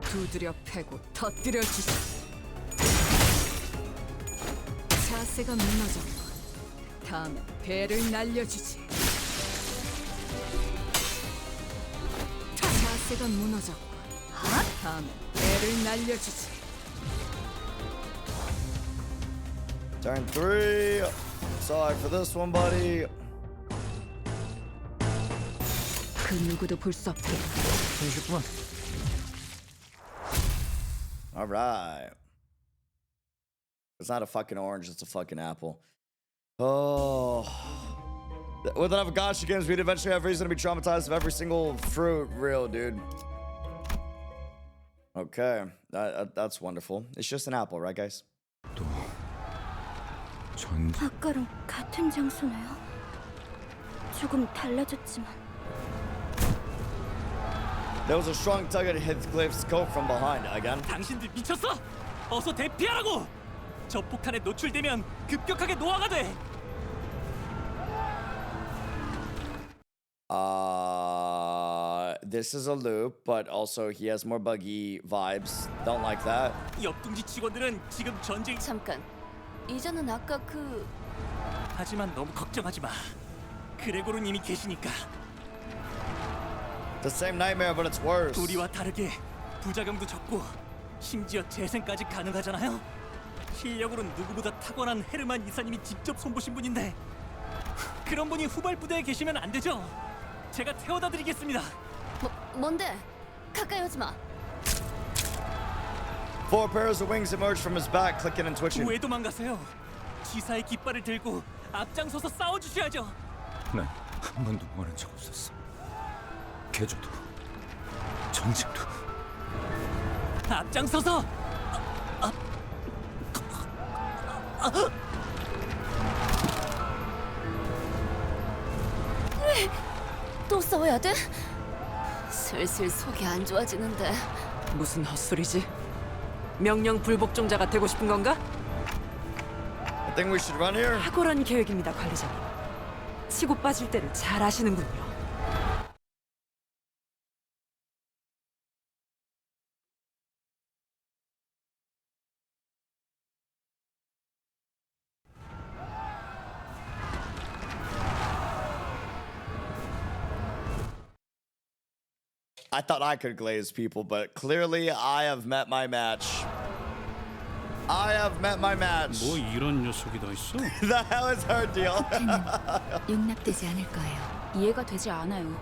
두드려 패고 터뜨려 주시. 자세가 무너졌고 다음엔 배를 날려주지. 자세가 무너졌고 다음엔 배를 날려주지. Turn 3. Sorry for this one, buddy. 그 누구도 볼 수 없게. 손쉽구만. All right. It's not a fucking orange, it's a fucking apple. Oh. With enough gacha games, we'd eventually have reason to be traumatized of every single fruit. Real, dude. Okay. That's wonderful. It's just an apple, right, guys? 아까랑 같은 장소네요. 조금 달라졌지만. There was a strong tug at Heathcliff's coat from behind again. 당신들 미쳤어? 어서 대피하라고! 저 폭탄에 노출되면 급격하게 노화가 돼. This is a loop, but also he has more buggy vibes. Don't like that. 옆둥지 직원들은 지금 전쟁. 잠깐. 이전은 아까 그. 하지만 너무 걱정하지 마. 그레고르님이 계시니까. The same nightmare, but it's worse. 우리와 다르게 부작용도 적고 심지어 재생까지 가능하잖아요. 실력으로는 누구보다 타고난 헤르만 이사님이 직접 손보신 분인데 그런 분이 후발 부대에 계시면 안 되죠. 제가 태워다 드리겠습니다. 뭔데? 가까이 오지 마. 4 pairs of wings emerged from his back, clicking and twitching. 왜 도망가세요? 지사의 깃발을 들고 앞장서서 싸워주셔야죠. 난 한 번도 원한 적 없었어. 개조도 전쟁도. 앞장서서. 왜? 또 싸워야 돼? 슬슬 속이 안 좋아지는데. 무슨 헛소리지? 명령 불복종자가 되고 싶은 건가? I think we should run here. 탁월한 계획입니다, 관리자님. 치고 빠질 때를 잘 아시는군요. I thought I could glaze people, but clearly I have met my match. I have met my match. 뭐 이런 녀석이 다 있어? The hell is her deal? 용납되지 않을 거예요. 이해가 되지 않아요.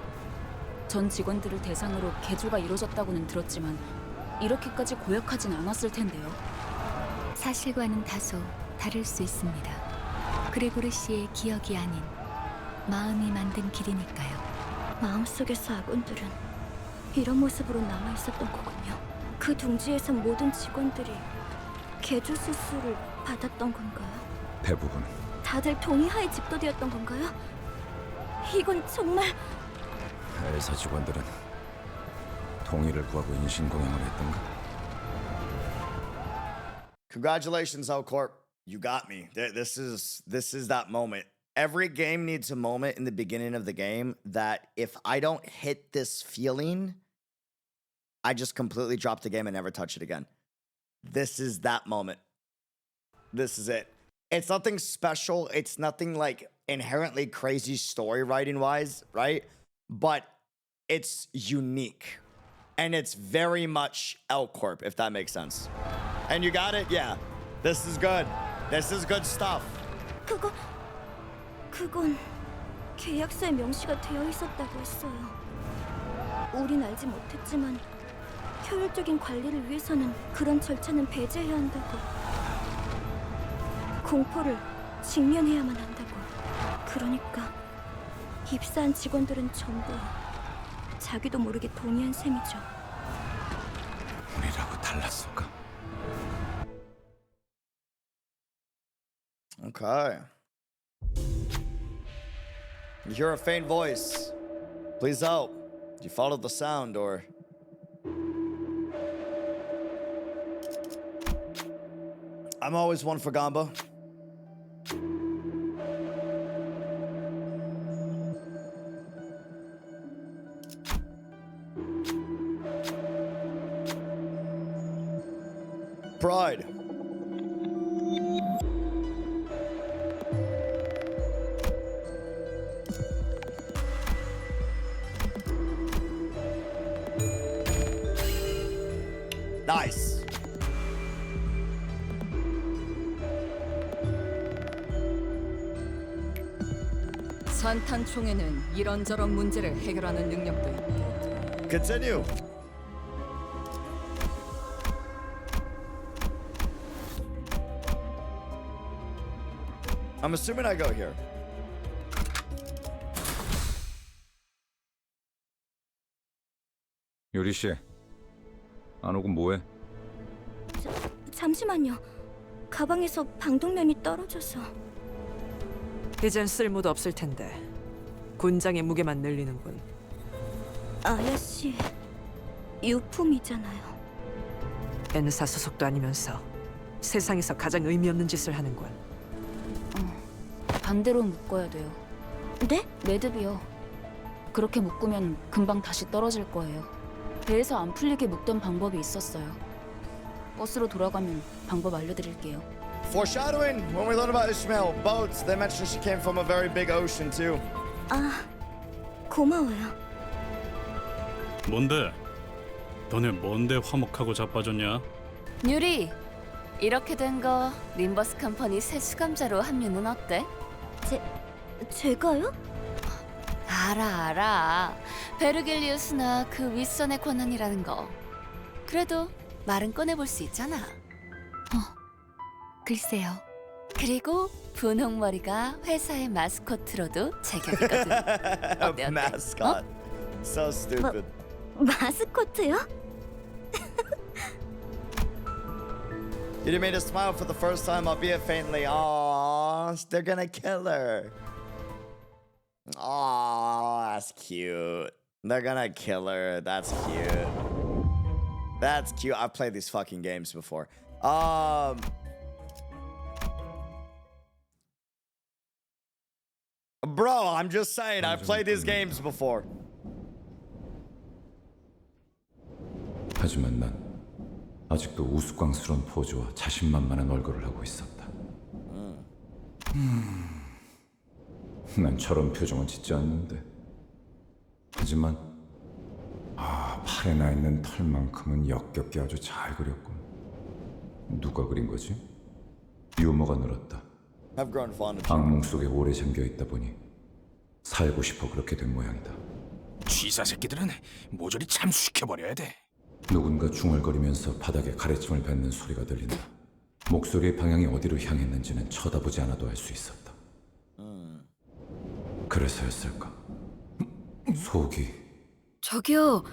전 직원들을 대상으로 개조가 이루어졌다고는 들었지만 이렇게까지 고약하진 않았을 텐데요. 사실과는 다소 다를 수 있습니다. 그레고르 씨의 기억이 아닌 마음이 만든 길이니까요. 마음속에서 아군들은 이런 모습으로 남아 있었던 거군요. 그 둥지에선 모든 직원들이 개조 수술을 받았던 건가요? 대부분. 다들 동의하에 집도되었던 건가요? 이건 정말. 회사 직원들은 동의를 구하고 인신공양을 했던가? Congratulations, Hellcorp. You got me. This is that moment. Every game needs a moment in the beginning of the game that if I don't hit this feeling, I just completely drop the game and never touch it again. This is that moment. This is it. It's nothing special. It's nothing like inherently crazy story writing wise, right? But it's unique. And it's very much Hellcorp, if that makes sense. And you got it? Yeah. This is good. This is good stuff. 그건 계약서에 명시가 되어 있었다고 했어요. 우린 알지 못했지만 효율적인 관리를 위해서는 그런 절차는 배제해야 한다고. 공포를 직면해야만 한다고. 그러니까 입사한 직원들은 전부 자기도 모르게 동의한 셈이죠. 우리라고 달랐을까? Okay. You hear a faint voice. Please help. You follow the sound or... I'm always one for Gamba. Pride. Nice. 환탄총에는 이런저런 문제를 해결하는 능력도 있고. Continue. I'm assuming I go here. 요리 씨, 안 오고 뭐해? 잠시만요. 가방에서 방독면이 떨어져서. 이젠 쓸모도 없을 텐데 군장의 무게만 늘리는군. 아야씨, 유품이잖아요. N사 소속도 아니면서 세상에서 가장 의미 없는 짓을 하는군. 반대로 묶어야 돼요. 네? 매듭이요. 그렇게 묶으면 금방 다시 떨어질 거예요. 배에서 안 풀리게 묶던 방법이 있었어요. 버스로 돌아가면 방법 알려드릴게요. Foreshadowing, when we learn about Ishmael, boats, they mentioned she came from a very big ocean too. 아, 고마워요. 뭔데? 너네 뭔데 화목하고 자빠졌냐? 유리, 이렇게 된 거 림버스 컴퍼니 새 수감자로 합류는 어때? 제가요? 알아. 베르길리우스나 그 윗선의 권한이라는 거. 그래도 말은 꺼내볼 수 있잖아. 글쎄요. 그리고 분홍머리가 회사의 마스코트로도 제격이거든. 어때? Mascot. So stupid. 마스코트요? You made us smile for the first time, albeit faintly. Aww, they're gonna kill her. Aww, that's cute. They're gonna kill her. That's cute. That's cute. I've played these fucking games before. Bro, I'm just saying, I've played these games before. 하지만 난 아직도 우스꽝스러운 포즈와 자신만만한 얼굴을 하고 있었다. 난 저런 표정은 짓지 않는데. 하지만 팔에 나 있는 털만큼은 역겹게 아주 잘 그렸군. 누가 그린 거지? 유머가 늘었다. I've grown fond of you. 악몽 속에 오래 잠겨 있다 보니 살고 싶어 그렇게 된 모양이다. 쥐사 새끼들은 모조리 참수시켜버려야 돼. 누군가 중얼거리면서 바닥에 가래침을 뱉는 소리가 들린다. 목소리의 방향이 어디로 향했는지는 쳐다보지 않아도 알 수 있었다. 그래서였을까? 속이 저기요,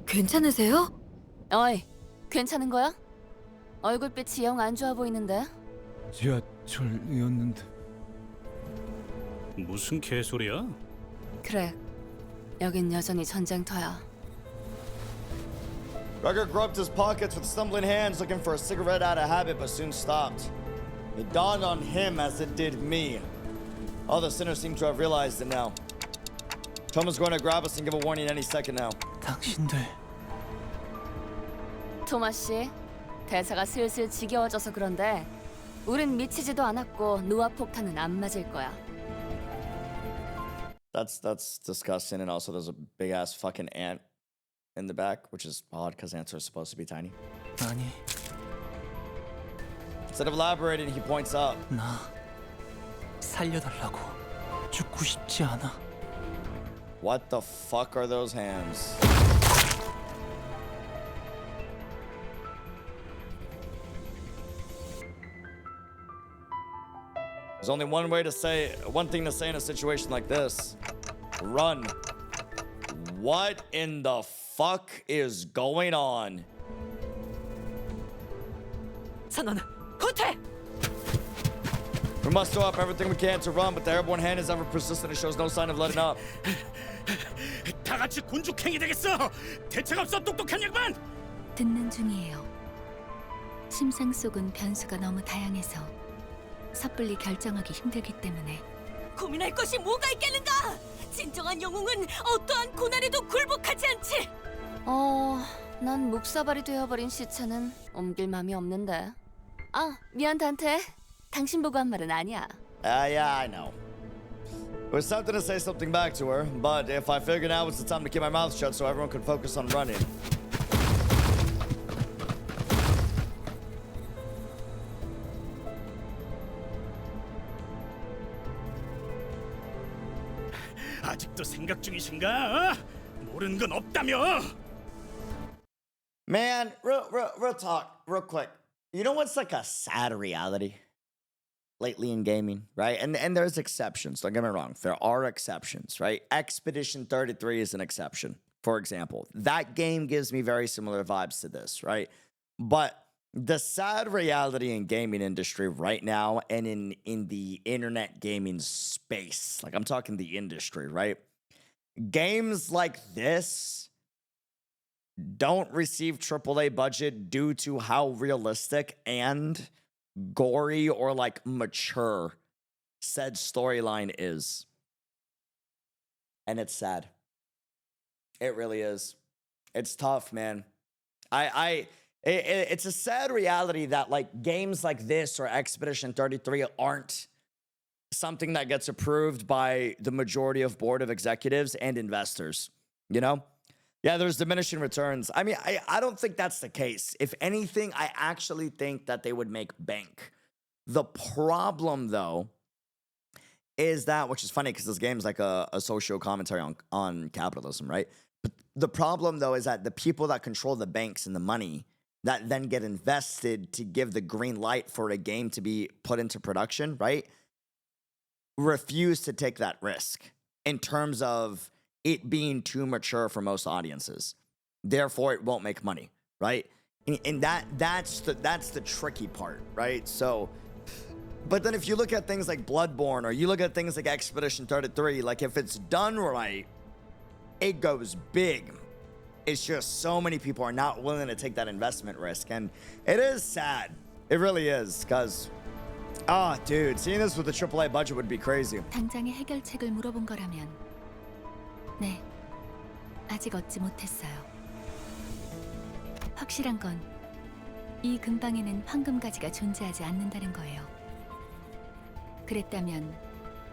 괜찮으세요? 어이, 괜찮은 거야? 얼굴빛이 영 안 좋아 보이는데? 지하철이었는데. 무슨 개소리야? 그래, 여긴 여전히 전쟁터야. Rucker groped his pockets with stumbling hands, looking for a cigarette out of habit, but soon stopped. It dawned on him as it did me. All the sinners seem to have realized it now. Toma's going to grab us and give a warning any second now. 당신들 토마 씨, 대사가 슬슬 지겨워져서 그런데 우린 미치지도 않았고 노아 폭탄은 안 맞을 거야. That's disgusting, and also there's a big ass fucking ant in the back, which is odd because ants are supposed to be tiny. 아니 Instead of elaborating, he points out. 나 살려달라고. 죽고 싶지 않아. What the fuck are those hands? There's only one thing to say in a situation like this. Run. What in the fuck is going on? 선원, 후퇴! We must do up everything we can to run, but the airborne hand is ever persistent and shows no sign of letting up. 다 같이 군죽행이 되겠어. 대책 없어 똑똑한 양반. 듣는 중이에요. 심상 속은 변수가 너무 다양해서 섣불리 결정하기 힘들기 때문에. 고민할 것이 뭐가 있겠는가? 진정한 영웅은 어떠한 고난에도 굴복하지 않지. 난 묵사발이 되어버린 시체는 옮길 맘이 없는데. 아, 미안 단테. 당신 보고 한 말은 아니야. Yeah, I know. It was tempting to say something back to her, but if I figured now was the time to keep my mouth shut so everyone could focus on running. 아직도 생각 중이신가? 모르는 건 없다며. Man, real talk, real quick. You know what's like a sad reality lately in gaming, right? And there's exceptions. Don't get me wrong. There are exceptions, right? Expedition 33 is an exception, for example. That game gives me very similar vibes to this, right? But the sad reality in gaming industry right now and in the internet gaming space, like I'm talking the industry, right? Games like this don't receive AAA budget due to how realistic and gory or like mature said storyline is. And it's sad. It really is. It's tough, man. It's a sad reality that like games like this or Expedition 33 aren't something that gets approved by the majority of board of executives and investors, you know? Yeah, there's diminishing returns. I mean, I don't think that's the case. If anything, I actually think that they would make bank. The problem, though, is that, which is funny because this game's like a social commentary on capitalism, right? But the problem, though, is that the people that control the banks and the money that then get invested to give the green light for a game to be put into production, right, refuse to take that risk in terms of it being too mature for most audiences. Therefore, it won't make money, right? And that's the tricky part, right? So, but then if you look at things like Bloodborne or you look at things like Expedition 33, like if it's done right, it goes big. It's just so many people are not willing to take that investment risk. And it is sad. It really is. Because, dude, seeing this with a AAA budget would be crazy. 당장의 해결책을 물어본 거라면 네, 아직 얻지 못했어요. 확실한 건 이 근방에는 황금가지가 존재하지 않는다는 거예요. 그랬다면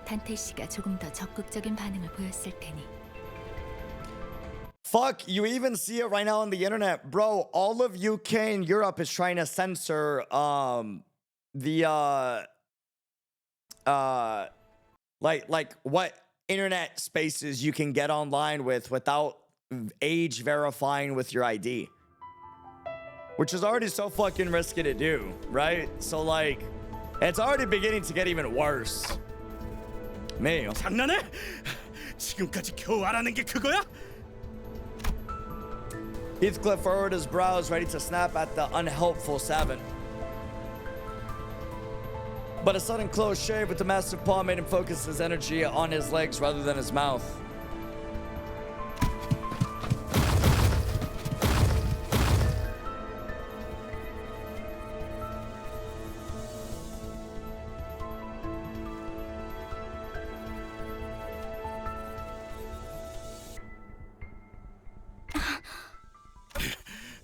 단테 씨가 조금 더 적극적인 반응을 보였을 테니. Fuck, you even see it right now on the internet. Bro, all of UK and Europe is trying to censor like what internet spaces you can get online without age verifying with your ID. Which is already so fucking risky to do, right? So like, it's already beginning to get even worse. Me. 장난해? 지금까지 겨우 알아낸 게 그거야? Heathcliff furrowed his brows, ready to snap at the unhelpful savant. But a sudden close shave with the massive paw made him focus his energy on his legs rather than his mouth.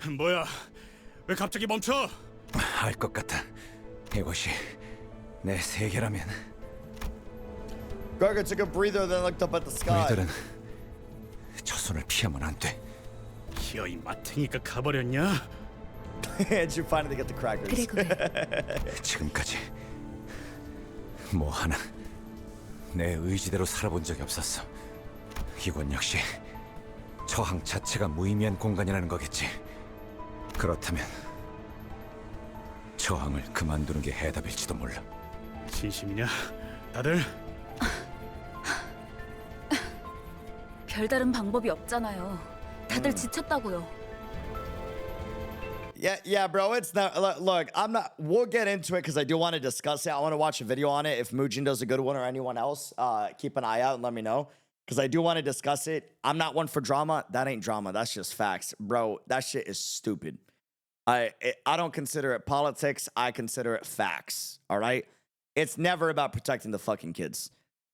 뭐야? 왜 갑자기 멈춰? 알 것 같아. 이것이 내 세계라면. Gregor took a breather, then looked up at the sky. 우리들은 저 손을 피하면 안 돼. 기어이 마탱이가 가버렸냐? Did you finally get the crackers? 지금까지 뭐 하나 내 의지대로 살아본 적이 없었어. 이건 역시 저항 자체가 무의미한 공간이라는 거겠지. 그렇다면 저항을 그만두는 게 해답일지도 몰라. 진심이냐? 다들? 별다른 방법이 없잖아요. 다들 지쳤다고요. Yeah, bro. It's not. Look, I'm not. We'll get into it because I do want to discuss it. I want to watch a video on it. If Mujin does a good one or anyone else, keep an eye out and let me know because I do want to discuss it. I'm not one for drama. That ain't drama. That's just facts, bro. That shit is stupid. I don't consider it politics. I consider it facts. All right. It's never about protecting the fucking kids.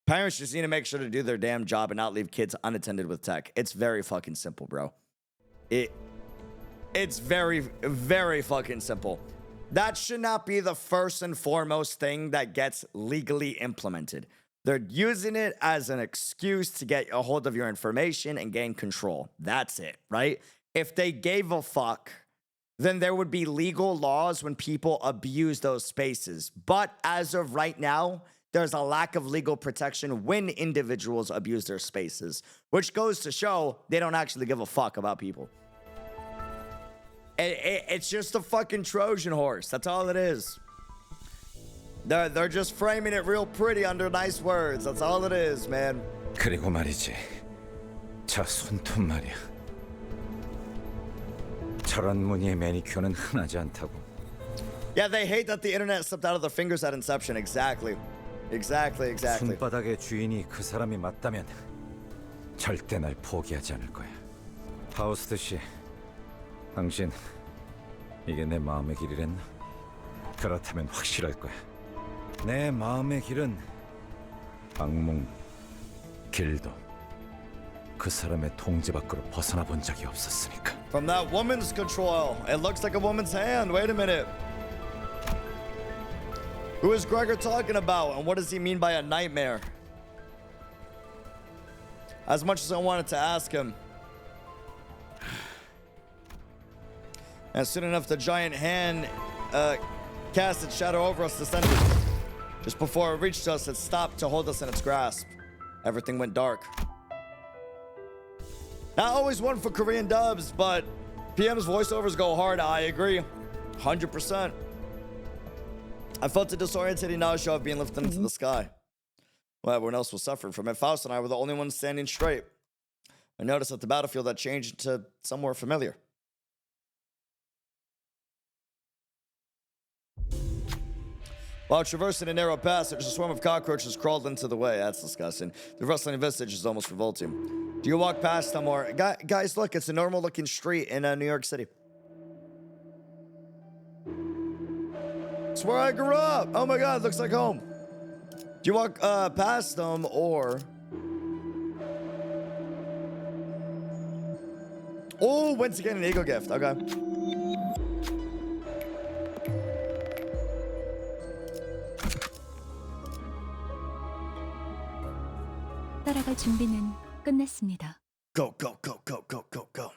Parents just need to make sure to do their damn job and not leave kids unattended with tech. It's very fucking simple, bro. It's very, very fucking simple. That should not be the first and foremost thing that gets legally implemented. They're using it as an excuse to get a hold of your information and gain control. That's it, right? If they gave a fuck, then there would be legal laws when people abuse those spaces. But as of right now, there's a lack of legal protection when individuals abuse their spaces, which goes to show they don't actually give a fuck about people. It's just a fucking Trojan horse. That's all it is. They're just framing it real pretty under nice words. That's all it is, man. 그리고 말이지. 저 손톱 말이야. 저런 무늬의 매니큐어는 흔하지 않다고. Yeah, they hate that the internet slipped out of their fingers at inception. Exactly. 손바닥의 주인이 그 사람이 맞다면 절대 날 포기하지 않을 거야. 파우스트 씨, 당신 이게 내 마음의 길이랬나? 그렇다면 확실할 거야. 내 마음의 길은 악몽, 길도 그 사람의 통제 밖으로 벗어나 본 적이 없었으니까. From that woman's control, it looks like a woman's hand. Wait a minute. Who is Gregor talking about, and what does he mean by a nightmare? As much as I wanted to ask him. And soon enough, the giant hand cast its shadow over us, descended. Just before it reached us, it stopped to hold us in its grasp. Everything went dark. Not always one for Korean dubs, but PM's voiceovers go hard. I agree. 100%. I felt a disorientating nausea of being lifted into the sky. Well, everyone else was suffering from it. Faust and I were the only ones standing straight. I noticed that the battlefield had changed to somewhere familiar. While traversing a narrow passage, a swarm of cockroaches crawled into the way. That's disgusting. The rustling visage is almost revolting. Do you walk past them or... Guys, look, it's a normal-looking street in New York City. It's where I grew up. Oh my god, looks like home. Do you walk past them or... Oh, once again, an E.G.O gift. Okay. 따라갈 준비는 끝났습니다. Go, go, go, go, go, go, go.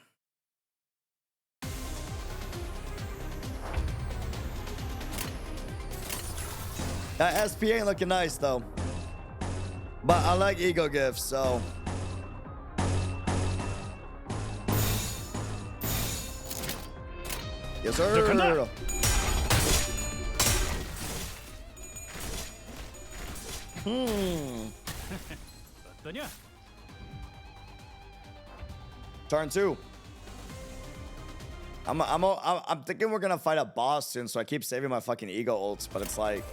That SP ain't looking nice though. But I like E.G.O gifts, so. Yes, sir. Turn 2. I'm thinking we're gonna fight a boss soon, so I keep saving my fucking E.G.O ults, but it's like,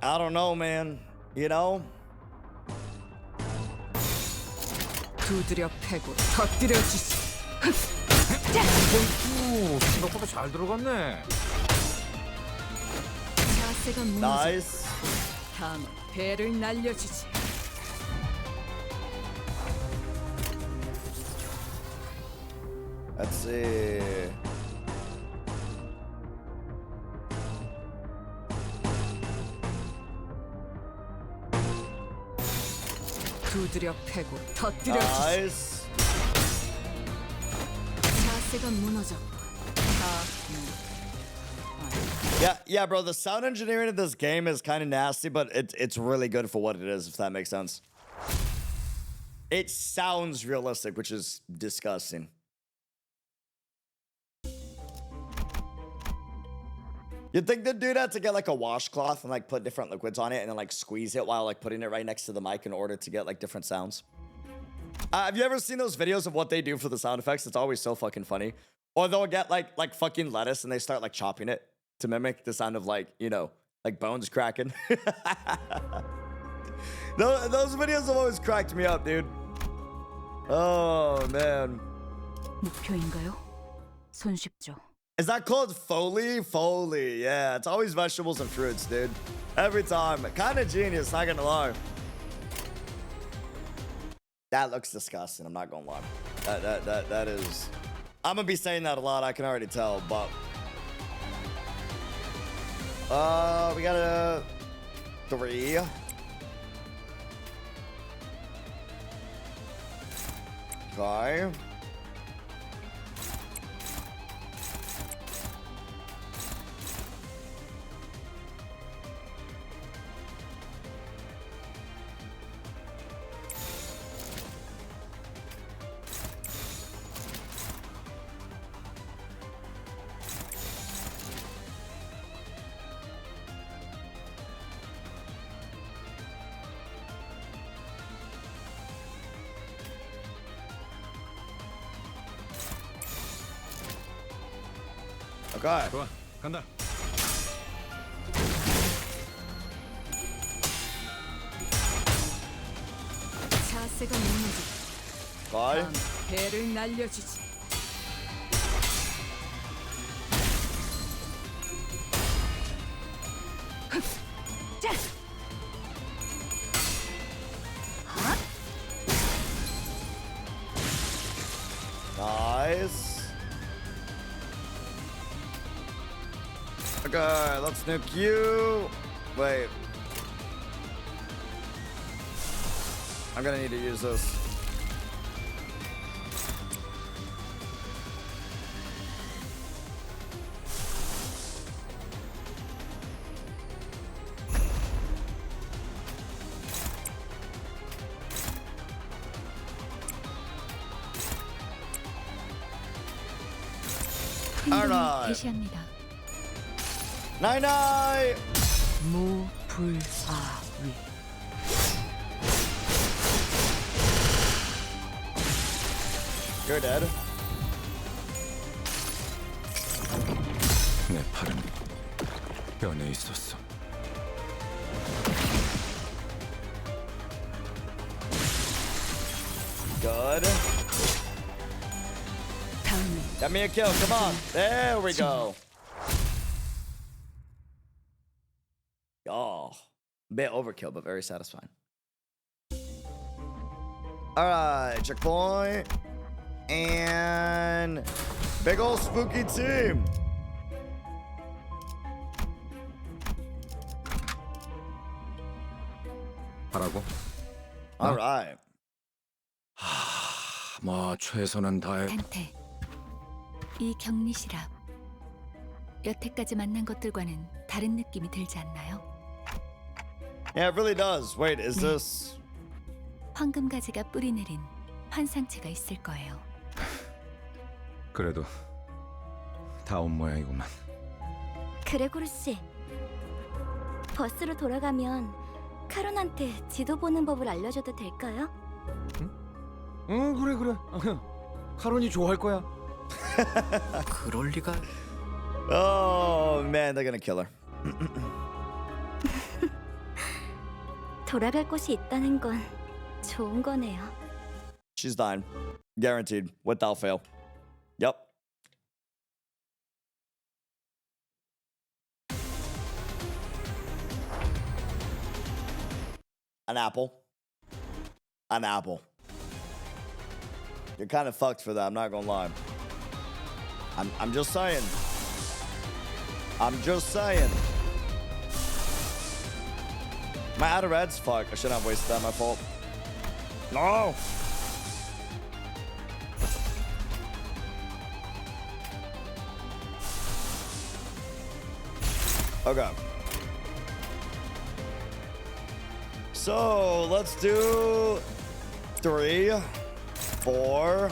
I don't know, man. You know? 두드려 패고 터뜨려주지. 생각보다 잘 들어갔네. 자세가 무너져. Nice. 다음은 배를 날려주지. Let's see. 두드려 패고 터뜨려주지. Nice. 자세가 무너졌고. Yeah, bro. The sound engineering of this game is kind of nasty, but it's really good for what it is, if that makes sense. It sounds realistic, which is disgusting. You'd think they'd do that to get like a washcloth and like put different liquids on it and then like squeeze it while like putting it right next to the mic in order to get like different sounds. Have you ever seen those videos of what they do for the sound effects? It's always so fucking funny. Or they'll get like fucking lettuce and they start like chopping it to mimic the sound of like, you know, like bones cracking. Those videos have always cracked me up, dude. Oh, man. 목표인가요? 손쉽죠. Is that called Foley? Foley, yeah. It's always vegetables and fruits, dude. Every time. Kind of genius, not gonna lie. That looks disgusting, I'm not gonna lie. That is... I'm gonna be saying that a lot, I can already tell, but... we got a... 3. Okay. Okay. 좋아, 간다. 자세가 무너지. Bye. 배를 날려주지. 자. Nice. Okay, let's nuke you. Wait. I'm gonna need to use this. 행동을 개시합니다. 나이나이. 무불아위. You're dead. 내 팔은 변해 있었어. Good. Got me a kill. Come on. There we go. Oh, a bit overkill, but very satisfying. All right, checkpoint. And big old spooky team. 하라고? All right. 뭐 최선은 다해. 단테, 이 격리 시랍 여태까지 만난 것들과는 다른 느낌이 들지 않나요? Yeah, it really does. Wait, is this? 황금 가지가 뿌리 내린 환상체가 있을 거예요. 그래도 다 온 모양이구만. 그레고르 씨, 버스로 돌아가면 카론한테 지도 보는 법을 알려줘도 될까요? 응, 그래. 카론이 좋아할 거야. 그럴 리가. Oh man, they're gonna kill her. 돌아갈 곳이 있다는 건 좋은 거네요. She's dying, guaranteed, without fail. Yep. An apple. An apple. You're kind of fucked for that, I'm not gonna lie. I'm just saying. I'm just saying. My out of reds? Fuck, I shouldn't have wasted that, my fault. No! Okay. So let's do 3, 4,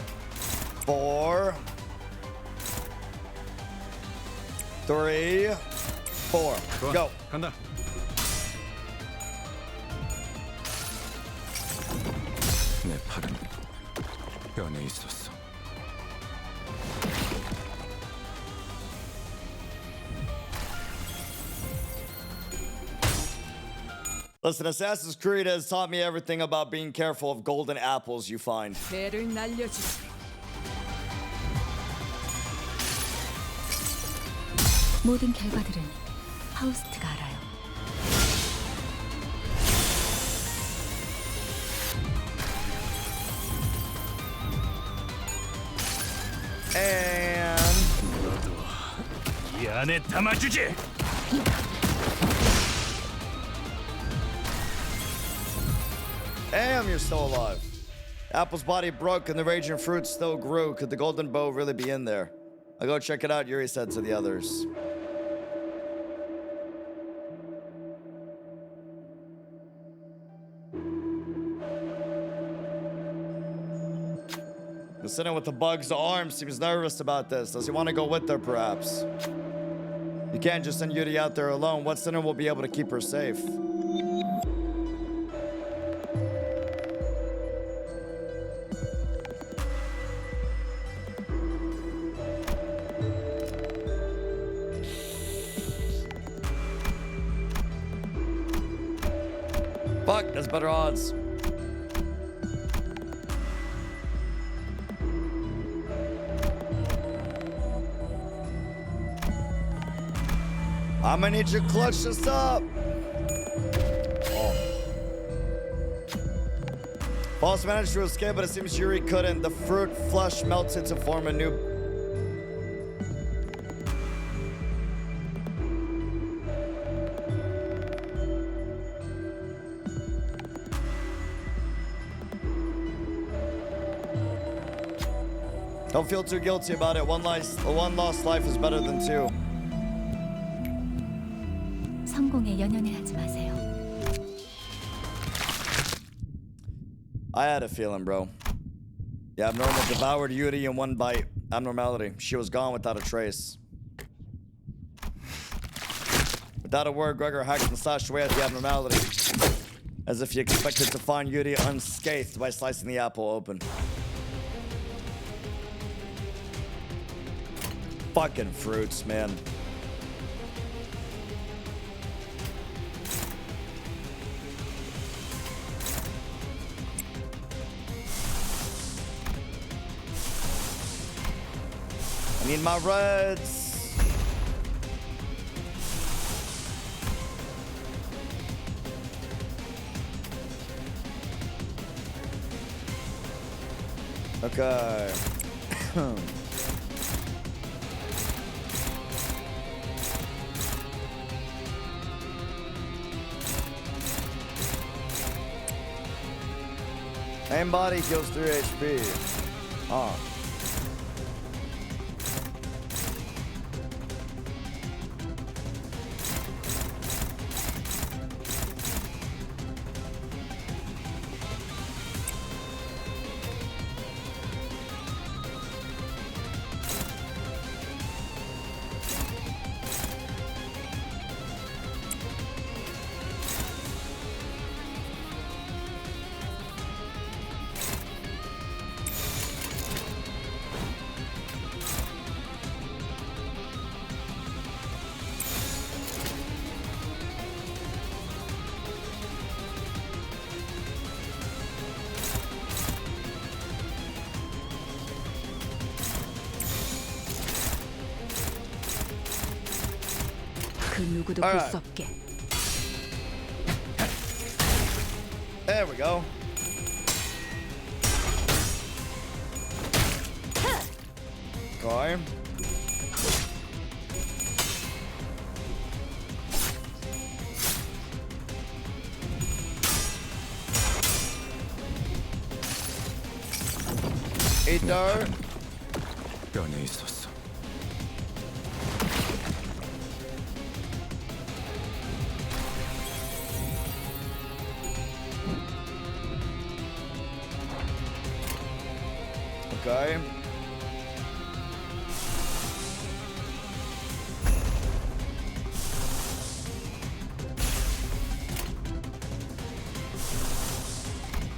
4, 3, 4. 좋아, Go. 간다. 내 팔은 변해 있었어. Listen, Assassin's Creed has taught me everything about being careful of golden apples you find. 배를 날려주지. 모든 결과들은 하우스트가 알아요. And 너도 이 안에 담아주지. Damn, you're still alive. Apple's body broke and the raging fruit still grew. Could the Golden Bough really be in there? I'll go check it out, Yuri said to the others. The Lieutenant with the bug's arm seems nervous about this. Does he want to go with her, perhaps? You can't just send Yuri out there alone. What sinner will be able to keep her safe? Fuck, that's better odds. I'm gonna need you to clutch this up. Oh. Boss managed to escape, but it seems Yuri couldn't. The fruit flesh melted to form a new... Don't feel too guilty about it. One lost life is better than two. 성공에 연연을 하지 마세요. I had a feeling, bro. Yeah, Abnormal devoured Yuri in one bite. Abnormality. She was gone without a trace. Without a word, Gregor hacked and slashed away at the Abnormality, as if he expected to find Yuri unscathed by slicing the apple open. Fucking fruits, man. I need my reds. Okay. Main body kills 3 HP. Oh. 그 누구도 볼 수 없게. There we go. Okay. Eater. 뼈에 있었어. Okay.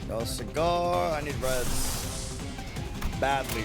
No cigar. I need reds. Badly.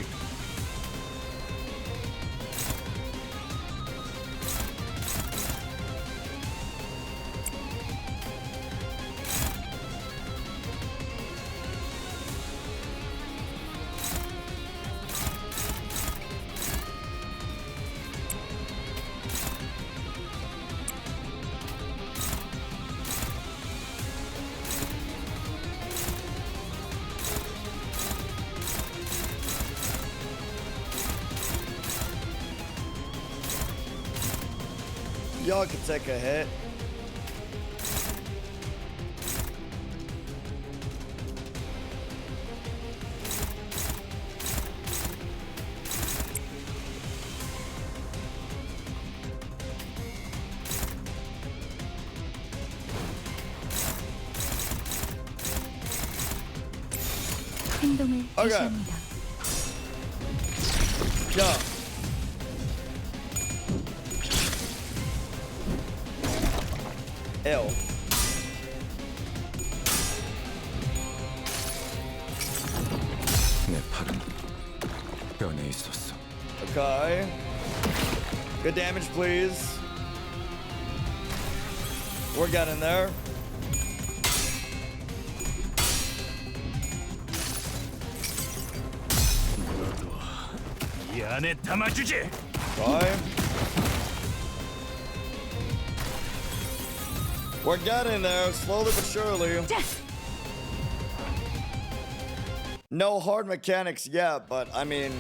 Y'all can take a hit. 행동을 Okay. 개시합니다. Yeah. Ew. 내 팔은 뼈에 있었어. Okay. Good damage, please. We're getting there. 이 안에 담아주지. Fine. We're getting there, slowly but surely. No hard mechanics yet, but I mean,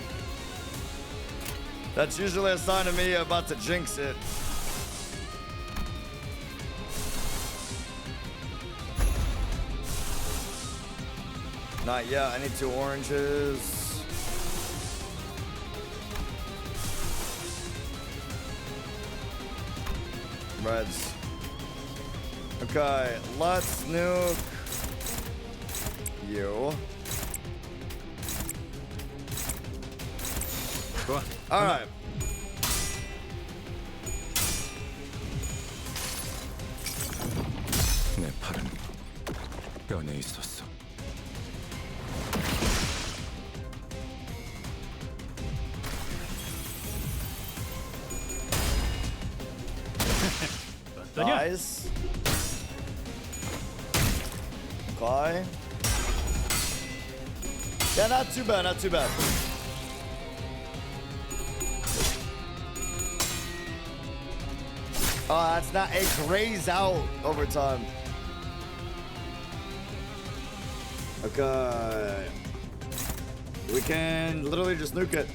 that's usually a sign of me about to jinx it. Not yet. I need 2 oranges. Reds. Okay, let's nuke you. All right. 내 팔은 뼈에 있었어. Nice. Okay. Yeah, not too bad, not too bad. Oh, that's not a graze out overtime. Okay. We can literally just nuke it.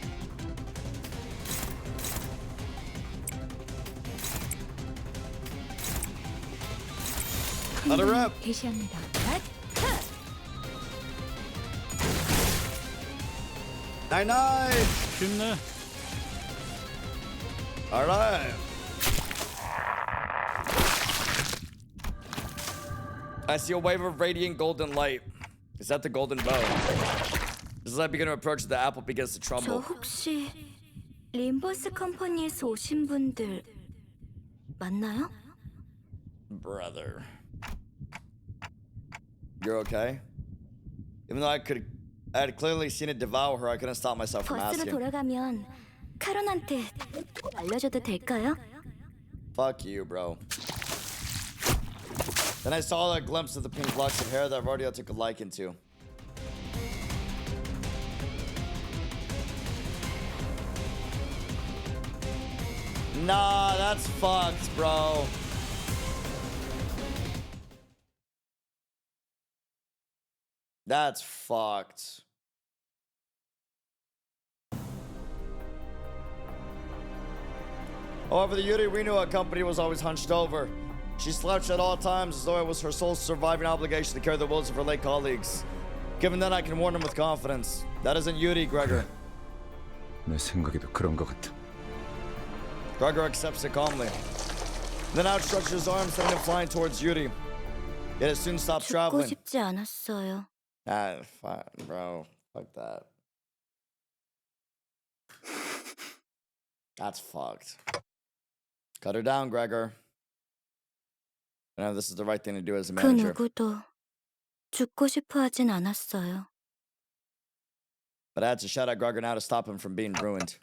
Let her rip. 개시합니다. Night. 쉽네. All right. I see a wave of radiant golden light. Is that the Golden Bough? As I begin to approach, the apple begins to 저 tremble. 혹시 림버스 컴퍼니에서 오신 분들 맞나요? Brother. You're okay? Even though I had clearly seen it devour her, I couldn't stop myself from 버스로 asking. 돌아가면 카론한테 알려줘도 될까요? Fuck you, bro. Then I saw a glimpse of the pink locks of hair that Rodeo took a liking to. Nah, that's fucked, bro. That's fucked. However, the Yuri Reno company was always hunched over. She slouched at all times as though it was her sole surviving obligation to carry the wills of her late colleagues. Given that, I can warn him with confidence. That isn't Yuri, Gregor. 내 생각에도 그런 것 같아. Gregor accepts it calmly. Then outstretches his arms, sending him flying towards Yuri. Yet it soon stops 죽고 traveling. 싶지 않았어요. Ah, fine, bro. Fuck that. That's fucked. Cut her down, Gregor. I know this is the right thing to do as a 그 manager. 누구도 죽고 싶어 하진 않았어요. But I had to shout at Gregor now to stop him from being ruined.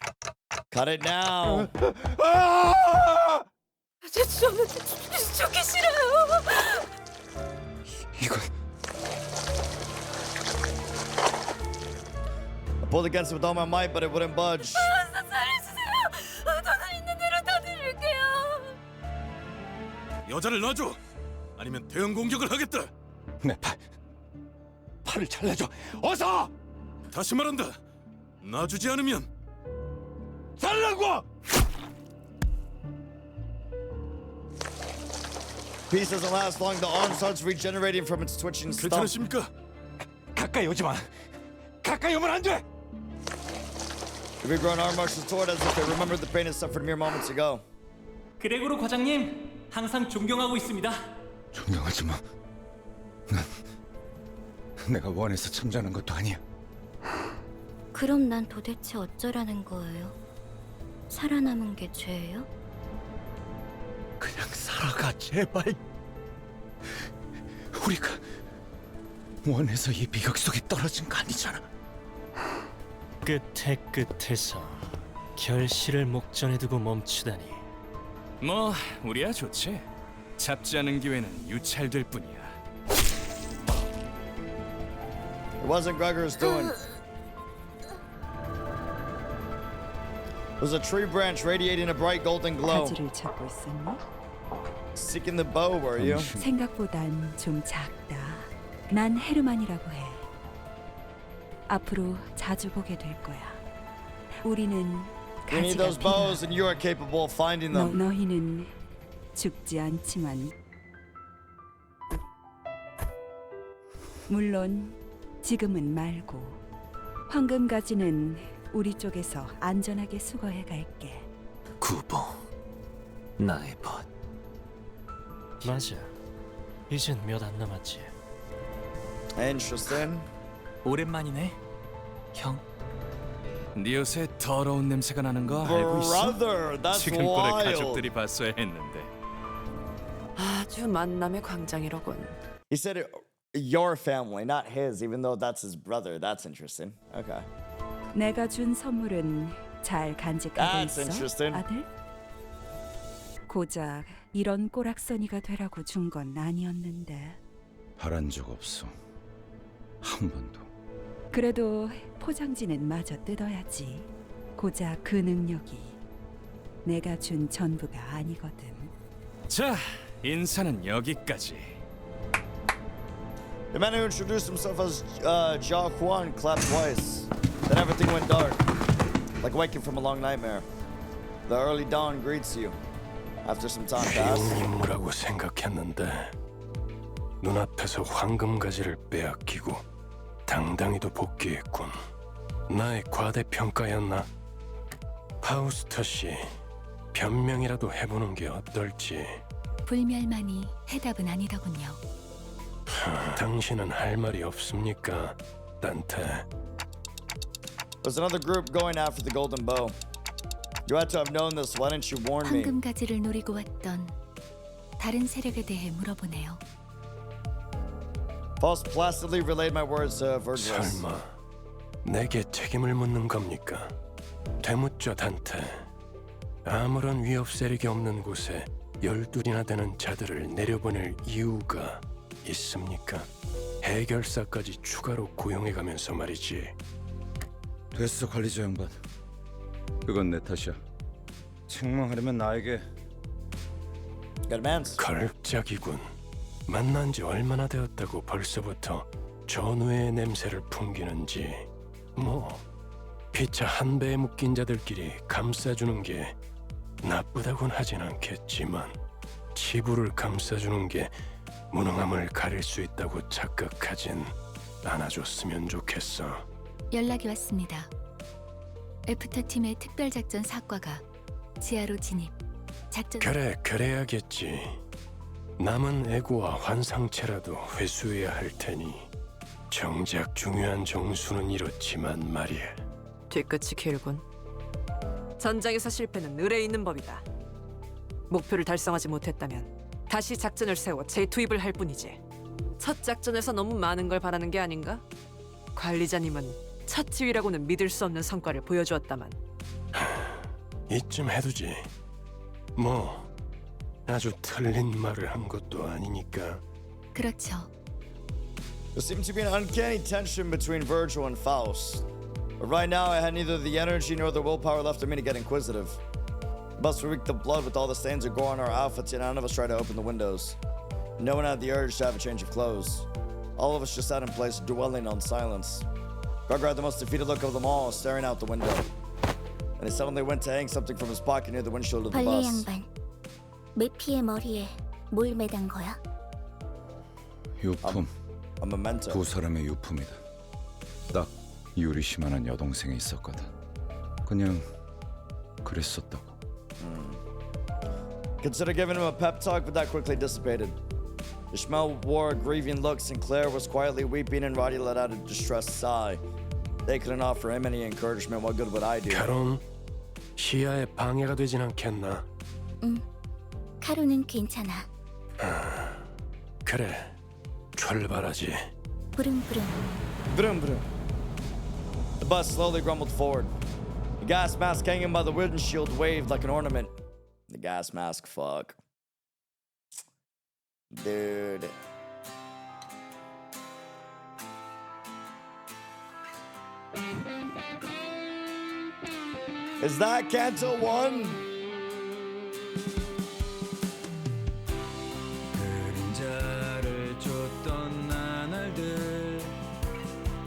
Cut it now! 저는 죽기 싫어요. 이건 I pulled against it with all my might, but it wouldn't budge. 살려주세요. 돈 있는 대로 다 드릴게요. 여자를 놔줘. 아니면 대응 공격을 하겠다. 내 팔을 잘라줘. 어서! 다시 말한다. 놔주지 않으면 달라고! Peace doesn't last long. The arm starts regenerating from its twitching stump. 괜찮으십니까? 가까이 오지 마. 가까이 오면 안 돼. The regrown arm marches toward as if they remembered the pain it suffered mere moments ago. 그레고로 과장님, 항상 존경하고 있습니다. 존경하지 마. 난 내가 원해서 참전한 것도 아니야. 그럼 난 도대체 어쩌라는 거예요? 살아남은 게 죄예요? 그냥 살아가 제발. 우리가 원해서 이 비극 속에 떨어진 거 아니잖아. 끝에 끝에서 결실을 목전에 두고 멈추다니. 뭐 우리야 좋지. 잡지 않은 기회는 유찰될 뿐이야. It wasn't Gregor's doing. was a tree branch radiating a bright golden glow. 가지를 찾고 있었니? Seeking the bow, were you? 생각보단 좀 작다. 난 헤르만이라고 해. 앞으로 자주 보게 될 거야. 우리는 We need 가지가 those bows, and you are capable of finding them. 너희는 죽지 않지만 물론 지금은 말고 황금 가지는 우리 쪽에서 안전하게 수거해 갈게. 구보, 나의 벗. 맞아. 이젠 몇 안 남았지. Interesting. 오랜만이네. 형. 네 옷에 더러운 냄새가 나는 거 알고 있어? Brother, that's 지금 꼴에 wild. 가족들이 봤어야 했는데. 아주 만남의 광장이로군. He said it, your family, not his, even though that's his brother. That's interesting. Okay. 내가 준 선물은 잘 간직하고 That's 있어, interesting. 아들? 고작 이런 꼬락서니가 되라고 준 건 아니었는데. 바란 적 없어. 한 번도. 그래도 포장지는 마저 뜯어야지. 고작 그 능력이 내가 준 전부가 아니거든. 자, 인사는 여기까지. The man who introduced himself as Ja Juan clapped twice. Then everything went dark, like waking from a long nightmare. The early dawn greets you. After some time passed. 귀여운 인물하고 생각했는데 눈앞에서 황금 가지를 빼앗기고 당당히도 복귀했군. 나의 과대평가였나? 파우스터 씨, 변명이라도 해보는 게 어떨지. 불멸만이 해답은 아니더군요. 당신은 할 말이 없습니까, 단테? There's another group going after the Golden Bough. You had to have known this. Why didn't you warn me? 황금 가지를 노리고 왔던 다른 세력에 대해 물어보네요. Faust placidly relayed my words to Vergilius. 설마 내게 책임을 묻는 겁니까? 되묻죠, 단테. 아무런 위협 세력이 없는 곳에 12이나 되는 자들을 내려보낼 이유가 있습니까? 해결사까지 추가로 고용해가면서 말이지. 됐어, 관리자 양반. 그건 내 탓이야. 책망하려면 나에게. 걸작이군. 만난 지 얼마나 되었다고 벌써부터 전우의 냄새를 풍기는지. 뭐 피차 한 배에 묶인 자들끼리 감싸주는 게 나쁘다곤 하진 않겠지만 치부를 감싸주는 게 무능함을 가릴 수 있다고 착각하진 않아줬으면 좋겠어. 연락이 왔습니다. 애프터 팀의 특별작전 사과가 지하로 진입. 작전. 그래, 그래야겠지. 남은 에고와 환상체라도 회수해야 할 테니. 정작 중요한 정수는 이렇지만 말이야. 뒤끝이 길군. 전장에서 실패는 을에 있는 법이다. 목표를 달성하지 못했다면 다시 작전을 세워 재투입을 할 뿐이지. 첫 작전에서 너무 많은 걸 바라는 게 아닌가? 관리자님은 첫 지휘라고는 믿을 수 없는 성과를 보여주었다만. 이쯤 해두지. 뭐 아주 틀린 말을 한 것도 아니니까. 그렇죠. There seemed to be an uncanny tension between Virgil and Faust. But right now, I had neither the energy nor the willpower left in me to get inquisitive. Must reek the blood with all the stains of gore on our outfits, yet none of us tried to open the windows. No one had the urge to have a change of clothes. All of us just sat in place, dwelling on silence. Gregor had the most defeated look of them all, staring out the window. And he suddenly went to hang something from his pocket near the windshield of the 벌레 bus. 양반, 메피의 머리에 뭘 매단 거야? 유품. A memento. 두 사람의 유품이다. 딱 유리시만한 여동생이 있었거든. 그냥 그랬었다고. Consider giving him a pep talk, but that quickly dissipated. Ishmael wore grieving looks, and Claire was quietly weeping, and Roddy let out a distressed sigh. They couldn't offer him any encouragement. What good would I do? 결혼 시야에 방해가 되진 않겠나? 카루는 괜찮아. 그래, 출발하지. 부릉부릉. Brum, brum. The bus slowly grumbled forward. The gas mask hanging by the windshield waved like an ornament. The gas mask, fuck. Dude. Is that Canto 1?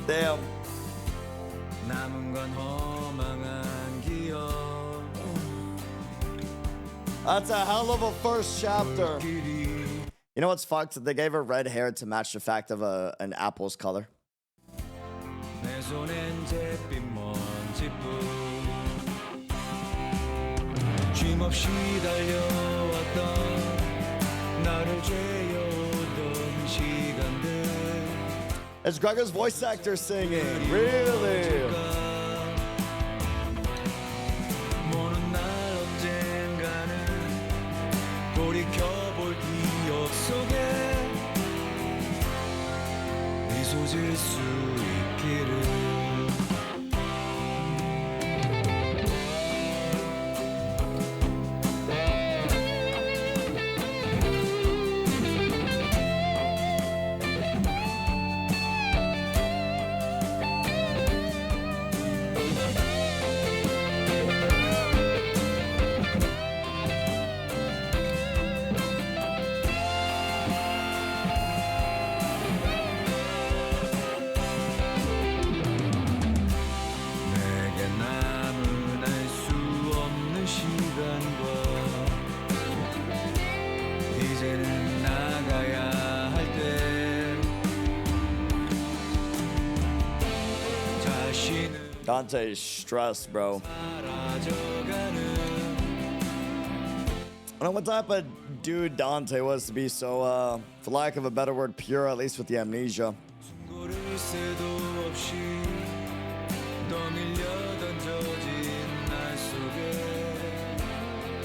Damn. That's a hell of a first chapter. You know what's fucked? They gave her red hair to match the fact of an apple's color. It's Gregor's voice actor singing. Really? Dante's stressed, bro. I don't know what type of dude Dante was to be so, for lack of a better word, pure, at least with the amnesia.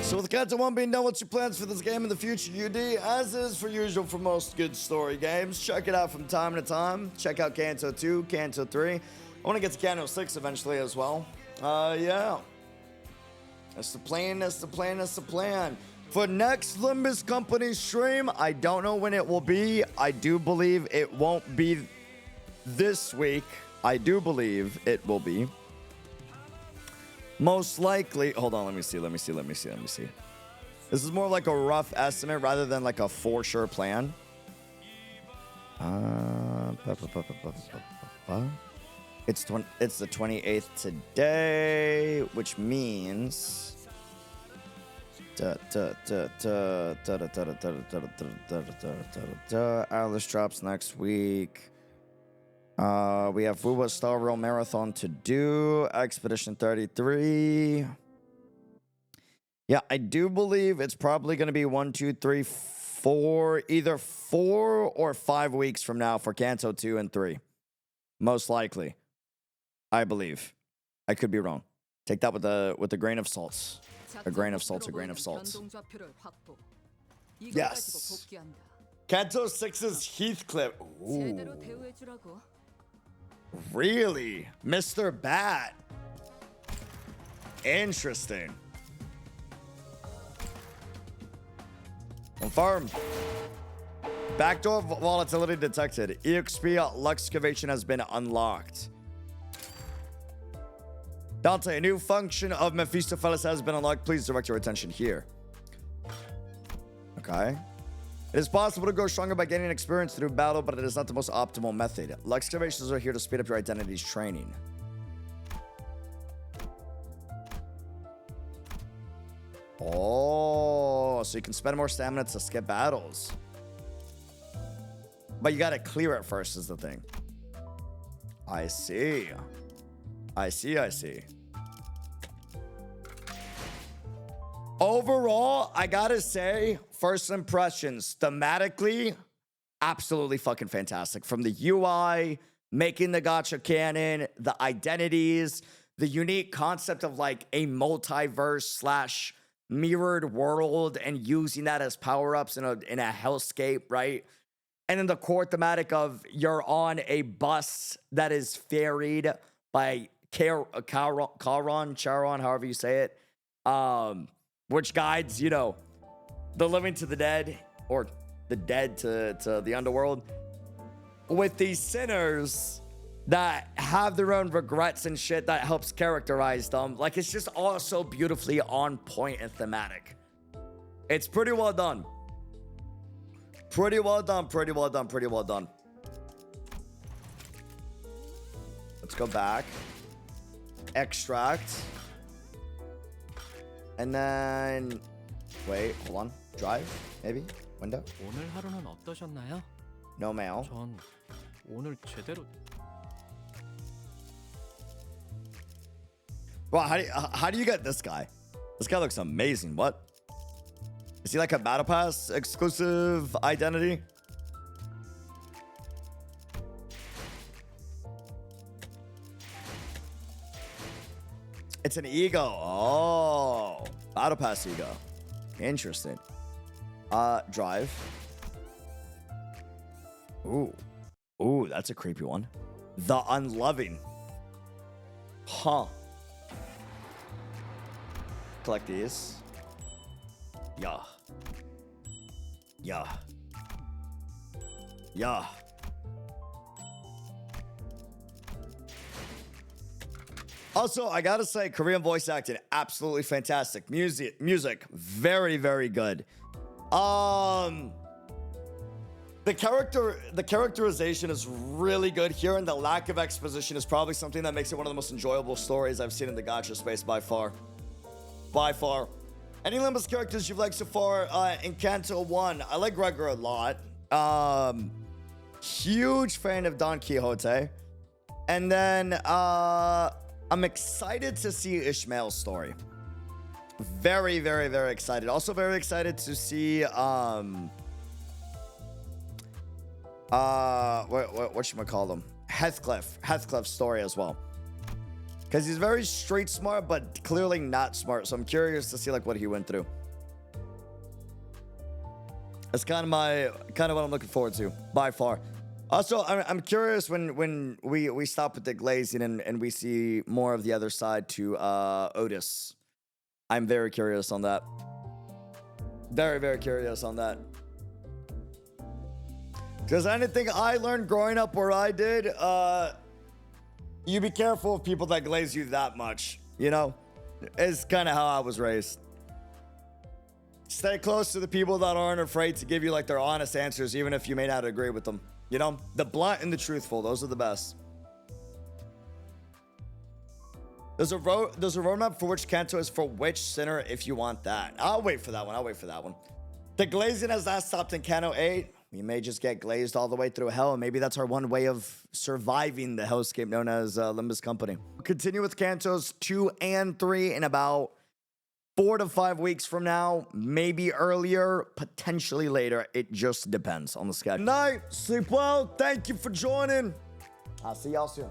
So with Canto 1 being done, what's your plans for this game in the future, UD? As is for usual for most good story games, check it out from time to time. Check out Canto 2, Canto 3. I want to get to Canto 6 eventually as well. Yeah. That's the plan, that's the plan, that's the plan. For next Limbus Company stream, I don't know when it will be. I do believe it won't be this week. I do believe it will be. Most likely, hold on, let me see. This is more like a rough estimate rather than like a for sure plan. It's the 28th today, which means Atlas drops next week. We have Fuwa Star Rail Marathon to do. Expedition 33. Yeah, I do believe it's probably going to be 1, 2, 3, 4, either 4 or 5 weeks from now for Canto 2 and 3. Most likely. I believe. I could be wrong. Take that with a grain of salt. A grain of salt, a grain of salt. Yes. Canto 6's Heathcliff. Ooh. Really? Mr. Bat. Interesting. Confirmed. Backdoor volatility detected. EXP Luxcavation has been unlocked. Dante, a new function of Mephistopheles has been unlocked. Please direct your attention here. Okay. It is possible to grow stronger by gaining experience through battle, but it is not the most optimal method. Luxcavations are here to speed up your identity's training. Oh, so you can spend more stamina to skip battles. But you gotta clear it first is the thing. I see. I see. Overall, I gotta say, first impressions, thematically, absolutely fucking fantastic. From the UI, making the gacha canon, the identities, the unique concept of like a multiverse / mirrored world and using that as power-ups in a hellscape, right? And then the core thematic of you're on a bus that is ferried by Charon, however you say it, which guides, you know, the living to the dead, or the dead to the underworld, with these sinners that have their own regrets and shit that helps characterize them. Like, it's just all so beautifully on point and thematic. It's pretty well done. Pretty well done, pretty well done, pretty well done. Let's go back. Extract. And then... Wait, hold on. Drive, maybe? Window? 오늘 하루는 어떠셨나요? No mail. 전 오늘 제대로 Well, how do you get this guy? This guy looks amazing. What? Is he like a Battle Pass exclusive identity? It's an E.G.O. Oh, Battle Pass E.G.O. Interesting. Drive. Ooh, that's a creepy one. The Unloving. Huh. Collect these. Yeah. Also, I gotta say, Korean voice acting, absolutely fantastic. Music, very, very good. The characterization is really good here, and the lack of exposition is probably something that makes it one of the most enjoyable stories I've seen in the gacha space by far. By far. Any Limbus characters you've liked so far in Canto 1? I like Gregor a lot. Huge fan of Don Quixote. And then I'm excited to see Ishmael's story. Very, very, very excited. Also very excited to see whatchamacallem? Heathcliff's story as well. Because he's very street smart, but clearly not smart. So I'm curious to see like what he went through. That's kind of what I'm looking forward to by far. Also, I'm curious when we stop with the glazing and we see more of the other side to Otis. I'm very curious on that. Very, very curious on that. Because anything I learned growing up where I did, you be careful of people that glaze you that much, you know? It's kind of how I was raised. Stay close to the people that aren't afraid to give you like their honest answers, even if you may not agree with them. You know? The blunt and the truthful, those are the best. There's a roadmap for which Canto is for which sinner if you want that. I'll wait for that one. The glazing has not stopped in Canto 8. We may just get glazed all the way through hell, and maybe that's our one way of surviving the hellscape known as Limbus Company. We'll continue with Cantos 2 and 3 in about 4 to 5 weeks from now, maybe earlier, potentially later. It just depends on the schedule. Good night, sleep well. Thank you for joining. I'll see y'all soon.